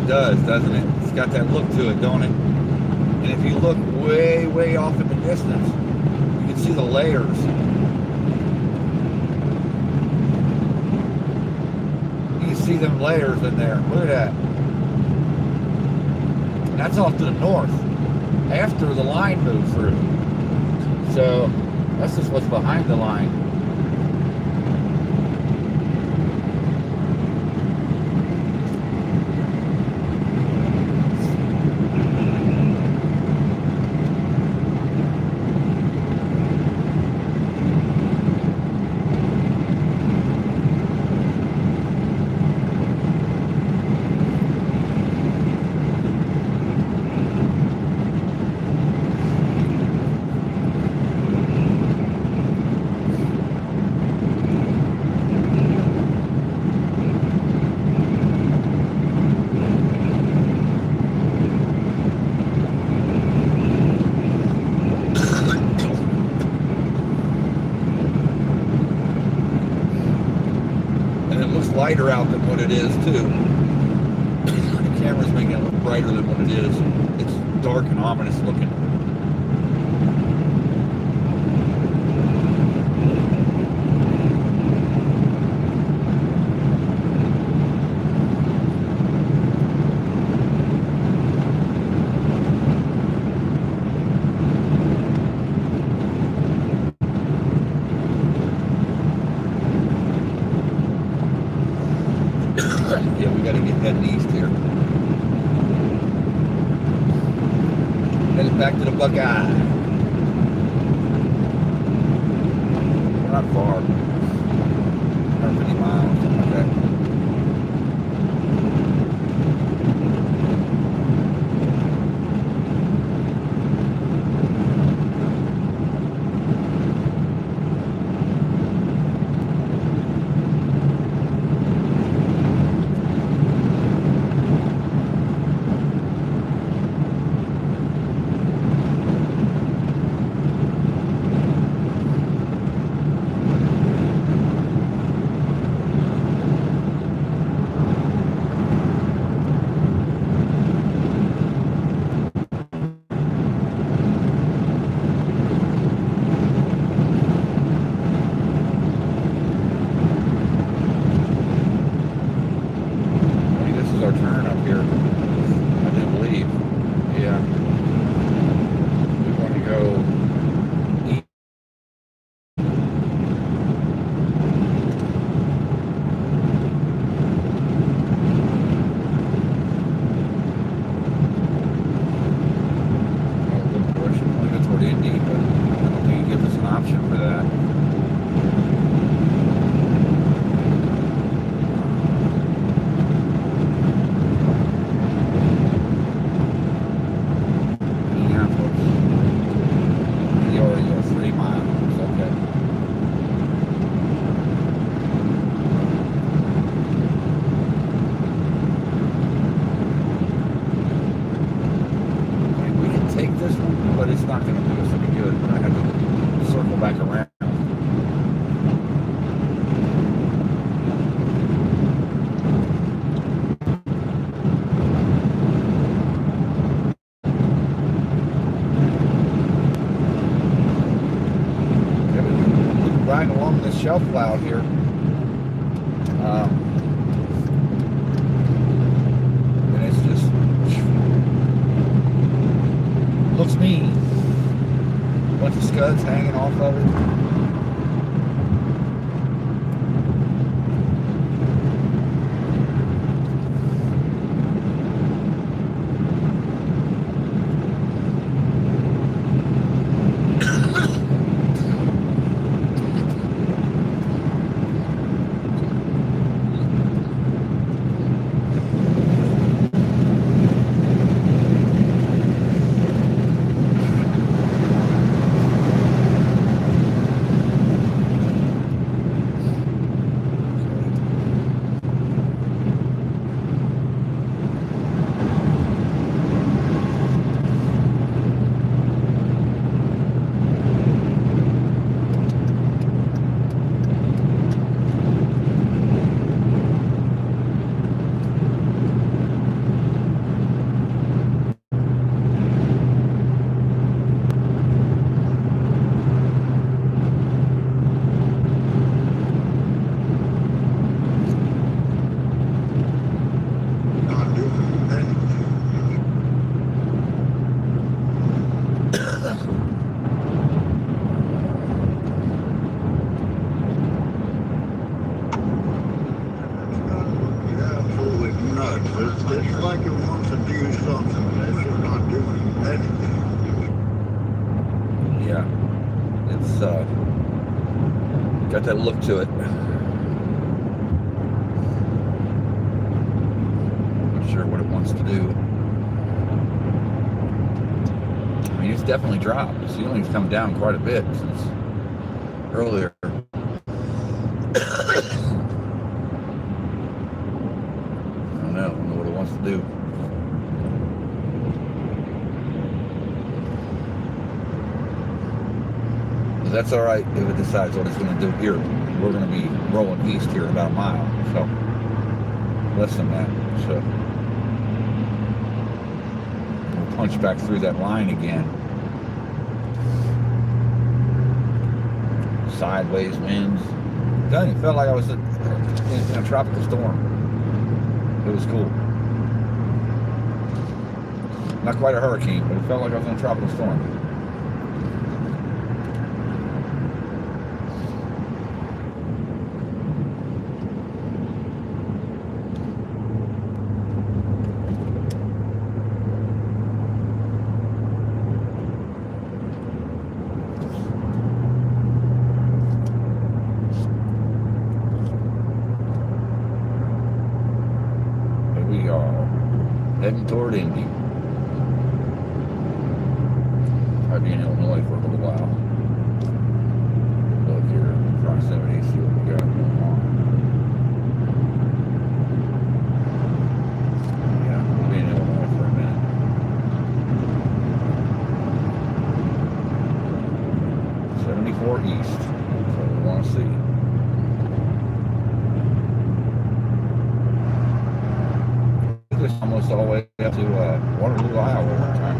does, doesn't it? It's got that look to it, don't it? And if you look way, way off in the distance, you can see the layers. You can see them layers in there. Look at that. And that's off to the north after the line moved through. So that's just what's behind the line. Lighter out than what it is too. The camera's making it look brighter than what it is. It's dark and ominous looking. Yeah, we gotta get heading east here. Headed back to the Buckeye. We're not far. 150 miles, something like that. Our turn up here, I do believe. Yeah. We want to go east. I want to go toward Indy, but I don't think it gives us an option for that. But it's not going to do us any good. I have to circle back around. Right along this shelf cloud here. And it's just looks mean. Bunch of scuds hanging off of it. got that look to it. Not sure what it wants to do. I mean, it's definitely dropped. The ceiling's come down quite a bit since earlier. I don't know what it wants to do. But that's all right if it decides what it's going to do here. We're going to be rolling east here in about a mile, so less than that. So we'll punch back through that line again. Sideways winds. I'm telling you, it felt like I was in a tropical storm. It was cool. Not quite a hurricane, but it felt like I was in a tropical storm. Heading toward Indy. I'll be in Illinois for a little while. Look here, proximity, see what we got going on. Yeah, I'll be in Illinois for a minute. '74 east. That's what we want to see. Almost all the way up to Waterloo, Iowa one time.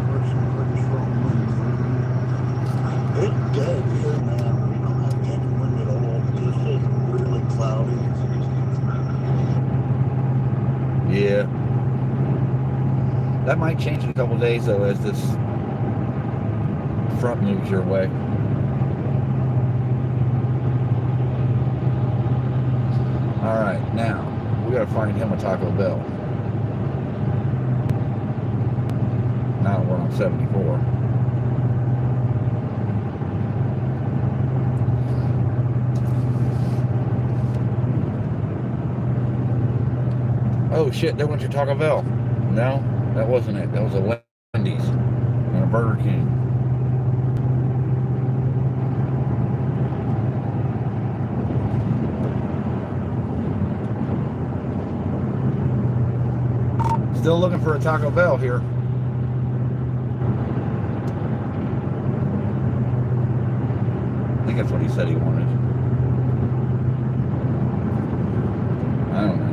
It's dead here, man. We don't have any wind at all. It's just really cloudy. Yeah. That might change in a couple days, though, as this front moves your way. All right, now we got to find him a Taco Bell. Now we're on 74. Oh shit, that went to Taco Bell. No, that wasn't it. That was a Wendy's and a Burger King. Still looking for a Taco Bell here. I think that's what he said he wanted. I don't know.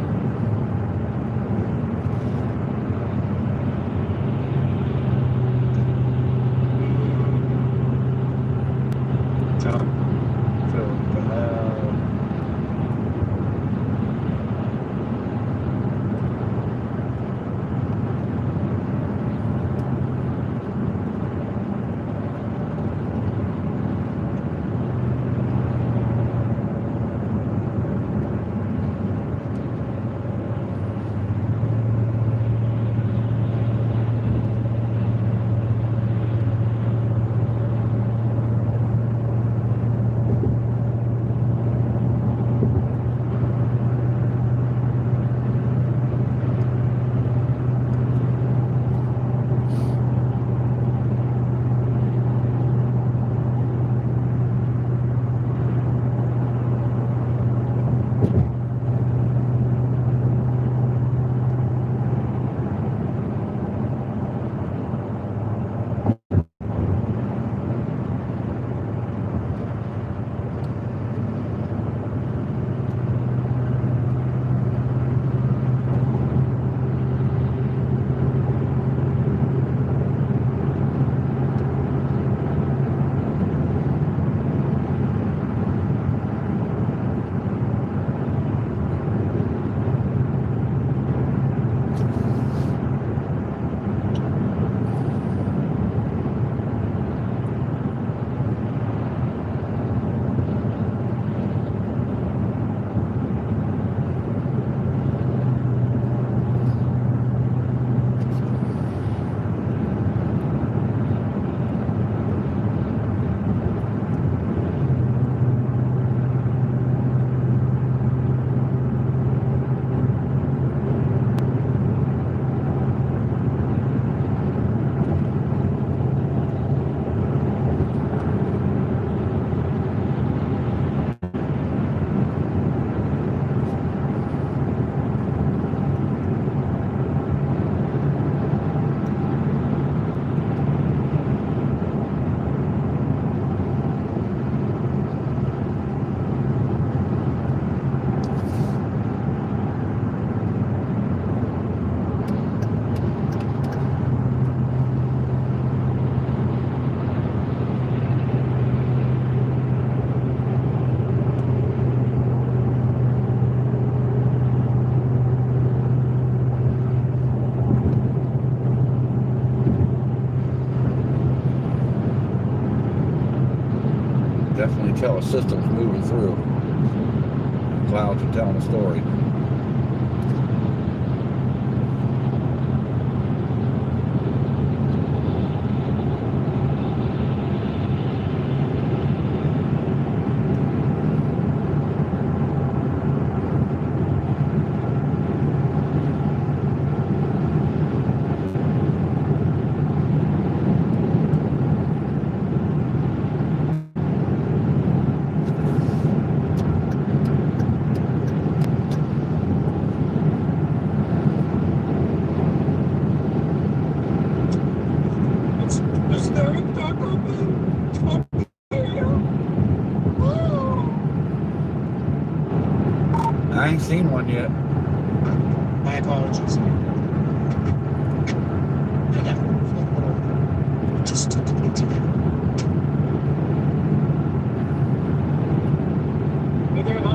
definitely tell a system's moving through. Clouds are telling a story. Is there a Taco Bell? I ain't seen one yet. My apologies. Just took it into Neither am I.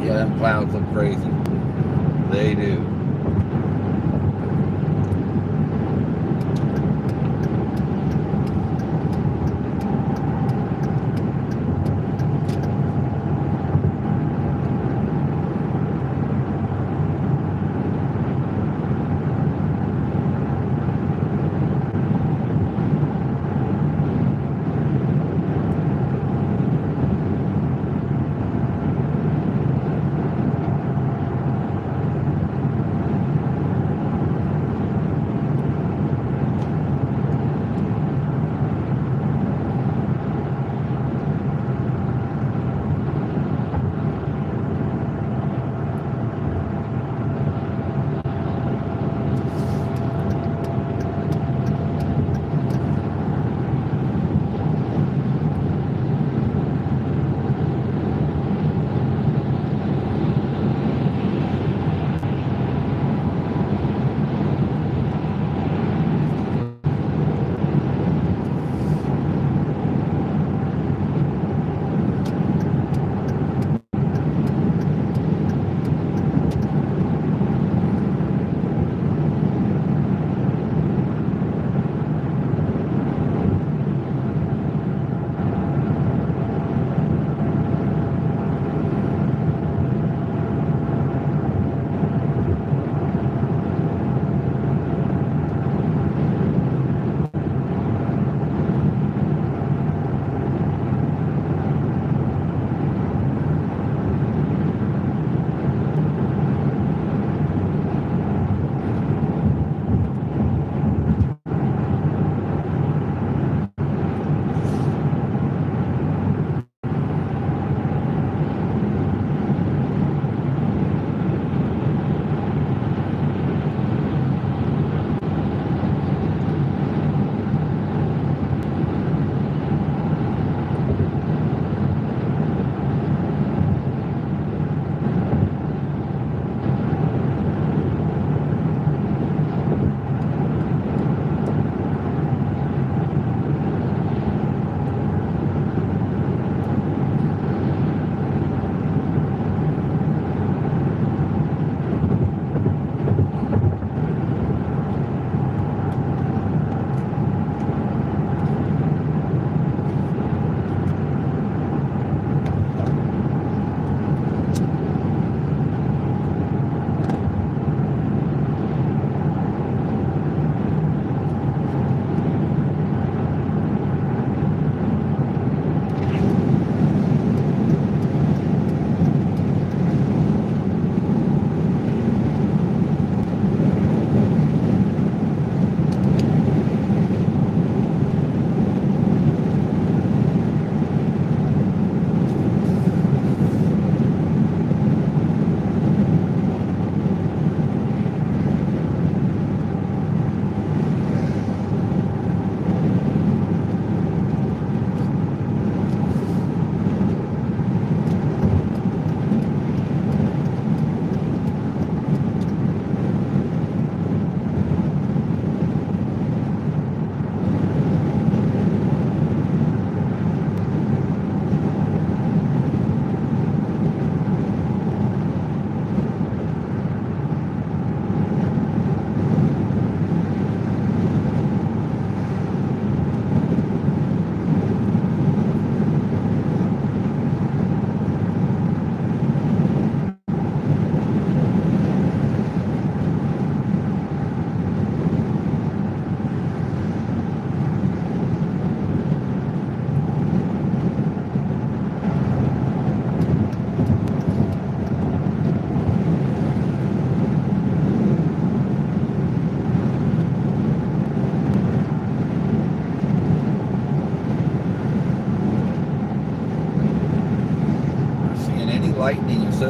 Yeah, them clouds look crazy. They do.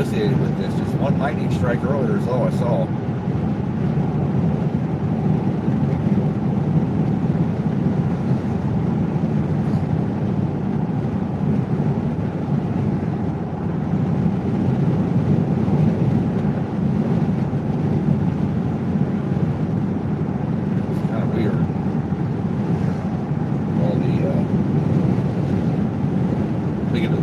associated with this. Just one lightning strike earlier is all I saw.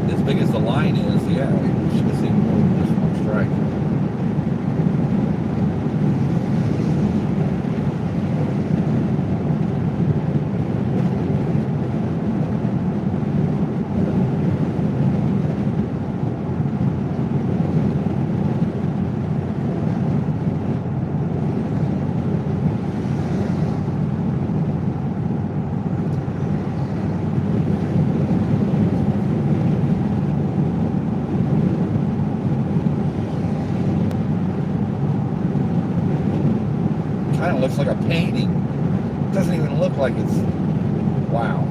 As big as the line is, yeah, you should have seen more than just one strike. Kind of looks like a painting. It doesn't even look like it's, wow.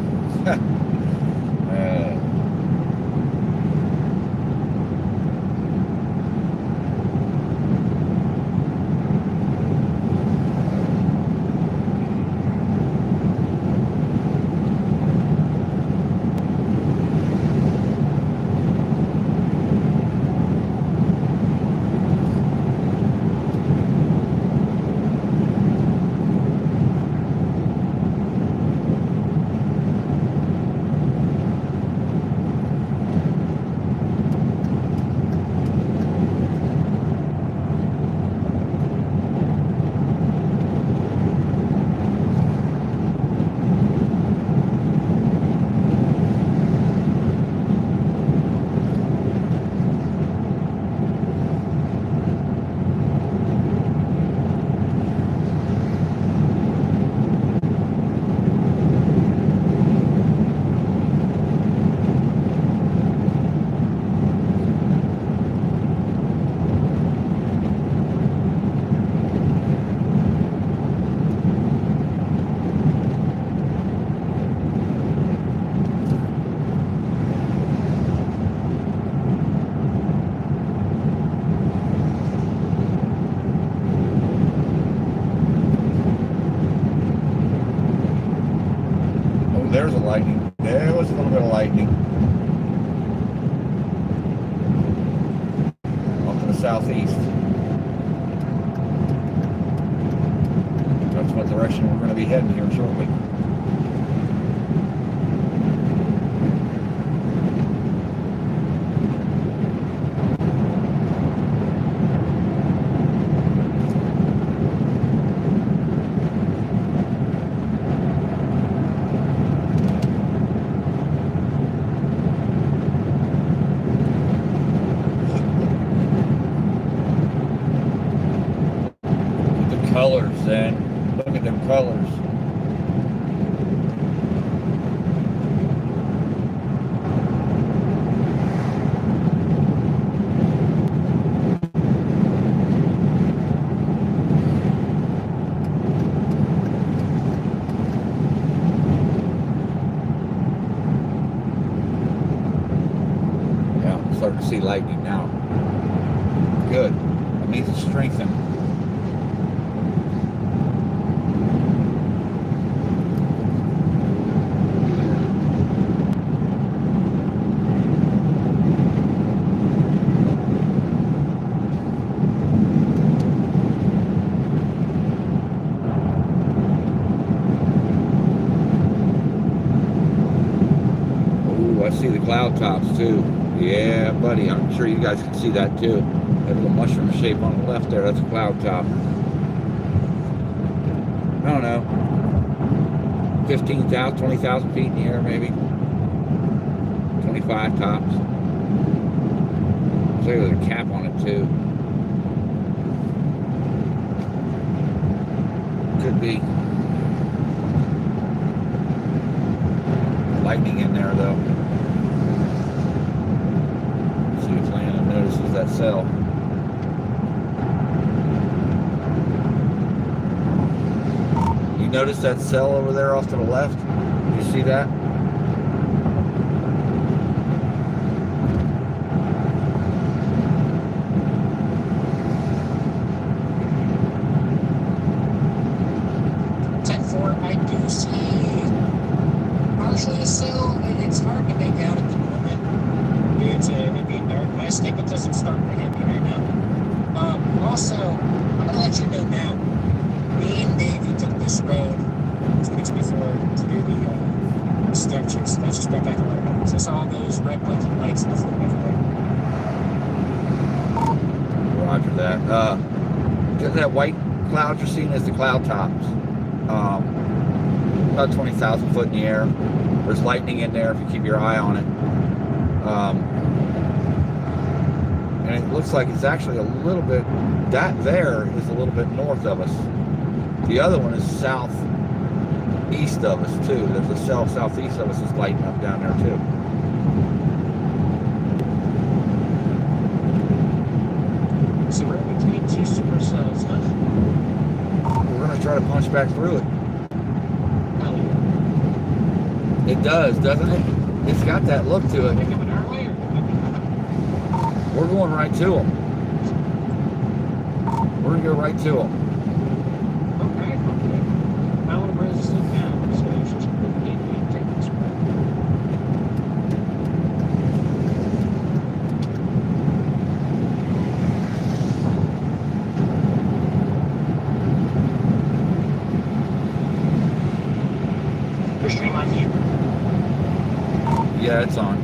There's a lightning. There was a little bit of lightning. Off to the southeast. That's what direction we're going to be heading here shortly. Colors, then. Look at them colors. Yeah, I'm starting to see lightning now. Good. That means it's strengthened. I see the cloud tops too. Yeah, buddy, I'm sure you guys can see that too. That little mushroom shape on the left there, that's a cloud top. I don't know, 15,000, 20,000 feet in the air maybe. 25 tops. So there's a cap on it too. Could be. Lightning in there though. See if Landon notices that cell. You notice that cell over there off to the left? You see that? I do see partially a cell. It's hard to make out at the moment due to it being dark. My statement doesn't start to hit me right now. Also, I'm going to let you know now. Me and Davey took this road 2 weeks before to do the structures. Let's just go back a little bit. So I saw those red blinking lights in the floor everywhere. Roger that. That white cloud you're seeing is the cloud tops. About 20,000 foot in the air. There's lightning in there if you keep your eye on it. And it looks like it's actually a little bit, that there is a little bit north of us. The other one is southeast of us too. There's a cell southeast of us that's lighting up down there too. So we're between two supercells, huh? We're gonna try to punch back through it. Oh, It does, doesn't it? It's got that look to are it. they coming our way or We're going right to them. We're gonna go right to them. okay, okay. I want to bring this thing down, so it's just take this way. Your stream on you. Yeah, it's on.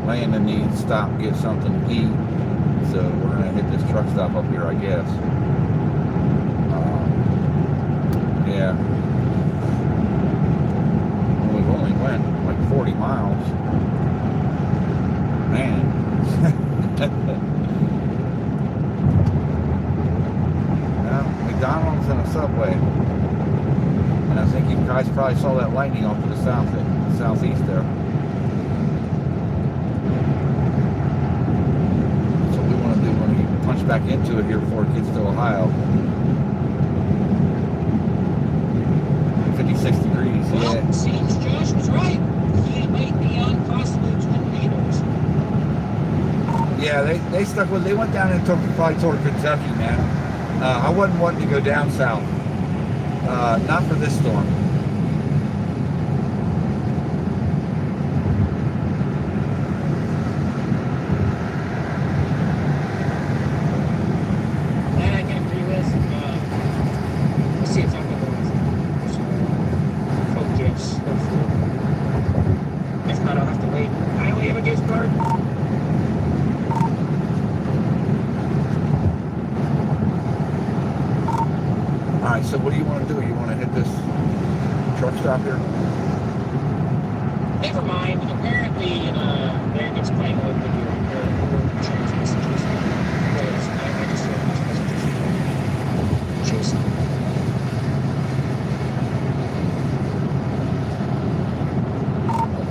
Landon needs to stop and get something to eat. So we're gonna hit this truck stop up here, I guess. Yeah. We've only went like 40 miles. Man. Well, McDonald's and a Subway. And I think you guys probably saw that lightning off to the southeast there. That's what we want to do when we punch back into it here before it gets to Ohio. 56 degrees, Well, yeah. seems Josh was right. He might be on possibly tornadoes. Yeah, they stuck with, they went down and probably toward Kentucky, man. I wasn't wanting to go down south. Not for this storm. That I can agree with. Let's see if I can go with phone gifts. If not, I'll have to wait. I only have a gift card. Alright, so what do you want to do? You want to hit this truck stop here? Never mind. Apparently, there gets playing with the trans messages. Because I just heard these messages. Jason.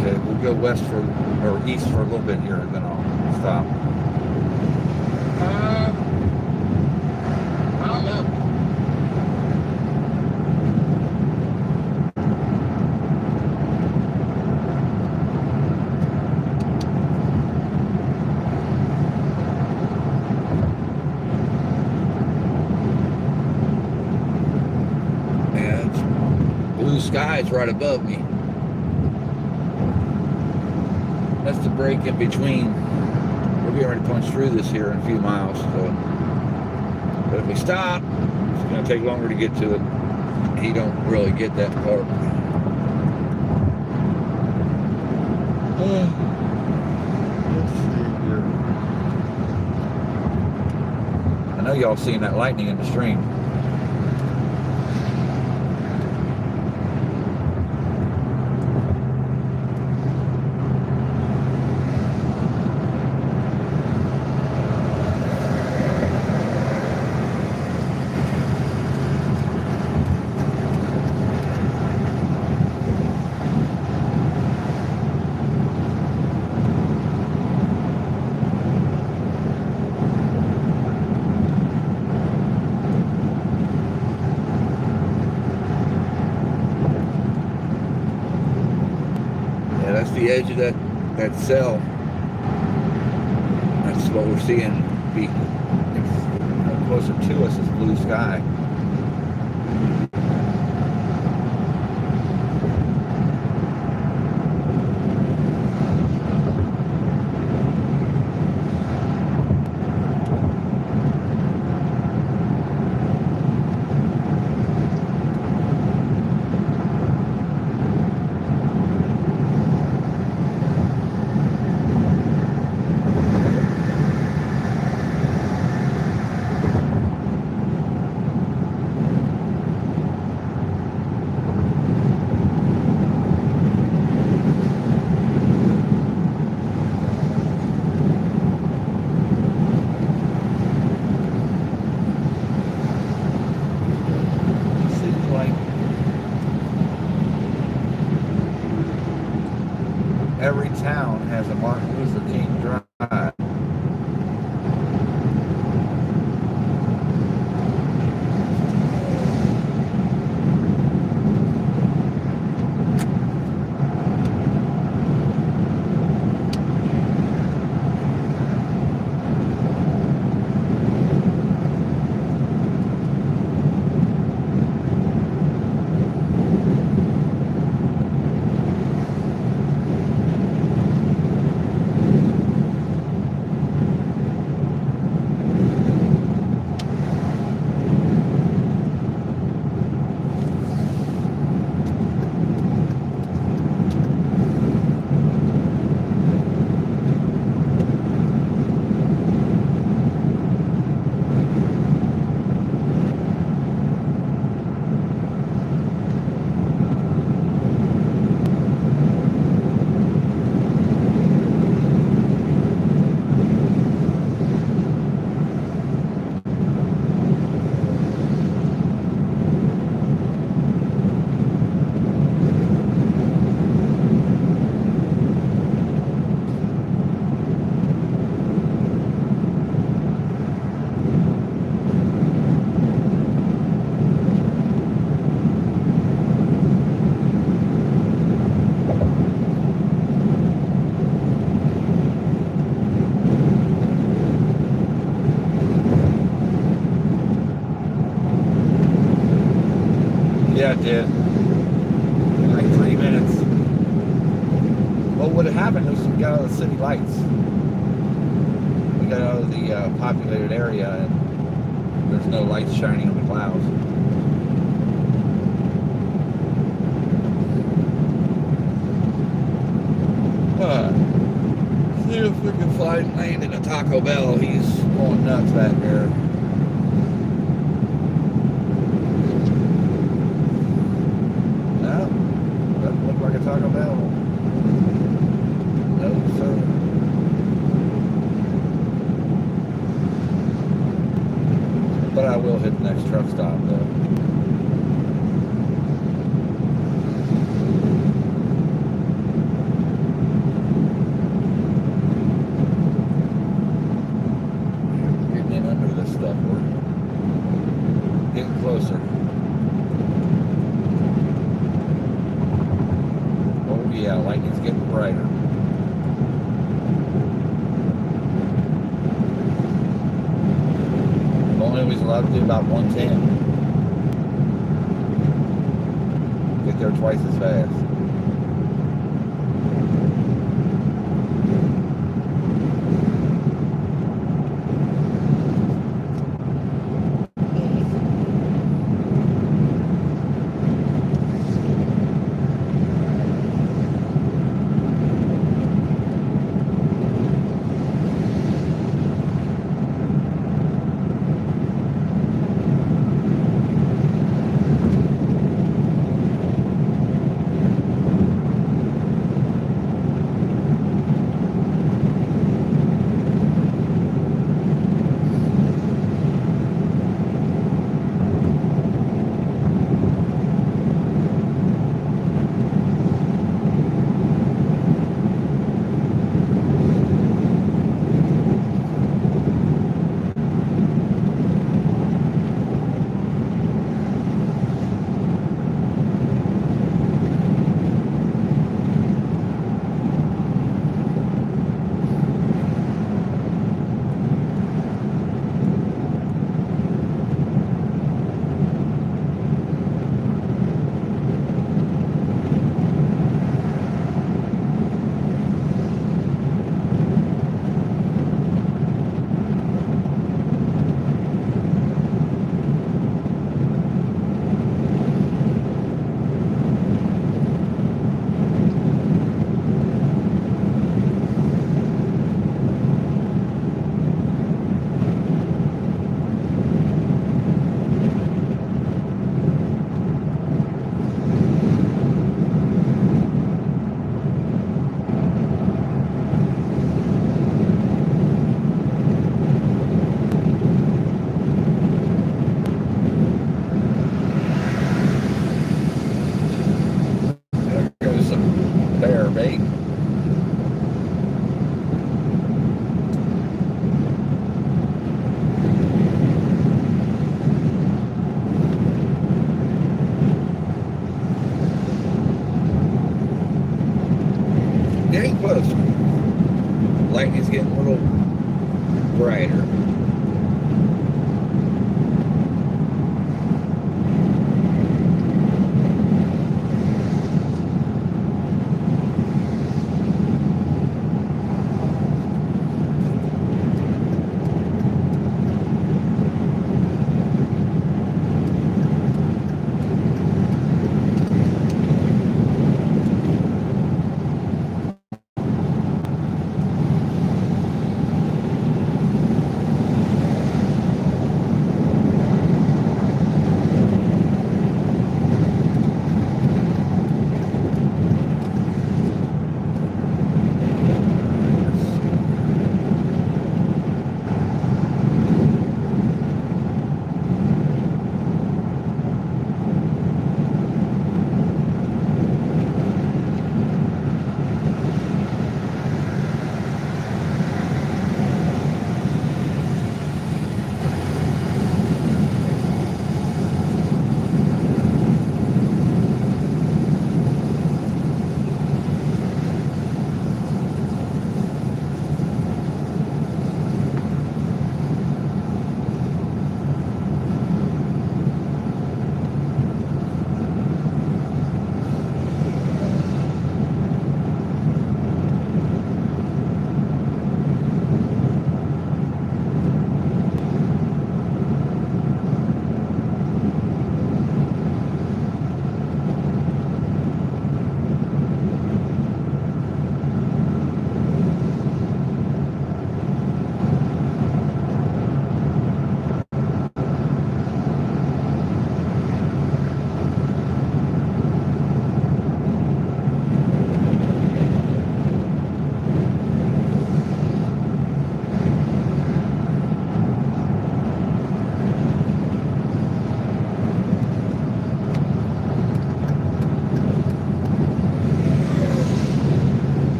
Okay, we'll go west for, or east for a little bit here, and then I'll stop. I don't know. Yeah, it's blue skies right above me. That's the break in between. We'll be ready to punch through this here in a few miles. So But if we stop, it's going to take longer to get to it. He don't really get that part. Let's see here. I know y'all seen that lightning in the stream. Yeah, that's the edge of that cell. That's what we're seeing be closer to us is blue sky. Seems like every town has a Martin Luther King Drive. Yeah, it did. In like 3 minutes. Well, what had happened was we got out of the city lights. We got out of the populated area and there's no lights shining on the clouds. See if we can find Lane in a Taco Bell. He's going nuts back there. Doesn't look like a Taco Bell. No, sir. But I will hit the next truck stop, though. Getting in under this stuff. We're getting closer. Yeah, lightning's getting brighter. Only was allowed to do about 110. Get there twice as fast.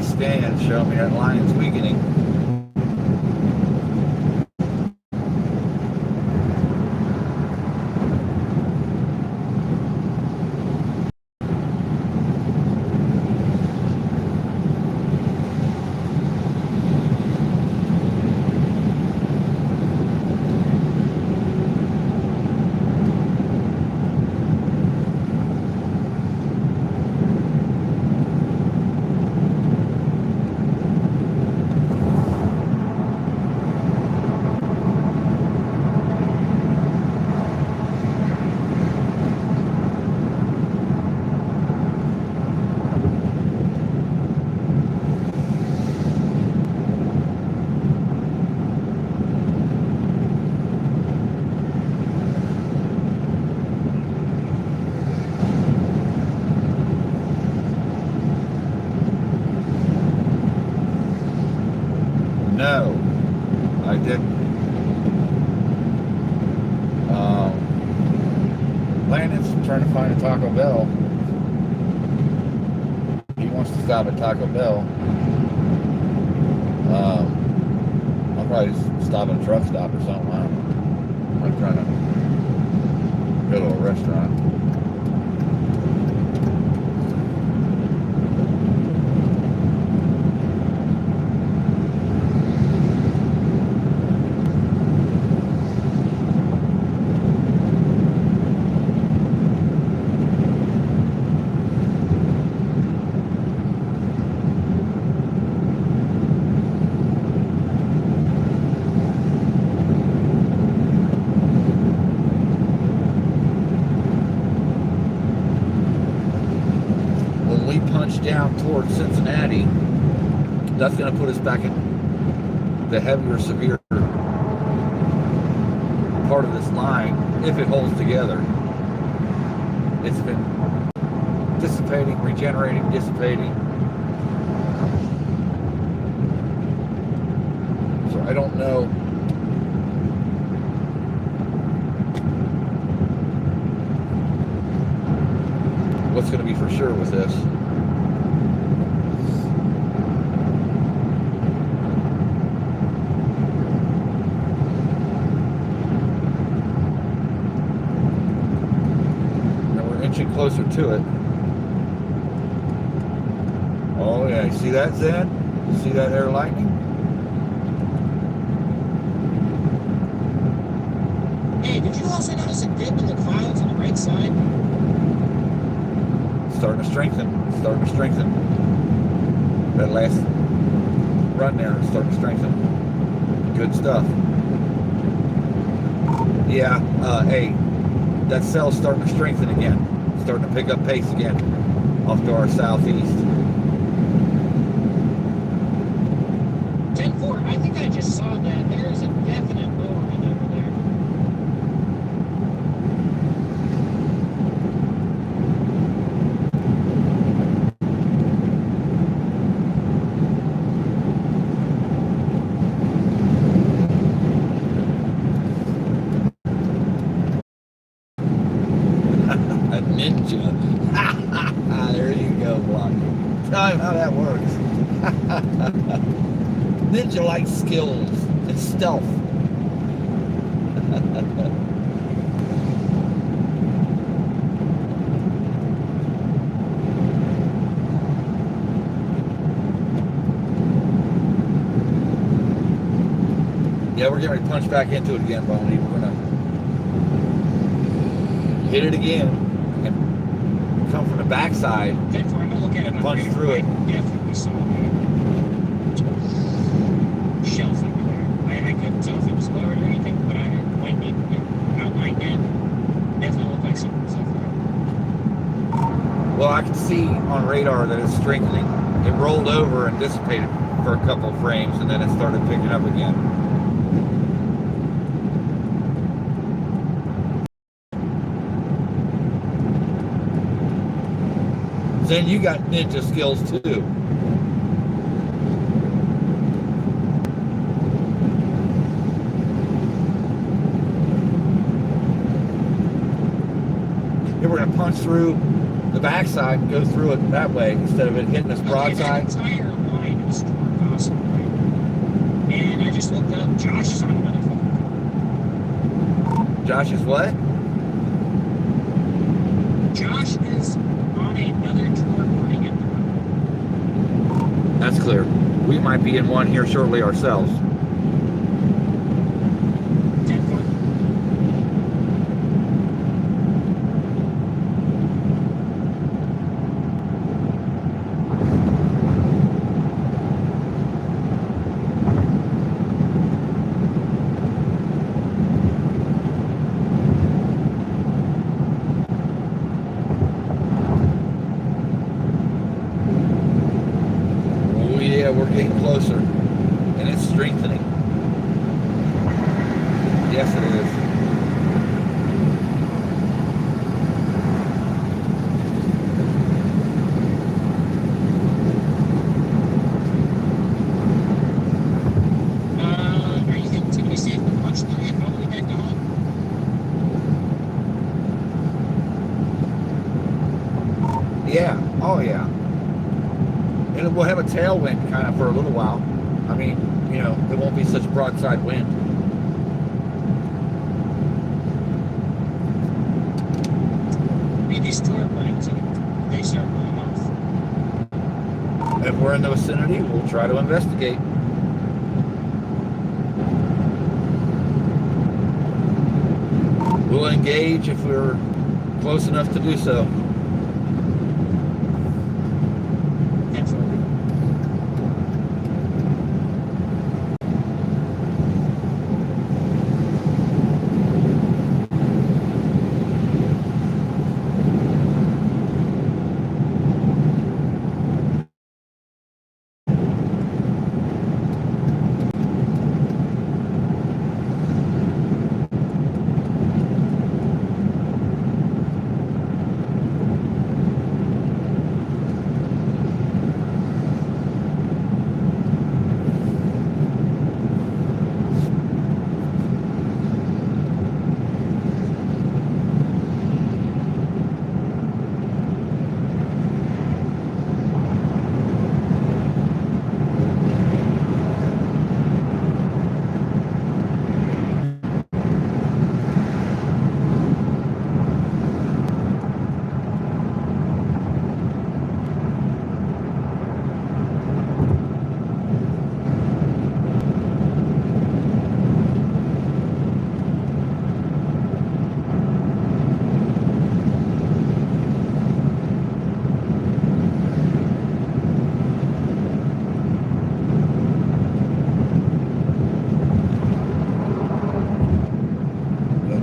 my scan show me that line's weakening. No, I didn't. Landon's trying to find a Taco Bell. He wants to stop at Taco Bell. I'll probably stop at a truck stop or something. I'm trying to go to a restaurant. Down towards Cincinnati, that's going to put us back in the heavier, severe part of this line if it holds together. It's been dissipating, regenerating, dissipating. So I don't know. What's going to be for sure with this. Closer to it. Oh yeah, you see that, Zed? You see that air lightning? Hey, did you also notice a dip in the clouds on the right side? Starting to strengthen. Starting to strengthen. That last run there is starting to strengthen. Good stuff. Yeah, hey, that cell's starting to strengthen again. Starting to pick up pace again off to our southeast. 10-4, I think I just saw that. There is a definite lowering over there. A ninja. There you go, Block. Tell him how that works. Ninja-like skills and stealth. Yeah, we're getting ready to punch back into it again, Bonnie. We're gonna hit it again and come from the backside and punch through it. Definitely saw that. Shelf over there. I couldn't tell if it was lowered or anything, but I went in and outlined it. Definitely looked like something was over there. Well, I can see on radar that it's strengthening. It rolled over and dissipated for a couple of frames, and then it started picking up again. Then you got ninja skills too. Here we're gonna punch through the backside and go through it that way instead of it hitting us broadside. That entire Awesome. And I just looked up Josh is on another phone. Josh is what? Josh is on another tour running at the moment. That's clear. We might be in one here shortly ourselves. 10-4. Oh yeah, we're getting closer. And it's strengthening. Yes, it is. Are you thinking it's going to be safe to watch the all the way back to home? Yeah. Oh yeah. And we'll have a tailwind kind of for a little while. I mean, you know, it won't be such broadside wind. Maybe these tour planes, they start going off. If we're in the vicinity, we'll try to investigate. We'll engage if we're close enough to do so.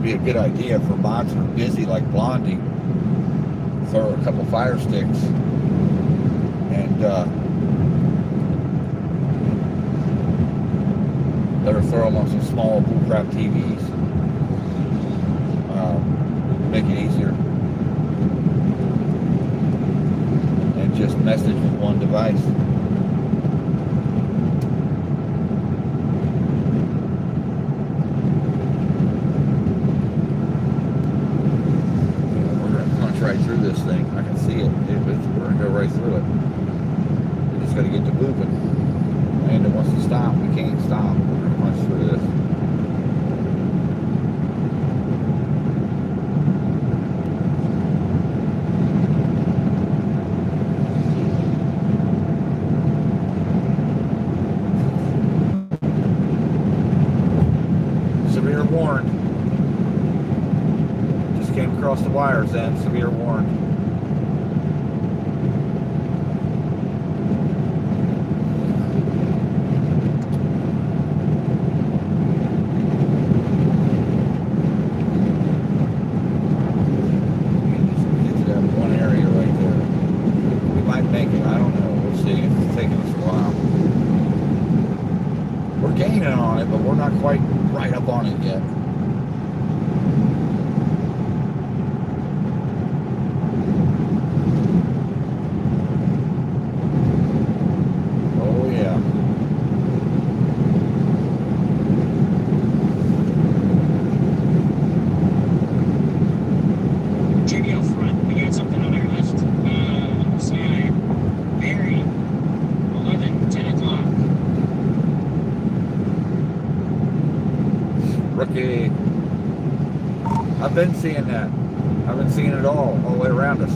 Be a good idea for mods who are busy like Blondie. Throw a couple fire sticks and let her throw them on some small bullcrap TVs. Make it easier. And just message with one device. Right through this thing. I can see it. We're gonna go right through it. We just gotta get to moving. And it wants to stop. We can't stop. We're gonna punch through this. Severe warned. Came across the wires then, severe warned. Get to that one area right there. We might make it, I don't know. We'll see. It's taking us a while. We're gaining on it, but we're not quite right up on it yet. Side, Barry, 11, 10 o'clock. Rookie. I've been seeing that. I've been seeing it all the way around us.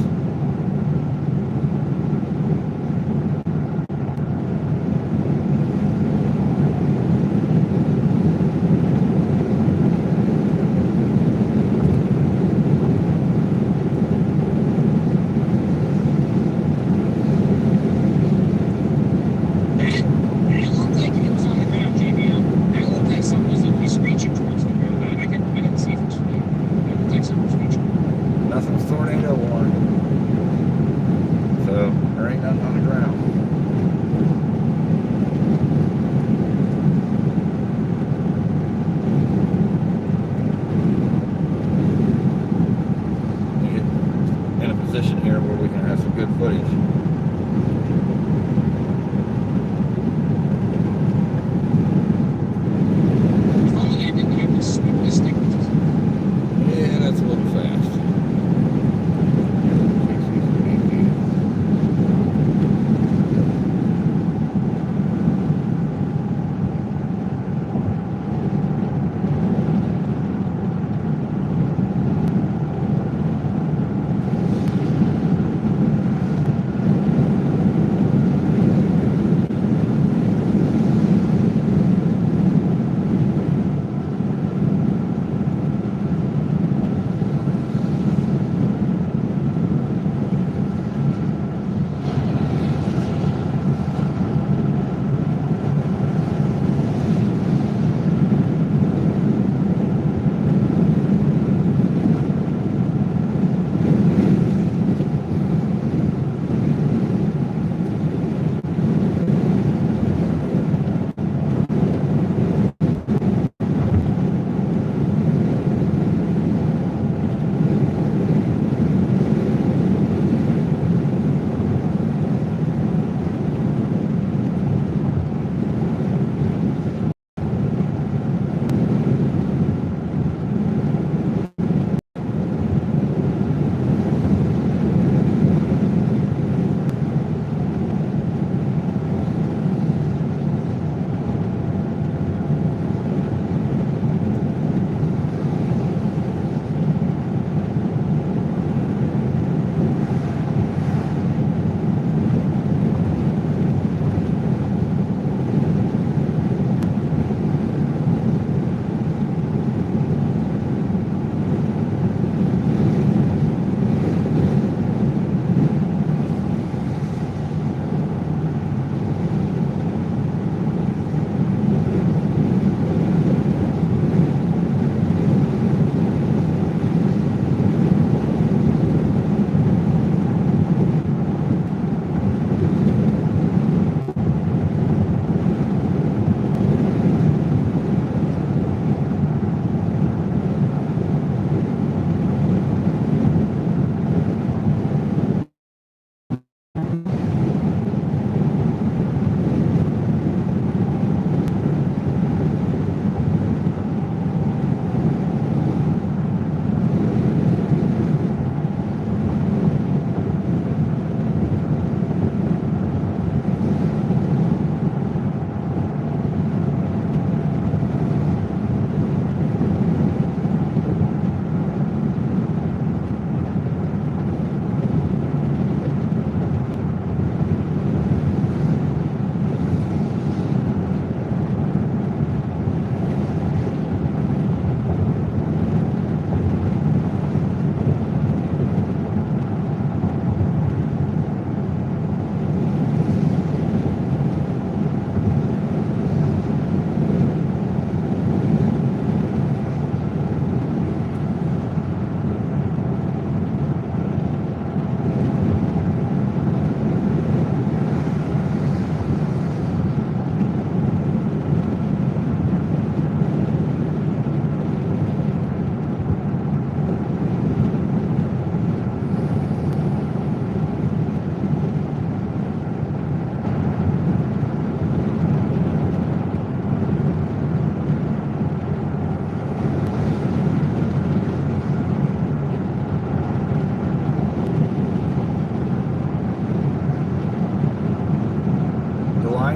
It looked like it was on the ground, JBL. It looked like something was like screeching towards the ground. I didn't see it. It looked like something was screeching. Nothing's tornado warned. So there ain't nothing on the ground. Get in a position here where we can have some good footage. If only I didn't have this this thing. Yeah, that's a little fast.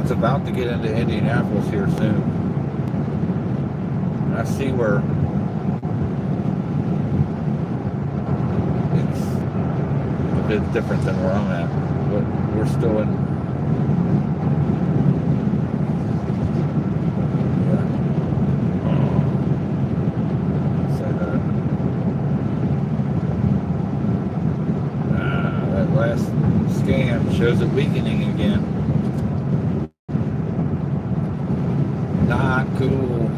About to get into Indianapolis here soon. I see where it's a bit different than where I'm at. But we're still in. Say that. That last scan shows it weakening again. Not cool.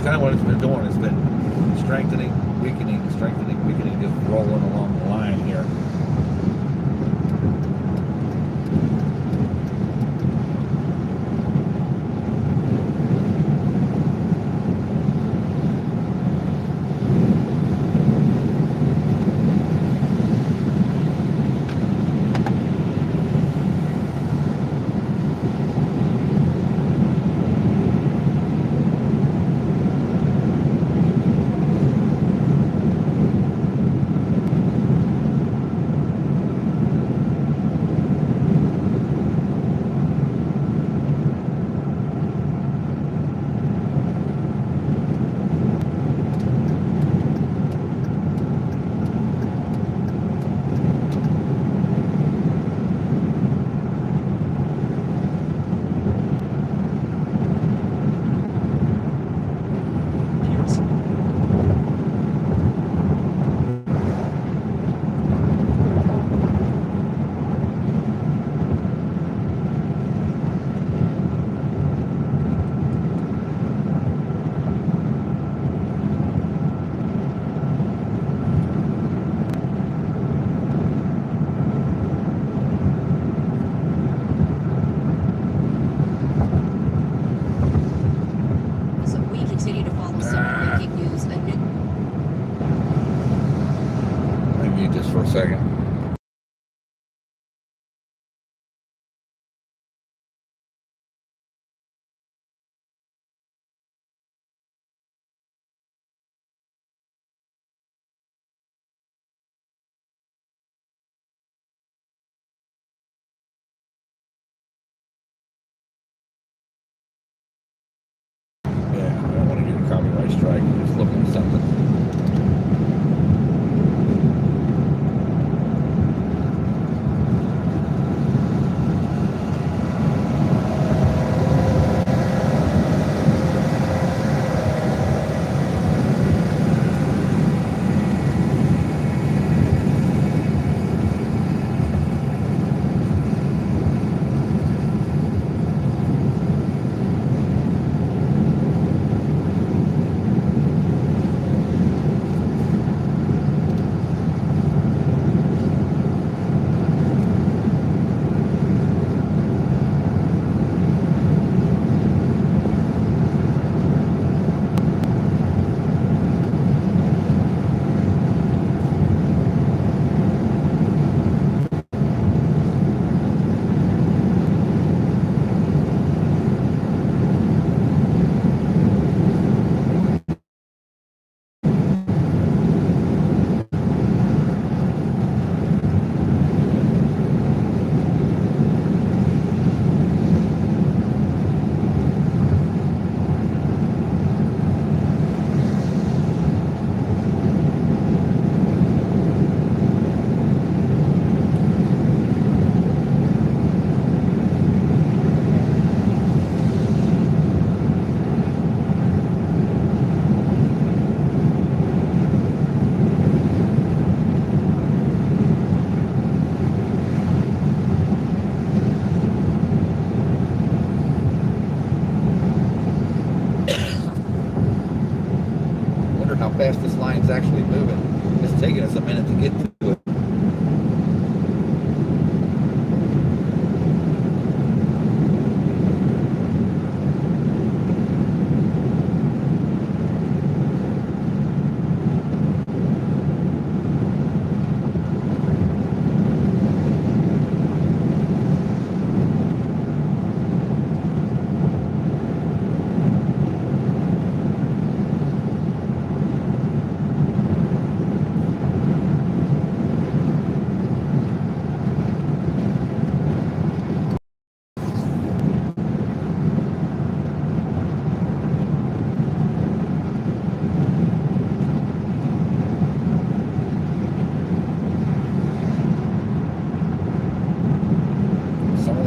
Kind of what it's been doing. It's been strengthening, weakening, just rolling along the line here.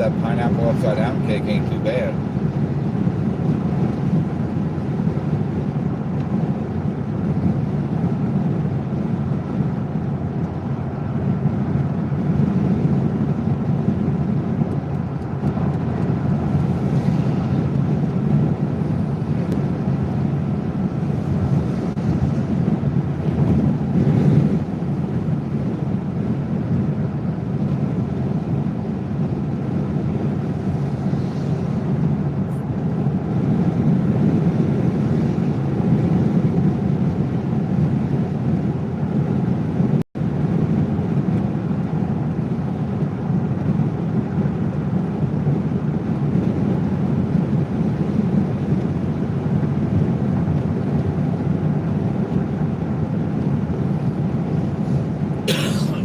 that pineapple upside down cake ain't too bad.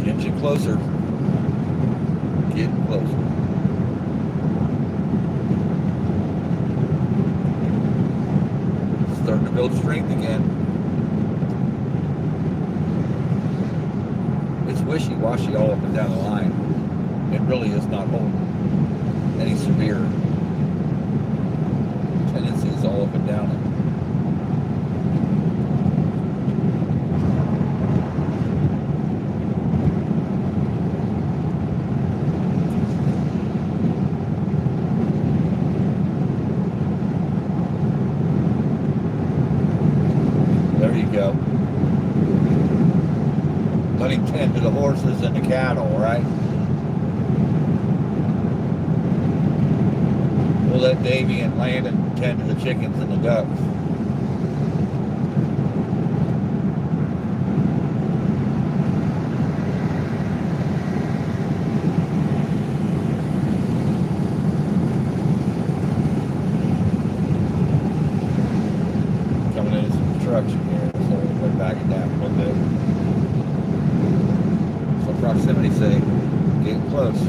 Inching closer. Getting closer. Starting to build strength again. It's wishy-washy all up and down the line. It really is not holding any severe tendencies all up and down it. There you go. Let him tend to the horses and the cattle, right? We'll let Davey and Landon tend to the chickens and the ducks. Coming into some construction here, so we're backing down a little bit. So proximity sake, getting close.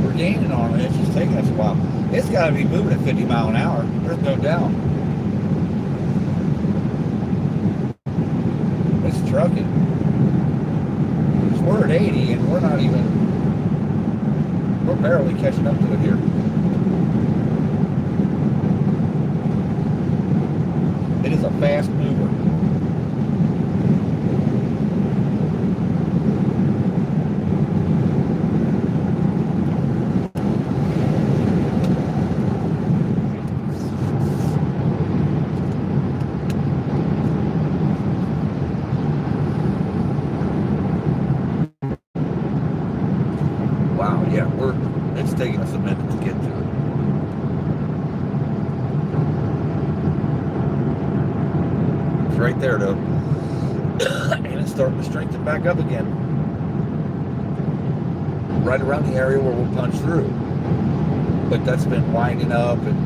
We're gaining on it. It's just taking us a while. It's got to be moving at 50 mile an hour. There's no doubt. It's trucking. We're at 80 and we're not even, we're barely catching up to it here. It is a fast mover. Wow, yeah, it's taking us a minute to get to it. It's right there though. And it's starting to strengthen back up again. Right around the area where we'll punch through. But that's been winding up and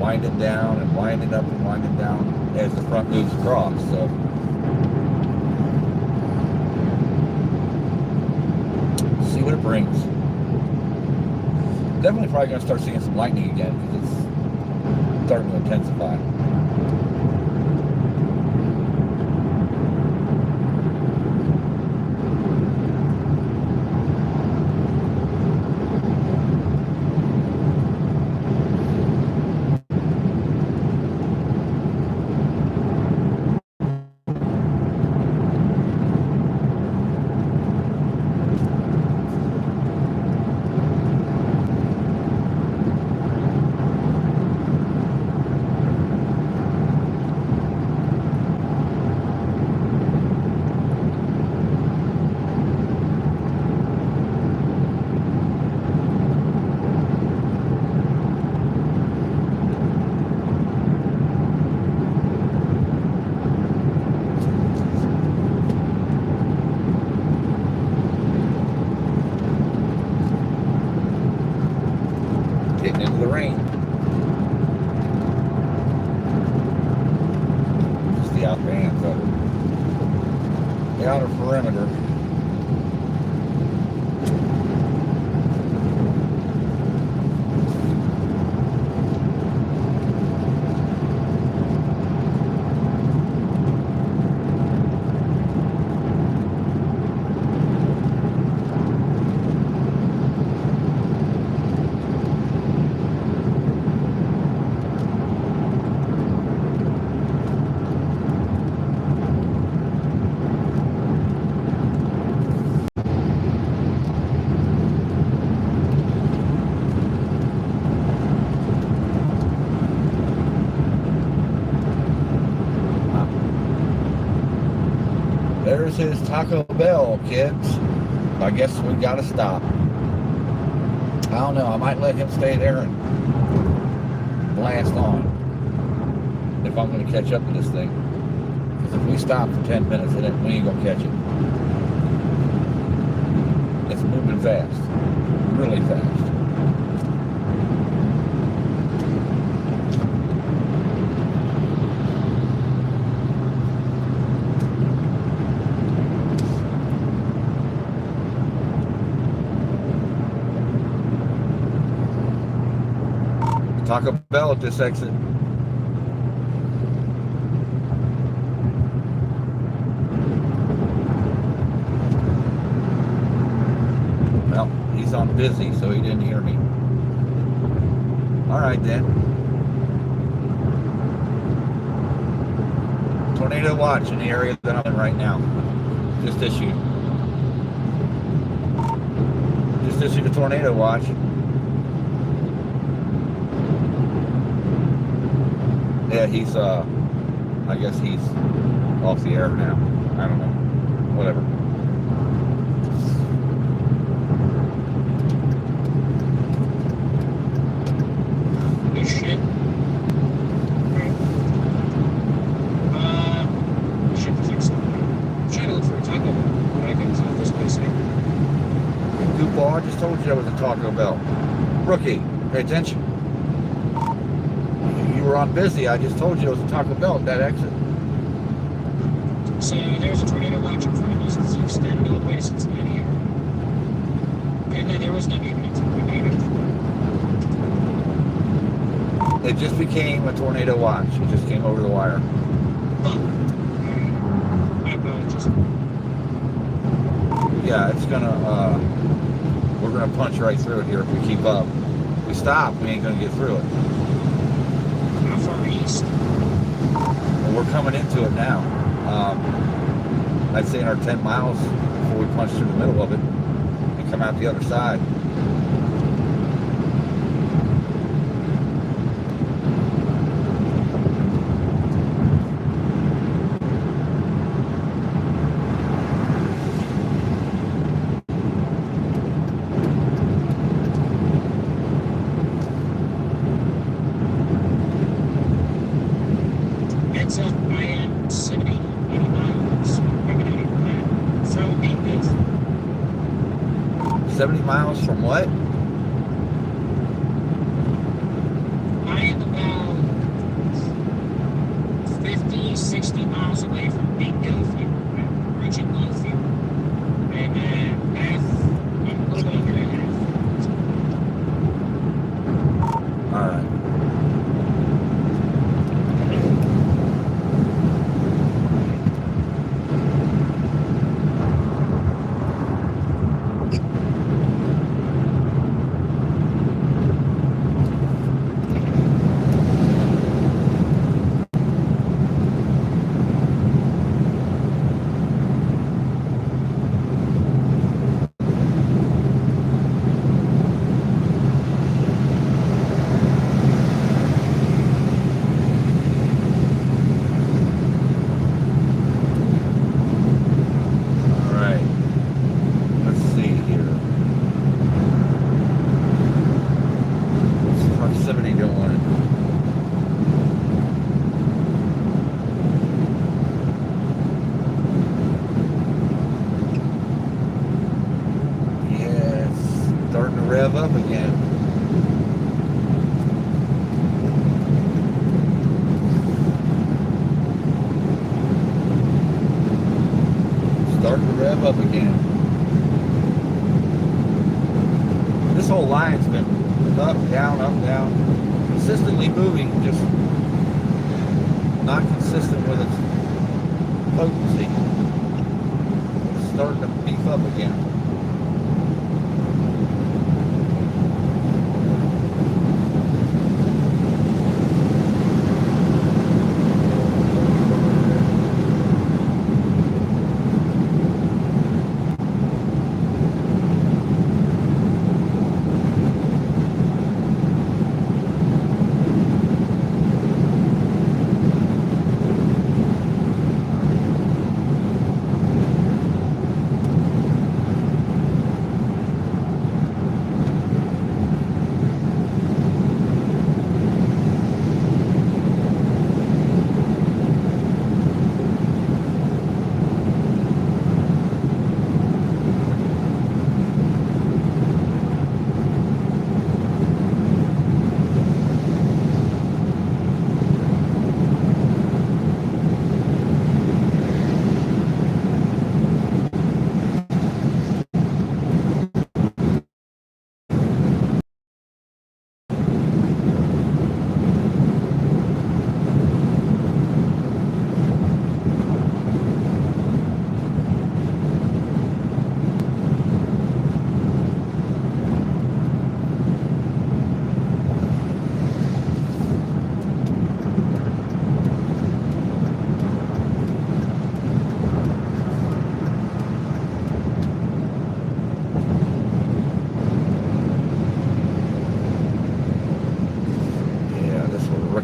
winding down and winding up and winding down as the front moves across, so. See what it brings. Definitely probably going to start seeing some lightning again because it's starting to intensify. Getting into the rain. Just the outer bands of it. The outer perimeter. there's his Taco Bell, kids. I guess we gotta stop. I don't know. I might let him stay there and blast on if I'm going to catch up to this thing. Because if we stop for 10 minutes, we ain't going to catch it. It's moving fast. Really fast. Taco Bell at this exit. Well, he's on busy, so he didn't hear me. All right, then. Tornado watch in the area that I'm in right now. Just issued a tornado watch. Yeah, he's, I guess he's off the air now. I don't know. Whatever. Good shit. Shit, fix it. I'm trying to look for a Taco Bell, but I couldn't find this place anymore. Goofball, I just told you that was a Taco Bell. Rookie, pay attention. You were on busy. I just told you it was a Taco Bell at that exit. So there's a tornado watch in front of us. It's extended all the way to Cincinnati here. And then there was not even a tornado. It just became a tornado watch. It just came over the wire. I apologize. Yeah, it's gonna, we're gonna punch right through it here if we keep up. If we stop, we ain't gonna get through it. How far east? Well, we're coming into it now. I'd say in our 10 miles before we punch through the middle of it and come out the other side. It's up I am 70, 80 miles. From Beacon. 70 miles from what? I am about 50, 60 miles away from Big Gilfield, reaching Gilfield. And half, a little over half. All right. Rev up again. Starting to rev up again. This whole line's been up, down, consistently moving, just not consistent with its potency. It's starting to beef up again.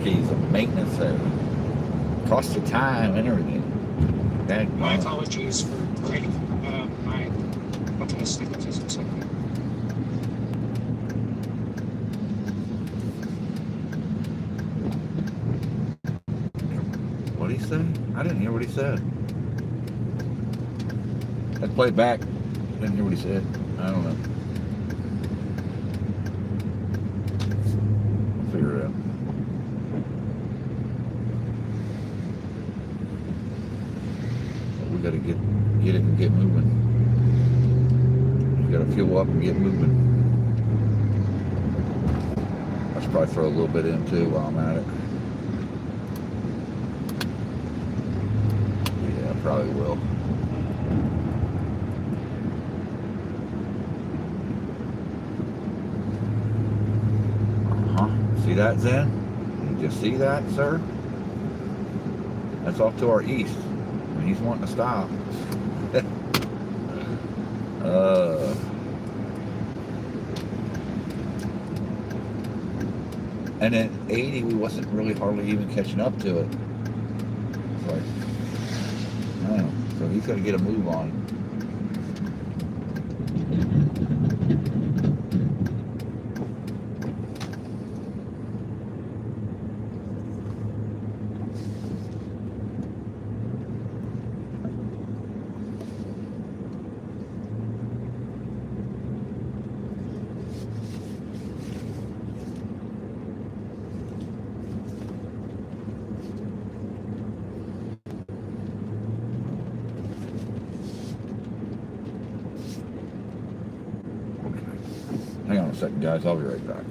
keys of maintenance there. Cost you time and everything. Dang, My man. apologies for writing my signatures or something. What did he say? I didn't hear what he said. Let's play it back. Didn't hear what he said. I don't know. I'll figure it out. We gotta get it and get moving. We gotta fuel up and get moving. I should probably throw a little bit in too while I'm at it. Yeah, I probably will. See that, Zen? Did you see that, sir? That's off to our east. And he's wanting to stop. And at 80, we wasn't really hardly even catching up to it. It's like, I don't know. So he's got to get a move on. Hang on a second, guys. I'll be right back.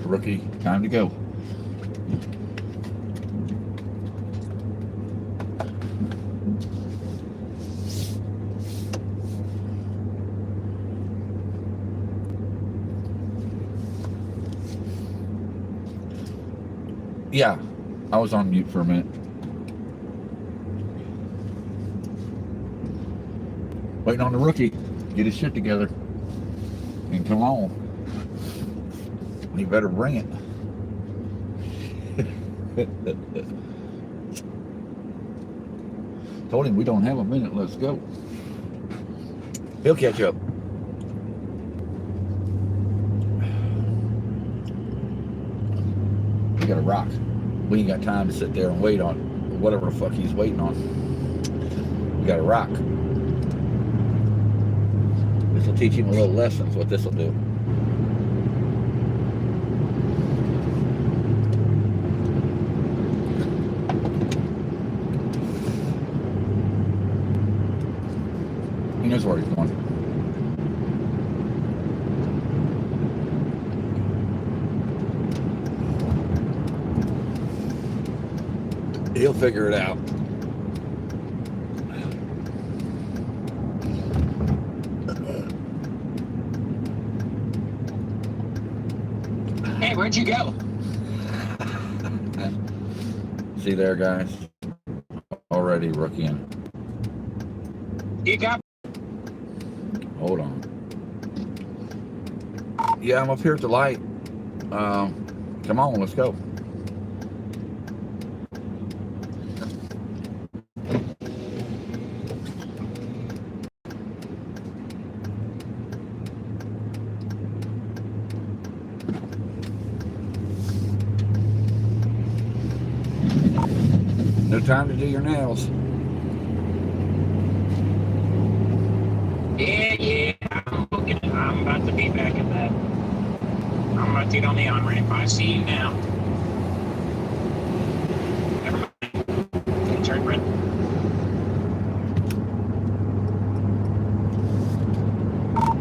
right, rookie, time to go. Yeah, I was on mute for a minute. Waiting on the rookie to get his shit together and come on. He better bring it. Told him we don't have a minute. Let's go. He'll catch up. We got to rock. We ain't got time to sit there and wait on whatever the fuck he's waiting on. We got to rock. This will teach him a little lesson. That's what this will do. He knows where he's going. He'll figure it out. Hey, where'd you go? See there, guys? Already rookieing. You got Hold on. Yeah, I'm up here at the light. Come on, let's go. No time to do your nails. Yeah, I'm about to be back at that. I'm about to get on the on-ramp. I see you now. Never mind. Turn red.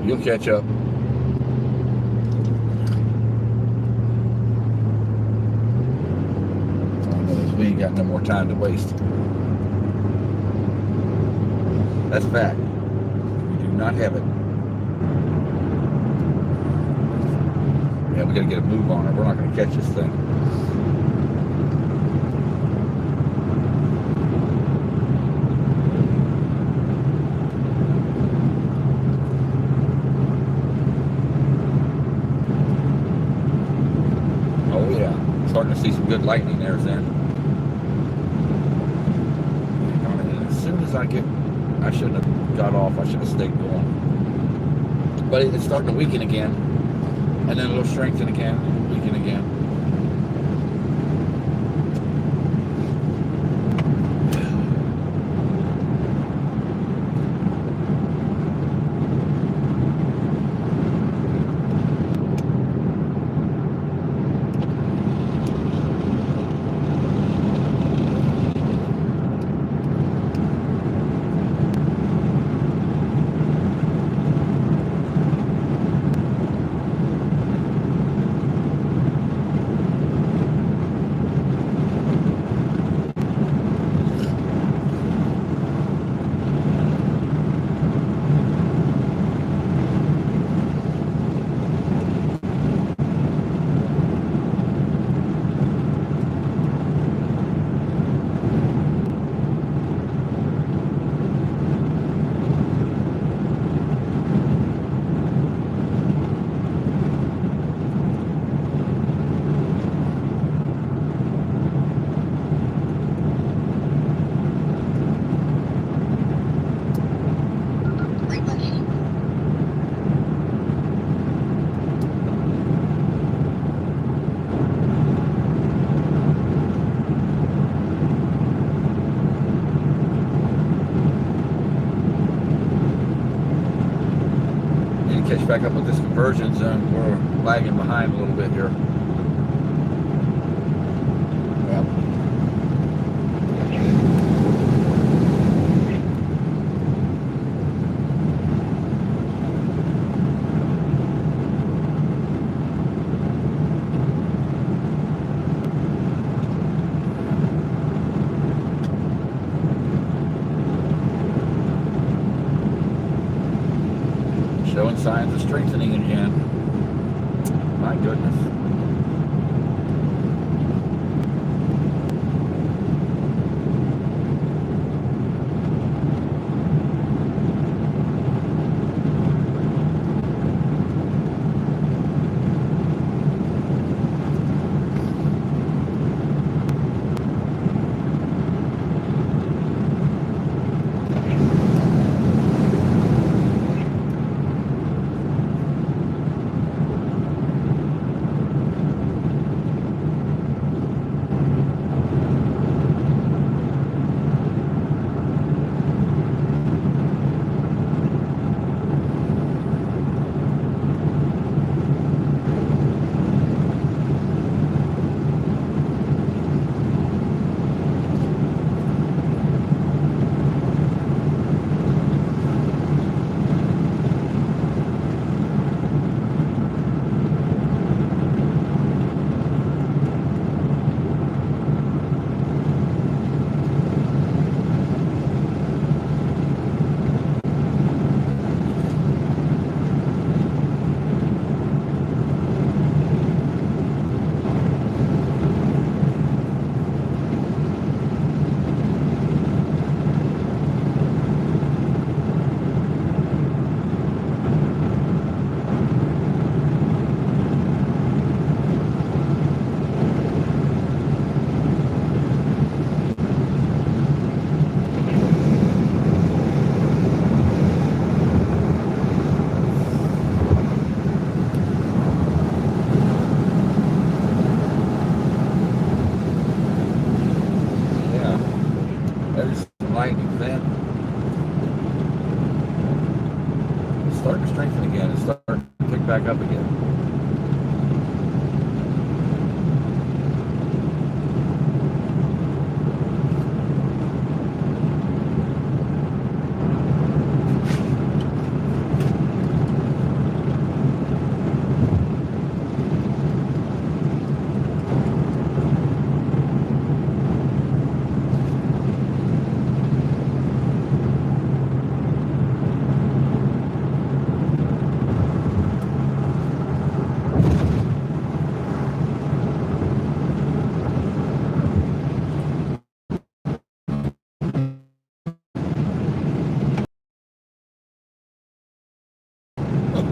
You'll catch up. We ain't got no more time to waste. That's fact. We do not have it. Yeah, we gotta get a move on it. We're not gonna catch this thing. Oh yeah, starting to see some good lightning there, then. As soon as I shouldn't have got off. I should have stayed going. But it's starting to weaken again, and then it'll strengthen again, weaken again. Catch back up with this conversion zone. We're lagging behind a little bit here. Yep. strengthening again. My goodness. There's some lightning then. It's starting to strengthen again. It's starting to pick back up again.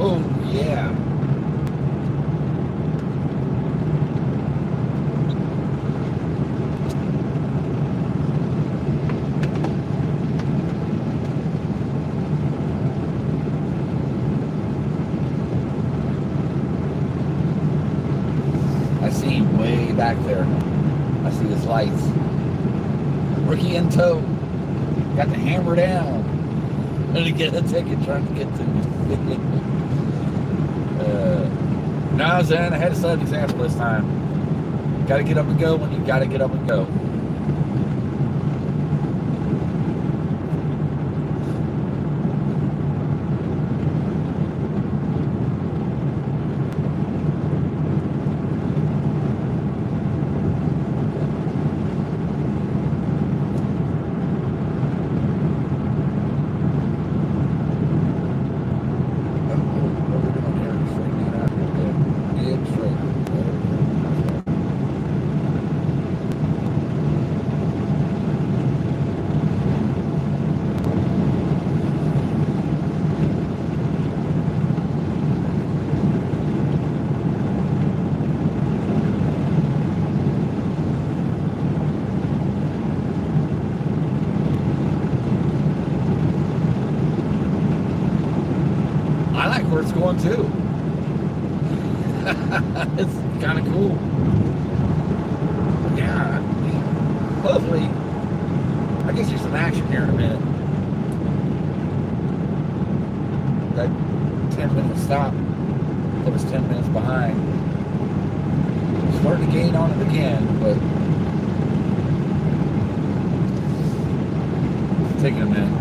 Oh, yeah. I see him way back there. I see his lights. Rookie in tow. Got the hammer down. And to get a ticket trying to get to me. No, Zen, I had a set example this time. Got to get up and go when you got to get up and go. Where it's going to. It's kind of cool. Yeah, hopefully I guess there's some action here in a minute. That 10-minute stop put us 10 minutes behind. Starting to gain on it again, but it's taking a minute.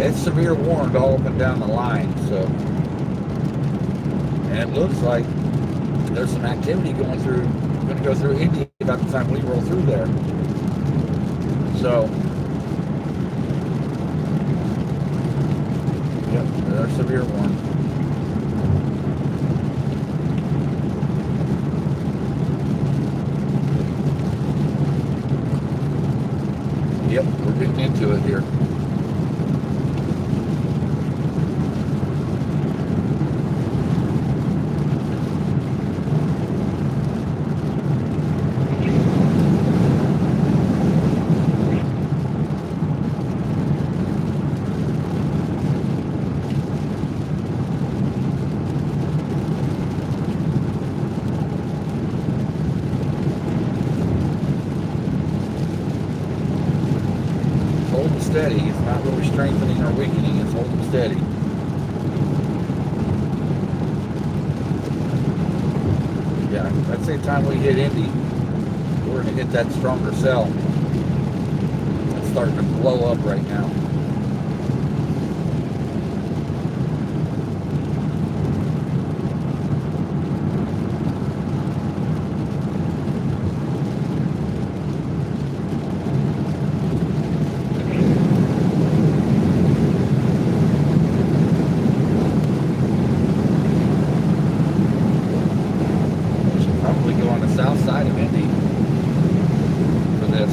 it's severe warned all up and down the line. So, and it looks like there's some activity going to go through Indy about the time we roll through there. So, yep, they're severe warned. Yep, we're getting into it here. Holding steady. It's not really strengthening or weakening. It's holding steady. Yeah, I'd say time we hit Indy, we're going to hit that stronger cell. It's starting to blow up right now. Probably go on the south side of Indy for this.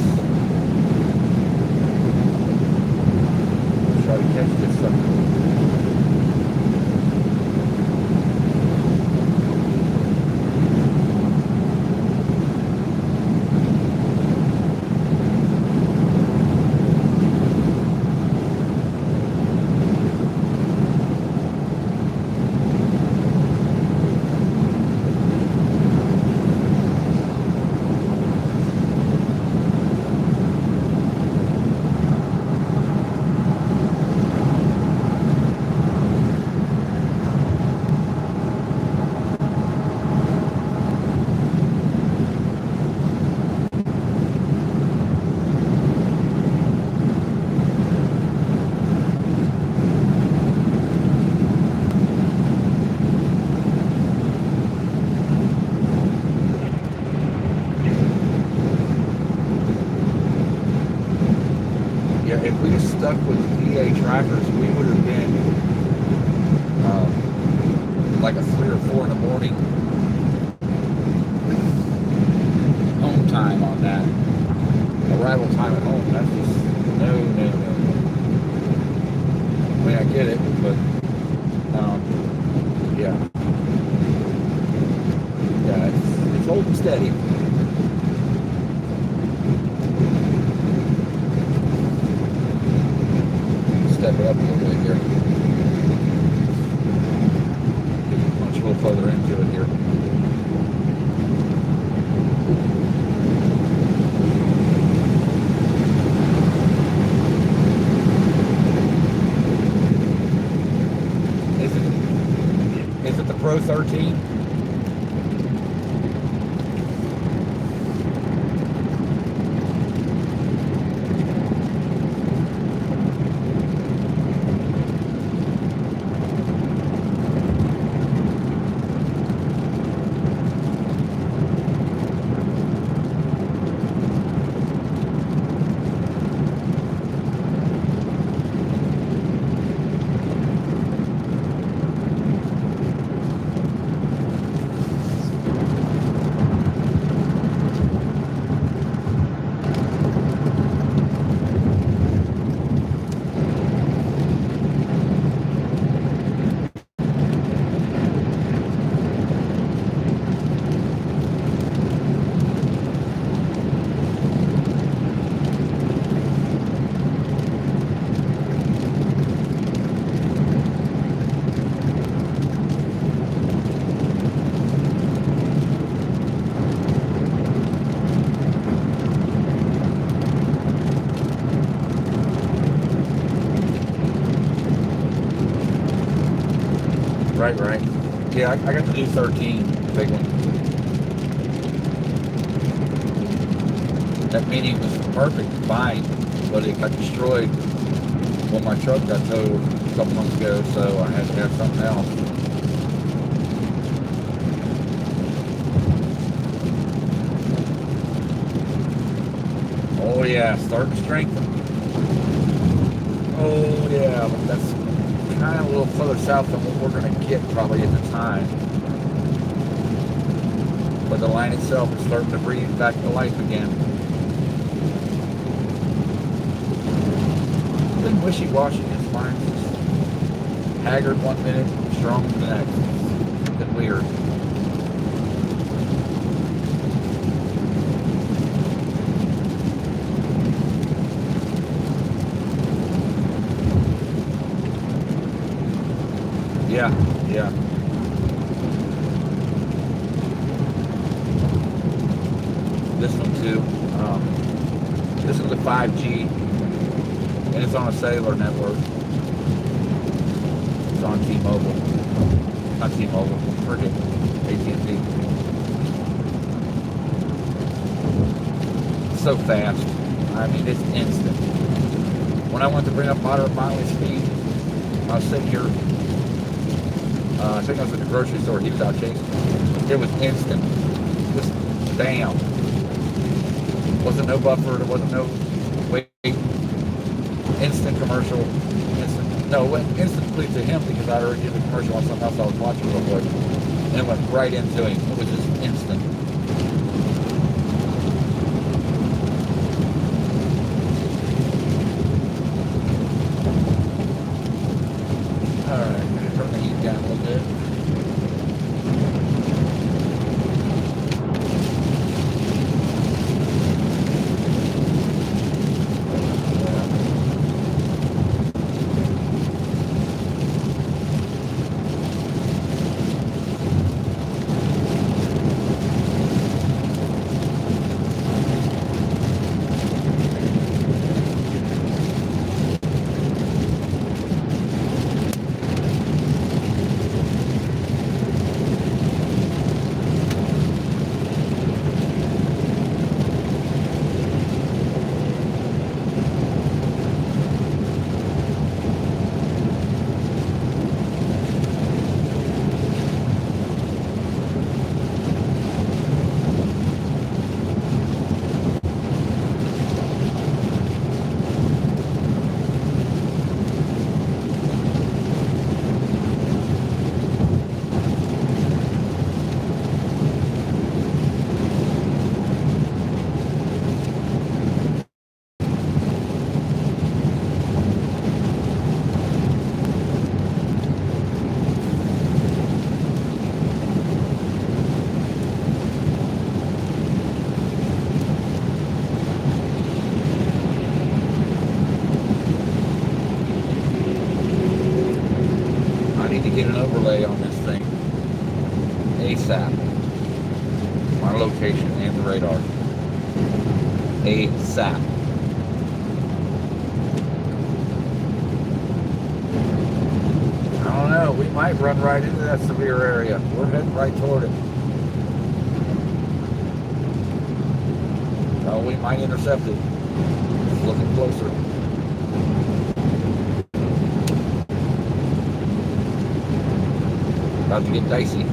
Try to catch this sucker. Yeah, if we stuck with the PA trackers, we would have been like a 3 or 4 in the morning home time on that. Arrival time at home. That's just no. I mean, I get it, but yeah, it's holding steady. Step it up a little bit here. Punch a little further into it here. Is it the Pro 13? Right. Yeah, I got to do 13, big one. That meeting was perfect, fine, but it got destroyed Well, my truck got towed a couple months ago, so I had to have something else. Oh yeah, starting to strengthen. Oh yeah, but that's kind of a little further south than what we're going to get probably at the time. But the line itself is starting to breathe back to life again. It's been wishy-washy, this line. Haggard one minute, strong the next. It's been weird. Yeah, yeah. This one too. This is the 5G, and it's on a cellular network. It's on T-Mobile. Not T-Mobile. Forget AT&T. It's so fast. I mean, it's instant. When I went to bring up moderate mileage speed, I was sitting here. I think I was at the grocery store. He was out chasing. It was instant. Just bam. Wasn't no buffer. There wasn't no wait. Instant commercial. Instant. No, it went instantly to him because I already did the commercial on something else I was watching real quick. And it went right into him. It was just instant. Alright, turn the heat down a little bit. Get an overlay on this thing ASAP. My location and the radar ASAP. I don't know, we might run right into that severe area. We're heading right toward it. Oh, we might intercept it. Just looking closer. About to get dicey.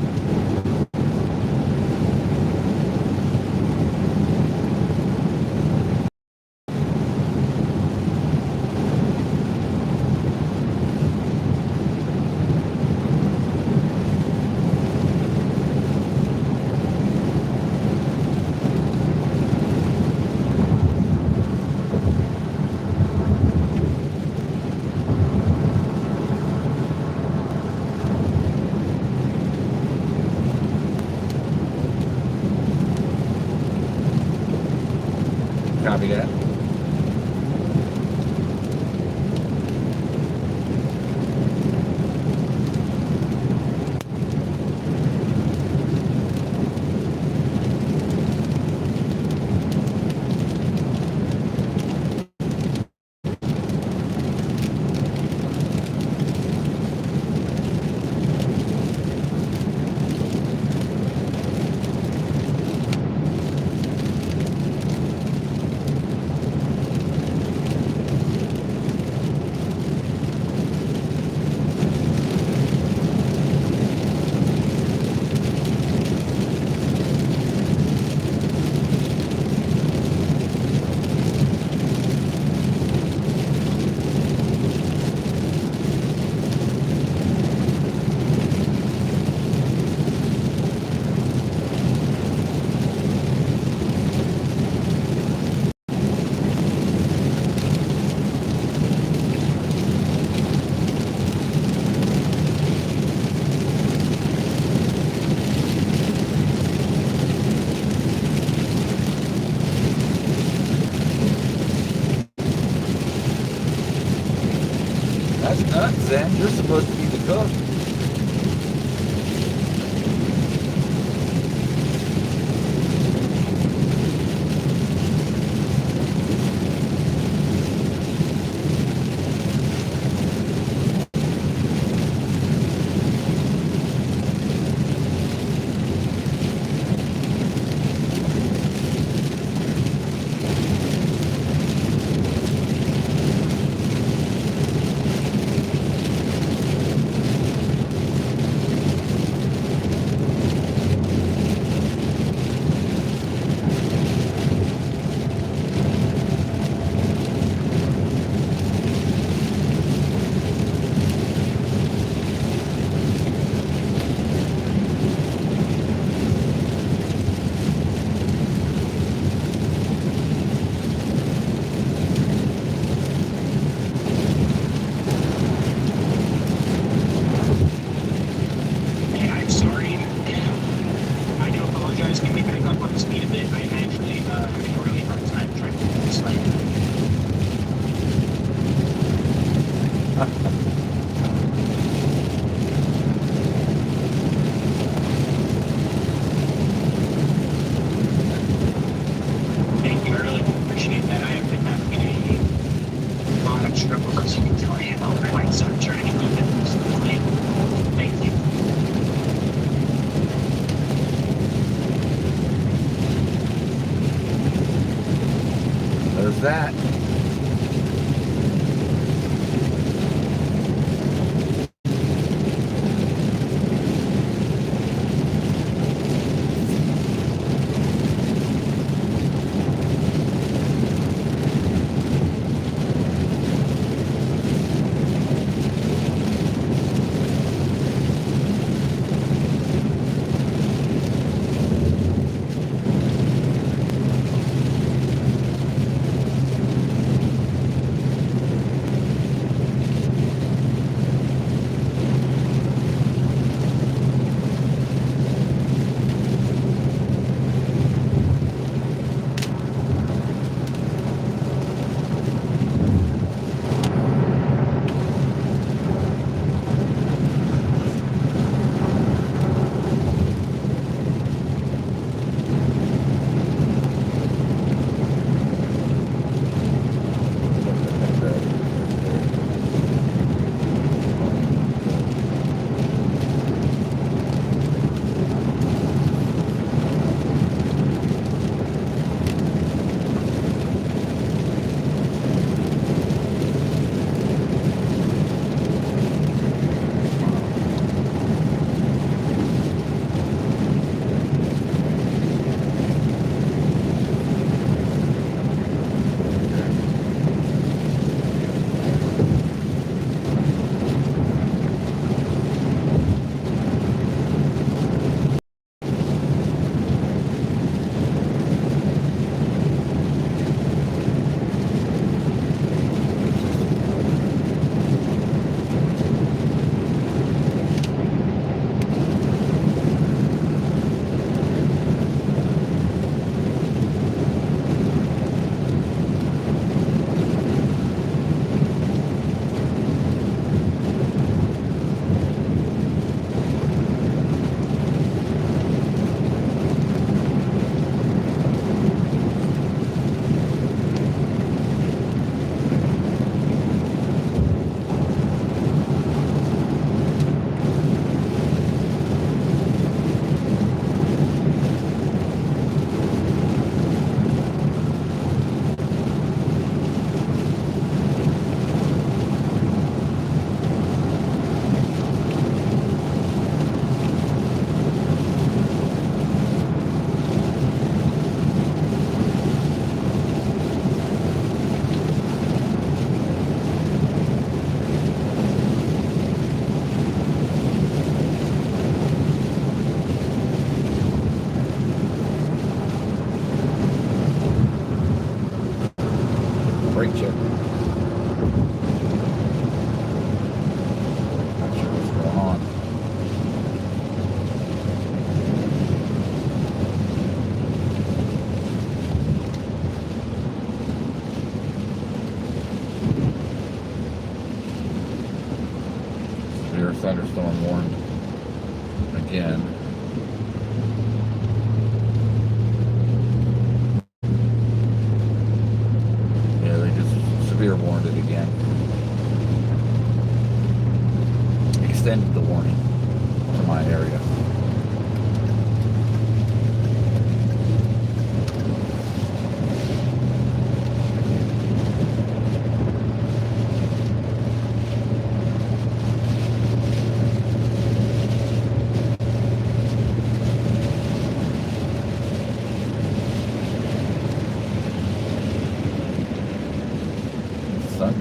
Copy that. then. You're supposed to be the cook. Hey, I'm sorry. I do apologize. Can we back up on the speed a bit? I'm actually having a really hard time trying to keep this light. Thank you. I really appreciate that. I have been having a lot of struggle because you can tell I have all my lights on trying to keep it this light. Thank you. There's that.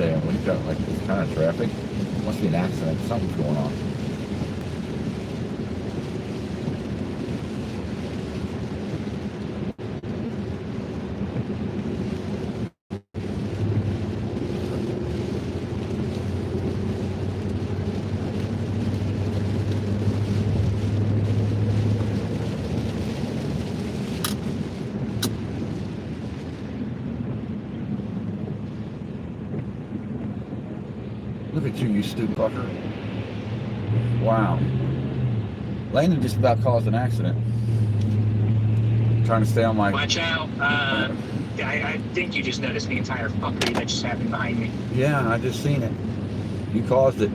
Sunday and we've got like this kind of traffic. Must be an accident. Something's going on. Look at you, you stupid fucker. Wow. Landon just about caused an accident. Trying to stay on my... Watch out. I think you just noticed the entire fuckery that just happened behind me. Yeah, I just seen it. You caused it,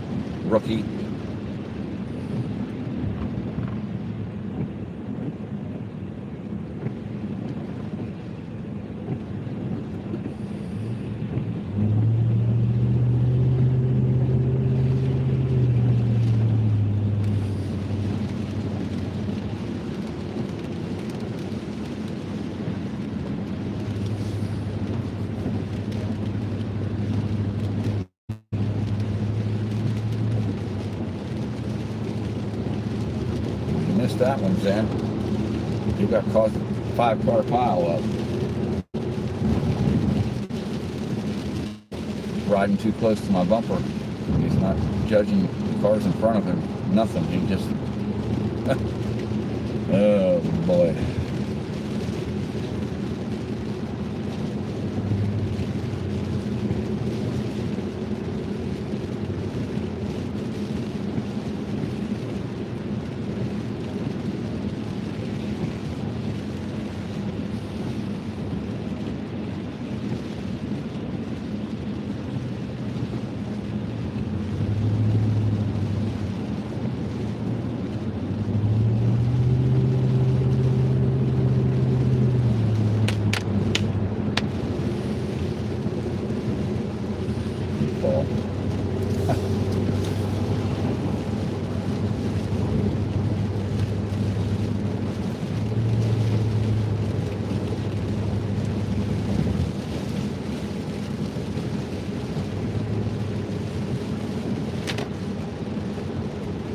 rookie. Missed that one, Zen. You got caused a 5-car pile up. Riding too close to my bumper. He's not judging the cars in front of him. Nothing. He just... oh, boy.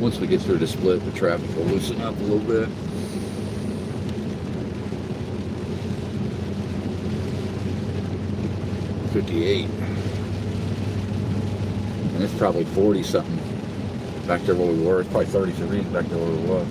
Once we get through the split, the traffic will loosen up a little bit. .58. And it's probably 40 something back there where we were. It's probably 33 back there where we were.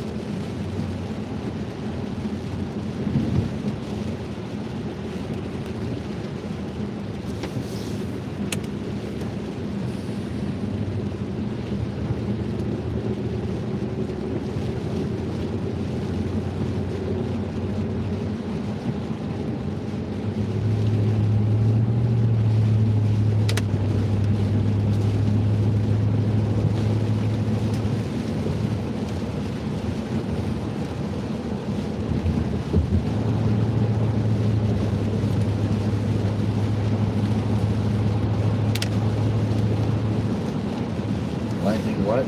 Lightning what?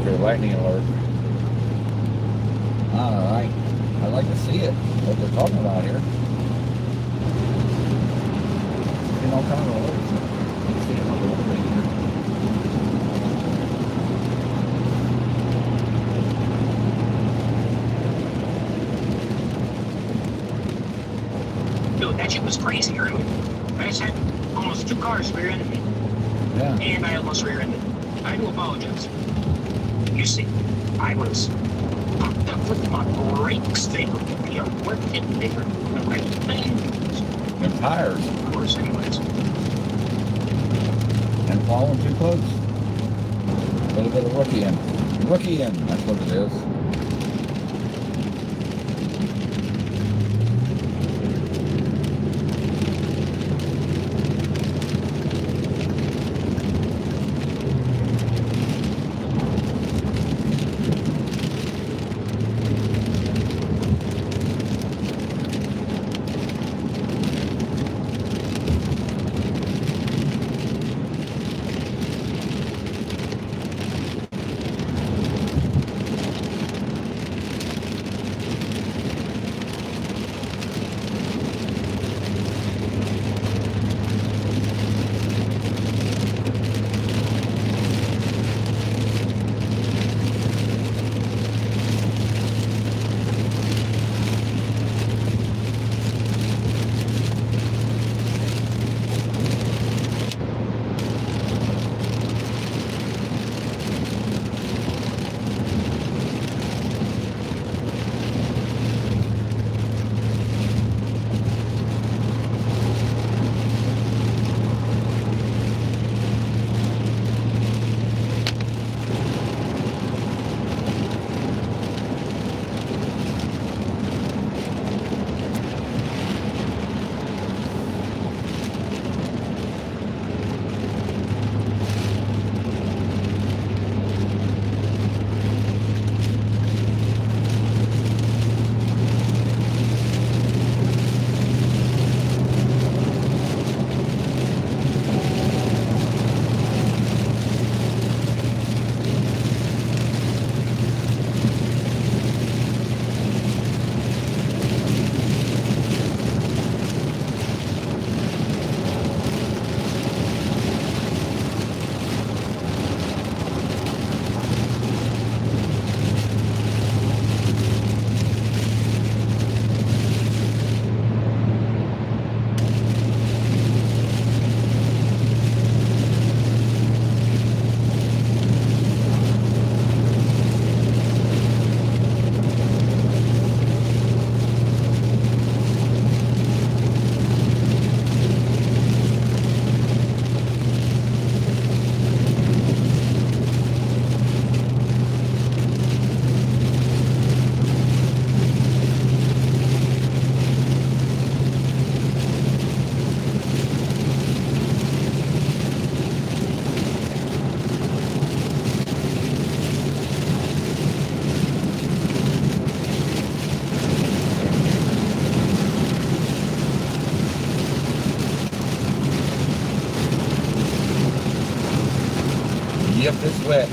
Okay, lightning alert. Alright. I'd like to see it. What they're talking about here. You know, kind of alerts. You can see it on the little thing here. Dude, that shit was crazy early. I just had almost 2 cars rear-ended me. Yeah. And I almost rear-ended. I do apologize. You see, I was fucked up with my brakes. They were working. They were the right things. And tires. Of course, anyways. And falling too close. A little bit of rookie in. Rookie in, that's what it is. wet.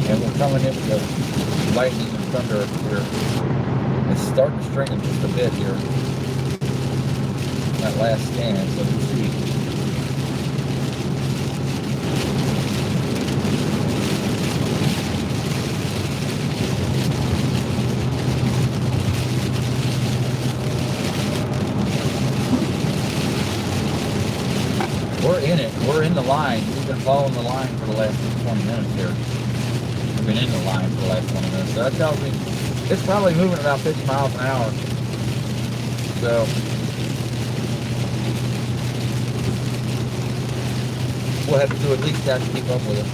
And we're coming in with the lightning and thunder here. It's starting to strengthen just a bit here. That last scan, so we'll see. We're in it. We're in the line. We've been following the line for the last 20 minutes here. We've been in the line for the last 20 minutes. So that tells me it's probably moving about 50 miles an hour. So we'll have to do at least that to keep up with it.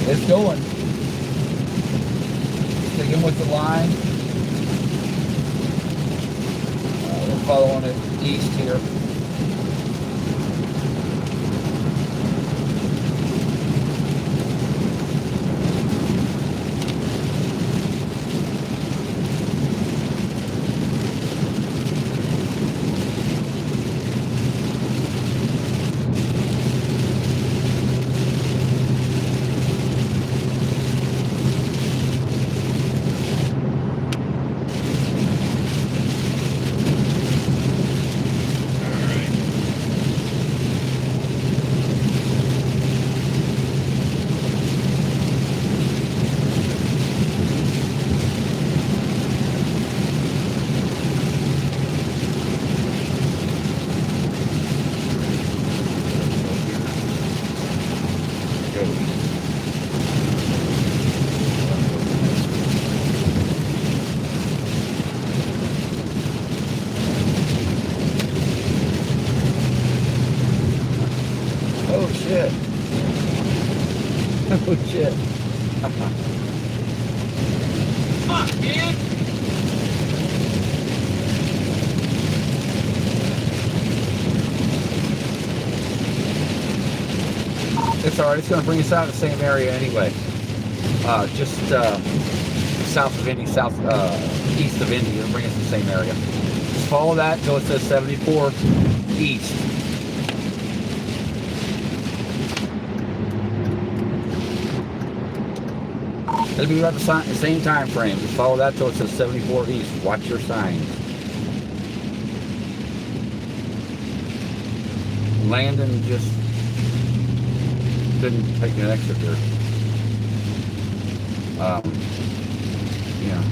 It's going. Sticking with the line. We're following it east here. Oh shit. Oh shit. Fuck, dude! It's alright, it's going to bring us out of the same area anyway. Just south of Indy, east of Indy, it'll bring us to the same area. Just follow that until it says 74 east. It'll be about the same time frame. Just follow that till it says 74 east. Watch your signs. Landon just didn't take an exit there. Yeah.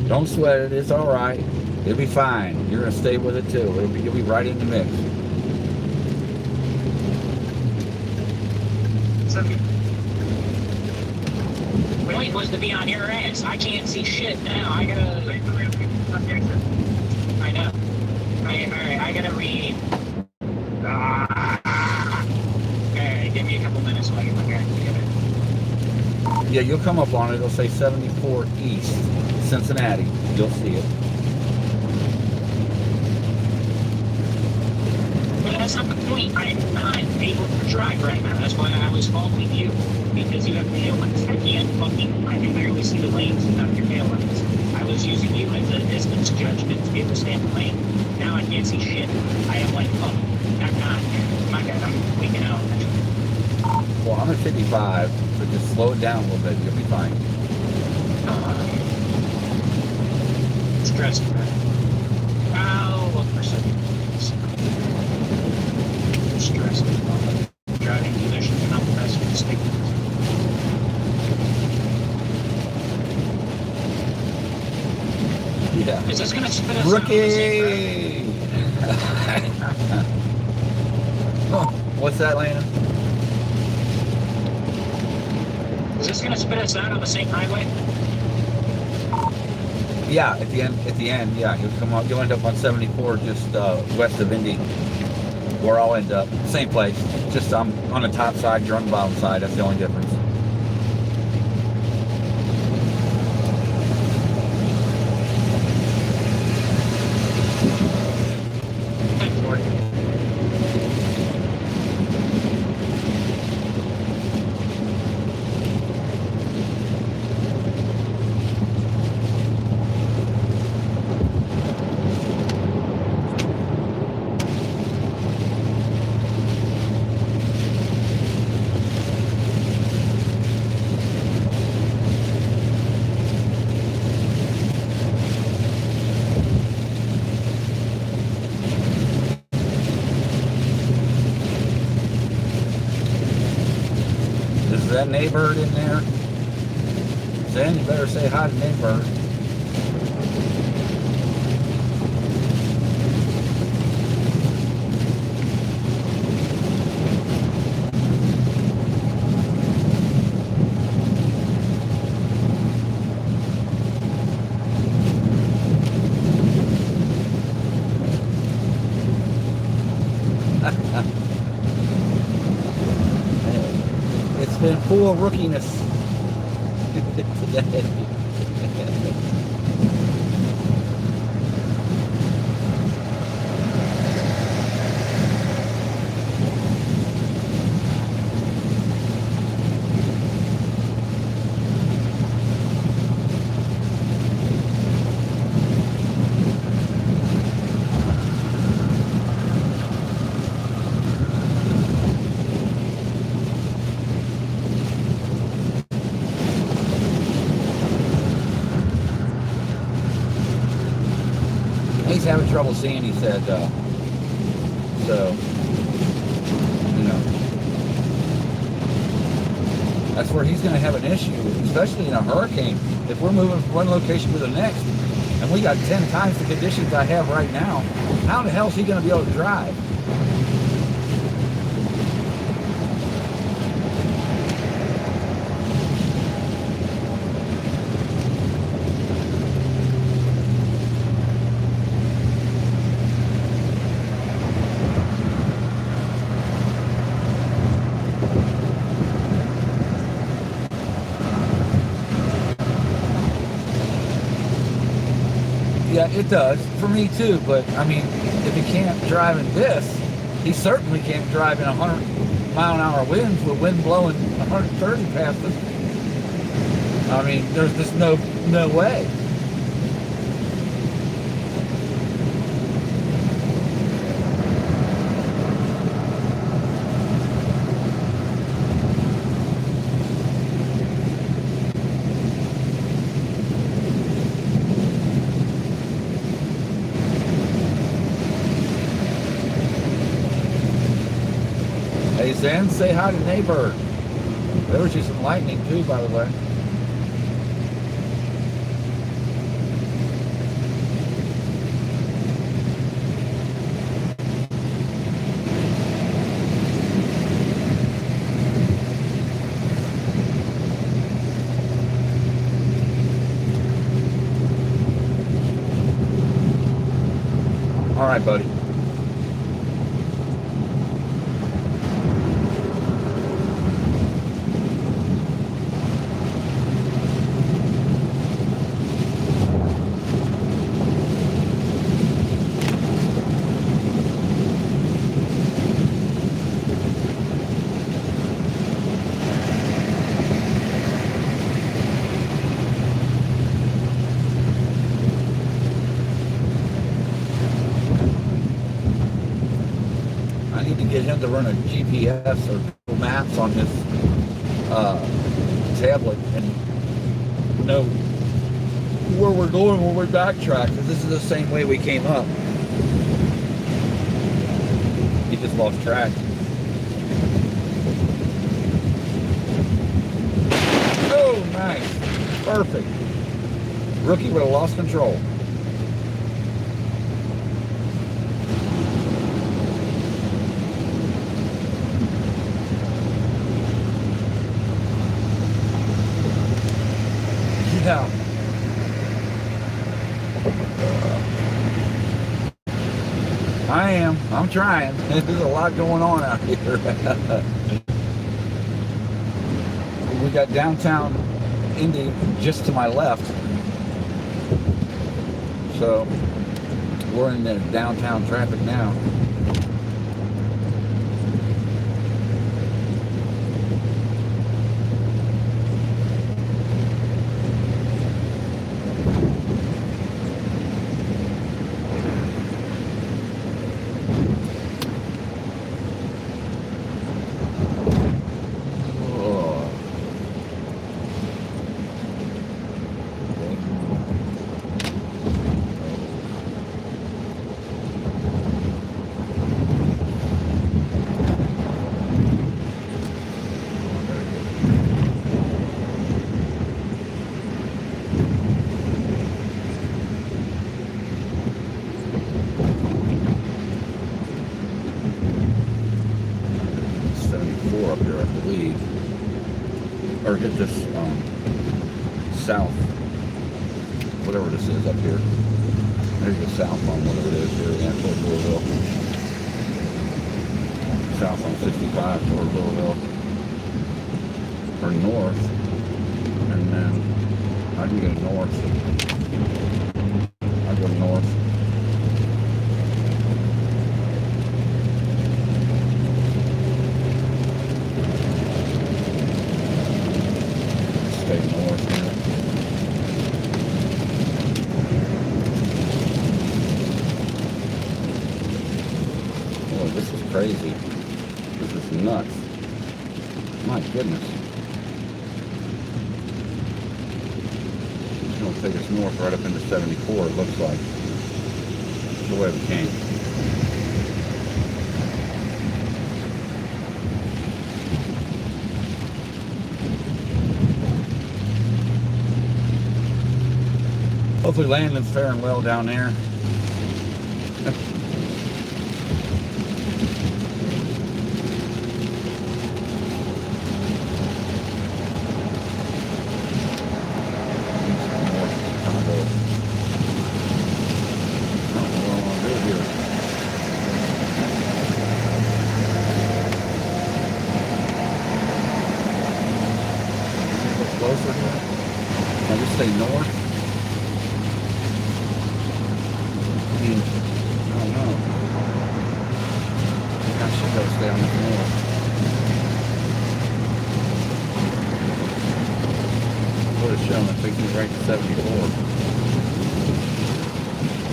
Don't sweat it. It's all right. It'll be fine. You're gonna stay with it too. You'll be right in the mix. Point was to be on your ass. I can't see shit now. I gotta. I know. Alright, I gotta read. Okay, give me a couple minutes so I can look at it together. Yeah, you'll come up on it. It'll say 74 East, Cincinnati. You'll see it. But that's not the point. I'm not able to drive right now. That's why I was following you. Because you have taillights. I can barely see the lanes without your taillights. I was using you as a distance judgment to be able to stand the lane. Now I can't see shit. I am like, oh, I'm not. My God, I'm freaking out. Well, I'm at 55, so just slow it down a little bit. You'll be fine. stressing, right? I'll look for some. Stressing. Driving conditions are not the best for the state. Yeah. Is this going to spit us out on the same Rookie! Oh, what's that, Lana? road? Is this going to spit us out on the same highway? Yeah, at the end, yeah. You'll come up, you'll end up on 74 just west of Indy, where I'll end up. Same place. Just I'm on the top side, you're on the bottom side. That's the only difference. Is that neighbor in there? Then you better say hi to neighbor. It's been full of rookiness today. He's having trouble seeing, he said, so, you know, that's where he's going to have an issue, especially in a hurricane. If we're moving from one location to the next, and we got 10 times the conditions I have right now, how the hell is he going to be able to drive? Yeah, it does. For me too, but I mean, if he can't drive in this, he certainly can't drive in 100-mile-an-hour winds with wind blowing 130 past us. I mean, there's just no way. Hey Zen, say hi to neighbor. There was just some lightning too, by the way. All right, buddy. Get him to run a GPS or Google Maps on his tablet and know where we're going when we backtrack, because this is the same way we came up. He just lost track. Oh, nice. Perfect. Rookie would have lost control. Yeah. I am. I'm trying. There's a lot going on out here. We got downtown Indy just to my left. So we're in the downtown traffic now. Up here, I believe, or hit this south, whatever this is up here. There's the south on whatever it is here, yeah, toward Louisville. South on 65 toward Louisville, or north, and then I can go north. I go north. Crazy. This is nuts. My goodness. It's going to take us north right up into 74, it looks like. That's the way we came. Hopefully Landon's faring well down there. Stay north. I mean, I don't know. I think I should go stay on the north. What it's showing, I think he's right to 74.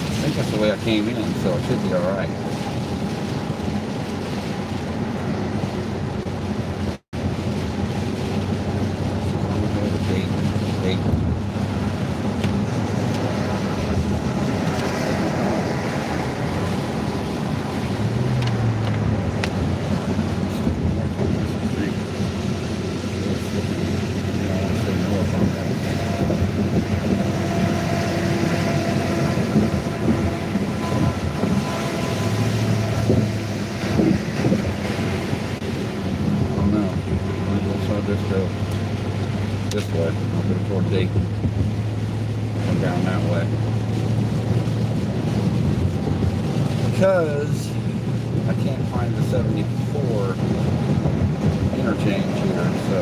I think that's the way I came in, so it should be alright. This way, I'll go toward Dayton, come down that way, because I can't find the 74 interchange here, so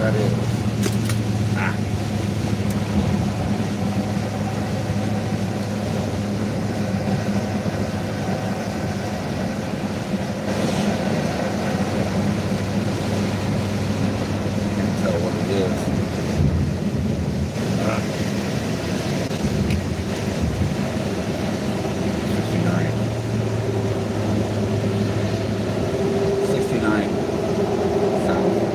that is. Ah. Can't tell what it is. Ah. 69. 69 south.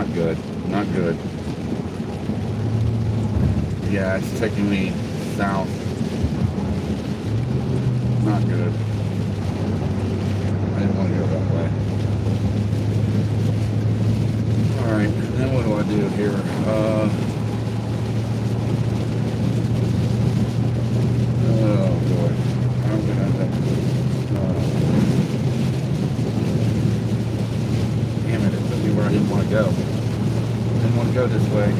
not good. Not good. Yeah, it's taking me south. Not good. I didn't want to go that way. Alright, then what do I do here? Oh boy. I'm gonna have to, damn it, it took me where I didn't want to go. Didn't want to go this way.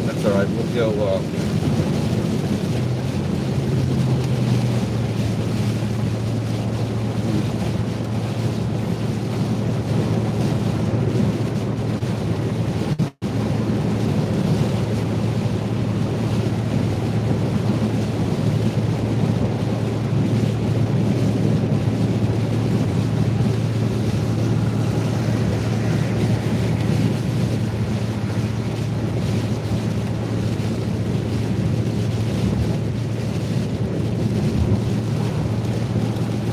That's alright, we'll go,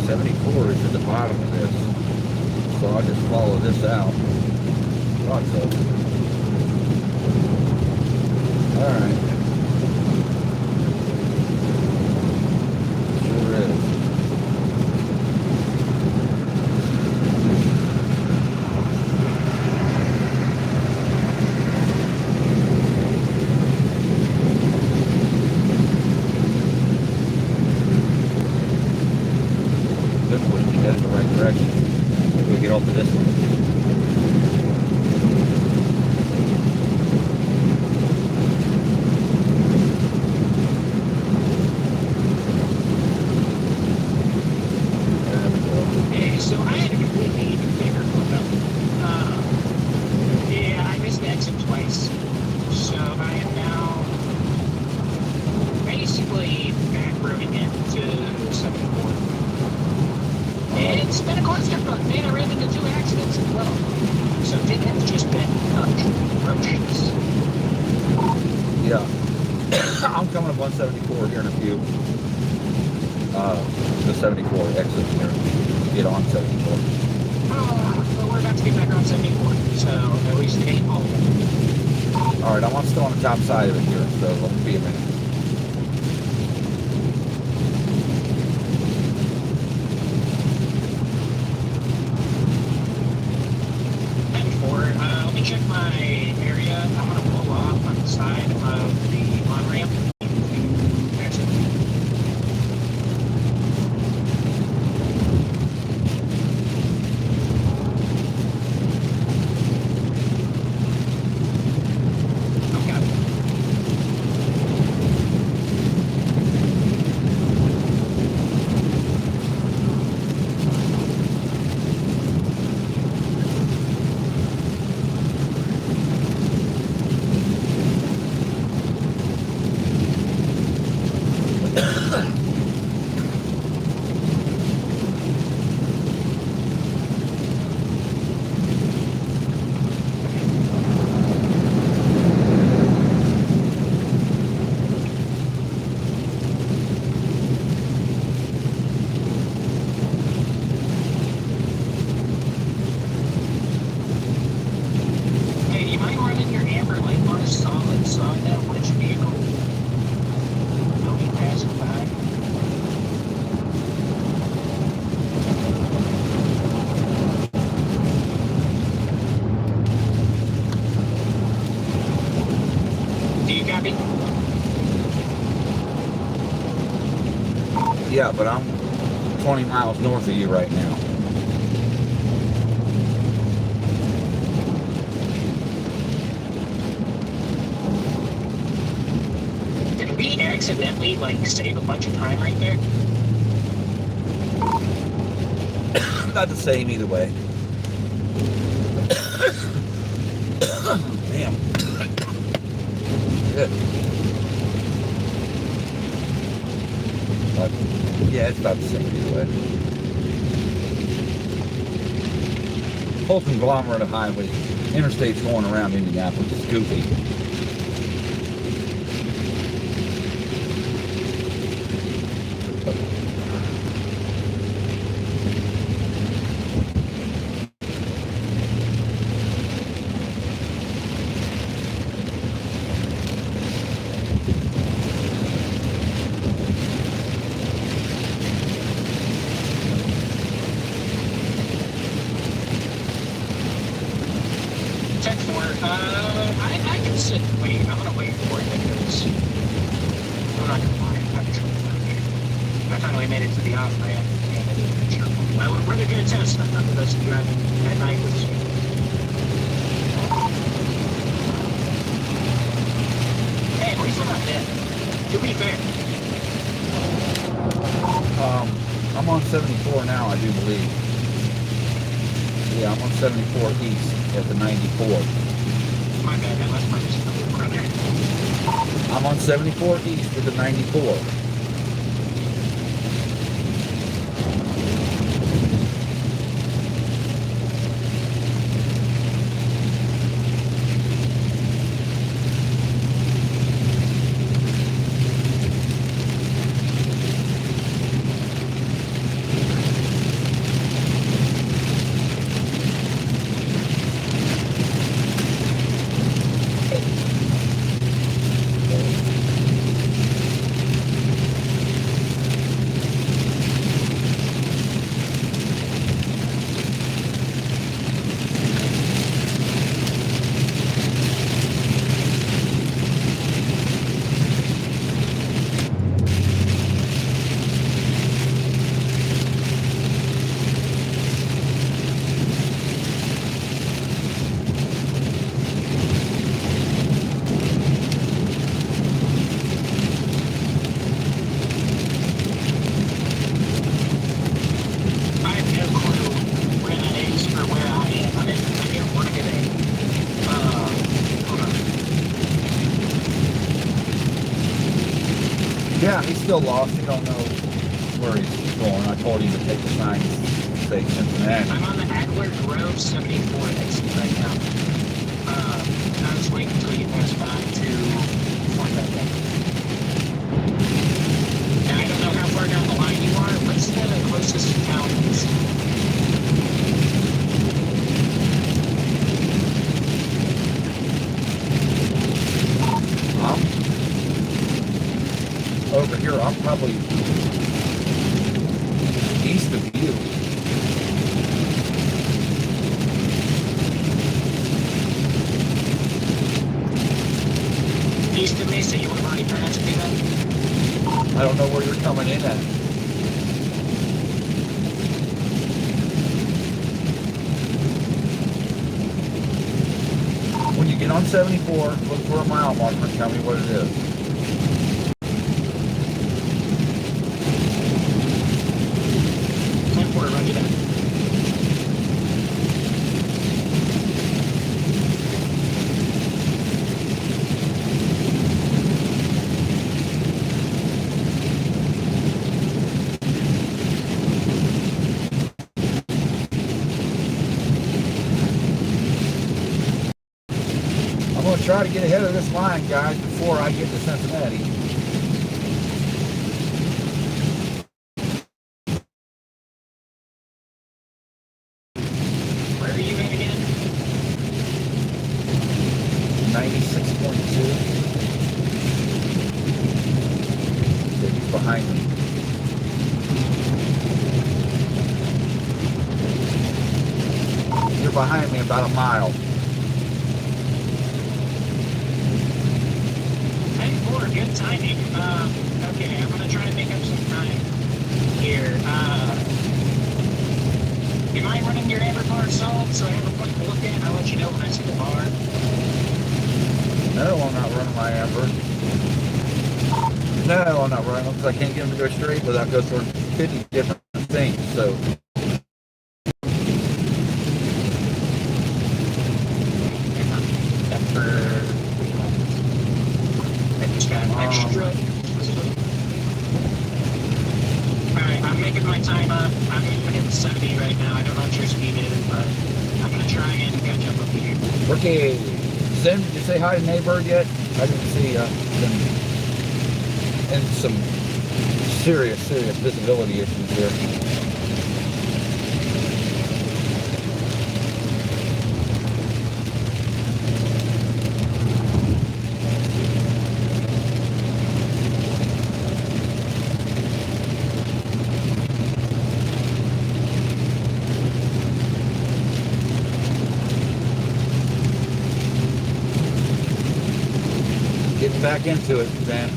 74 is at the bottom of this, so I'll just follow this out. Thought so. Alright. Sure is. Head in the right direction. Maybe we'll get off of this one. There we go. Okay, so I had a completely bigger hookup. Yeah, I missed the exit twice. So I am now basically back roading into 74. It's been a constant run, man. I ran into 2 accidents as well. So it has just been roaches. Yeah. I'm coming up on 74 here in a few. The 74 exit here. Get on 74. Well, we're about to get back on 74, so at least it ain't all. Alright, I'm still on the top side of it here, so let me be a minute. Let me check my area. I'm going to pull off on the side of the on-ramp. Exit. Okay. Hey, do you mind running your amber light on a solid side that which vehicle will be passing by? Do you copy? Yeah, but I'm 20 miles north of you right now. Did we accidentally, save a bunch of time right there? Not the same either way. Damn. Good. But, yeah, it's about the same either way. Whole conglomerate of highways, interstates going around Indianapolis. It's goofy. sit and wait. I'm gonna wait for it because I'm not gonna lie. I finally made it to the off ramp and I didn't make sure. Well, we're gonna get a test. I'm not the best driving at night with this. Hey, at least I'm not dead. To be fair. I'm on 74 now, I do believe. Yeah, I'm on 74 east at the 94. My bad, that must be just a little brother. I'm on 74 east at the 94. Yeah, he's still lost. He don't know where he's going. I told him to take the sign say Cincinnati. I'm on the Adler Grove 74 exit right now. I was waiting until you pass by to point that way. And I don't know how far down the line you are. What's the closest town is? Over here, I'm probably east of you. East of me, so you would already passed me then? I don't know where you're coming in at. When you get on 74, look for a mile marker and tell me what it is. Roger that. I'm going to try to get ahead of this line, guys, before I get to Cincinnati. Where are you at again? 96.2. He's behind me. You're behind me about a mile. Good timing. Okay, I'm gonna try to make up some time here. Am I running your amber bar solid so I have a point to look at? I'll let you know when I see the bar. No, I'm not running my amber. No, I'm not running them because I can't get them to go straight without going through 50 different things. So. Extra. Alright, I'm making my time up. I'm hitting 70 right now. I don't know what your speed is, but I'm going to try and catch up with you. Okay. Zen, did you say hi to Naybird yet? I didn't see and some serious visibility issues here. back into it, Dan.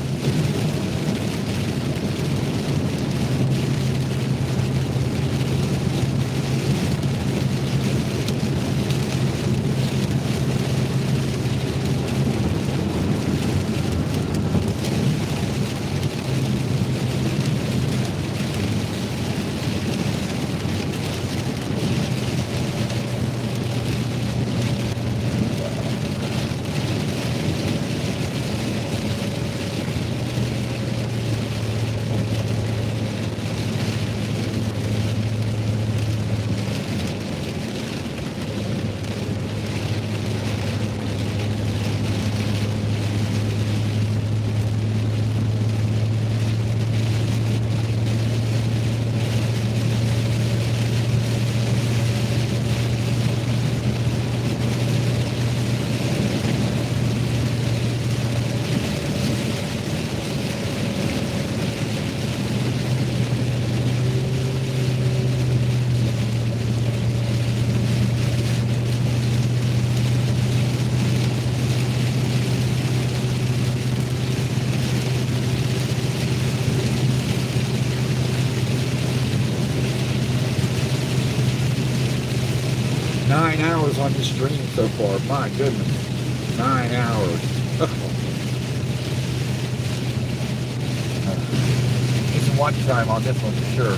On the stream so far, my goodness, 9 hours. Need some watch time on this one for sure.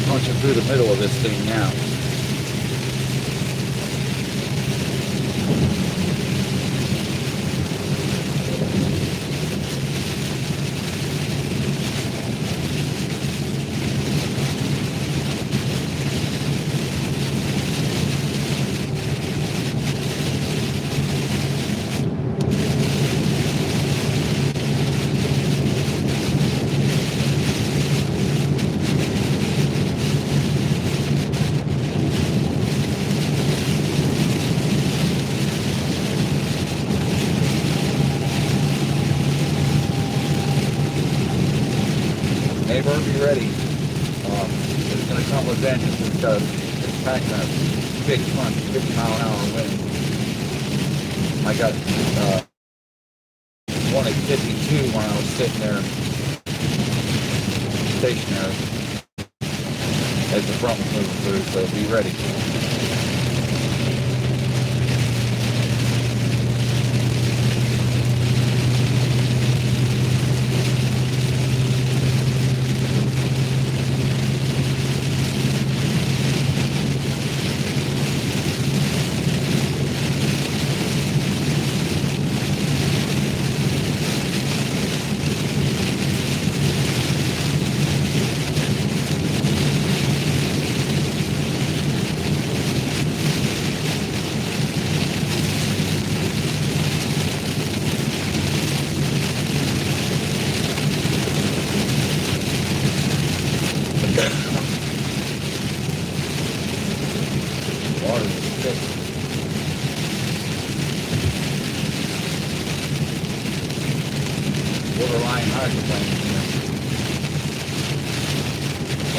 Punching through the middle of this thing now. Neighbor, be ready. It's going to come with vengeance because it's packing a big punch, 50-mile-an-hour wind. I got one at 52 when I was sitting there stationary as the front was moving through, so be ready. Water is thick.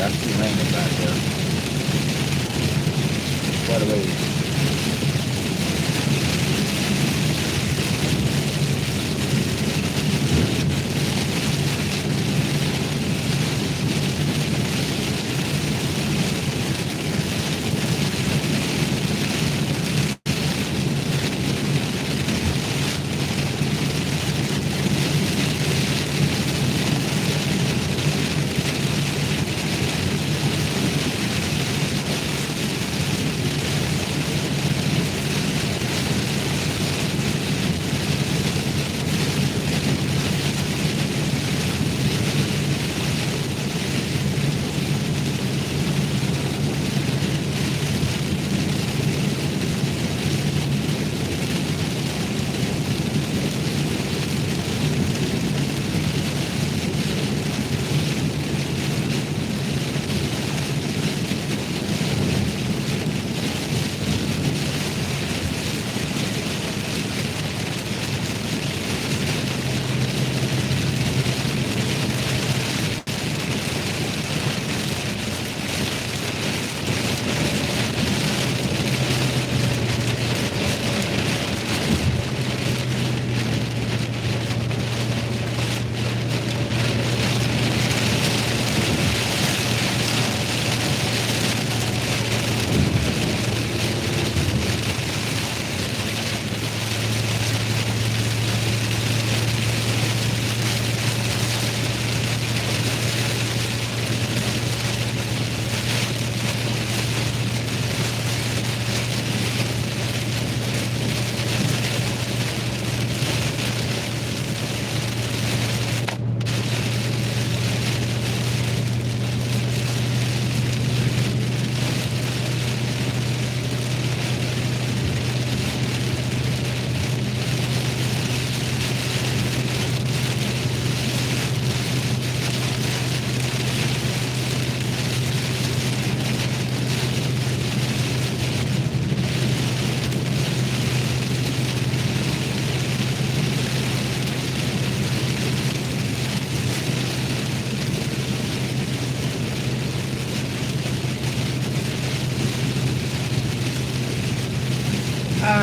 That's the raining back there. Quite a ways.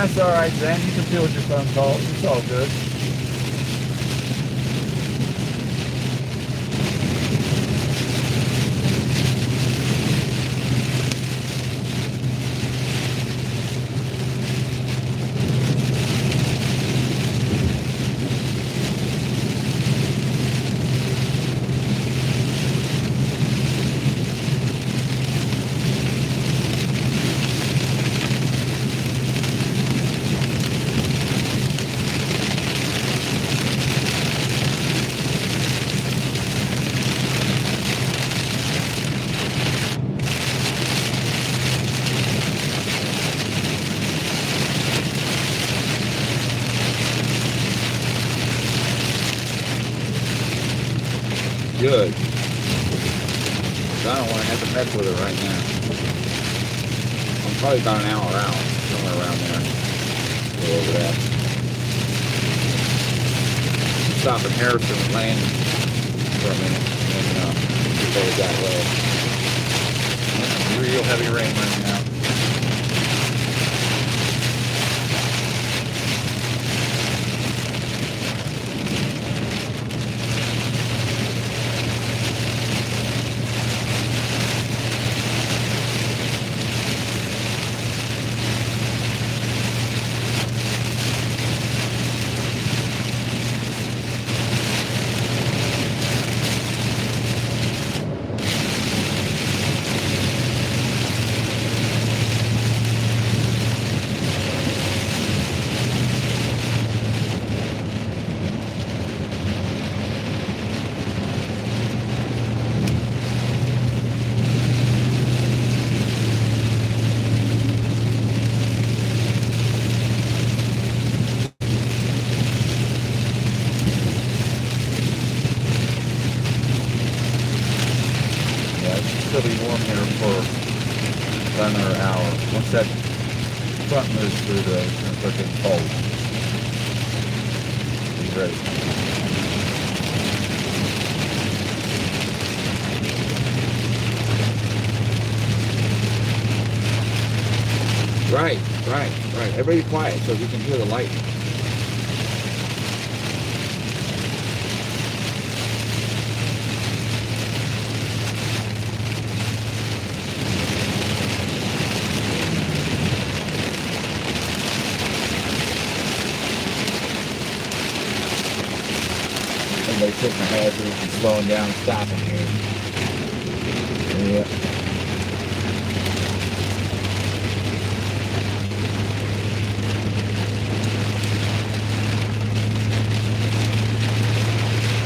That's all right, Dan. You can field your phone calls. It's all good. Good. I don't want to have to mess with it right now. I'm probably about an hour out, somewhere around there. A little over that. Stop in Harrison and land for a minute, and go that way. Real heavy rain right now. Still be warm here for about another hour. Once that front moves through, it's going to start getting cold. Be ready. Right. Everybody quiet so you can hear the light. Somebody putting the hazards and slowing down and stopping here. Yeah.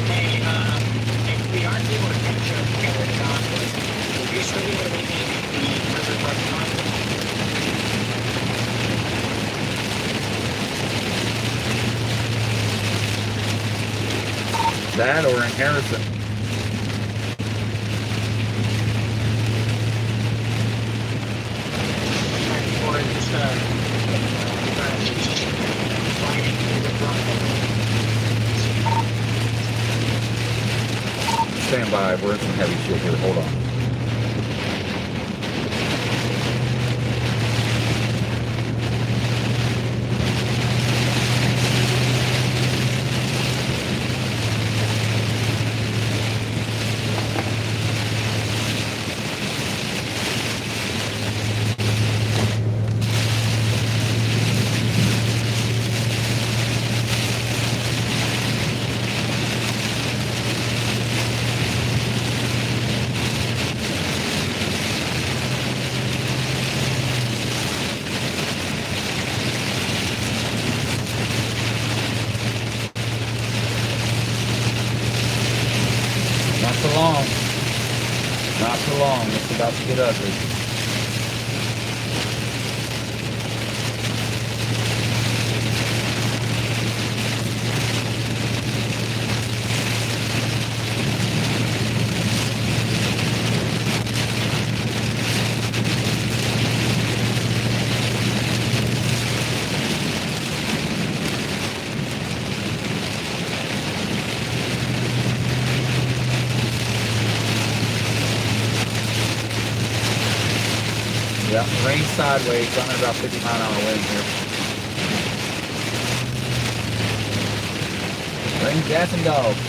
Hey, if we aren't able to catch up together, Don, would you still be able to meet me at the River Parking lot? That or in Harrison. Or just, sliding through the front. Stand by. We're in some heavy shit here. Hold on. Not for long. Not for long. It's about to get ugly. Yeah, rain sideways, running about 50-mile-an-hour wind here. Rain, cats, and dogs.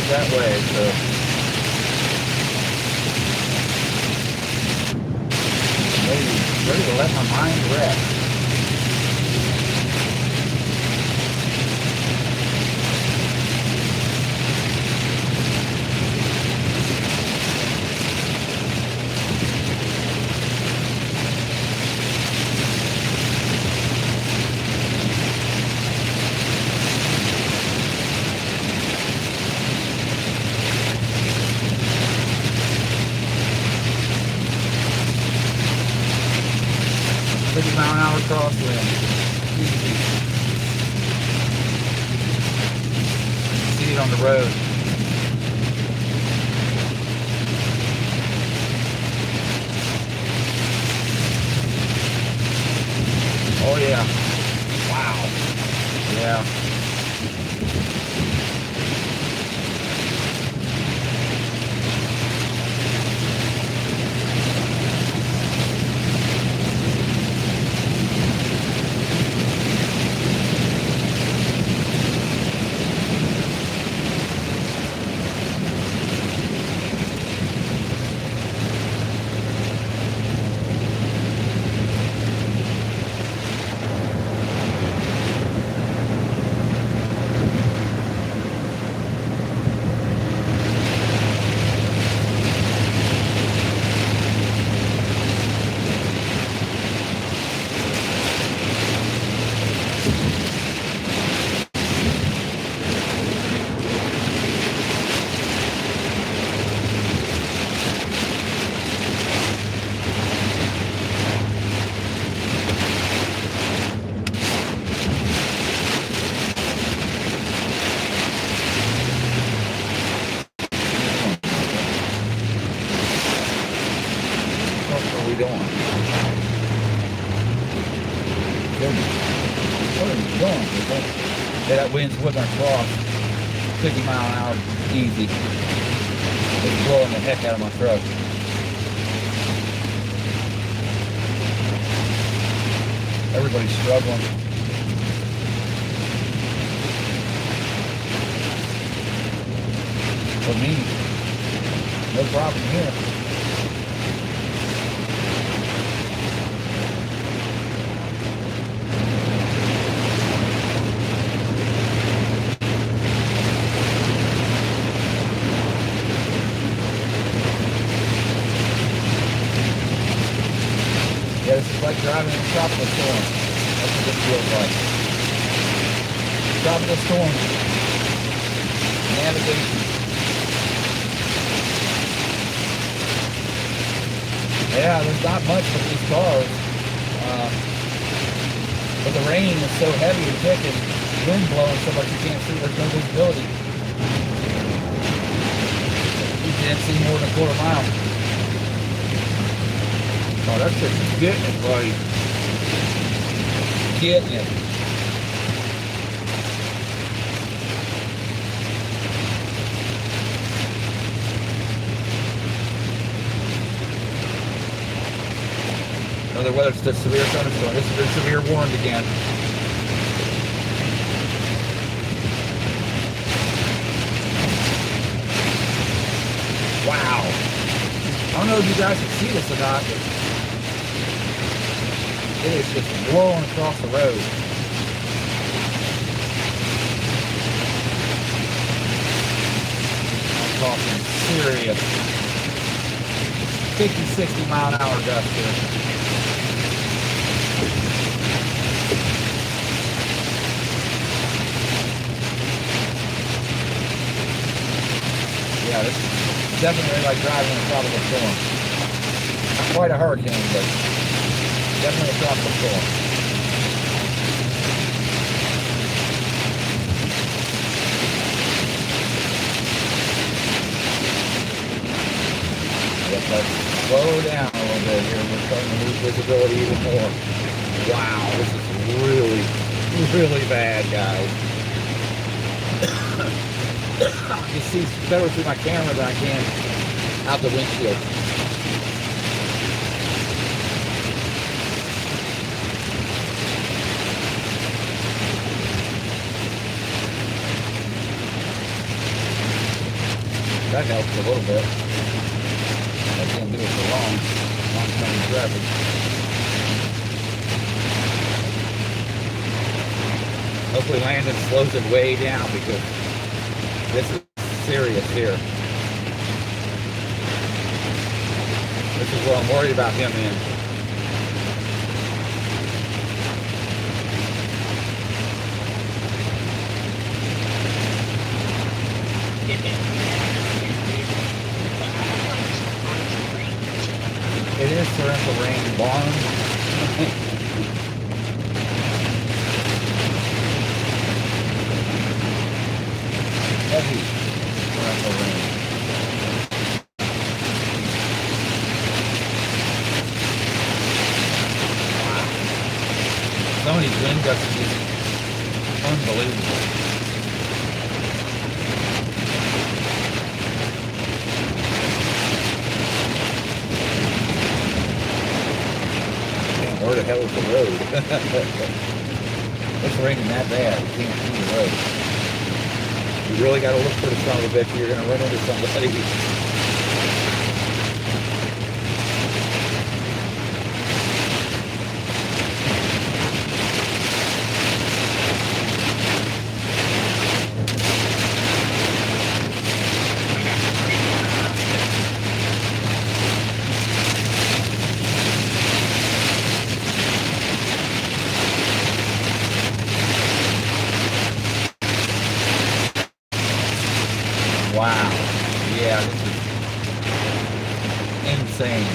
That way, so Ready to let my mind rest. Mile-an-hour crosswind. Easy. See it on the road. Oh yeah. Wow. Yeah. Yeah, that wind's whipping across 50 mile an hour, easy. It's blowing the heck out of my truck. Everybody's struggling. For me, no problem here. Yeah, this is like driving in a tropical storm. That's what this feels like. Tropical storm. Navigation. Yeah, there's not much with these cars. But the rain is so heavy and thick and wind blowing so much you can't see. There's no visibility. You can't see more than a quarter mile. Oh, that's just getting it, buddy. Getting it. Another weather, it's a severe thunderstorm. This is a severe warned again. Wow. I don't know if you guys can see this or not, but it is just blowing across the road. I'm talking serious 50, 60 mile an hour gusts here. Yeah, this is definitely like driving in a tropical storm. Not quite a hurricane, but definitely a tropical storm. I guess let's slow down a little bit here. We're starting to lose visibility even more. Wow, this is really, really bad, guys. You see better through my camera than I can out the windshield. That helps a little bit. I can't do it for long. oncoming traffic. Hopefully Landon slows it way down because this is serious here. This is what I'm worried about him in. It is torrential rain barn. Heavy torrential rain. Wow. Some of these wind gusts are just unbelievable. Where the hell is the road? It's raining that bad. You can't see the road. You really got to look for the son of a bitch. You're going to run into somebody. Wow. Yeah, this is insane.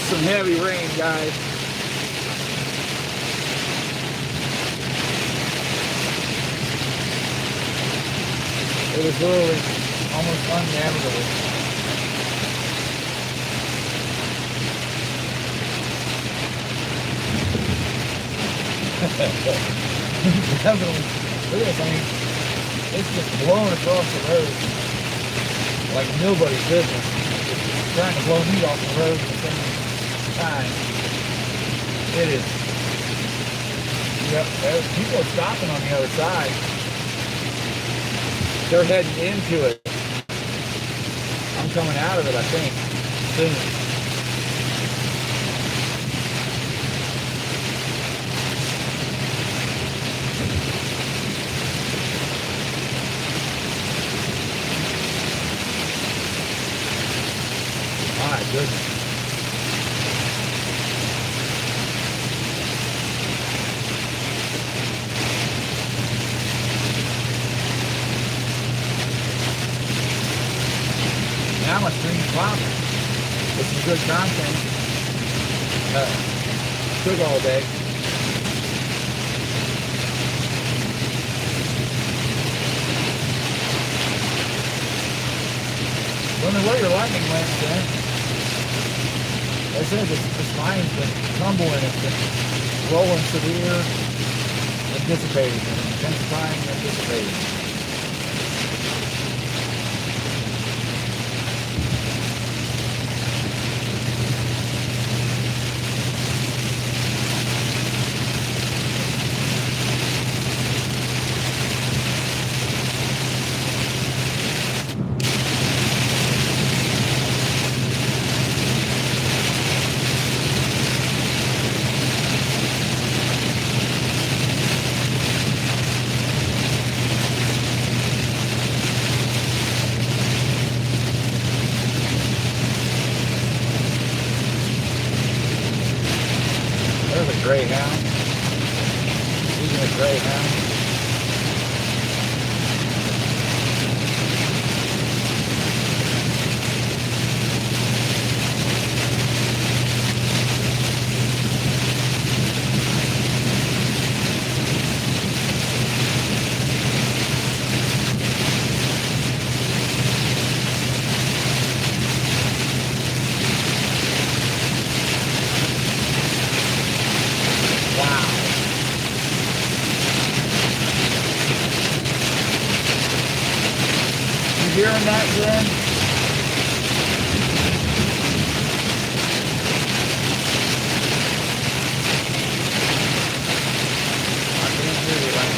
Some heavy rain, guys. It was literally almost unnavigable. Definitely. Look at this, I mean, it's just blowing across the road like nobody's business. It's trying to blow me off the road at the same time. It is. Yep, people are stopping on the other side. They're heading into it. I'm coming out of it, I think, soon. promise. It's some good content. Took all day. Wonder where your lightning went, then. They said this line's been tumbling, it's been rolling severe and dissipating, and intensifying and dissipating. There's a greyhound. Using a greyhound. Wow. You hearing that, Glenn? I can't hear you, Lane.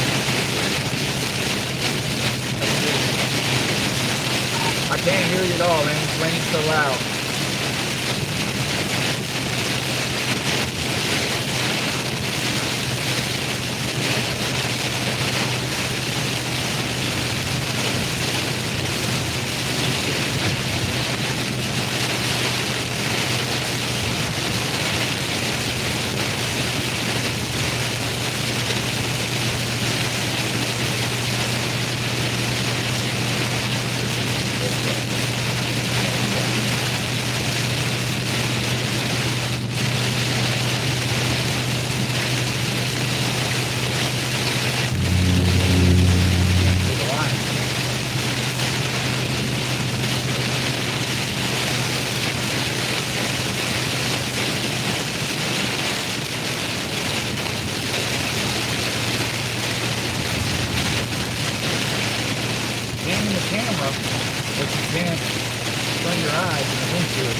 I can't hear you at all, man. It's raining so loud. There's a line. Aiming the camera, but you can't turn your eyes in the windshield.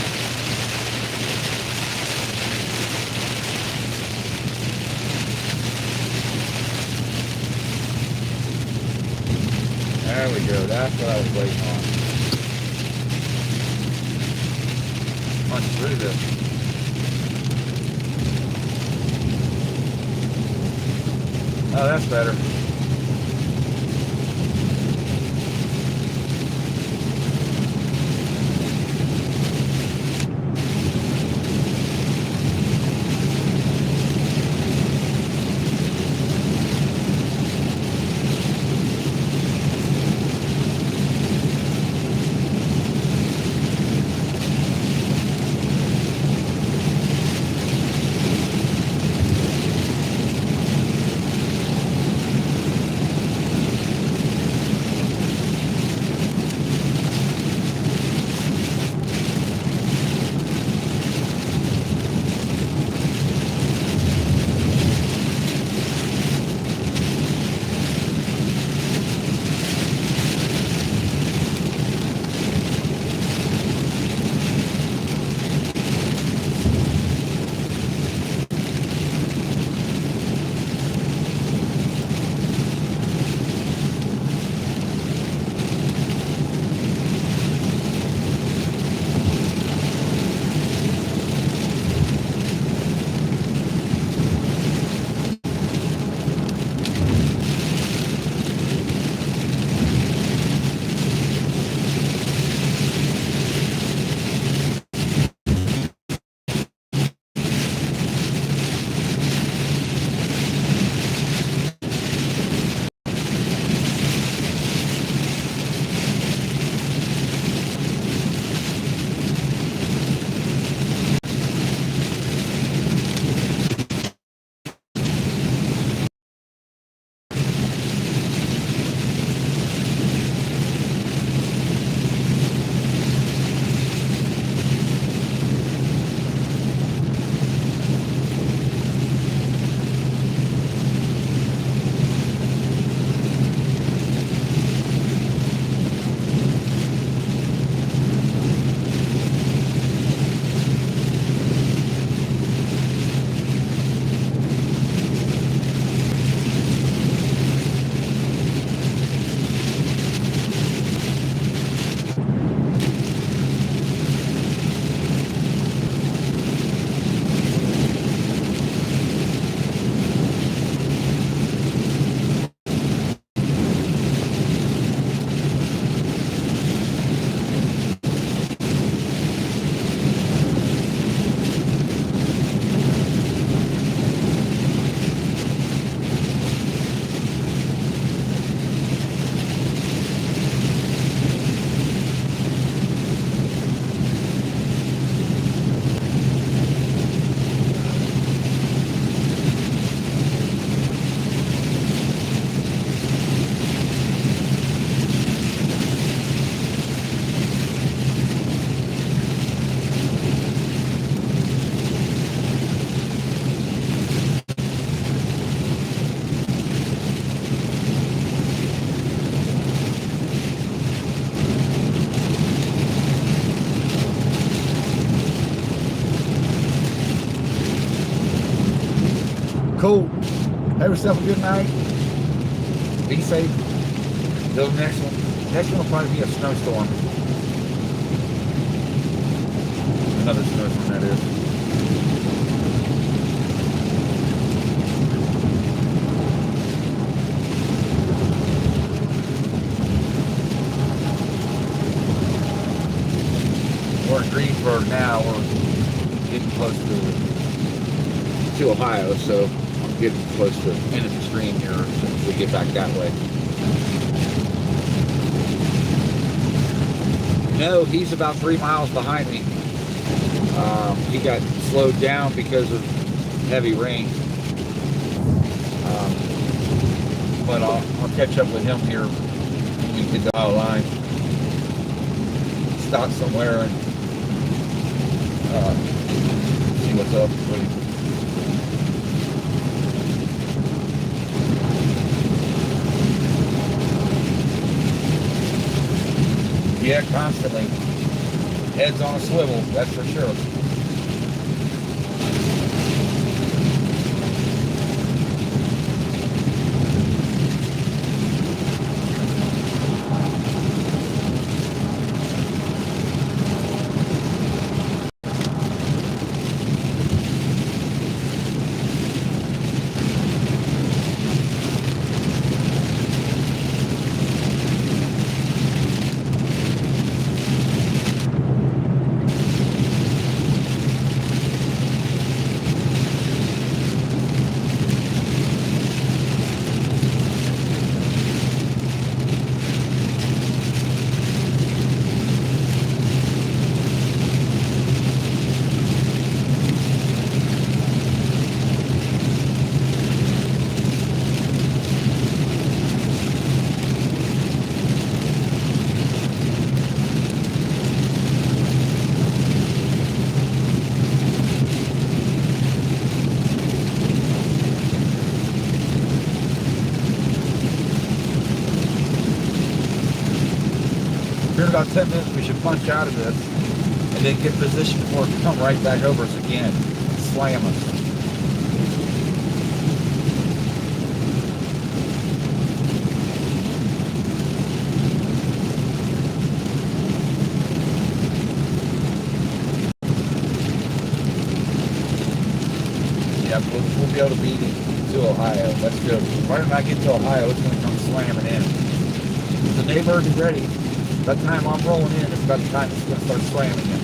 There we go. That's what I was waiting on. Punch through this. Oh, that's better. Cool. Have yourself a good night. Be safe. Till the next one. Next one will probably be a snowstorm. Another snowstorm, that is. We're in Greensburg now. We're getting close to Ohio, so I'm getting close to the end of the stream here as soon as we get back that way. No, he's about 3 miles behind me. He got slowed down because of heavy rain. But I'll catch up with him here when we get to our line. Stop somewhere and see what's up with him. Yeah, constantly. Head's on a swivel, that's for sure. Here in about 10 minutes, we should punch out of this and then get positioned for it to come right back over us again, slam us. Yep, we'll be able to beat it to Ohio. Let's go. Right when I get to Ohio, it's going to come slamming in. The neighbors is ready. By the time I'm rolling in, it's about the time it's going to start slamming in.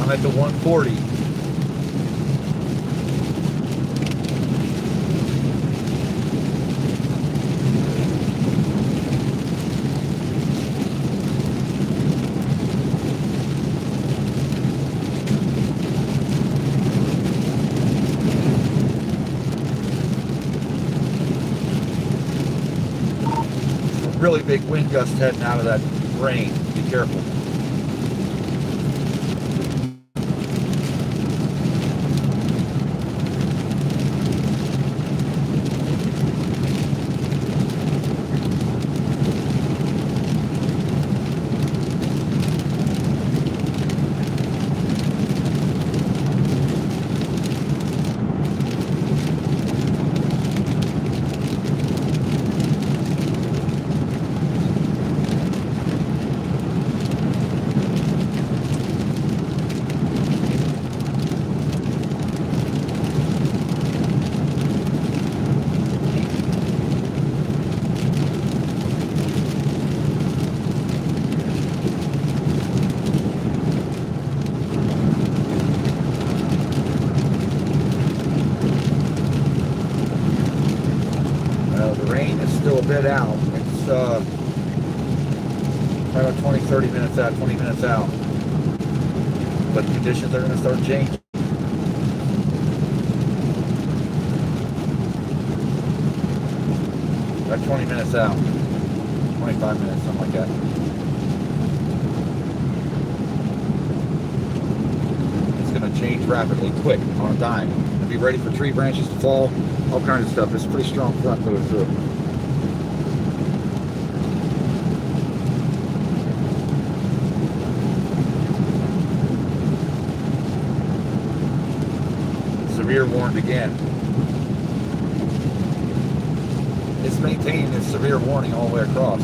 I'm at the 140. Really big wind gust heading out of that rain. Be careful. The rain is still a bit out. It's probably about 20, 30 minutes out, 20 minutes out. But conditions are going to start changing. About 20 minutes out. 25 minutes, something like that. It's going to change rapidly, quick, on a dime. And be ready for tree branches to fall, all kinds of stuff. It's a pretty strong front moving through. Severe warned again. It's maintaining its severe warning all the way across.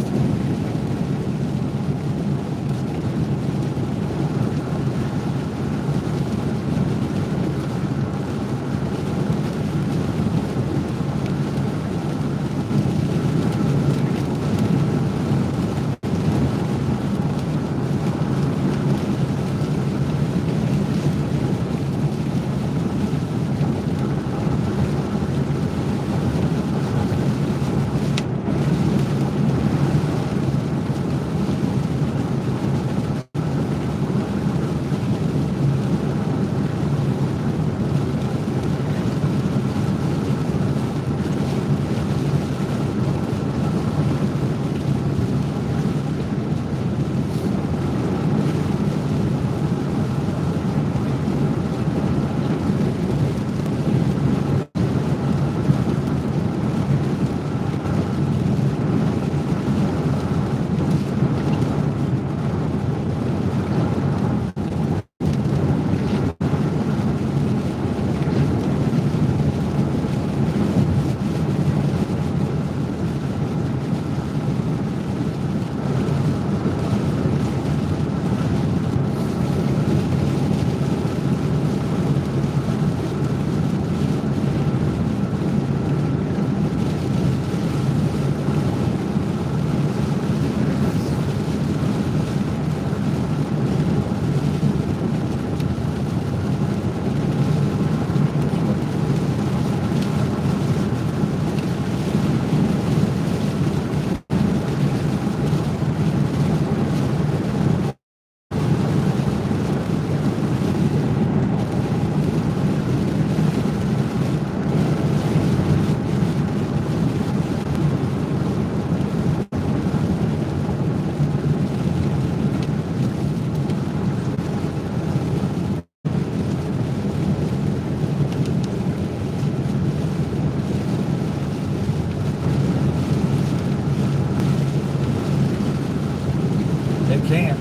Can.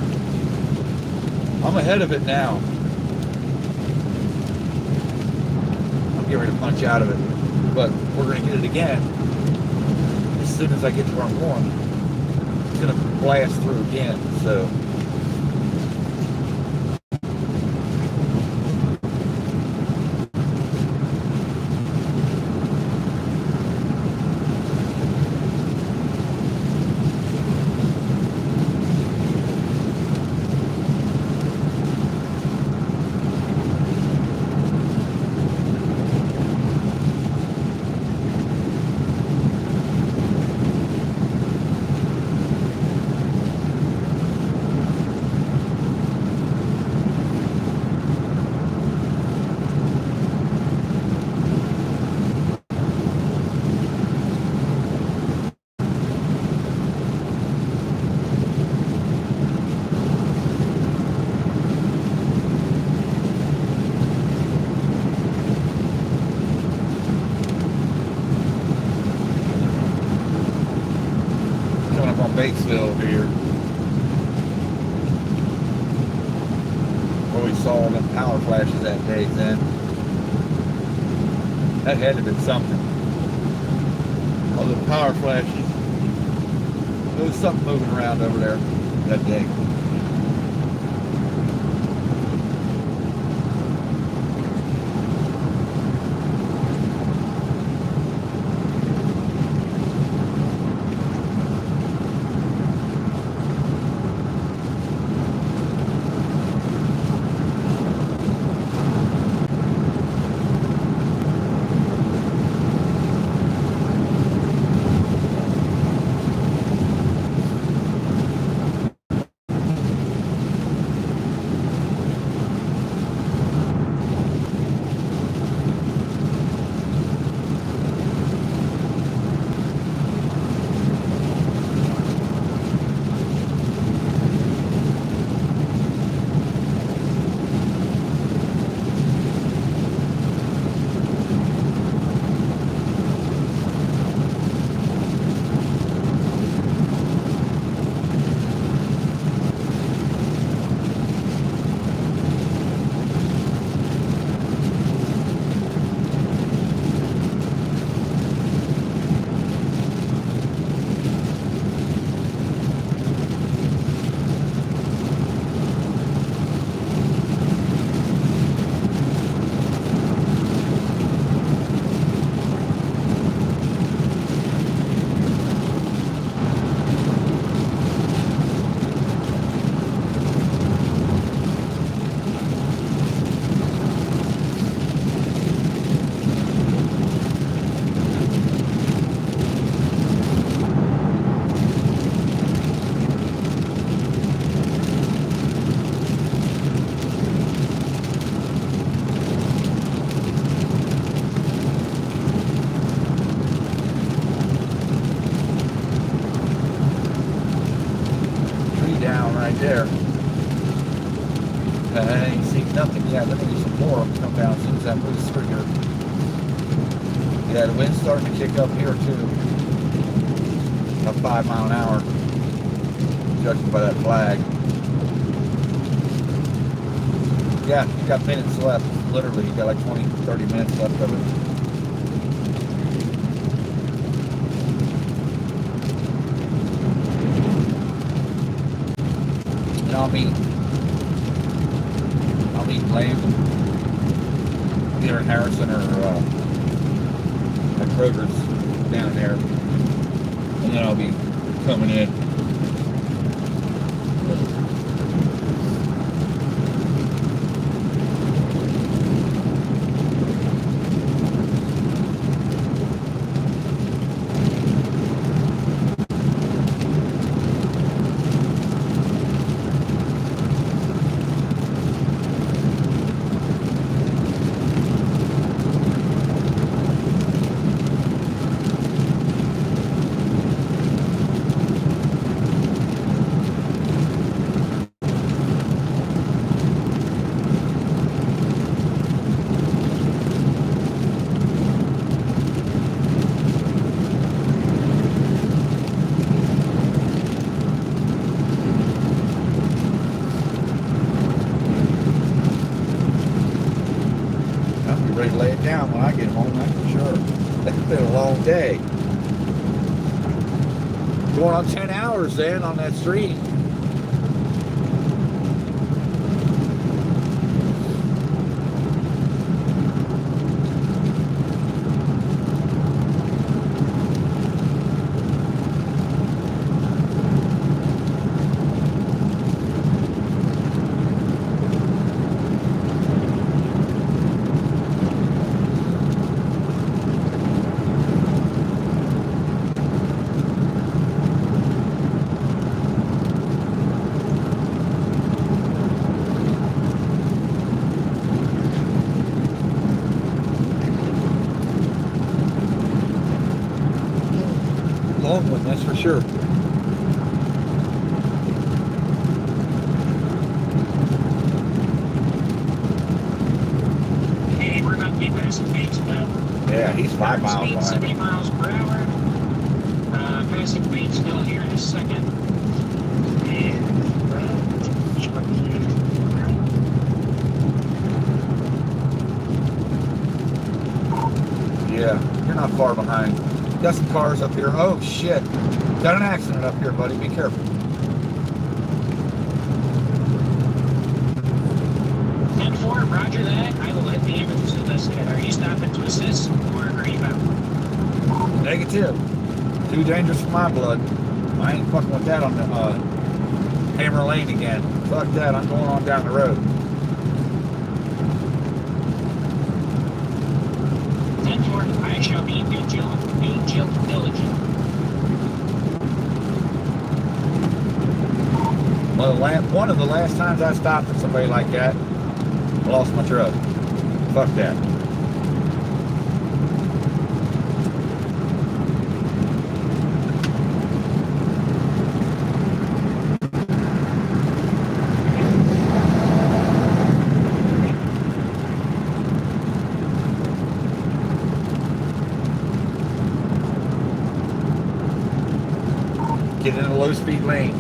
I'm ahead of it now. I'm getting ready to punch out of it, but we're going to get it again as soon as I get to where I'm going. It's going to blast through again, so. Batesville here, where we saw them power flashes that day. Then that had to have been something. All the power flashes. There was something moving around over there that day. Right there. I ain't seen nothing yet. Let me get some more come down as soon as that moves through here. Yeah, the wind's starting to kick up here too. About 5 miles an hour, judging by that flag. Yeah, you got minutes left. Literally, you got like 20, 30 minutes left of it. I'll meet Landon either in Harrison or at Kroger's down there, and then I'll be coming in. Ready to lay it down when I get home, that's for sure. It's been a long day. Going on 10 hours then on that street. Long one, that's for sure. Okay, we're about to get past Batesville. Yeah, he's 5 miles Speed behind. 70 miles per hour. passing Waynesville here in a second. Yeah, you're not far behind. Got some cars up here. Oh shit. Got an accident up here, buddy. Be careful. 10-4, roger that. I will let the ambulance listen. Are you stopping to assist or are you out? Negative. Too dangerous for my blood. I ain't fucking with that on the Hammer Lane again. Fuck that. I'm going on down the road. 10-4, I shall be vigilant. Diligent. One of the last times I stopped for somebody like that, I lost my truck. Fuck that. Get in a low-speed lane.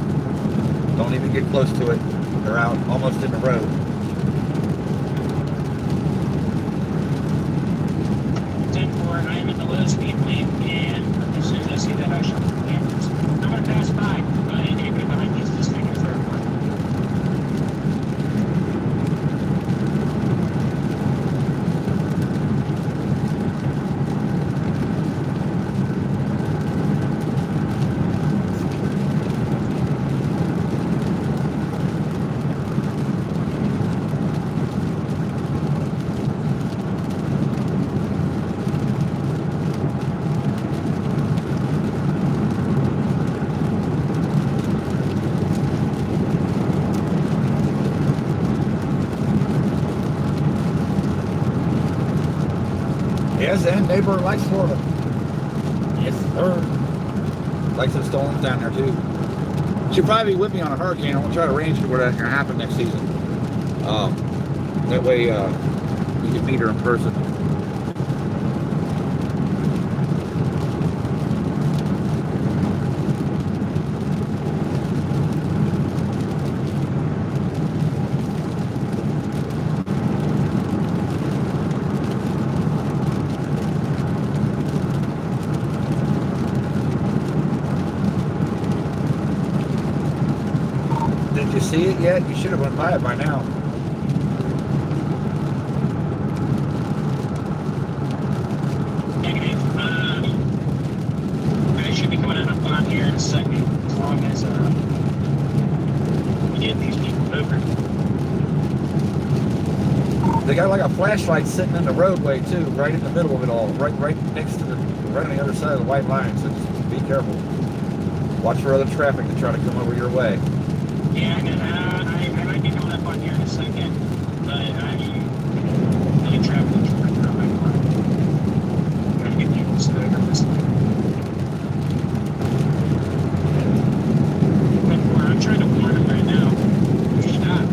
Don't even get close to it. They're out almost in the road. I am in the low speed lane, and as soon as I see that, I shall be ambulance. I'm going to pass by. Anybody behind me is just making a third one. Yes, and neighbor likes Florida. Yes, sir. Likes those storms down there too. She'll probably be with me on a hurricane. I'm gonna try to arrange it where that's gonna happen next season. That way we can meet her in person. Did you see it yet? You should have went by it by now. Negative. I should be coming up on here in a second, as long as we get these people over. They got like a flashlight sitting in the roadway too, right in the middle of it all, right next to right on the other side of the white line. So just be careful. Watch for other traffic to try to come over your way. Yeah, I might be coming up on here in a second, but I'm really traveling to work around my car. I'm going to get people to over this way. But I'm trying to warn them right now. Stop.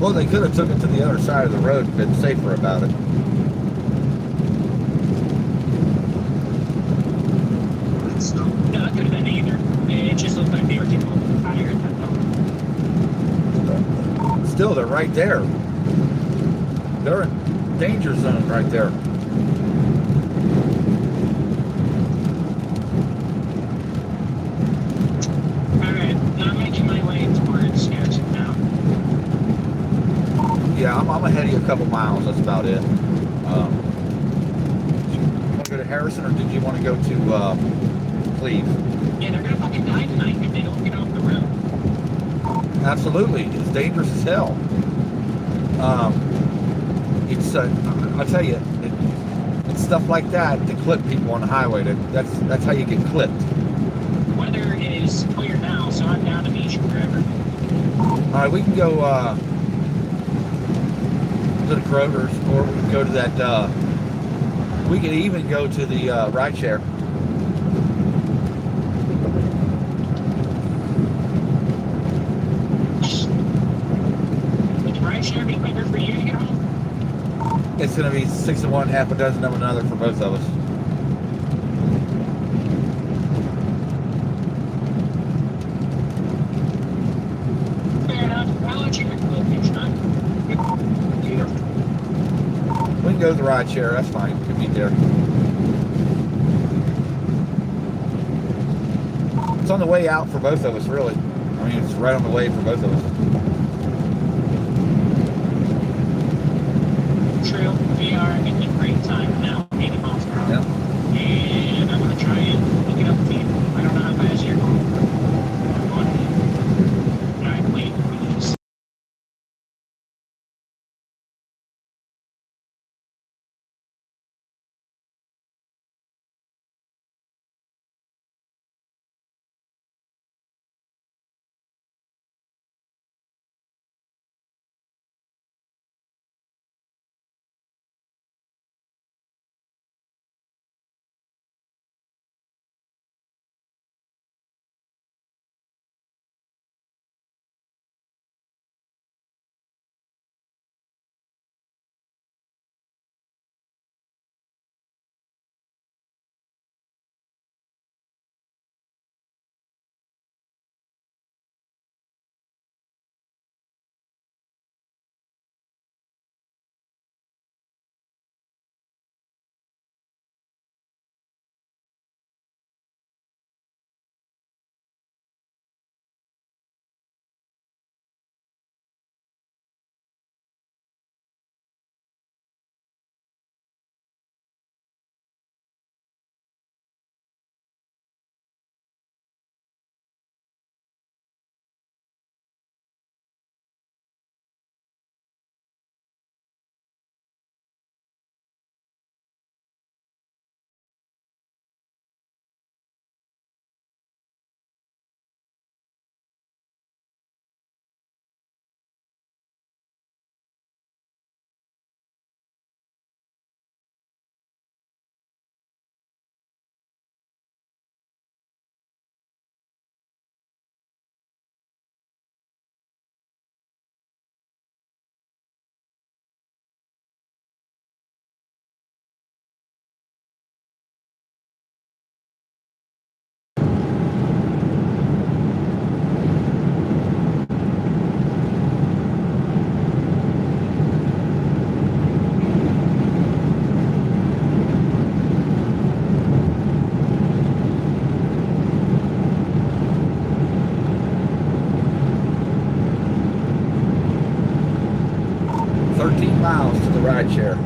Well, they could have took it to the other side of the road and been safer about it. It's still, No, that could have been either. It just looked like they were getting a little tired. That's all. Still, they're right there. They're in danger zone right there. Alright, I'm making my way towards Harrison now. Yeah, I'm ahead of you a couple miles. That's about it. You want to go to Harrison, or did you want to go to Cleve? Yeah, they're gonna fucking die tonight if they don't get off the road. Absolutely, it's dangerous as hell. It's I'll tell you, it's stuff like that to clip people on the highway. That's how you get clipped. Weather is clear now, so I'm down to meet you forever. All right, we can go to the Kroger's, or we can go to that. We could even go to the ride share. Would the ride share be quicker for you to get home? It's going to be 6 of one, half a dozen of another for both of us. Fair enough. I'll let you pick the location on. We can go to the ride share. That's fine. We can meet there. It's on the way out for both of us, really. I mean, it's right on the way for both of us. True. We are in the great time now, 80 miles per hour. Yeah. And I'm going to try and look it up for you. I don't know how fast you're going. Alright, wait. Please. Miles to the ride share.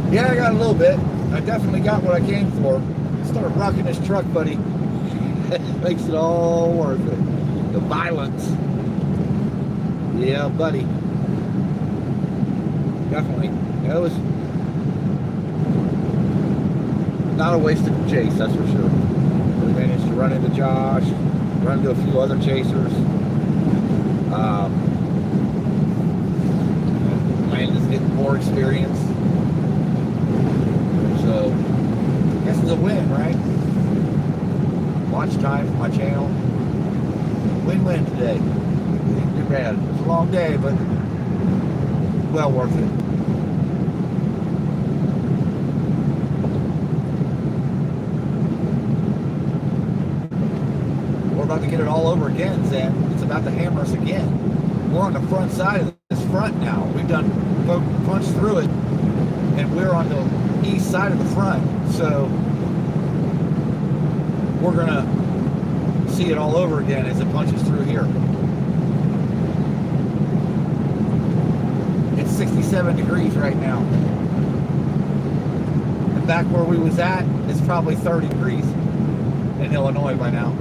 Yeah, I got a little bit. I definitely got what I came for. Start rocking this truck, buddy. It makes it all worth it. The violence. Yeah, buddy. Definitely. It was not a wasted chase, that's for sure. We managed to run into Josh, run into a few other chasers. Landon's getting more experience. So, I guess it's a win, right? Watch time for my channel. Win-win today. Too bad. It was a long day, but well worth it. We're about to get it all over again, Zen. It's about to hammer us again. We're on the front side of this front now. We've done punched through it, and we're on the east side of the front. So we're gonna see it all over again as it punches through here. It's 67 degrees right now. And back where we was at, it's probably 30 degrees in Illinois by now.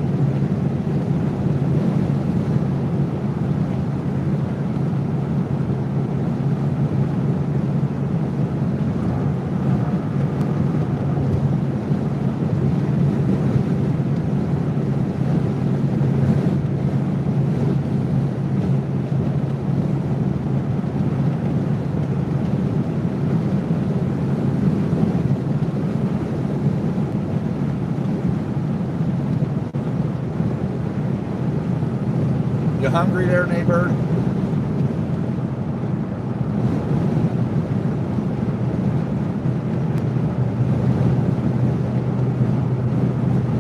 You hungry there, neighbor?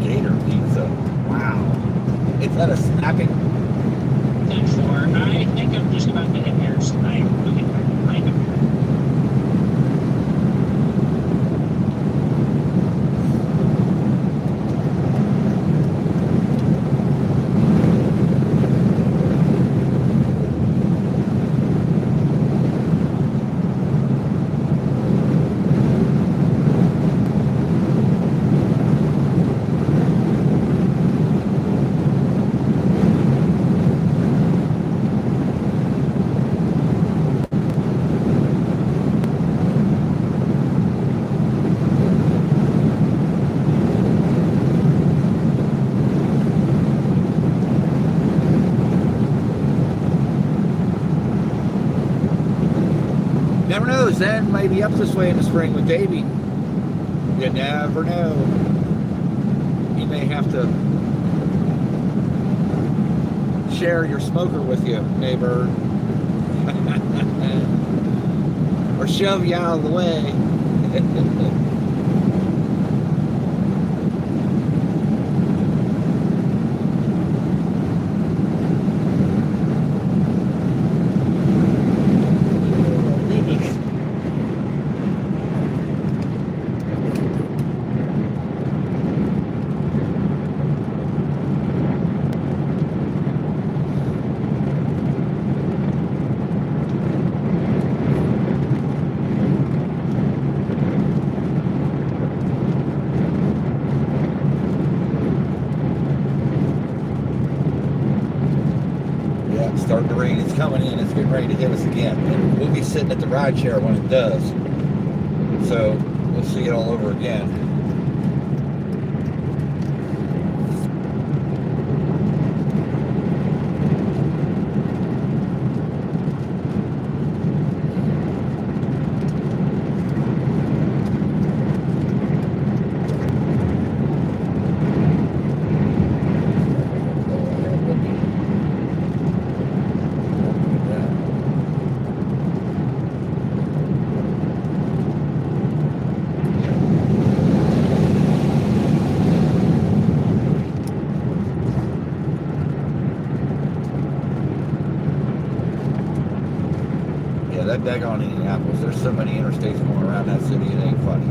Gator pizza. Wow. Is that a snapping? Not sure. I think I'm just about to hit here tonight. Look at that. Never know, Zen may be up this way in the spring with Davey. You never know. He may have to share your smoker with you, neighbor. Or shove you out of the way. Starting to rain. It's coming in. It's getting ready to hit us again. And we'll be sitting at the ride share when it does. So we'll see it all over again. That daggone Indianapolis, there's so many interstates going around that city, it ain't funny.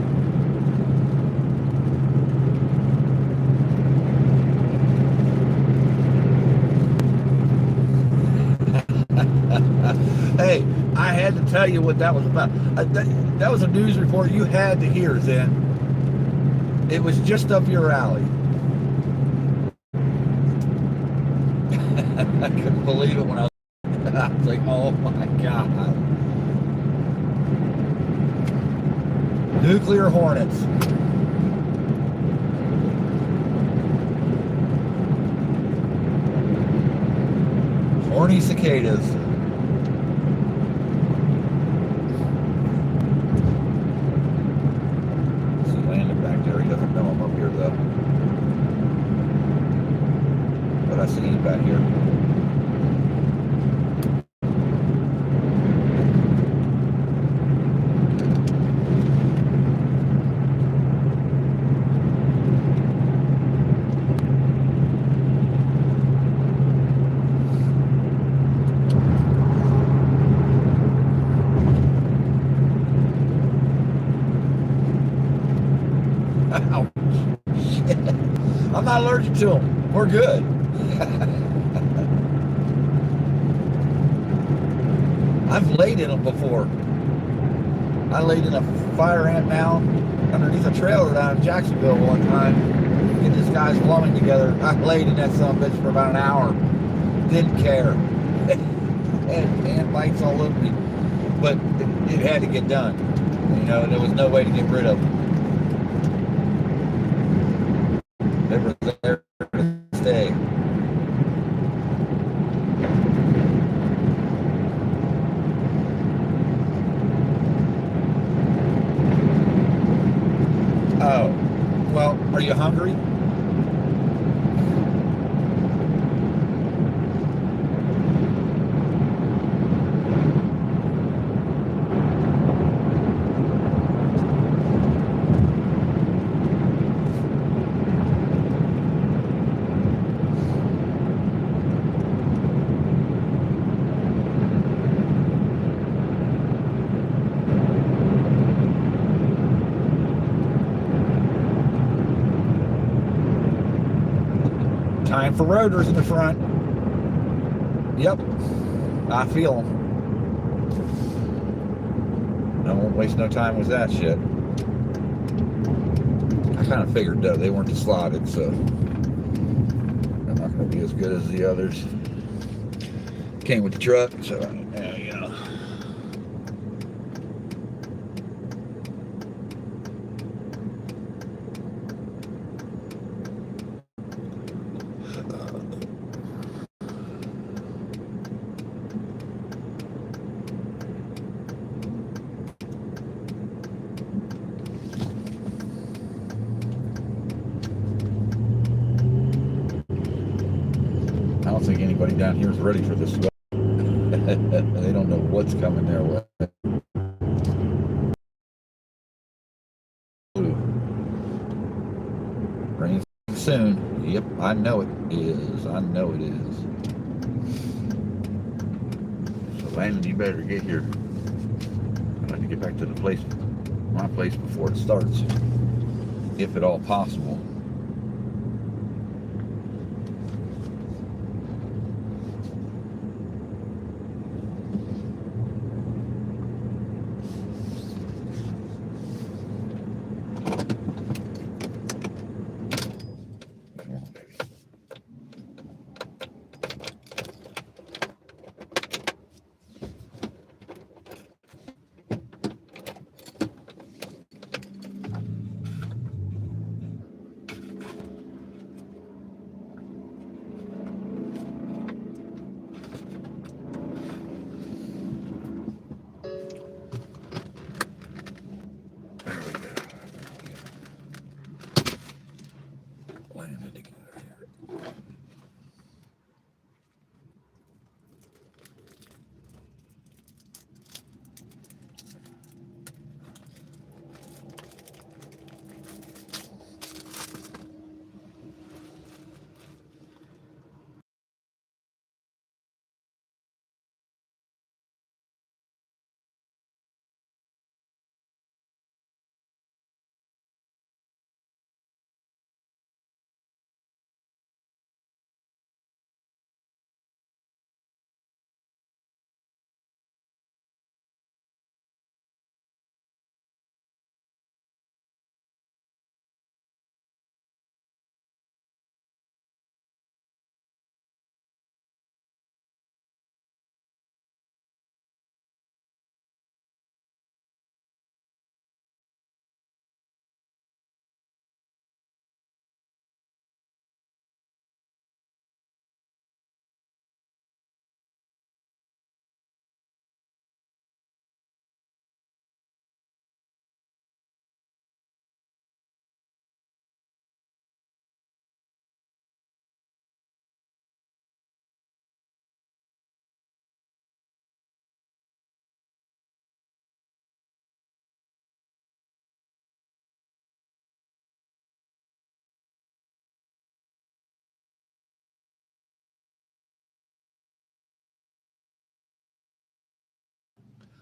Hey, I had to tell you what that was about. That was a news report you had to hear, Zen. It was just up your alley. I couldn't believe it when I was like, oh my God. Nuclear hornets. Horny cicadas. See landing back there. He doesn't know I'm up here though. But I see him back here. Ow. Shit. I'm not allergic to them. We're good. I've laid in them before. I laid in a fire ant mound underneath a trailer down in Jacksonville one time. Getting this guy's plumbing together. I laid in that son of a bitch for about an hour. Didn't care. Had ant bites all over me. But it had to get done. You know, there was no way to get rid of them. They were there to stay. Oh, well, are you hungry? Time for rotors in the front. Yep, I feel them. I won't waste no time with that shit. I kind of figured though they weren't slotted, so they're not going to be as good as the others. Came with the truck, so yeah, you know. I don't think anybody down here is ready for this. They don't know what's coming their way. Rain soon. Yep, I know it is. I know it is. So Landon, you better get here. I'd like to get back to the place, my place, before it starts, if at all possible.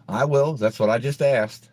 I will. That's what I just asked.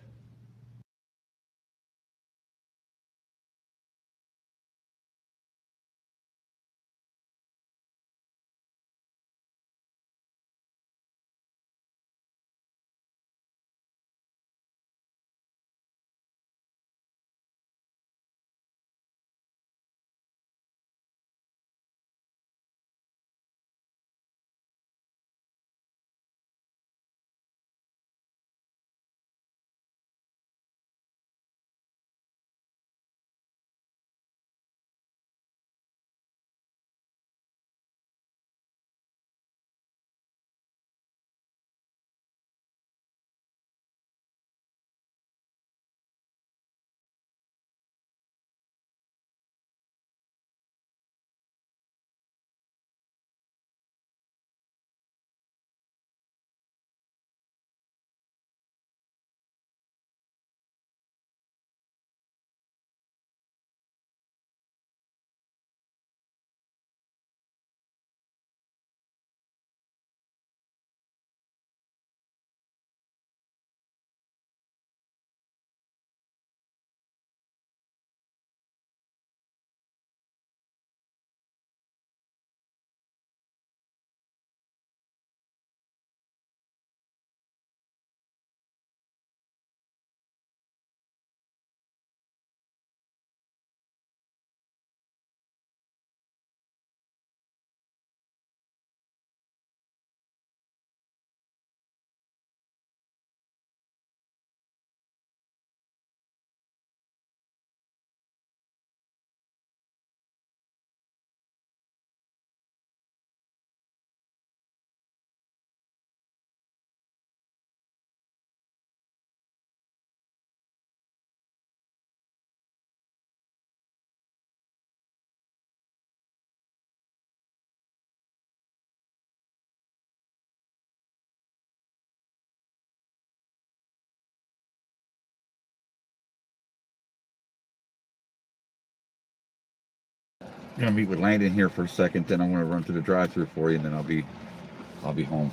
I'm gonna meet with Landon here for a second, then I'm gonna run to the drive-thru for you, and then I'll be home.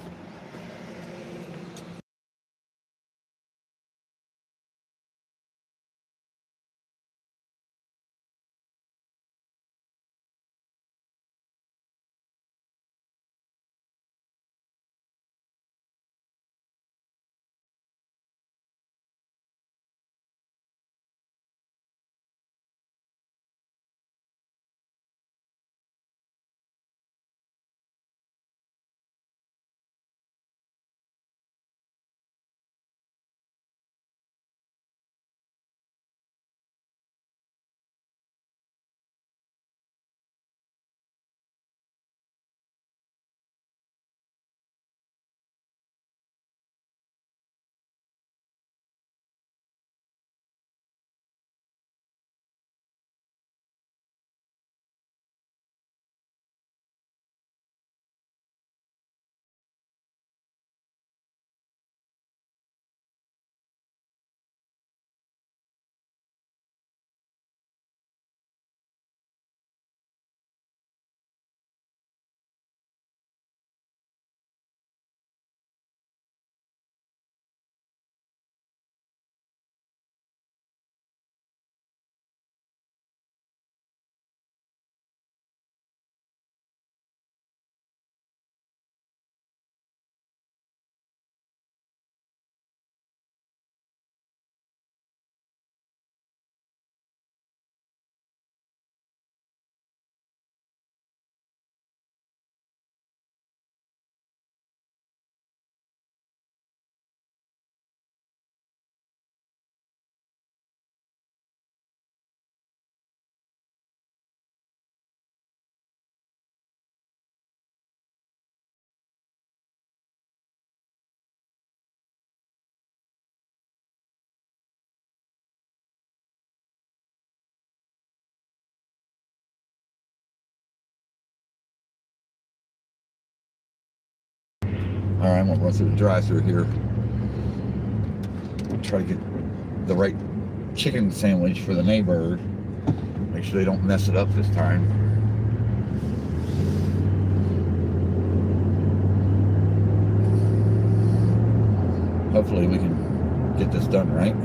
All right, I'm gonna run through the drive-thru here. Try to get the right chicken sandwich for the neighbor. Make sure they don't mess it up this time. hopefully we can get this done right.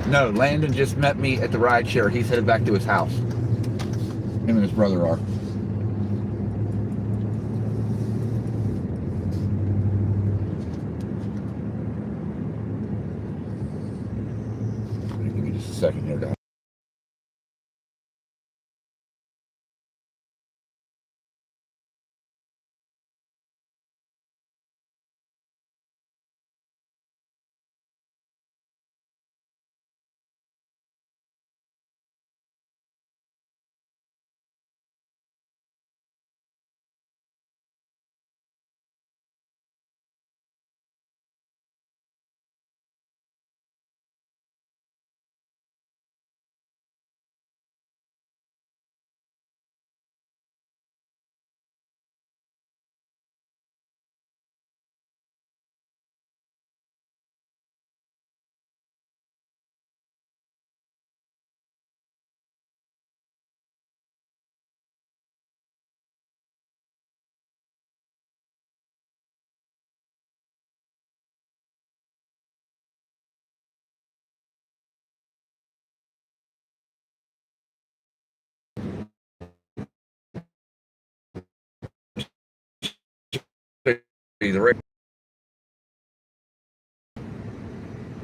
No, Landon just met me at the ride share. He's headed back to his house. Him and his brother are. Give me just a second here, guys.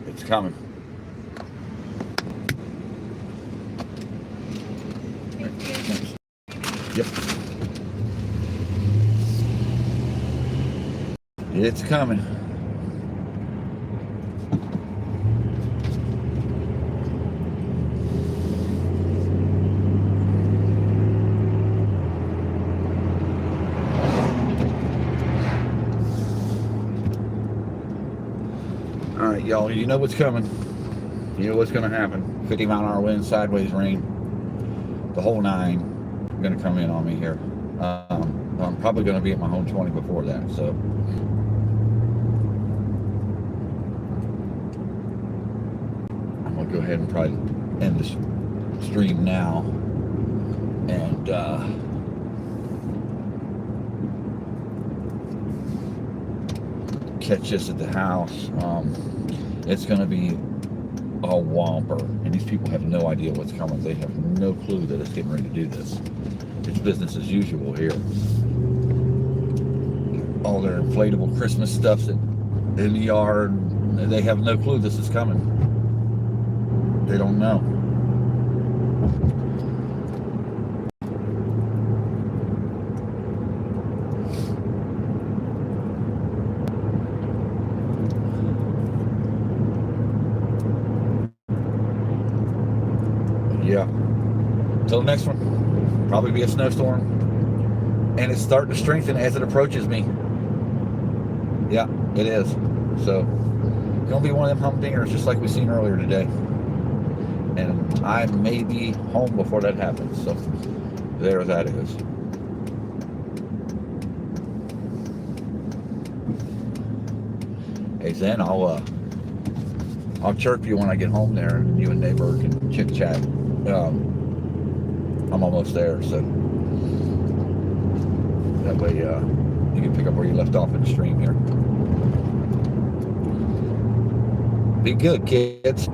It's coming. Yep. It's coming. All right, y'all, you know what's coming. You know what's going to happen. 50-mile-an-hour wind, sideways rain, the whole nine going to come in on me here. I'm probably going to be at my home 20 before that, so. I'm going to go ahead and probably end this stream now. And, catch this at the house. It's going to be a whomper, and these people have no idea what's coming. They have no clue that it's getting ready to do this. It's business as usual here. All their inflatable Christmas stuff's in the yard. They have no clue this is coming. They don't know. Yeah. Till the next one. Probably be a snowstorm. And it's starting to strengthen as it approaches me. Yeah, it is. So, gonna be one of them humdingers just like we seen earlier today. And I may be home before that happens. So, there that is. Hey Zen, I'll chirp you when I get home there, and you and neighbor can chit chat. I'm almost there, so that way you can pick up where you left off in the stream here. Be good, kids.